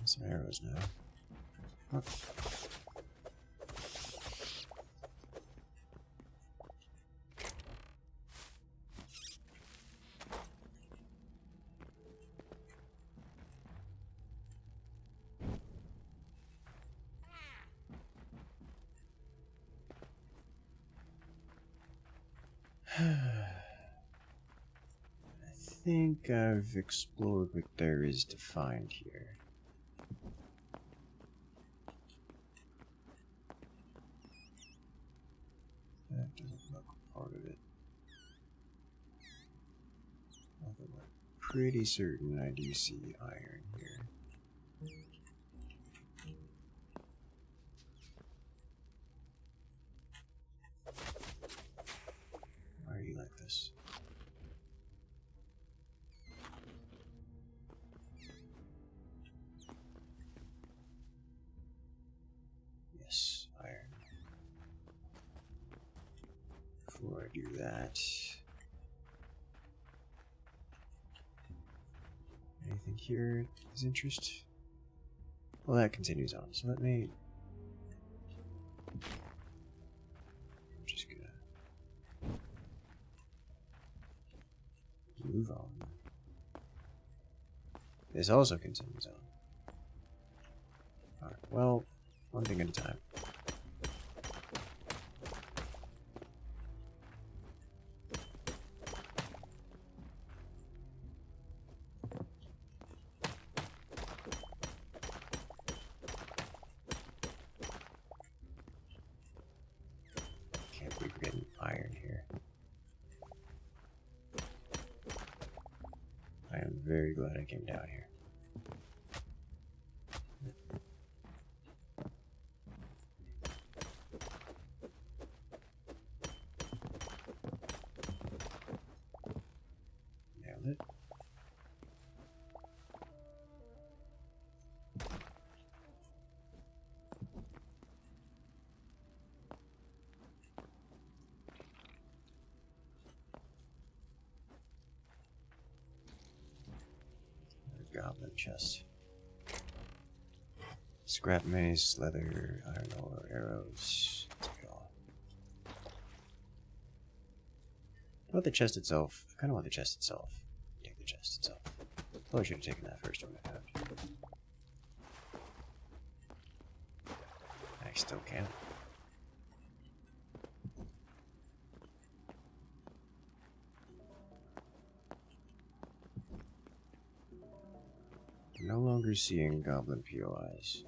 Some arrows now. Oh. I think I've explored what there is to find here. That doesn't look part of it. Although I'm pretty certain I do see iron here. Why are you like this? Yes, iron. do that. Anything here is interest? Well, that continues on. So let me. I'm just gonna move on. This also continues on. Alright, well, one thing at a time. Can't believe we're getting iron here. I am very glad I came down here. Nailed it. Goblin chest. Scrap mace, leather, iron ore, arrows. Take it all. I want the chest itself. I kind of want the chest itself. Take the chest itself. Probably should have taken that first one I found. I still can. No longer seeing goblin POIs.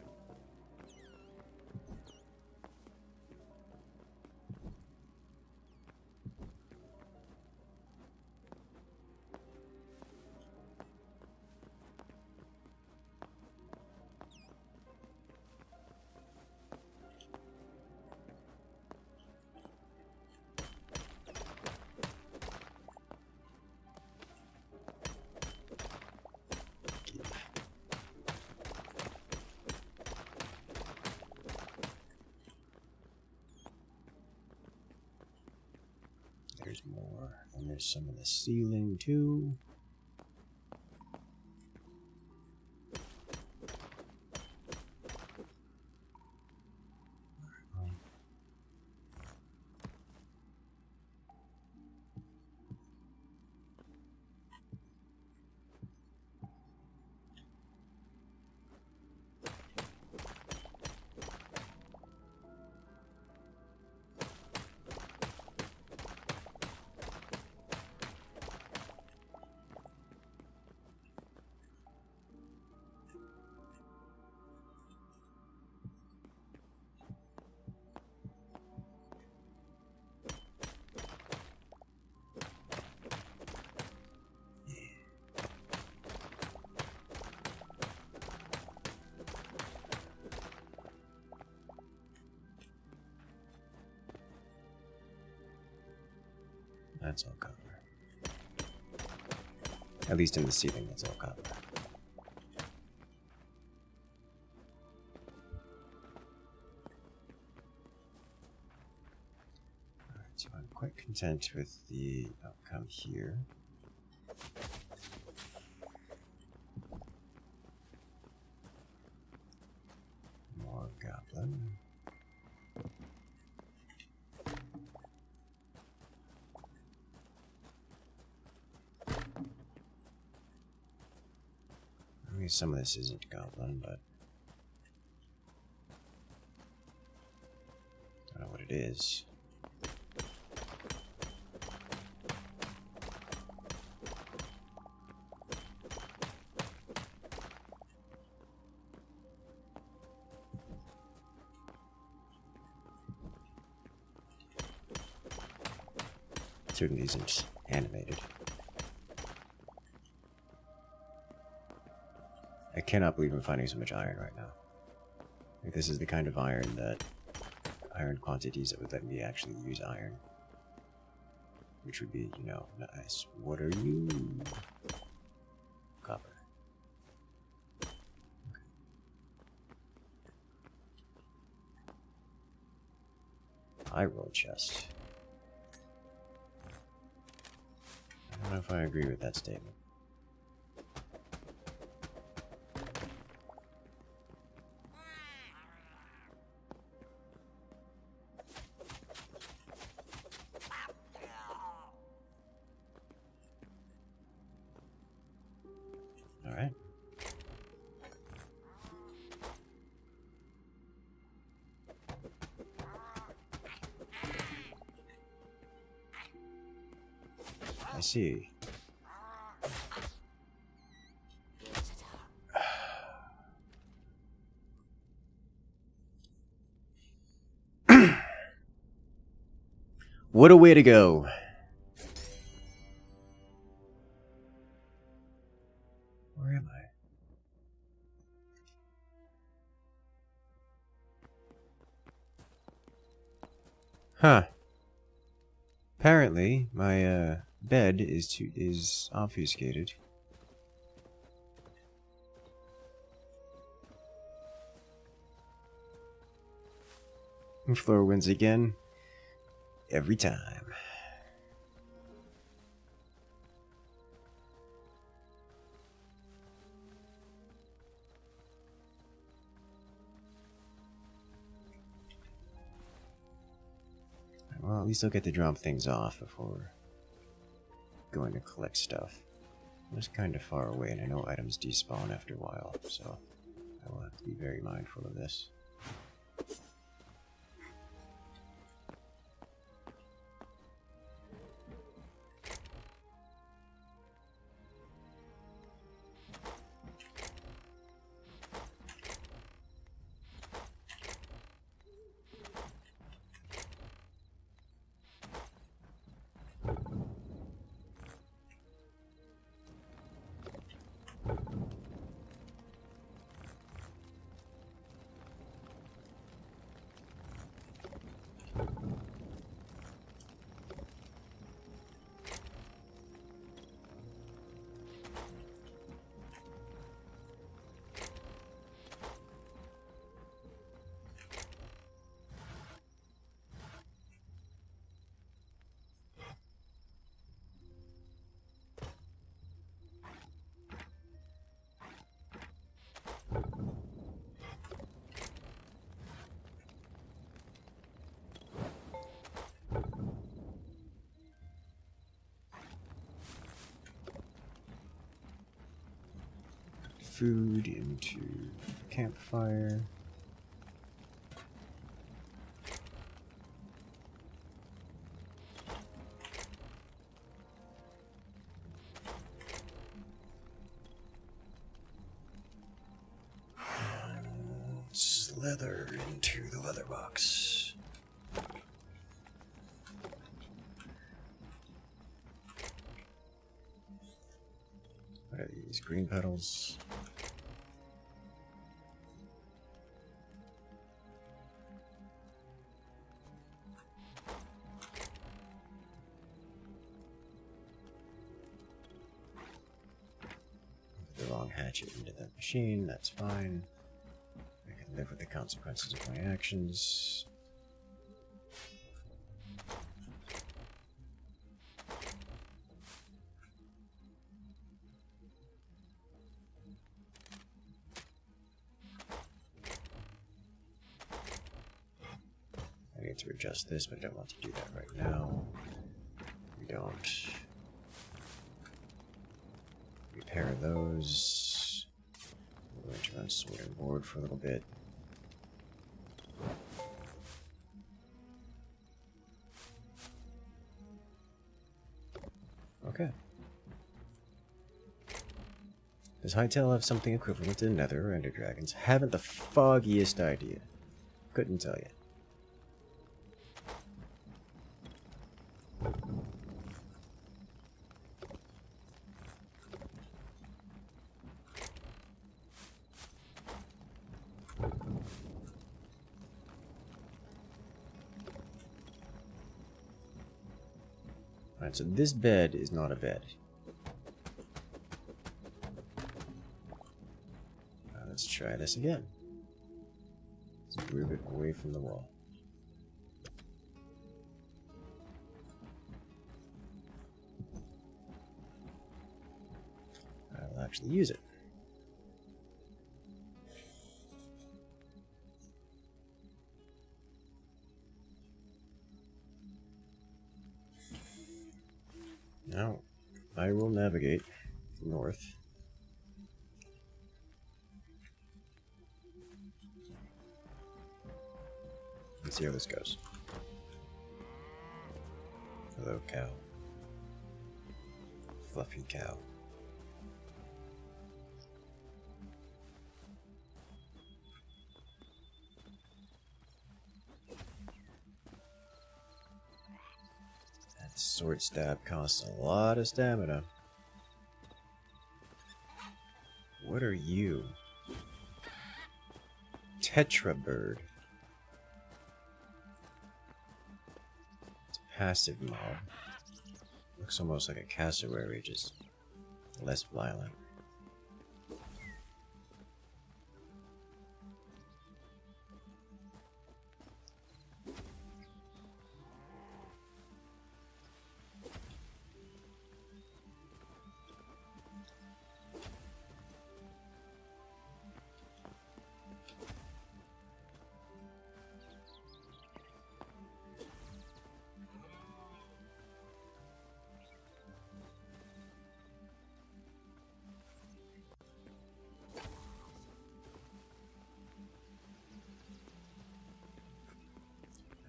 There's more, and there's some in the ceiling too. That's all copper. At least in the ceiling, that's all copper. Alright, so I'm quite content with the outcome here. More goblin. Maybe some of this isn't goblin, but I don't know what it is. Certainly isn't animated. I cannot believe I'm finding so much iron right now. Like, this is the kind of iron quantities that would let me actually use iron. Which would be, you know, nice. What are you? Copper. Okay. High roll chest. know if I agree with that statement. Alright. I see. What a way to go. Where am I? Huh. Apparently, my bed is obfuscated. And floor wins again. Every time. Well, at least I'll get to drop things off before going to collect stuff. I was kind of far away, and I know items despawn after a while, so I will have to be very mindful of this. Food into the campfire. Slither into the leather box. What are these? Green petals? The wrong hatchet into that machine, that's fine. I can live with the consequences of my actions. I need to adjust this, but I don't want to do that right now. We don't. Repair those. We're going to run sword and board for a little bit. Okay. Does Hytale have something equivalent to Nether or Ender Dragons? Haven't the foggiest idea. Couldn't tell you. Alright, so this bed is not a bed. Let's try this again. Let's move it away from the wall. actually use it. Now, I will navigate north. Let's see how this goes. Hello, cow. Fluffy cow. That sword stab costs a lot of stamina. What are you? Tetra bird. It's a passive mob. Looks almost like a cassowary, just less violent.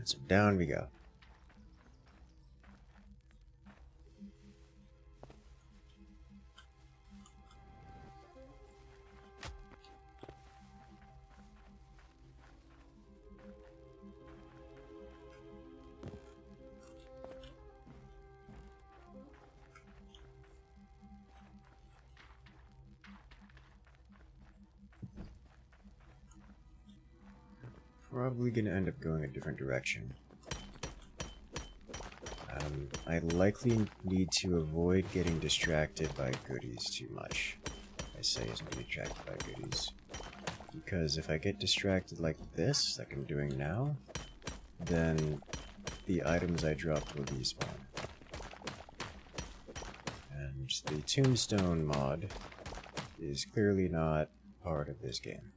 So down we go. Probably gonna end up going a different direction. I likely need to avoid getting distracted by goodies too much. I say isn't getting distracted by goodies. Because if I get distracted like this, like I'm doing now, then the items I dropped will despawn. And the tombstone mod is clearly not part of this game.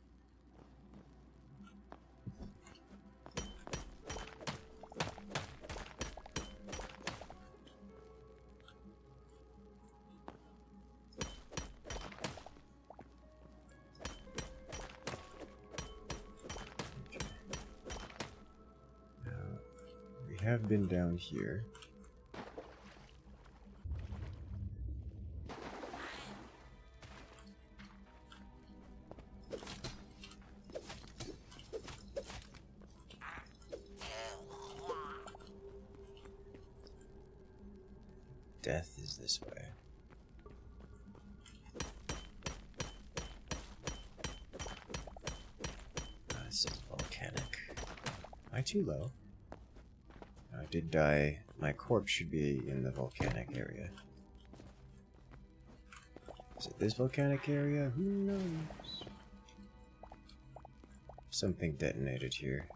Have been down here. Death is this way. This is volcanic. Am I too low? I did die. My corpse should be in the volcanic area. Is it this volcanic area? Who knows? Something detonated here.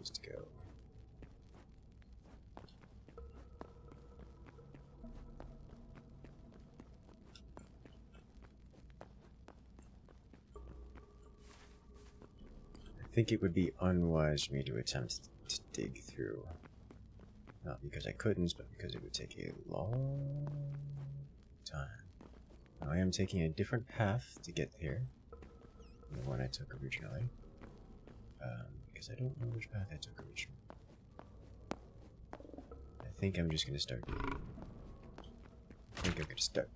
To go. I think it would be unwise for me to attempt to dig through. Not because I couldn't, but because it would take a long time. Now, I am taking a different path to get here than the one I took originally. Because I don't know which path I took originally. I think I'm just going to start digging. I think I'm going to start.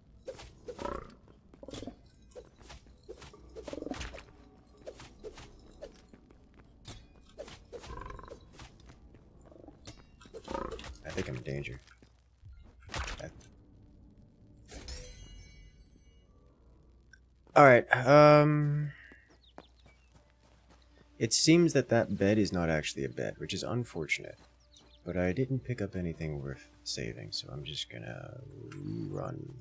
I think I'm in danger. Alright, it seems that that bed is not actually a bed, which is unfortunate. But I didn't pick up anything worth saving, so I'm just gonna run.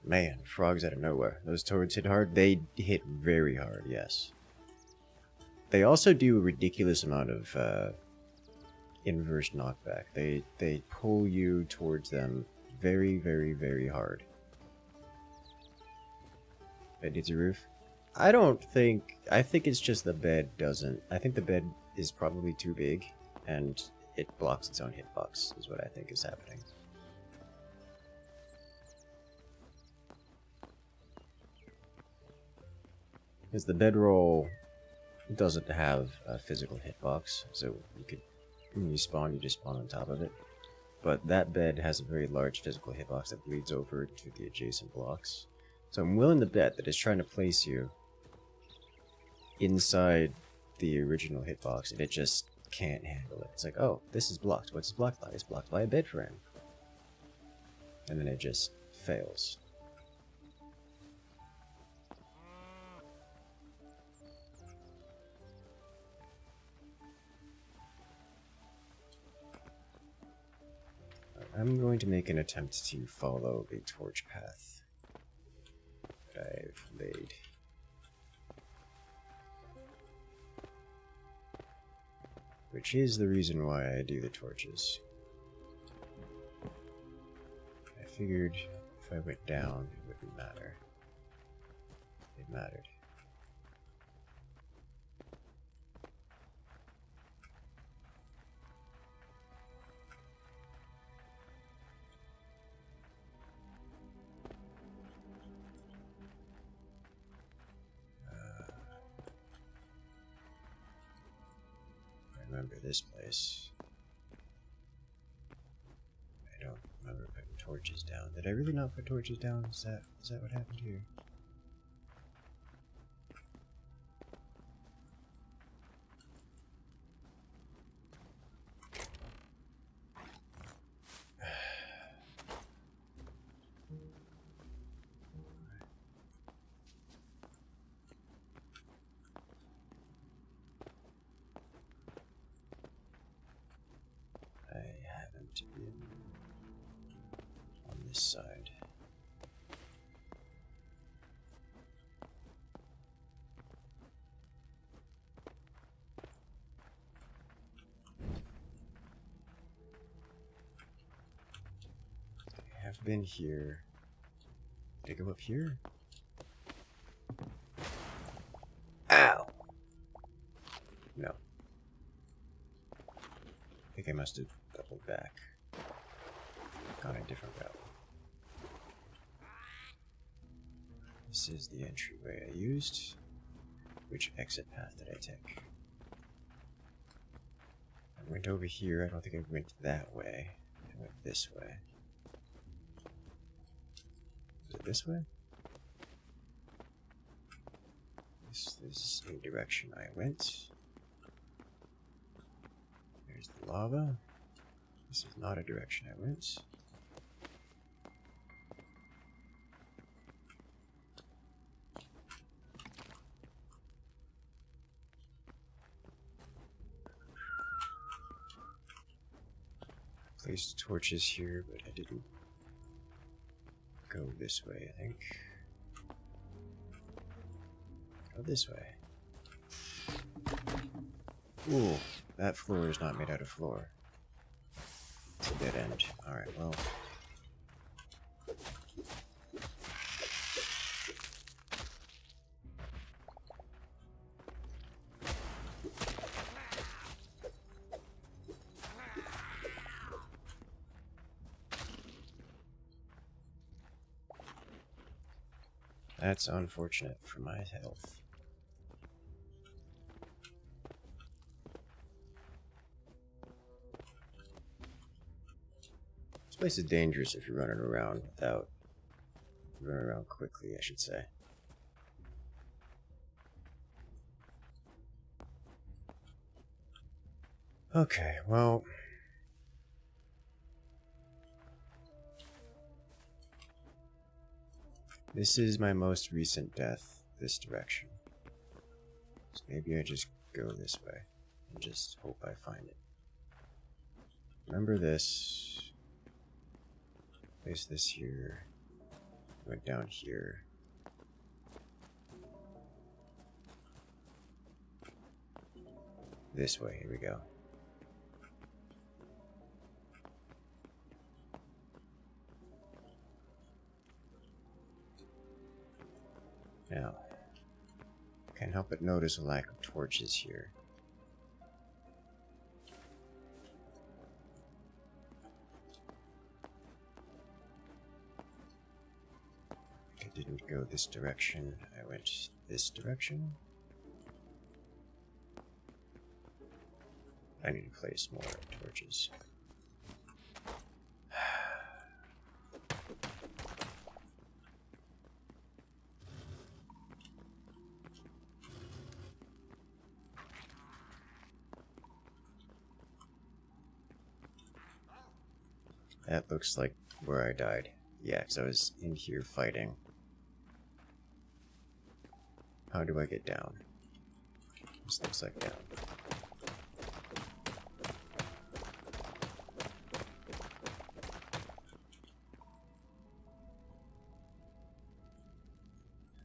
Man, frogs out of nowhere. Those toads hit hard? They hit very hard, yes. They also do a ridiculous amount of inverse knockback. They pull you towards them very, very, very hard. Bed needs a roof? I think it's just the bed doesn't. I think the bed is probably too big, and it blocks its own hitbox, is what I think is happening. Because the bedroll doesn't have a physical hitbox, so you could, when you spawn, you just spawn on top of it. But that bed has a very large physical hitbox that bleeds over to the adjacent blocks. So I'm willing to bet that it's trying to place you inside the original hitbox, and it just can't handle it. It's like, oh, this is blocked. What's it blocked by? It's blocked by a bed frame. And then it just fails. I'm going to make an attempt to follow the torch path that I've laid. Which is the reason why I do the torches. I figured if I went down, it wouldn't matter. It mattered. Remember this place. I don't remember putting torches down. Did I really not put torches down? Is that what happened here? Been on this side. I have been here. Did I go up here? Ow! No. I think I must have doubled back. Gone a different route. This is the entryway I used. Which exit path did I take? I went over here. I don't think I went that way. I went this way. Is it this way? This is a direction I went. There's the lava. This is not a direction I went. Placed torches here, but I didn't go this way, I think. Go this way. Ooh, that floor is not made out of floor. It's a dead end. Alright, well. That's unfortunate for my health. place is dangerous if you're running around quickly, I should say. Okay, well, this is my most recent death this direction. So maybe I just go this way and just hope I find it. Remember this. Place this here. Went down here. This way, here we go. Now, can't help but notice a lack of torches here. I didn't go this direction, I went this direction. I need to place more torches. That looks like where I died. Yeah, because I was in here fighting. How do I get down? This looks like down.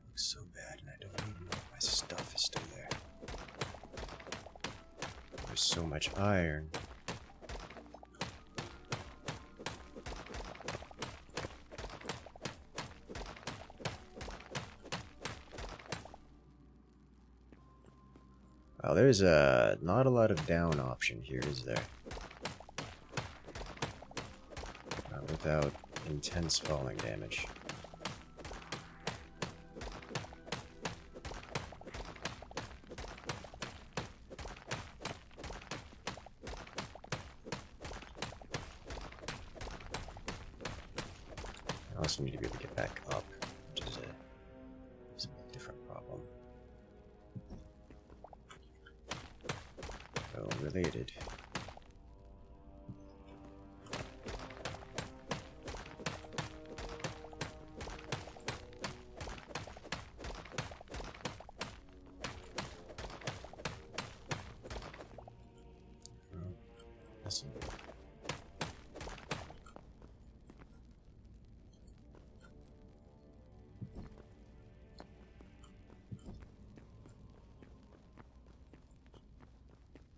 Looks so bad, and I don't even know if my stuff is still there. There's so much iron. Well, there's not a lot of down option here, is there? Without intense falling damage. I also need to be able to get back up, which is a different problem. So related.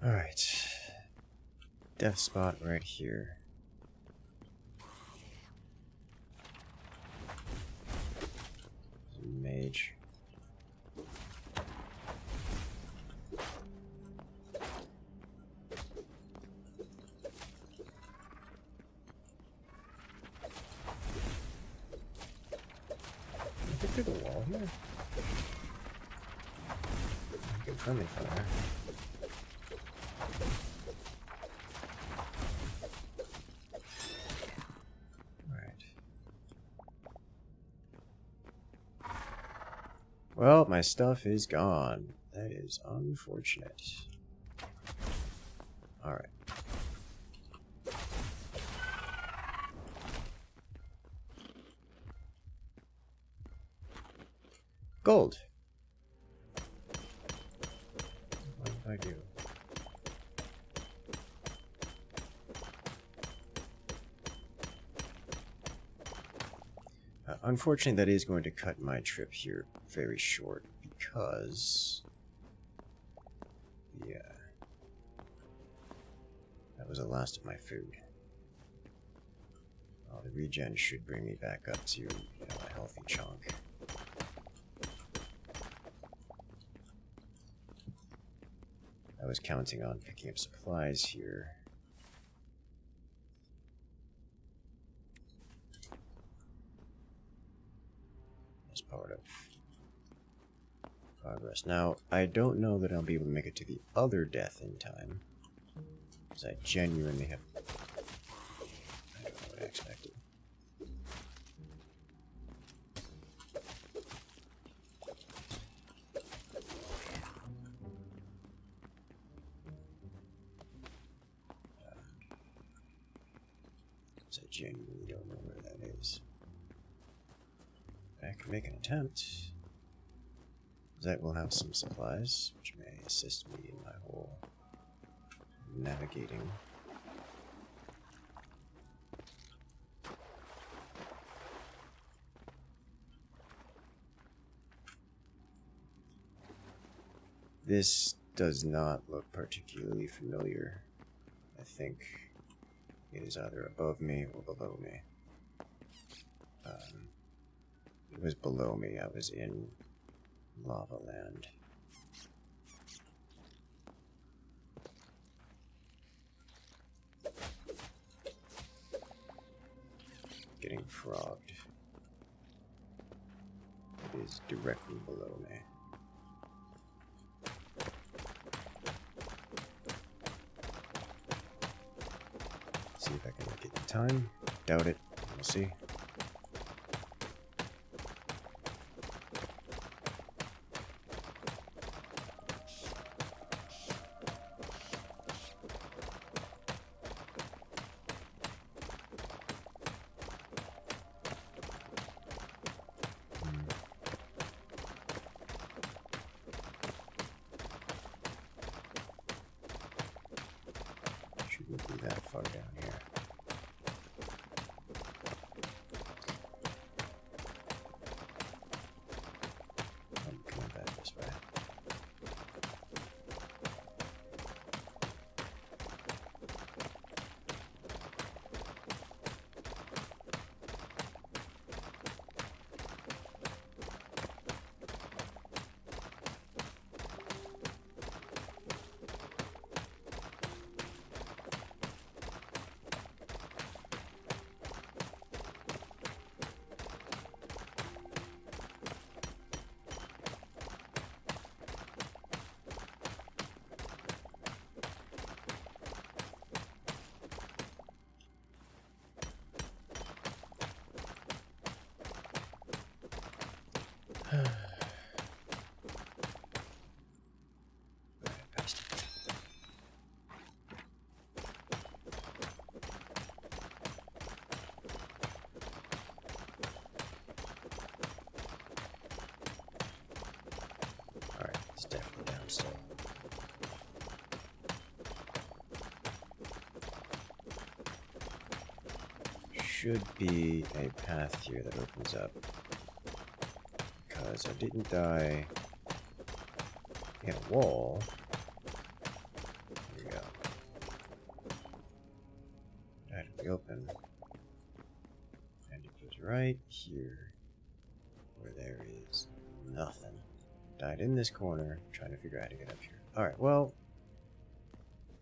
Alright. Death spot right here. Mage. Can I get through the wall here? Get friendly fire. Well, my stuff is gone. That is unfortunate. Alright. Gold. What did I do? Unfortunately, that is going to cut my trip here very short because, yeah, that was the last of my food. Well, the regen should bring me back up to, a healthy chunk. I was counting on picking up supplies here. Part of progress. Now, I don't know that I'll be able to make it to the other death in time, because I genuinely have... I don't know what I expected. So I genuinely don't know where that is. I can make an attempt. That will have some supplies, which may assist me in my whole navigating. This does not look particularly familiar. I think it is either above me or below me. It was below me. I was in Lava Land. Getting frogged. It is directly below me. See if I can make it in time. Doubt it. We'll see. Shouldn't be that far down here. I'm coming back this way. Alright, it's definitely down still. Should be a path here that opens up. Because I didn't die in a wall. Here we go. Died in the open. And it goes right here where there is nothing. Died in this corner, trying to figure out how to get up here. Alright, well,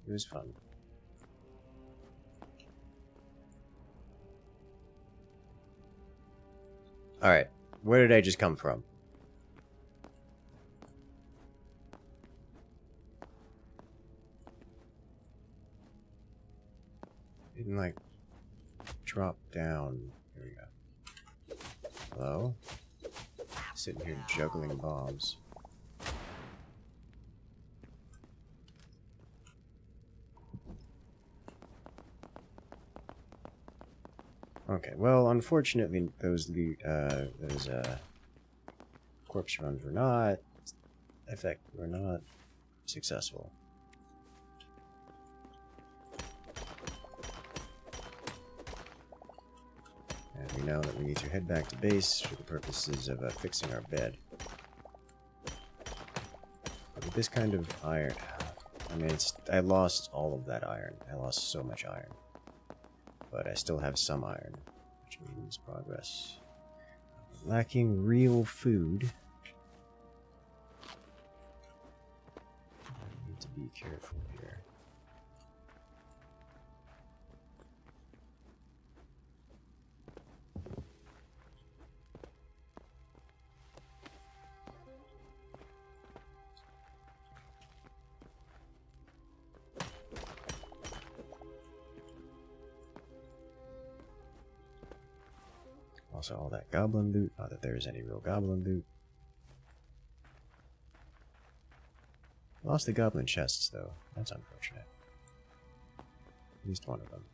it was fun. Alright, where did I just come from? Didn't, like, drop down. Here we go. Hello? Sitting here juggling bombs. Okay, well, unfortunately, those corpse runs were not successful. And we know that we need to head back to base for the purposes of fixing our bed. But with this kind of iron, I mean, I lost all of that iron. I lost so much iron. But I still have some iron, which means progress. Lacking real food. I need to be careful here. Also, all that goblin loot. Not that there's any real goblin loot. Lost the goblin chests, though. That's unfortunate. At least one of them.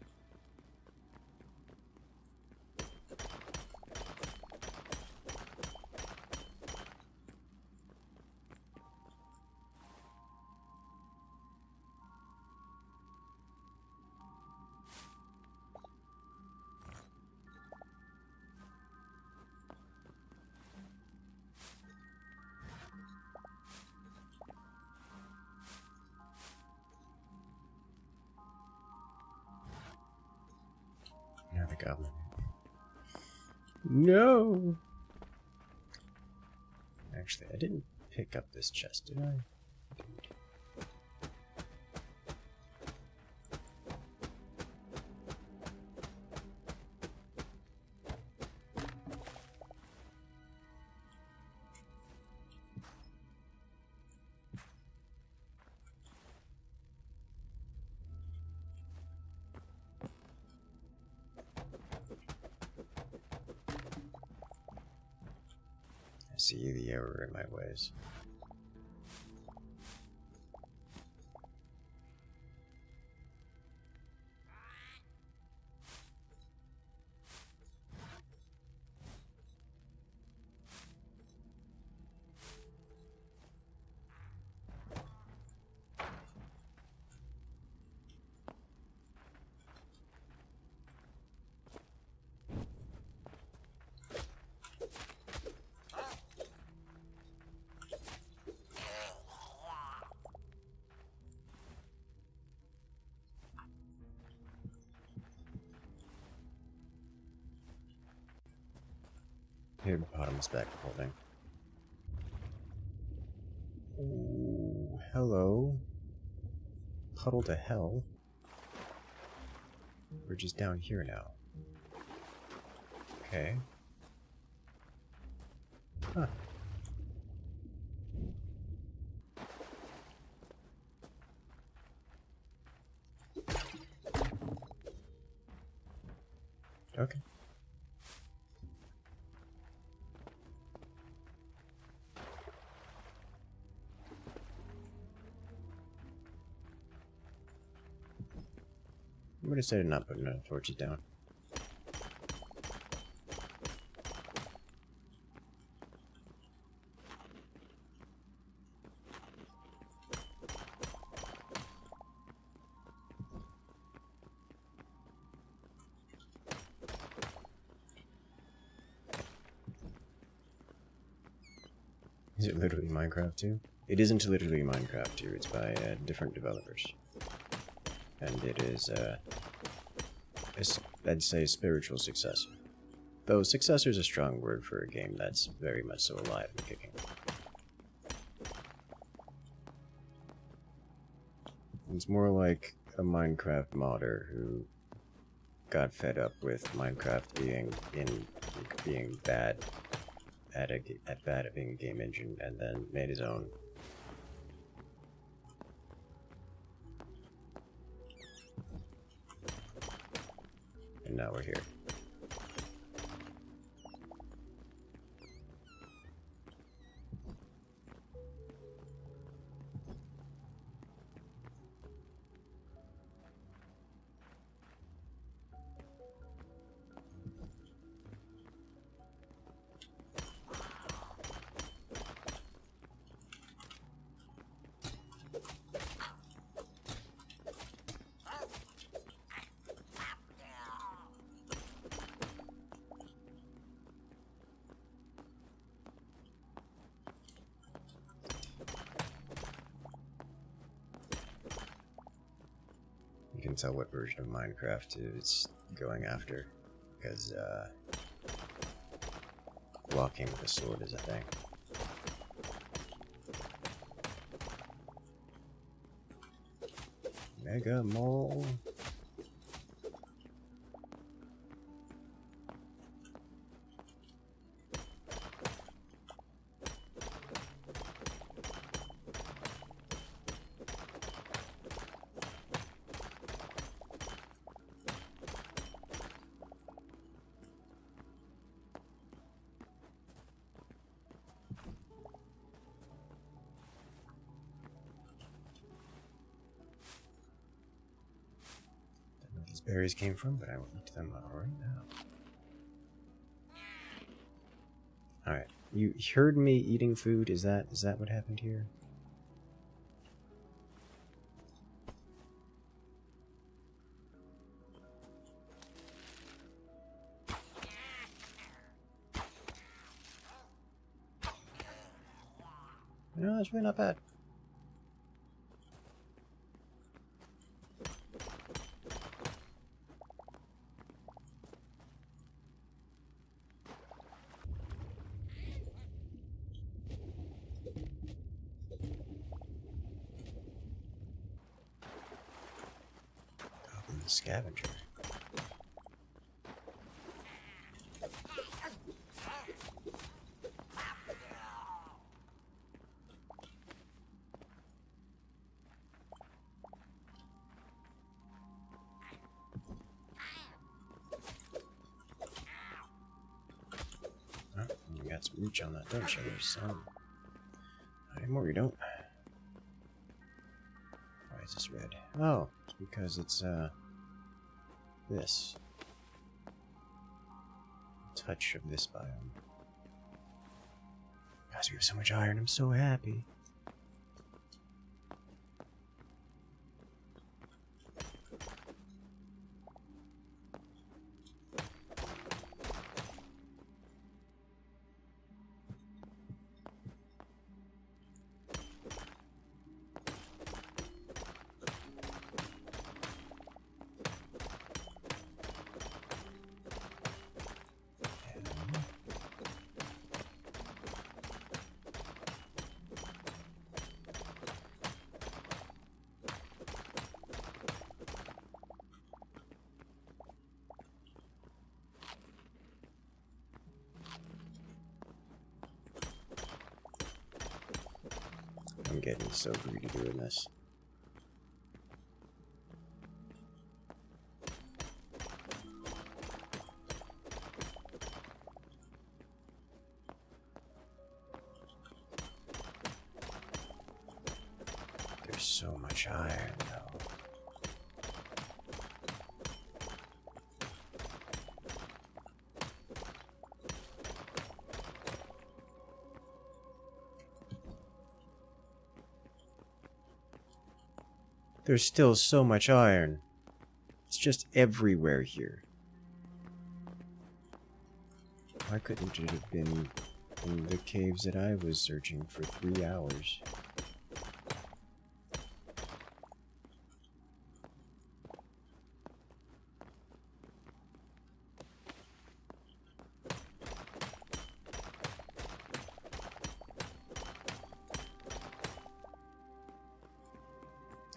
The goblin. No! Actually, I didn't pick up this chest, did I? See the error in my ways. Hippopotamus back holding. Ooh, hello. Puddle to hell. We're just down here now. Okay. Huh. Okay. I'm gonna say not putting no torches down. Is it literally Minecraft 2? It isn't literally Minecraft 2, it's by different developers. And it is, I'd say, a spiritual successor. Though successor is a strong word for a game that's very much so alive and kicking. It's more like a Minecraft modder who got fed up with Minecraft being bad at being a game engine, and then made his own. And now we're here. You can tell what version of Minecraft it's going after, because blocking with a sword is a thing. Mega Mole. berries came from, but I will eat them right now. Alright, you heard me eating food? Is that what happened here? No, that's really not bad. Goblin scavenger. You got some reach on that, don't you? There's some. Anymore, you don't. Why is this red? Oh, it's because it's, this. Touch of this biome. Guys, we have so much iron, I'm so happy. I'm getting so greedy doing this. There's so much iron, though. There's still so much iron. It's just everywhere here. Why couldn't it have been in the caves that I was searching for 3 hours?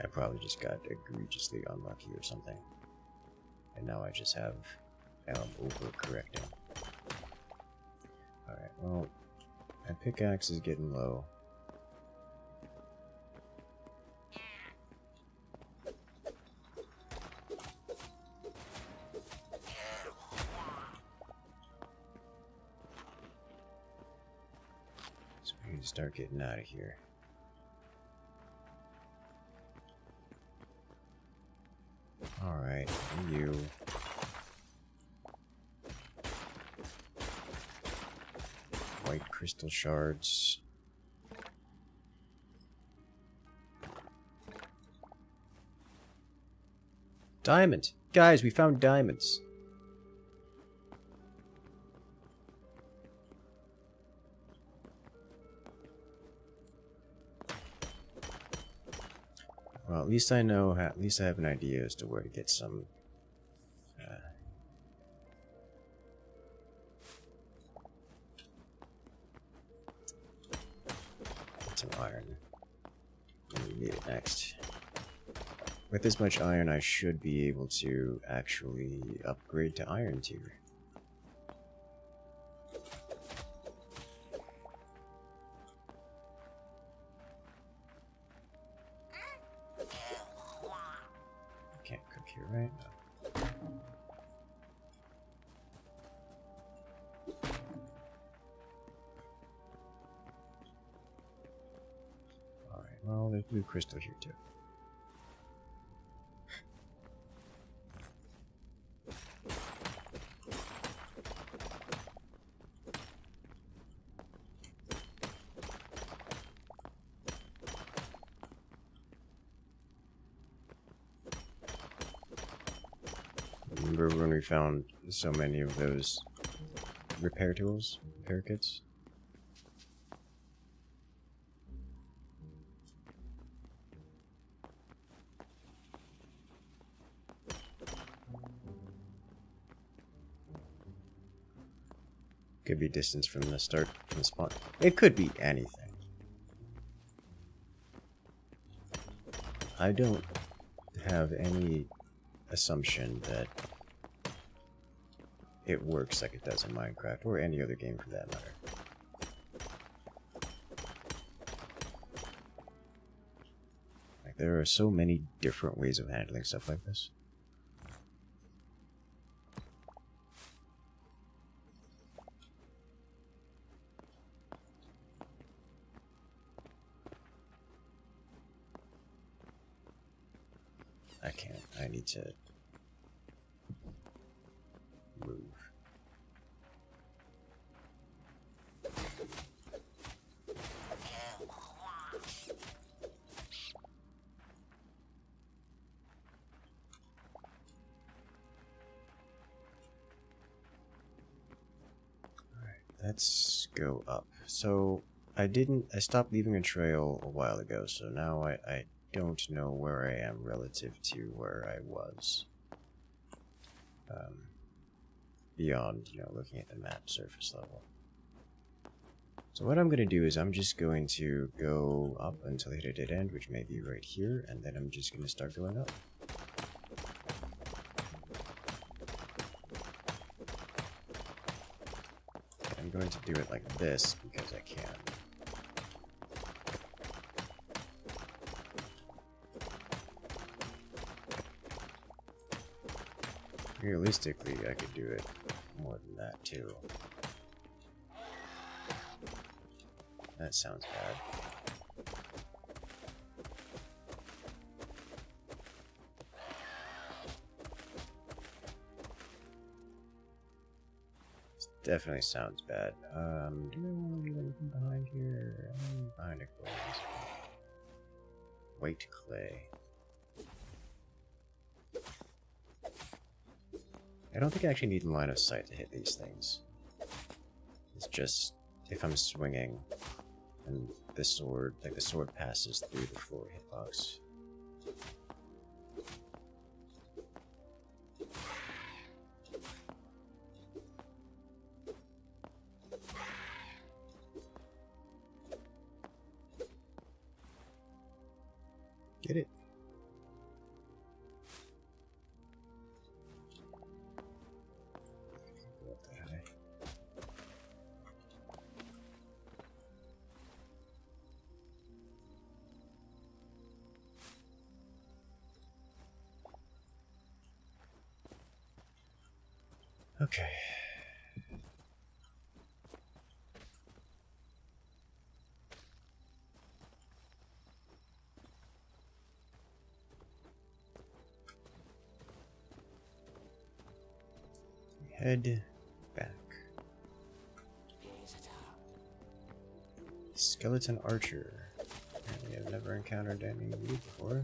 I probably just got egregiously unlucky or something. And now I just have... now I'm overcorrecting. Alright, well... my pickaxe is getting low. So we need to start getting out of here. Alright, you. White crystal shards. Diamond! Guys, we found diamonds! Well, at least I know, at least I have an idea as to where to get some, iron. We need it next. With this much iron, I should be able to actually upgrade to iron tier. Can't cook here, right? No. Alright, well, there's blue crystal here too. remember when we found so many of those repair tools, repair kits. Could be distance from the start, from the spawn. It could be anything. I don't have any assumption that it works like it does in Minecraft, or any other game for that matter. Like, there are so many different ways of handling stuff like this. I can't. I need to move. Alright, let's go up. So, I stopped leaving a trail a while ago, so now I don't know where I am relative to where I was. Beyond, looking at the map surface level. So what I'm going to do is I'm just going to go up until I hit a dead end, which may be right here, and then I'm just going to start going up. I'm going to do it like this because I can. Realistically, I could do it more than that, too. That sounds bad. This definitely sounds bad. Do I want to leave anything behind here? I'm behind a glaze. White clay. I don't think I actually need line of sight to hit these things. It's just if I'm swinging and the sword passes through the floor hitbox. Get it? Okay. Head back. Skeleton archer. Apparently I've never encountered any of these before.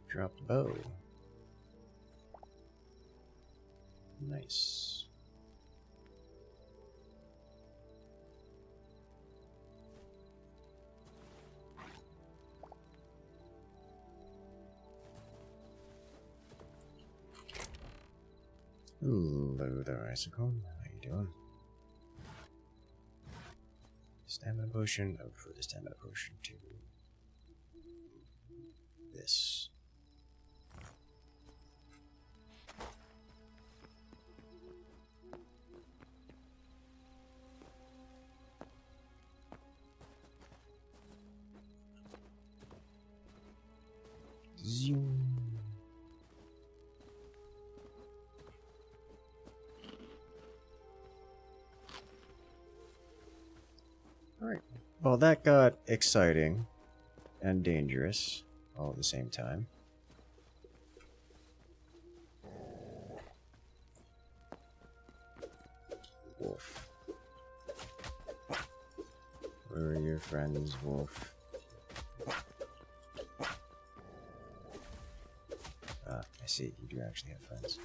Drop the bow. Nice. Hello there, Icicle. How you doing? Stamina potion. Oh, for the stamina potion to this. Zoom. Alright. Well, that got exciting and dangerous all at the same time. Wolf. Where are your friends, Wolf? I see, you do actually have friends.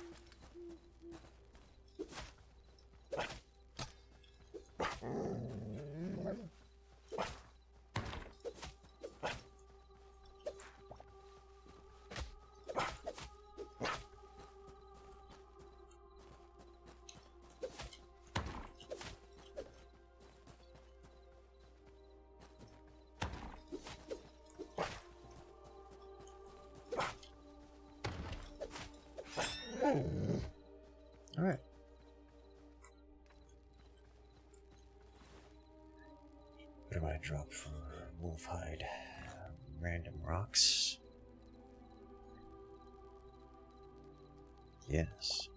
Alright. What do I drop for wolf hide? Random rocks? Yes.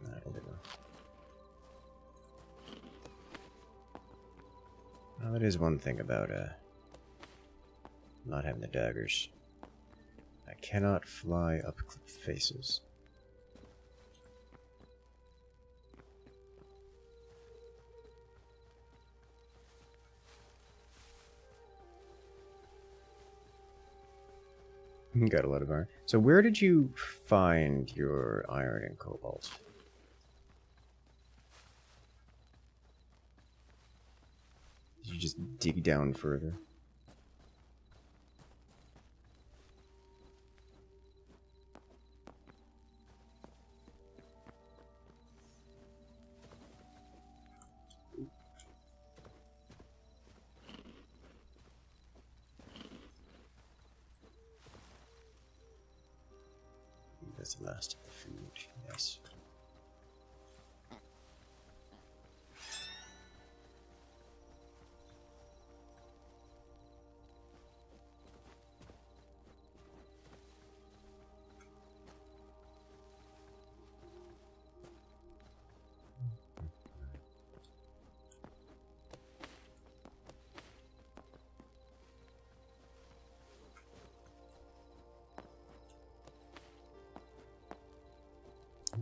That'll do. Well, that is one thing about not having the daggers. I cannot fly up cliff faces. Got a lot of iron. So where did you find your iron and cobalt? Did you just dig down further? That's the last of the food, yes.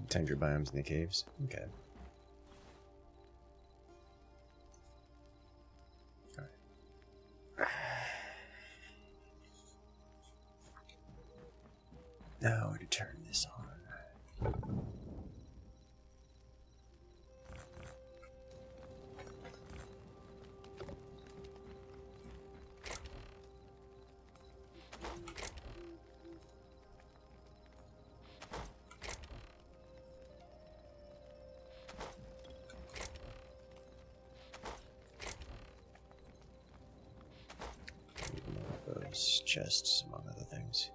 Tundra biomes in the caves. Okay. Alright. Now to turn this on. Those chests, among other things.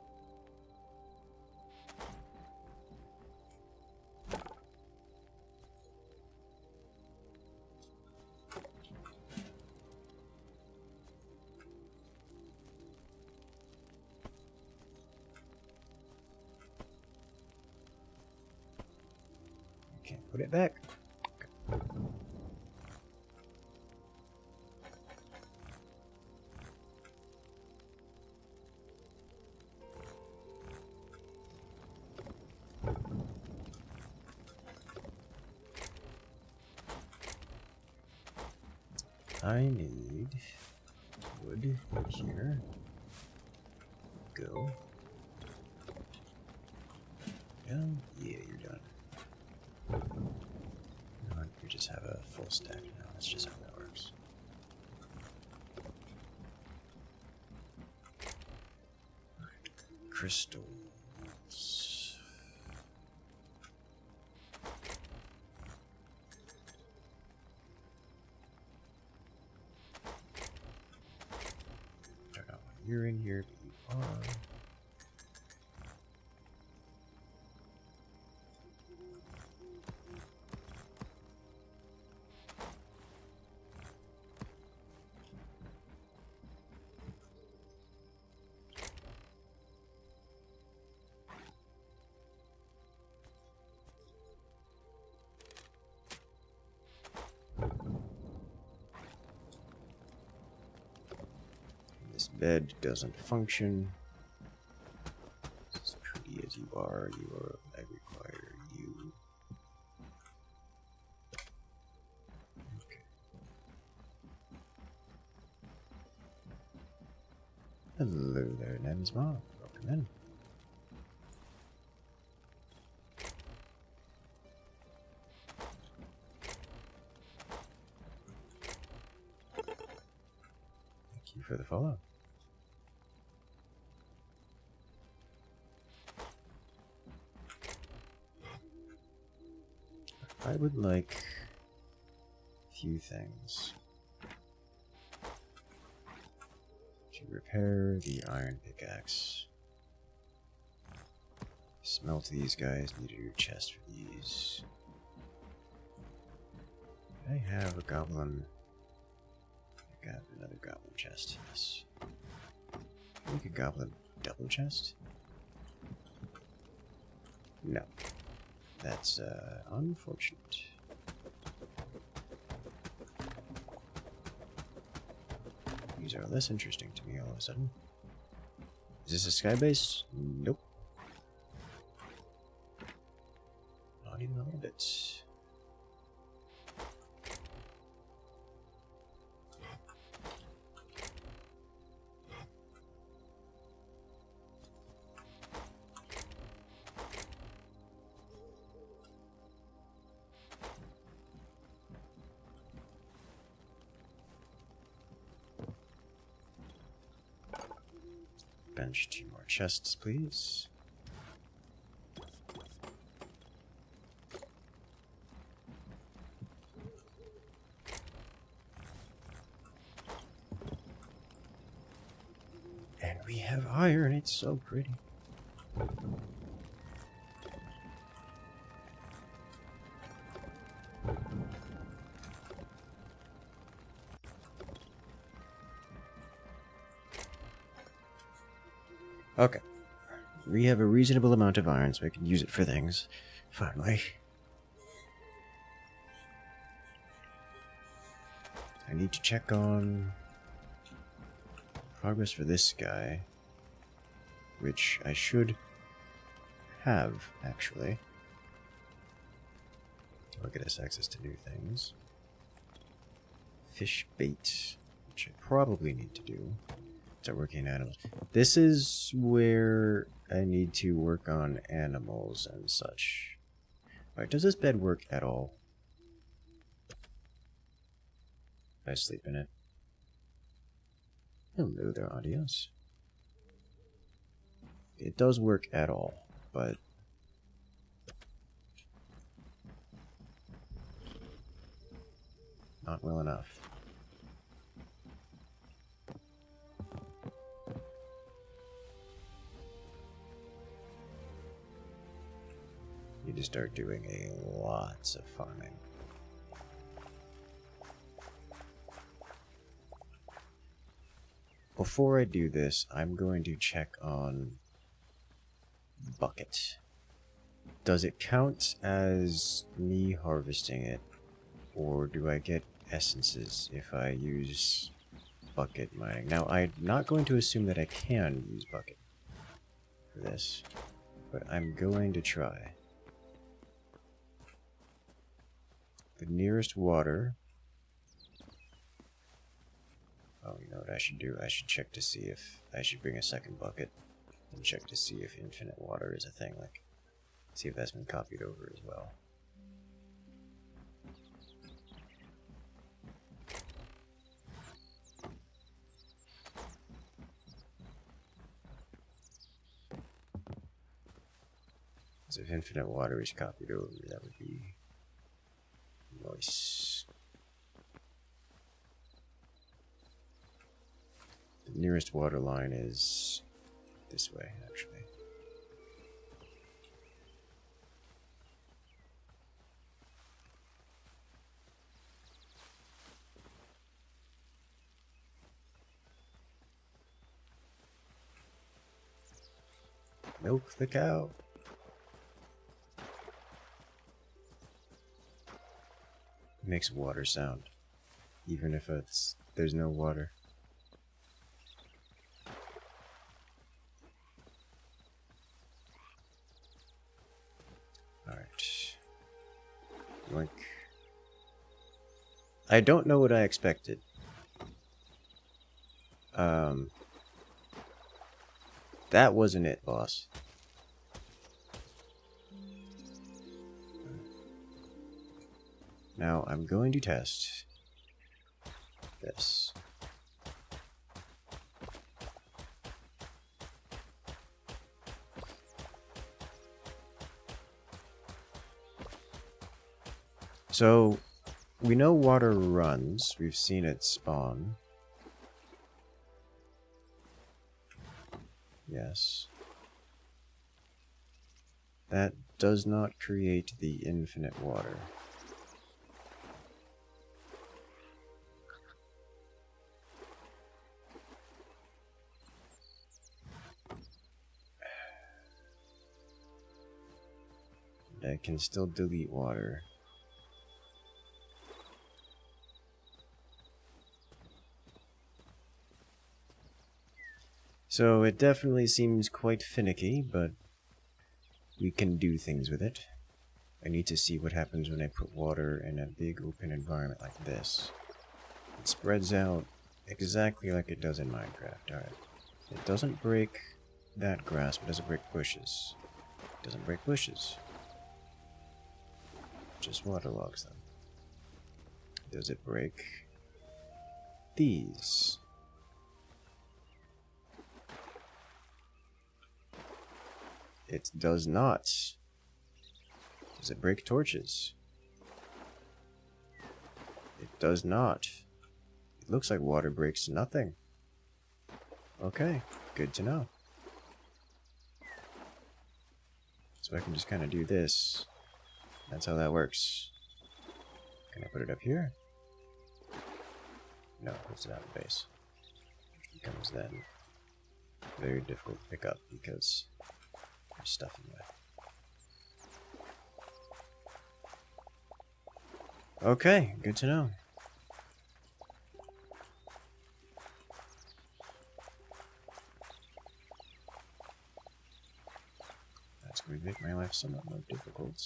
Can't put it back. I need wood here. Go. Yeah, you're done. You just have a full stack now. That's just how that works. Right. Crystals. Don't know when you're in here, but you are. This bed doesn't function. As pretty as you are, I require you. Hello there, Nem's mom. Welcome in. Thank you for the follow. I would like a few things. To repair the iron pickaxe. Smelt these guys, need a new chest for these. I have a goblin. I got another goblin chest, yes. Can I make a goblin double chest? No. That's unfortunate. These are less interesting to me all of a sudden. Is this a sky base? Nope. Not even a little bit. Bench 2 more chests, please. And we have iron, it's so pretty. Okay. We have a reasonable amount of iron, so I can use it for things. Finally. I need to check on progress for this guy, which I should have, actually. It'll get us access to new things. Fish bait, which I probably need to do. Start working on animals. This is where I need to work on animals and such. Alright, does this bed work at all? I sleep in it. Hello there, audience. It does work at all, but not well enough. Need to start doing lots of farming. Before I do this, I'm going to check on bucket. Does it count as me harvesting it, or do I get essences if I use bucket mining? Now, I'm not going to assume that I can use bucket for this, but I'm going to try. The nearest water. Oh, you know what I should do? I should check to see if I should bring a second bucket and check to see if infinite water is a thing. Like, see if that's been copied over as well. So if infinite water is copied over, that would be nice. The nearest water line is this way, actually. Milk the cow. It makes water sound, even if there's no water. Alright. Yoink. I don't know what I expected. That wasn't it, boss. Now I'm going to test this. So, we know water runs. We've seen it spawn. Yes. That does not create the infinite water. And I can still delete water. So it definitely seems quite finicky, but we can do things with it. I need to see what happens when I put water in a big open environment like this. It spreads out exactly like it does in Minecraft. Alright. It doesn't break that grass, but does it break bushes? It doesn't break bushes. Just waterlogs them. Does it break these? It does not. Does it break torches? It does not. It looks like water breaks nothing. Okay, good to know. So I can just kind of do this. That's how that works. Can I put it up here? No, it puts it out in base. It becomes then very difficult to pick up because there's stuff in there. Okay, good to know. That's going to make my life somewhat more difficult.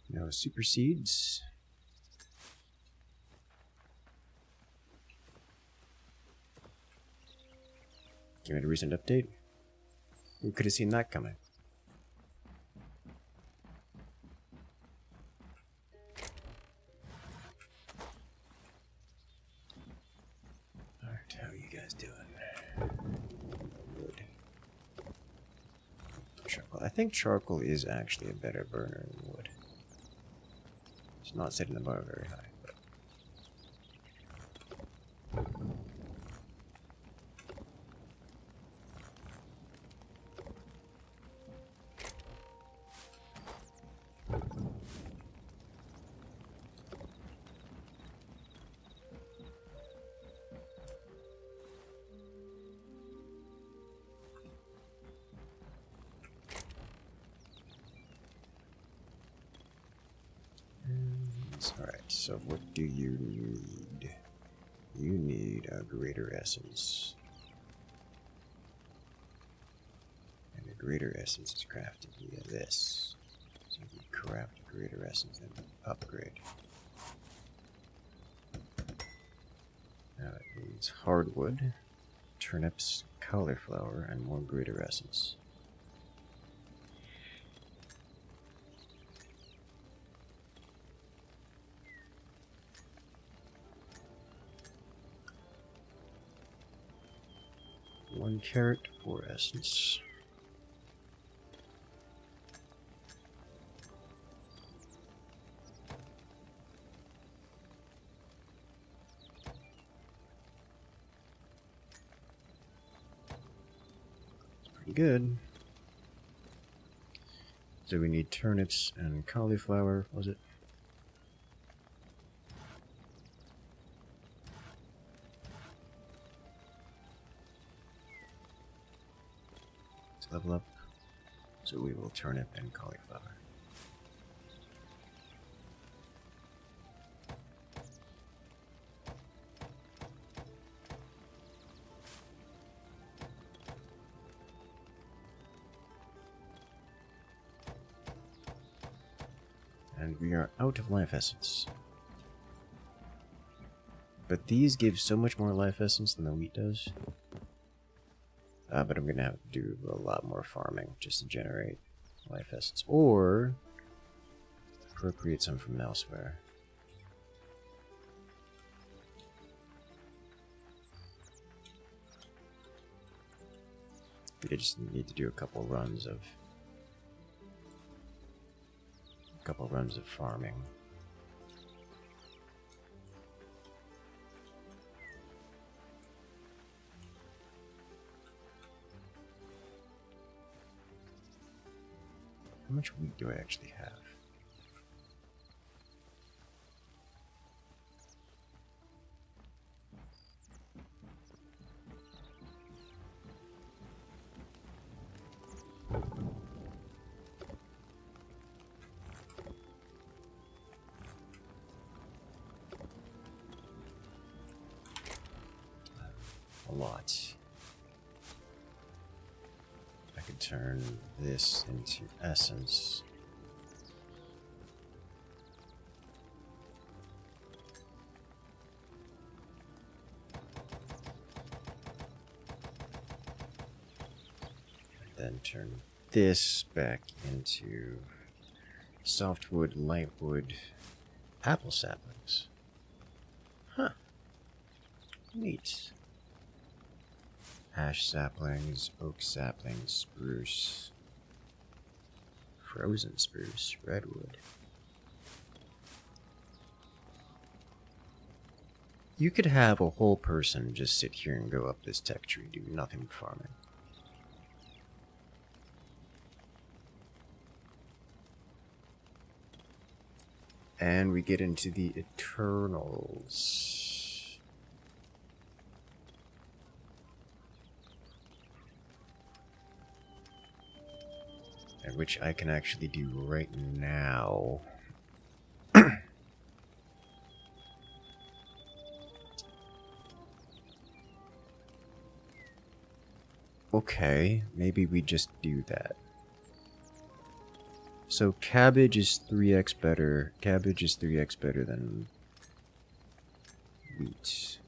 No super seeds. Give it a recent update. Who could have seen that coming? Alright, how are you guys doing? Wood. Charcoal. I think charcoal is actually a better burner than wood. It's not setting the bar very high, but alright, so what do you need? You need a greater essence. And a greater essence is crafted via this. So you craft a greater essence and upgrade. Now it needs hardwood, turnips, cauliflower, and more greater essence. One carrot, 4 essence. It's pretty good. So we need turnips and cauliflower, was it? Level up, so we will turnip and cauliflower. And we are out of life essence. But these give so much more life essence than the wheat does. But I'm going to have to do a lot more farming just to generate life essence. Or appropriate some from elsewhere. I just need to do a couple runs of farming. How much wheat do I actually have? A lot. I could turn this into essence. And then turn this back into softwood, lightwood, apple saplings. Huh. Neat. Ash saplings, oak saplings, spruce, frozen spruce, redwood. You could have a whole person just sit here and go up this tech tree, do nothing but farming. And we get into the Eternals. Which I can actually do right now. Okay, maybe we just do that. So cabbage is 3x better. Cabbage is 3x better than wheat.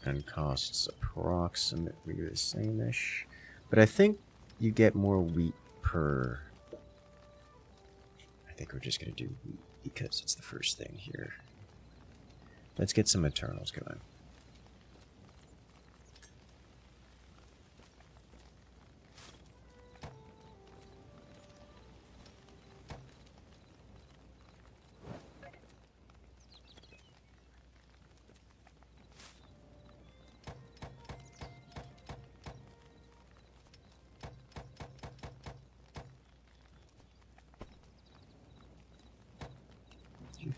And costs approximately the same-ish. But I think you get more wheat per... I think we're just going to do wheat because it's the first thing here. Let's get some Eternals going.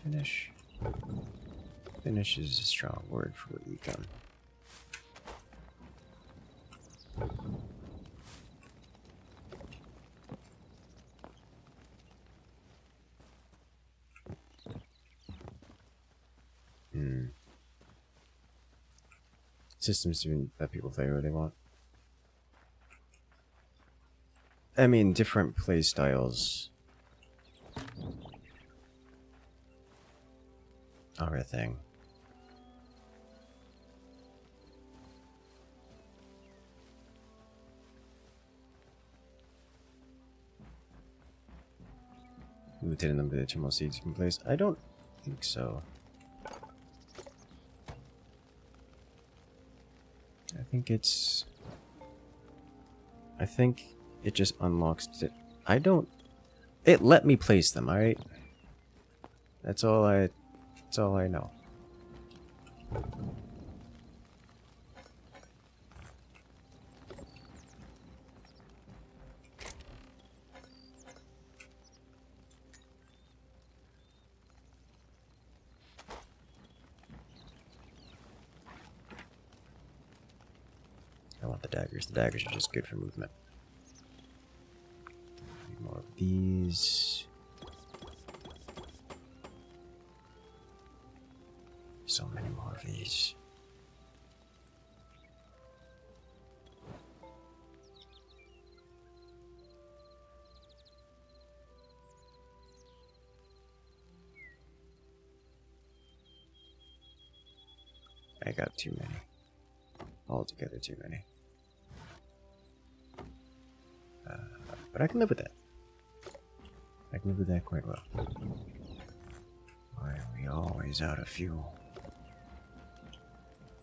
Finish. Finish is a strong word for what you've done. Systems doing that people play what they want. I mean, different play styles are a thing. Limited number of terminal seeds you can place. I don't think so. I think it just unlocks it. It let me place them, alright? That's all I know. I want the daggers. The daggers are just good for movement. Need more of these. So many more of these. I got too many. Altogether too many. But I can live with that. I can live with that quite well. Why are we always out of fuel?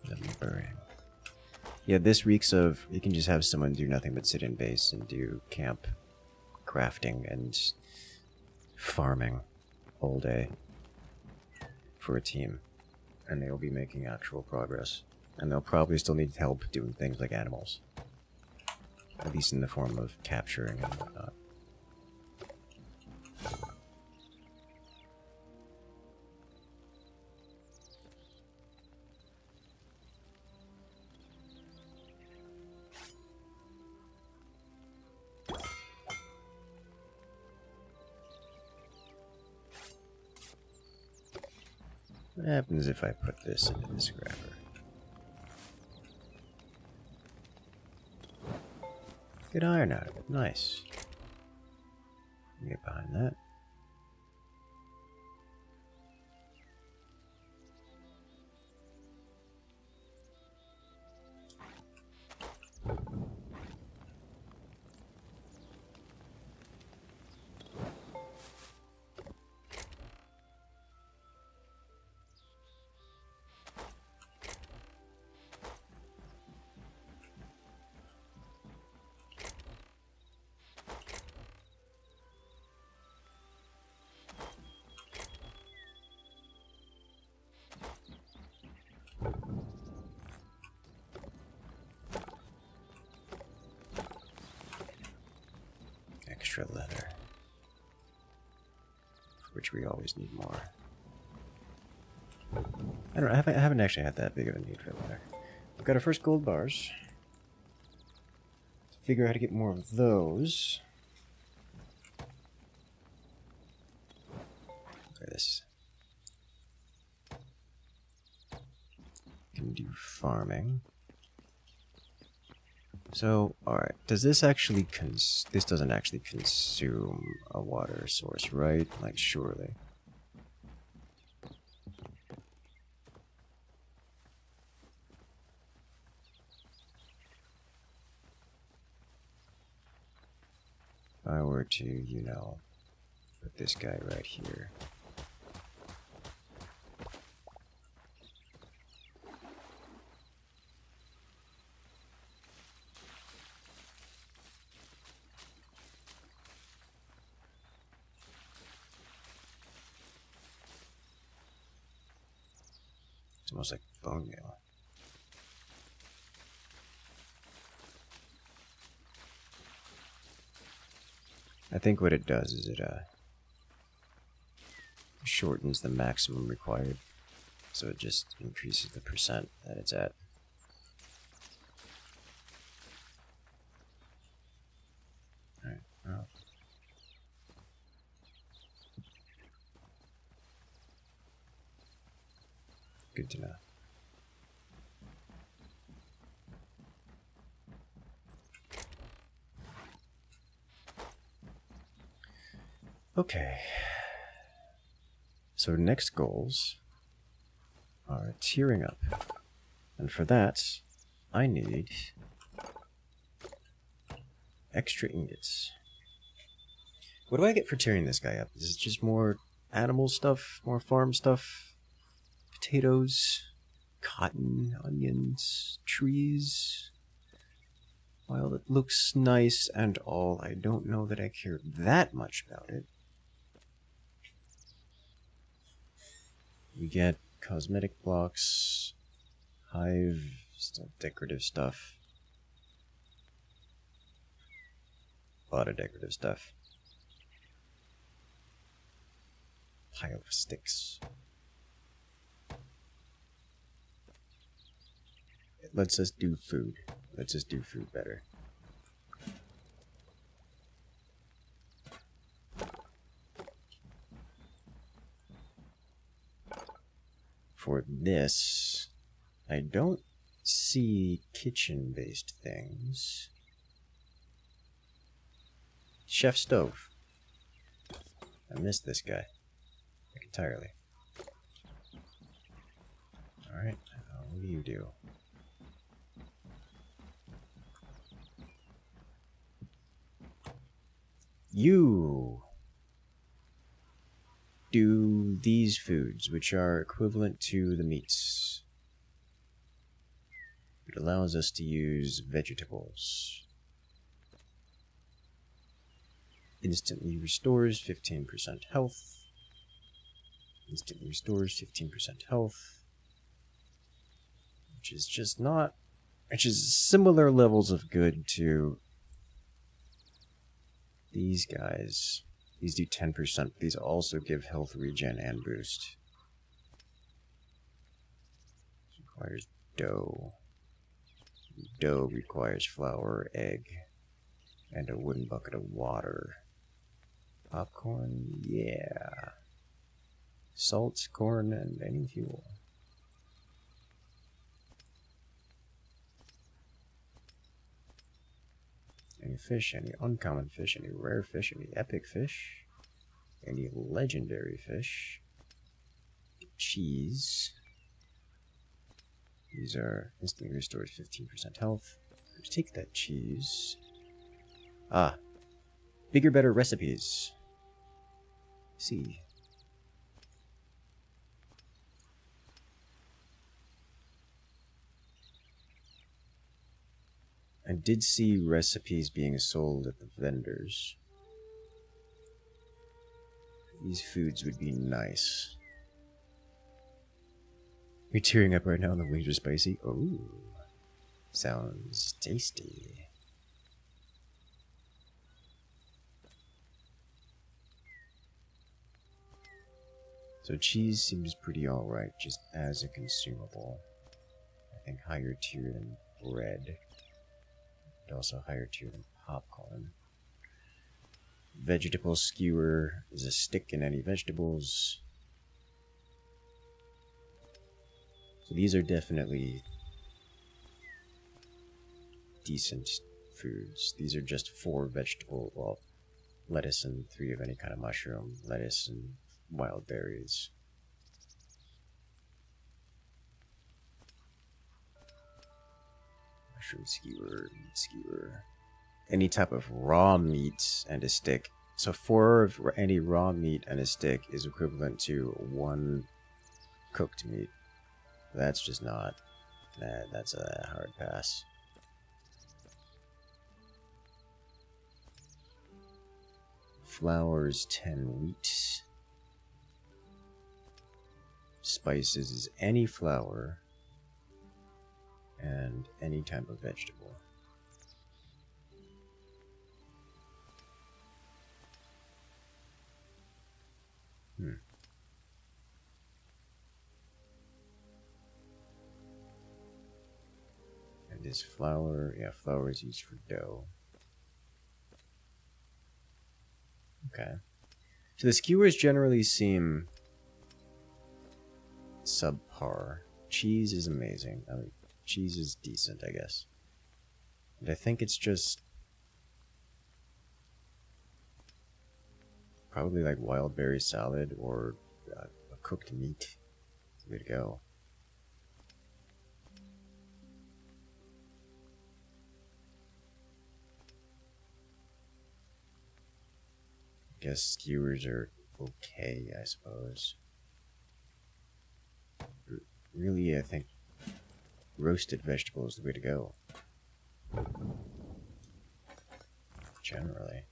Let me burn. Yeah, this reeks of, you can just have someone do nothing but sit in base and do camp crafting and farming all day for a team. And they'll be making actual progress. And they'll probably still need help doing things like animals. At least in the form of capturing and whatnot. What happens if I put this into the scrapper? Get iron out of it. Nice. Get behind that. Extra leather, for which we always need more. I haven't actually had that big of a need for leather. We've got our first gold bars. Let's figure out how to get more of those. Look at this. Can do farming. So, alright, does this actually this doesn't actually consume a water source, right? Like, surely. If I were to, you know, put this guy right here. It's almost like bone meal. I think what it does is it shortens the maximum required, so it just increases the percent that it's at. Alright, well. Good to know. Okay. So next goals are tiering up. And for that, I need extra ingots. What do I get for tiering this guy up? Is it just more animal stuff, more farm stuff? Potatoes, cotton, onions, trees. While it looks nice and all, I don't know that I care that much about it. We get cosmetic blocks, hive, decorative stuff. A lot of decorative stuff. Pile of sticks. It lets us do food. Lets us do food better. For this, I don't see kitchen-based things. Chef stove. I missed this guy. Like entirely. Alright, what do you you do? You do these foods, which are equivalent to the meats. It allows us to use vegetables. Instantly restores 15% health. Instantly restores 15% health. Which is just not... Which is similar levels of good to these guys. These do 10%. These also give health regen and boost. This requires dough. Dough requires flour, egg, and a wooden bucket of water. Popcorn, yeah. Salt, corn, and any fuel. Any fish, any uncommon fish, any rare fish, any epic fish, any legendary fish. Cheese. These are instantly restored 15% health. Let's take that cheese. Ah. Bigger, better recipes. See. I did see recipes being sold at the vendors. These foods would be nice. You're tearing up right now, the wings are spicy. Oh, sounds tasty. So cheese seems pretty alright, just as a consumable. I think higher tier than bread. And also higher tier than popcorn. Vegetable skewer is a stick in any vegetables. So these are definitely decent foods. These are just 4 vegetable, well, lettuce and 3 of any kind of mushroom, lettuce and wild berries. Mushroom skewer, meat skewer. Any type of raw meat and a stick. So 4 of any raw meat and a stick is equivalent to 1 cooked meat. That's just not... Nah, that's a hard pass. Flours, 10 wheat. Spices is any flour and any type of vegetable. And this flour, yeah, flour is used for dough. Okay. So the skewers generally seem subpar. Cheese is amazing. I mean, cheese is decent, I guess. And I think it's just probably like wild berry salad or a cooked meat. Way to go. I guess skewers are okay, I suppose. Really, I think roasted vegetable is the way to go. Generally.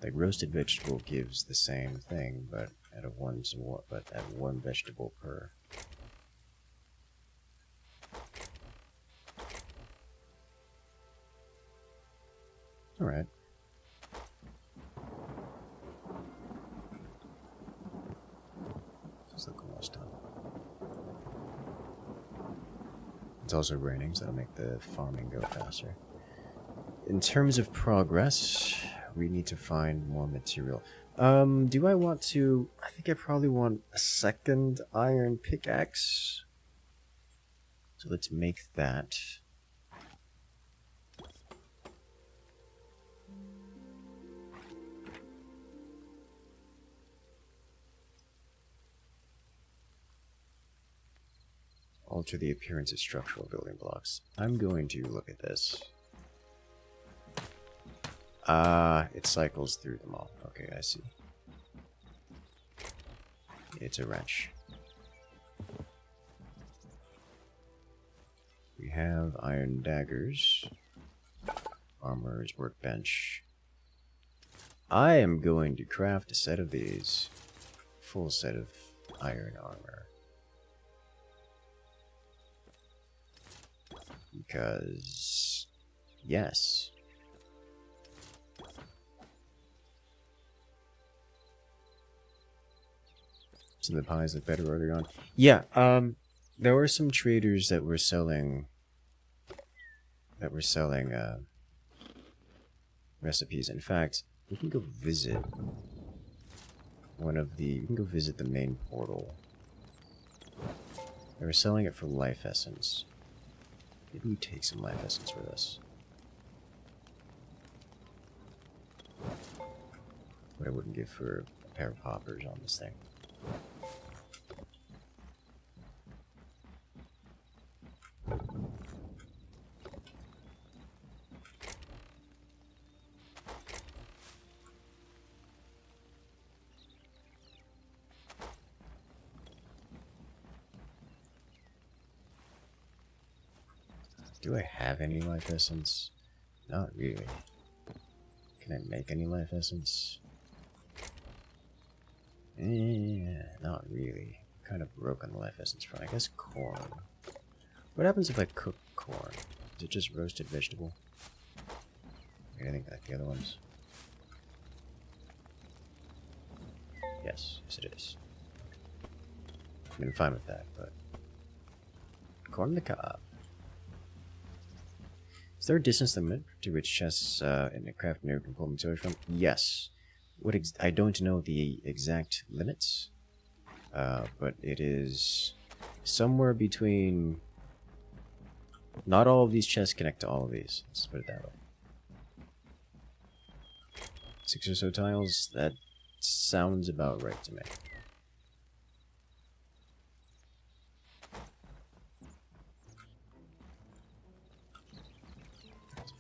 Like roasted vegetable gives the same thing, but at one vegetable per. All right. Just look almost done. It's also raining, so that'll make the farming go faster. In terms of progress, we need to find more material. Do I want to... I think I probably want a second iron pickaxe. So let's make that. alter the appearance of structural building blocks. I'm going to look at this. It cycles through them all. Okay, I see. It's a wrench. We have iron daggers. Armorer's workbench. I am going to craft a set of these. Full set of iron armor. Because... yes. Some of the pies look better earlier on. Yeah, there were some traders that were selling... recipes. In fact, we can go visit we can go visit the main portal. They were selling it for life essence. Maybe we take some life essence for this. What I wouldn't give for a pair of hoppers on this thing. Do I have any life essence? Not really. Can I make any life essence? Not really. Kind of broken the life essence front. I guess corn. What happens if I cook corn? Is it just roasted vegetable? I think like the other ones. Yes, it is. I'm fine with that, but corn on the cob. Is there a distance limit to which chests in a craft mirror can pull materials from? Yes. I don't know the exact limits, but it is somewhere between... Not all of these chests connect to all of these. Let's put it that way. 6 or so tiles? That sounds about right to me.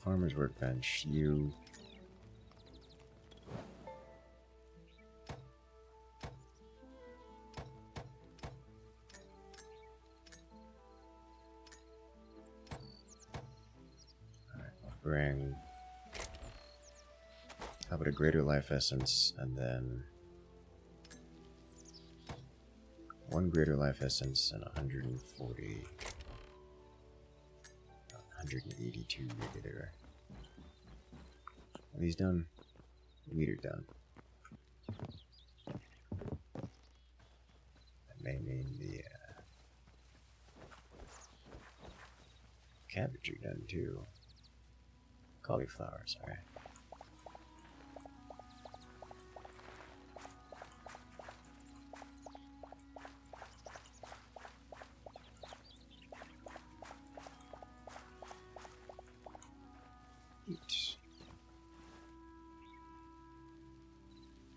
Farmer's workbench, you... Alright, I'll bring... How about a greater life essence, and then... 1 greater life essence and 140... 182 regular. Are these done? Meter done. That may mean the cabbage are done too. Cauliflower, sorry.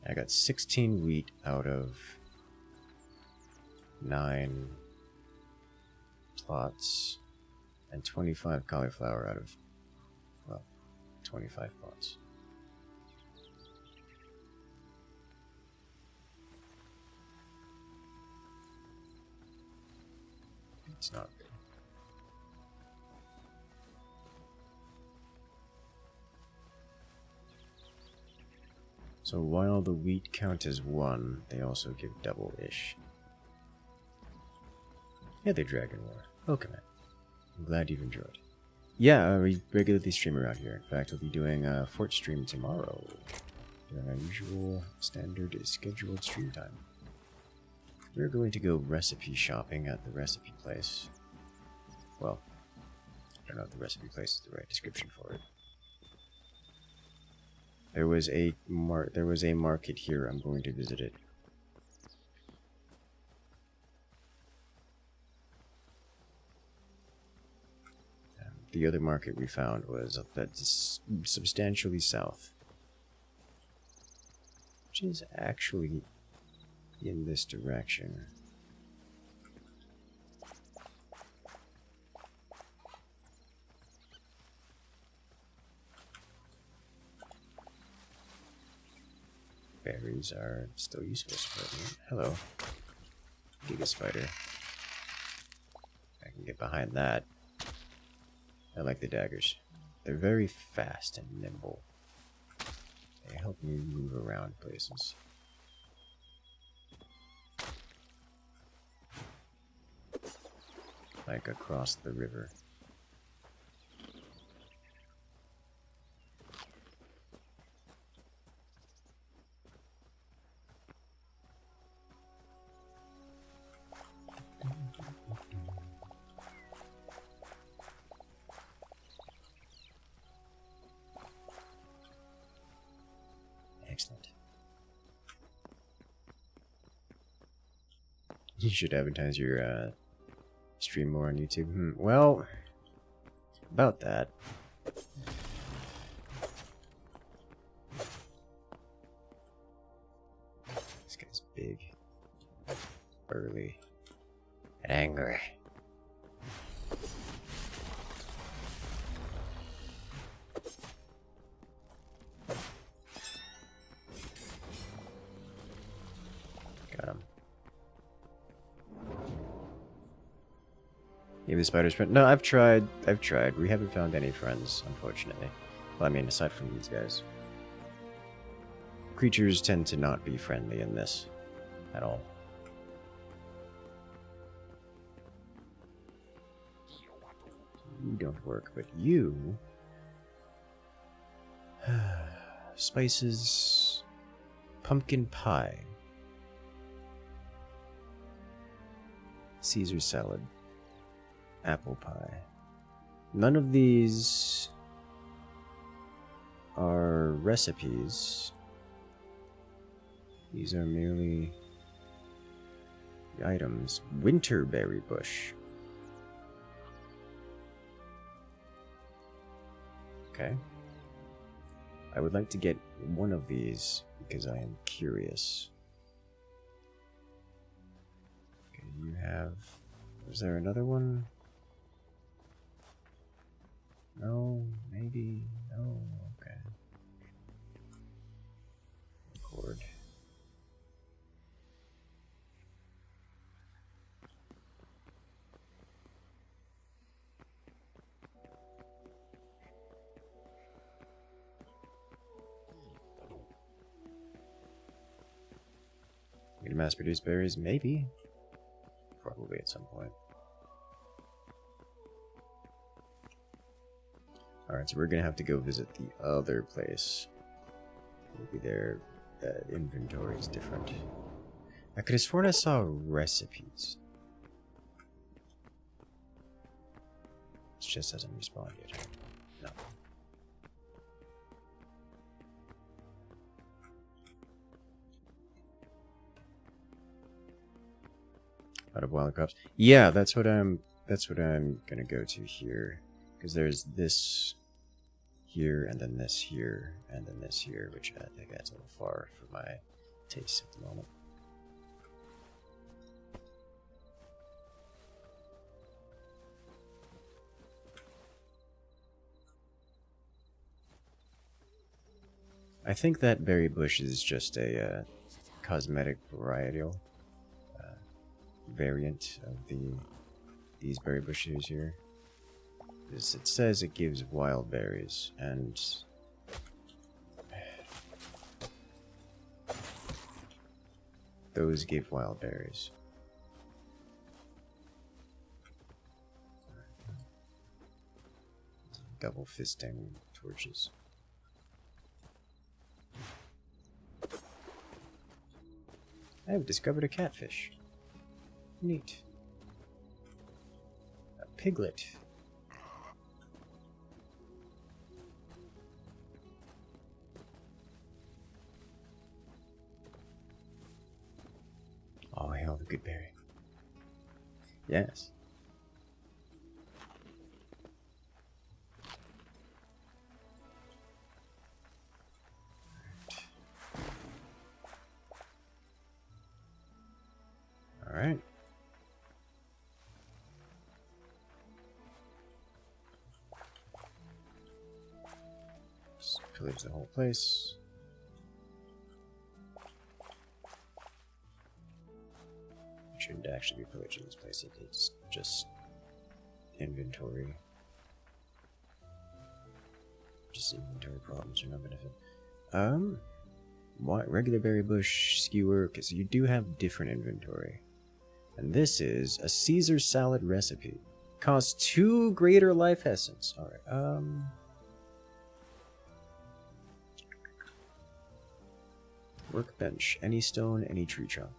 I got 16 wheat out of 9 plots and 25 cauliflower out of, well, 25 plots. It's not good. So while the wheat count as 1, they also give double-ish. Yeah, they Dragon War. Welcome in. I'm glad you've enjoyed. Yeah, we regularly stream around here. In fact, we'll be doing a Fort stream tomorrow. During our usual standard scheduled stream time. We're going to go recipe shopping at the recipe place. Well, I don't know if the recipe place is the right description for it. There was a market here. I'm going to visit it. The other market we found was that's substantially south, which is actually in this direction. berries are still useful. Hello, Giga Spider. I can get behind that. I like the daggers. They're very fast and nimble. They help me move around places. Like across the river. Excellent. You should advertise your stream more on YouTube. Well, about that. This guy's big, burly, and angry. Got him. Give the spider sprint. No, I've tried. We haven't found any friends, unfortunately. Well, I mean, aside from these guys. Creatures tend to not be friendly in this at all. You don't work, but you... Spices... Pumpkin pie. Caesar salad. Apple pie. None of these are recipes. These are merely items. Winterberry bush. Okay. I would like to get one of these because I am curious. Okay, you have... Was there another one? No, maybe, no, okay. Record. You gonna mass produce berries? Maybe. Probably at some point. Alright, so we're gonna have to go visit the other place. Maybe their inventory is different. I could have sworn I saw recipes. It just hasn't responded yet. No. Out of wild crops. Yeah, that's what I'm gonna go to here. Because there's this here, and then this here, and then this here, which I think that's a little far for my taste at the moment. I think that berry bush is just a cosmetic varietal variant of these berry bushes here. Because it says it gives wild berries, and those give wild berries. Double fisting torches. I have discovered a catfish. Neat. A piglet. Oh, hail the good berry. Yes. All right. Just pillage the whole place. shouldn't actually be pillaging this place. It's just inventory. Just inventory problems are no benefit. What regular berry bush skewer? Because you do have different inventory. And this is a Caesar salad recipe. Costs 2 greater life essence. Alright, workbench. Any stone, any tree trunk.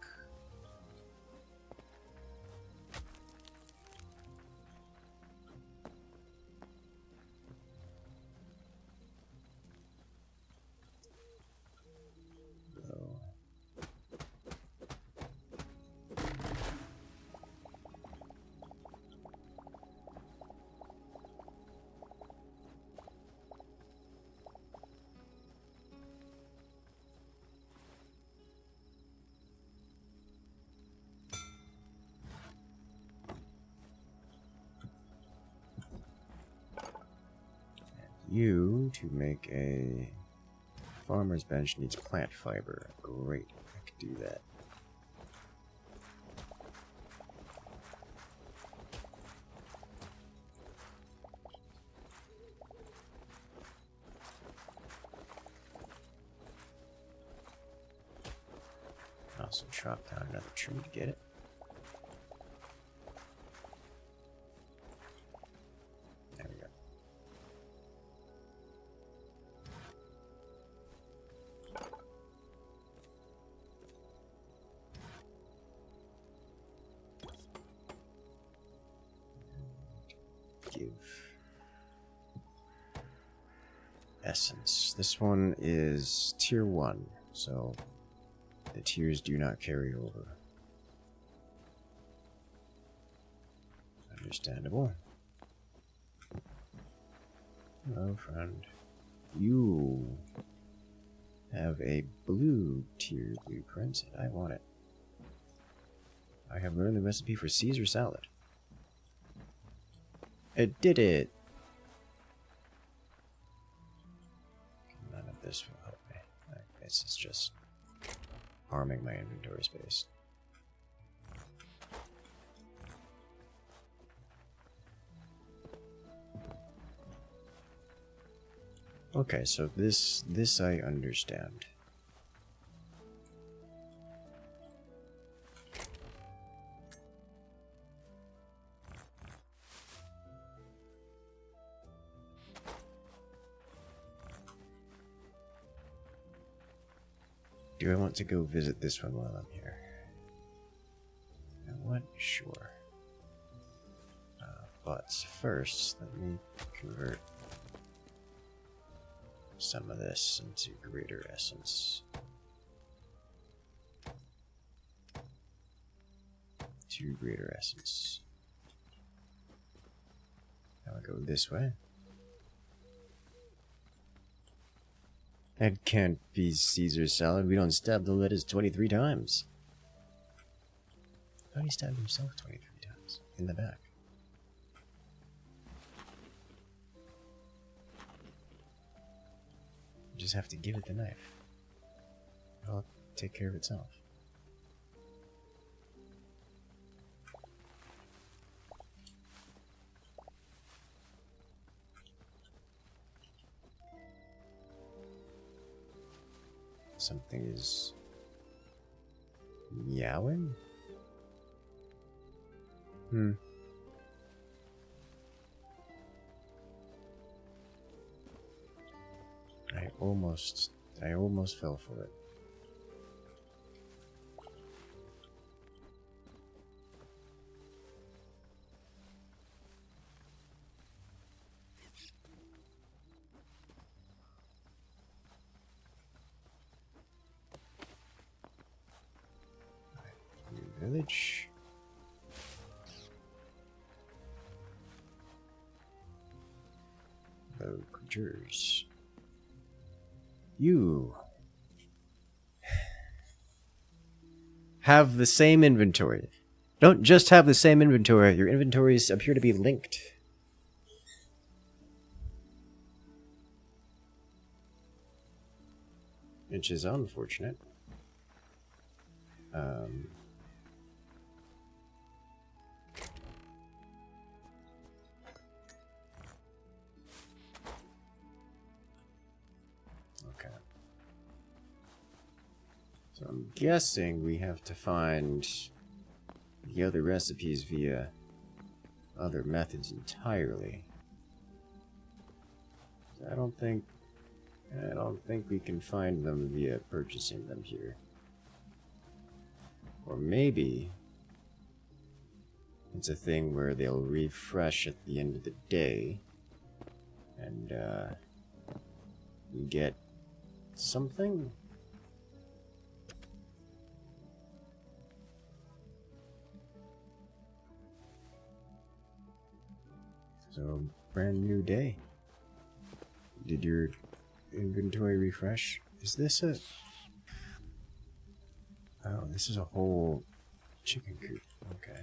You, to make a farmer's bench, needs plant fiber. Great, I could do that. Also chop down another tree to get it. There we go. Give essence. This one is tier 1, so the tiers do not carry over. Understandable. Hello, friend. You have a blue tier blueprint, and I want it. I have learned the recipe for Caesar salad. It did it! None of this will help me. This is just harming my inventory space. Okay, so this I understand. Do I want to go visit this one while I'm here? You know what? Sure. But first, let me convert some of this into greater essence. 2 greater essence. Now I go this way. That can't be Caesar salad. We don't stab the lettuce 23 times. How did he stab himself 23 times? In the back. You just have to give it the knife. It'll take care of itself. Something is meowing? I almost fell for it. Village. Hello, creatures. You have the same inventory. Don't just have the same inventory. Your inventories appear to be linked. Which is unfortunate. Okay. So I'm guessing we have to find the other recipes via other methods entirely. I don't think we can find them via purchasing them here. Or maybe it's a thing where they'll refresh at the end of the day, and we get something. So, brand new day. Did your inventory refresh? Is this a... Oh, this is a whole chicken coop. Okay.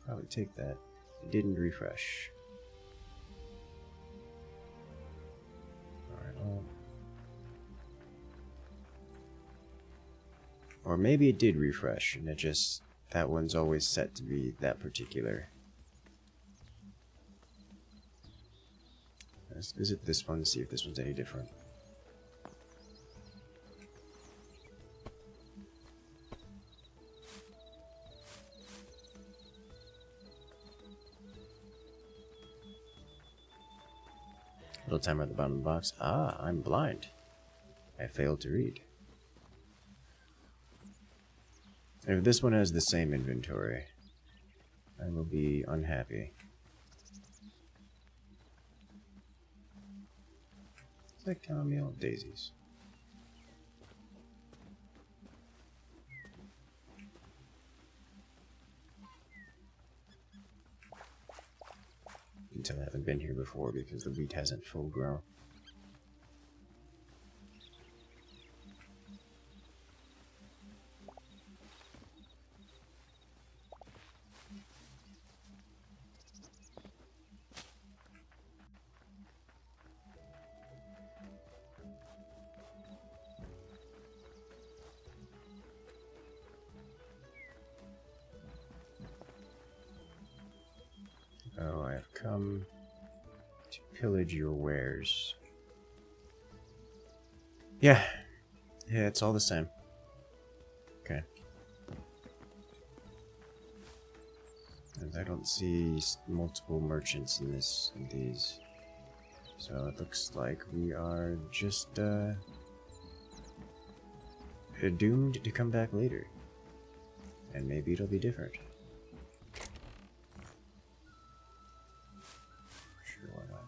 Probably take that. It didn't refresh. Alright, well... Or maybe it did refresh, and it just... That one's always set to be that particular. Let's visit this one and see if this one's any different. Little timer at the bottom of the box. Ah, I'm blind. I failed to read. If this one has the same inventory, I will be unhappy. It's like chamomile daisies. You can tell I haven't been here before because the wheat hasn't full grown. Oh, I have come to pillage your wares. Yeah, it's all the same. Okay. And I don't see multiple merchants in these. So it looks like we are just doomed to come back later. And maybe it'll be different. Sure, why not?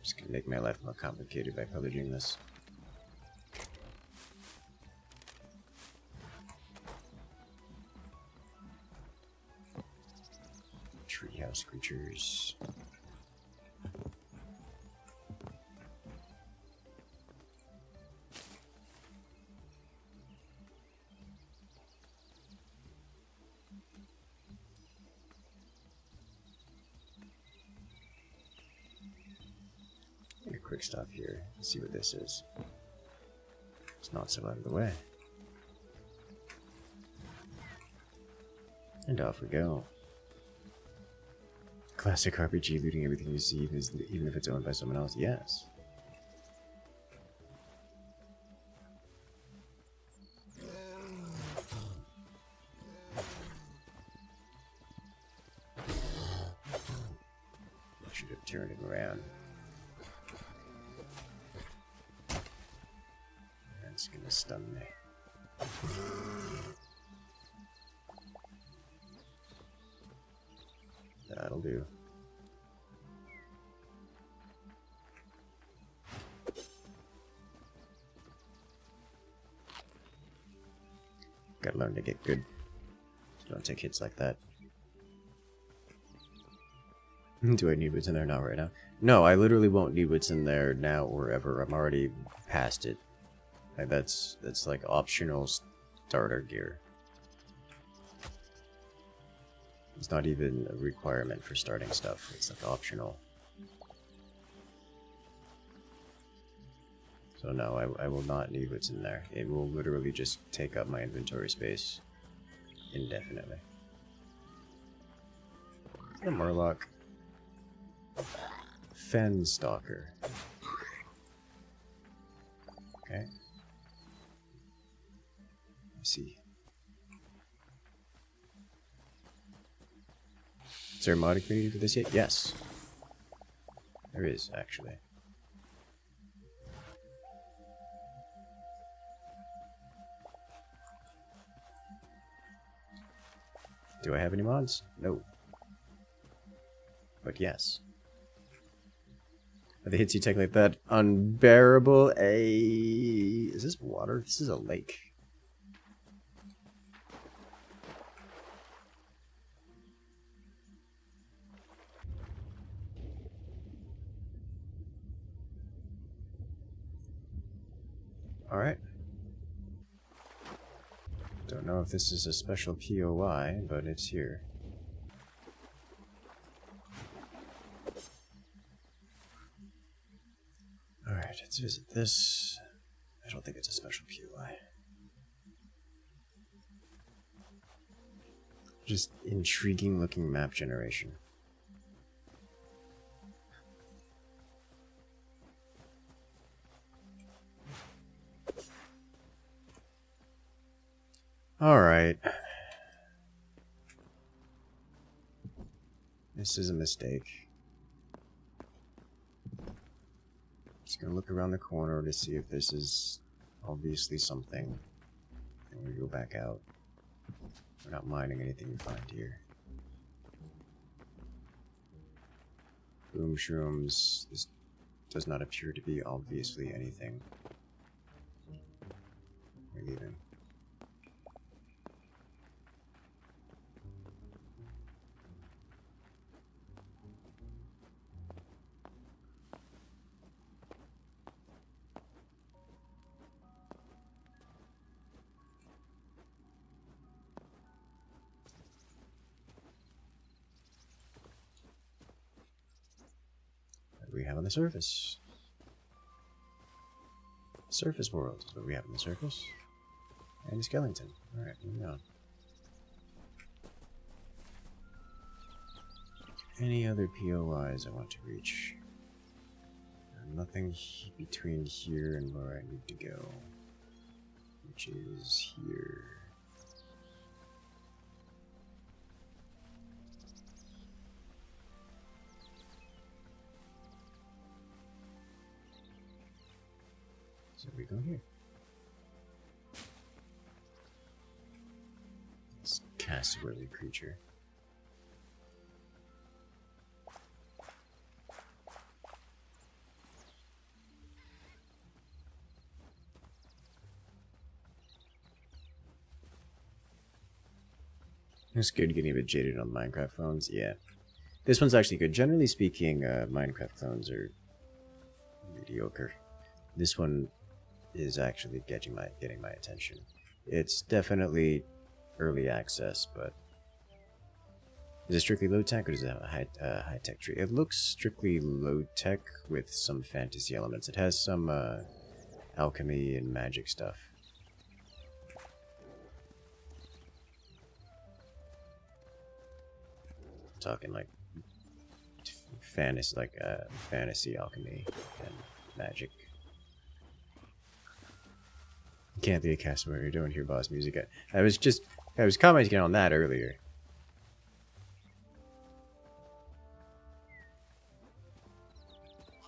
Just gonna make my life more complicated by pillaging this. Treehouse creatures. A quick stop here and see what this is. It's not so out of the way. And off we go. Classic RPG, looting everything you see, even if it's owned by someone else. Yes. I should have turned him around. That's gonna stun me. That'll do. Gotta learn to get good. Don't take hits like that. Do I need what's in there? Not right now. No, I literally won't need what's in there now or ever. I'm already past it. Like that's like optional starter gear. It's not even a requirement for starting stuff. It's like optional. So no, I will not need what's in there. It will literally just take up my inventory space indefinitely. A Murloc. Fen Stalker. Okay. Let's see. Is there a modding community for this yet? Yes. There is, actually. Do I have any mods? No. But yes. Are the hits you take like that unbearable? Is this water? This is a lake. Alright. Don't know if this is a special POI, but it's here. Alright, let's visit this. I don't think it's a special POI. Just intriguing looking map generation. Alright. This is a mistake. Just gonna look around the corner to see if this is obviously something. And we go back out. We're not mining anything we find here. Boom shrooms. This does not appear to be obviously anything. We're leaving. What do we have on the surface? Surface world is what we have on the surface. And a skeleton. Alright, moving on. Any other POIs I want to reach? Nothing between here and where I need to go. Which is here. So we go here. This cassowary creature. It's good getting a bit jaded on Minecraft phones. Yeah. This one's actually good. Generally speaking, Minecraft phones are mediocre. This one is actually getting my attention. It's definitely early access, but is it strictly low tech or does it have a high tech tree? It looks strictly low tech with some fantasy elements. It has some alchemy and magic stuff. Talking like fantasy alchemy and magic. Can't be a cassowary. You're doing here, boss music. I was commenting on that earlier.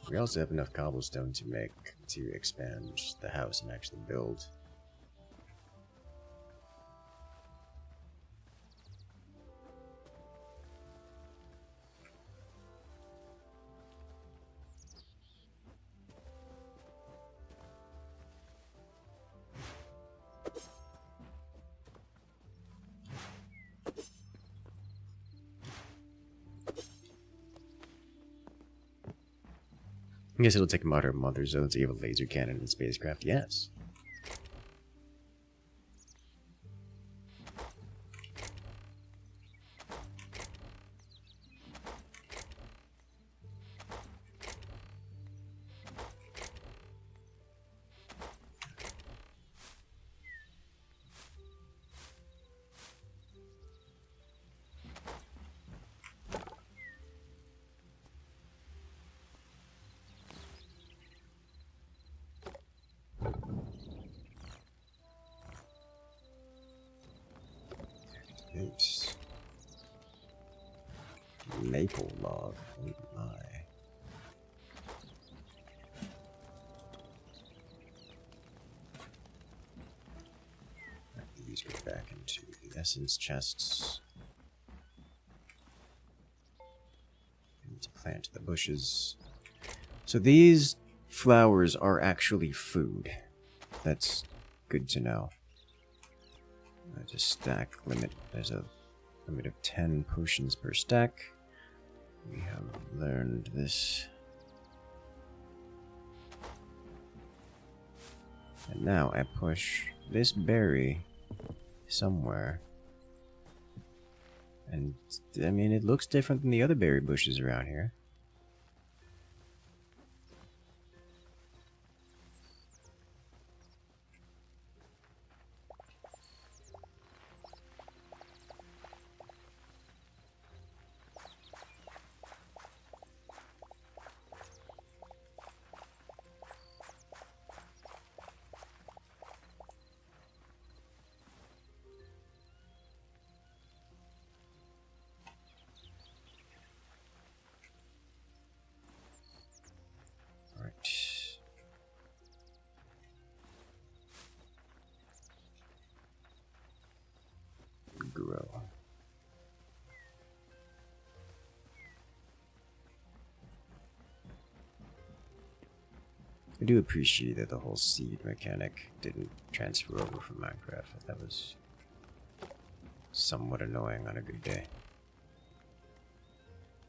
We also have enough cobblestone to expand the house and actually build. I guess it'll take a month or so to give a laser cannon in spacecraft. Yes. maple log. Oh my. These go back into the essence chests. I need to plant the bushes. So these flowers are actually food. That's good to know. There's a stack limit. There's a limit of 10 potions per stack. We have learned this. And now I push this berry somewhere. And, I mean, it looks different than the other berry bushes around here. Grow. I do appreciate that the whole seed mechanic didn't transfer over from Minecraft. That was somewhat annoying on a good day.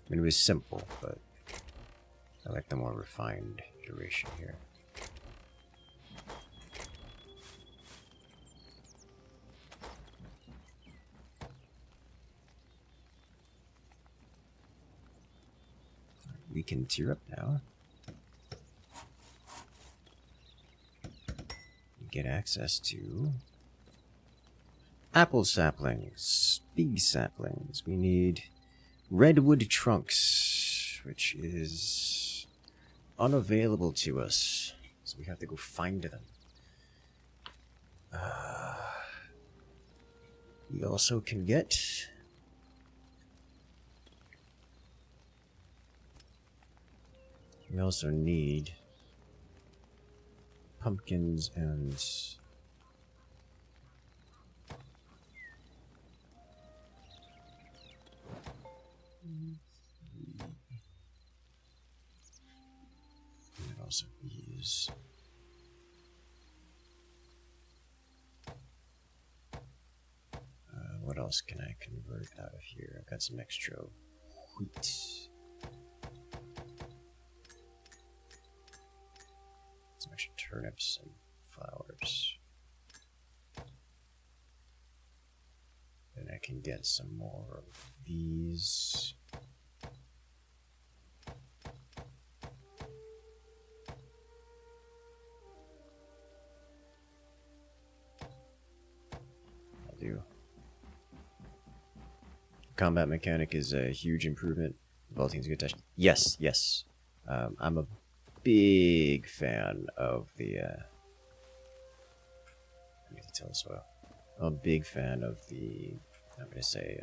I mean, it was simple, but I like the more refined iteration here. We can tier up now. We get access to apple saplings, big saplings. We need redwood trunks, which is unavailable to us, so we have to go find them. We also can get we also need pumpkins and also use what else can I convert out of here? I've got some extra wheat. Some extra turnips and flowers. Then I can get some more of these. I'll do. Combat mechanic is a huge improvement. Vaulting's a good touch. Yes, yes. I'm a big fan of the I need to tell as well. I'm a big fan of the, I'm gonna say,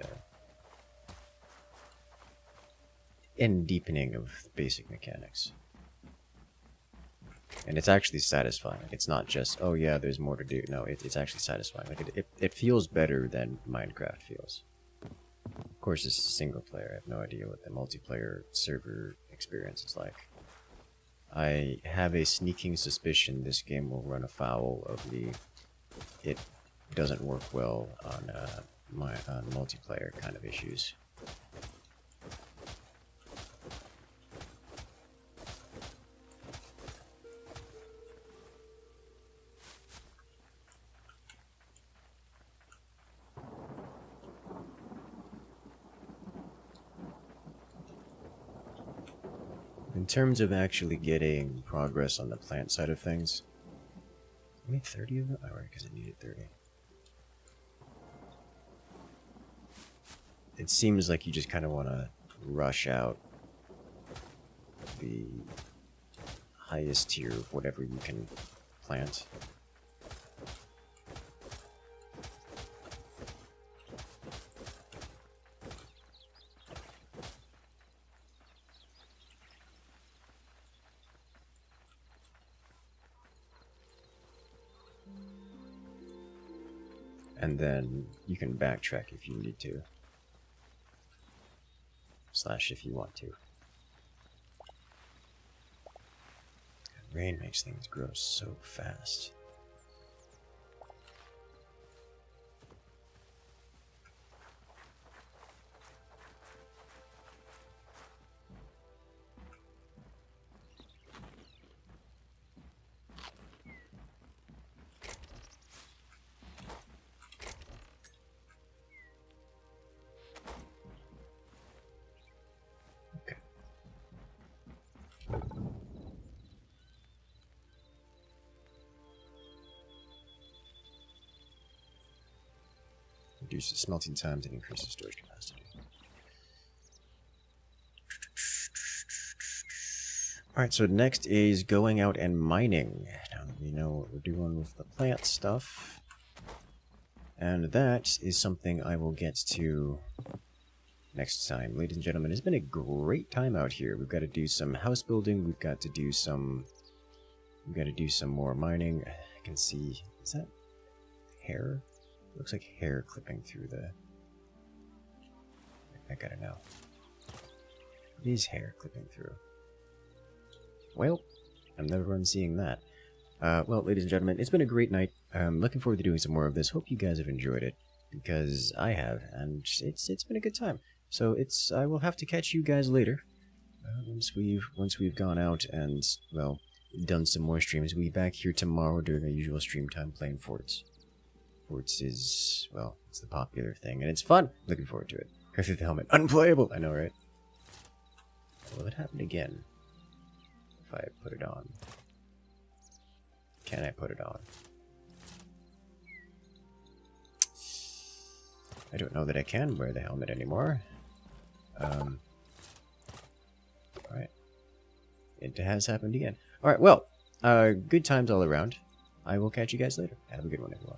end deepening of the basic mechanics. And it's actually satisfying. It's not just, oh yeah, there's more to do. No, it's actually satisfying. Like it feels better than Minecraft feels. Of course, it's single player. I have no idea what the multiplayer server experience is like. I have a sneaking suspicion this game will run afoul of the it doesn't work well on on multiplayer kind of issues. In terms of actually getting progress on the plant side of things, I made 30 of them? Oh, right, because I needed 30. It seems like you just kind of want to rush out the highest tier of whatever you can plant. And then you can backtrack if you need to. Slash if you want to. Rain makes things grow so fast. Reduces smelting times and increases storage capacity. Alright, so next is going out and mining. Now that we know what we're doing with the plant stuff. And that is something I will get to next time. Ladies and gentlemen, it's been a great time out here. We've got to do some house building. We've got to do some more mining. I can see, is that hair? Looks like hair clipping through the... I gotta know. It is hair clipping through. Well, I'm never seeing that. Well, ladies and gentlemen, it's been a great night. I'm looking forward to doing some more of this. Hope you guys have enjoyed it, because I have, and it's been a good time. So I will have to catch you guys later. Once we've gone out and, well, done some more streams. We'll be back here tomorrow during our usual stream time playing Forts. Forts is, well, it's the popular thing, and it's fun. Looking forward to it. Go through the helmet. Unplayable! I know, right? Will it happen again? If I put it on. Can I put it on? I don't know that I can wear the helmet anymore. Alright. It has happened again. Alright, well, good times all around. I will catch you guys later. Have a good one, everyone.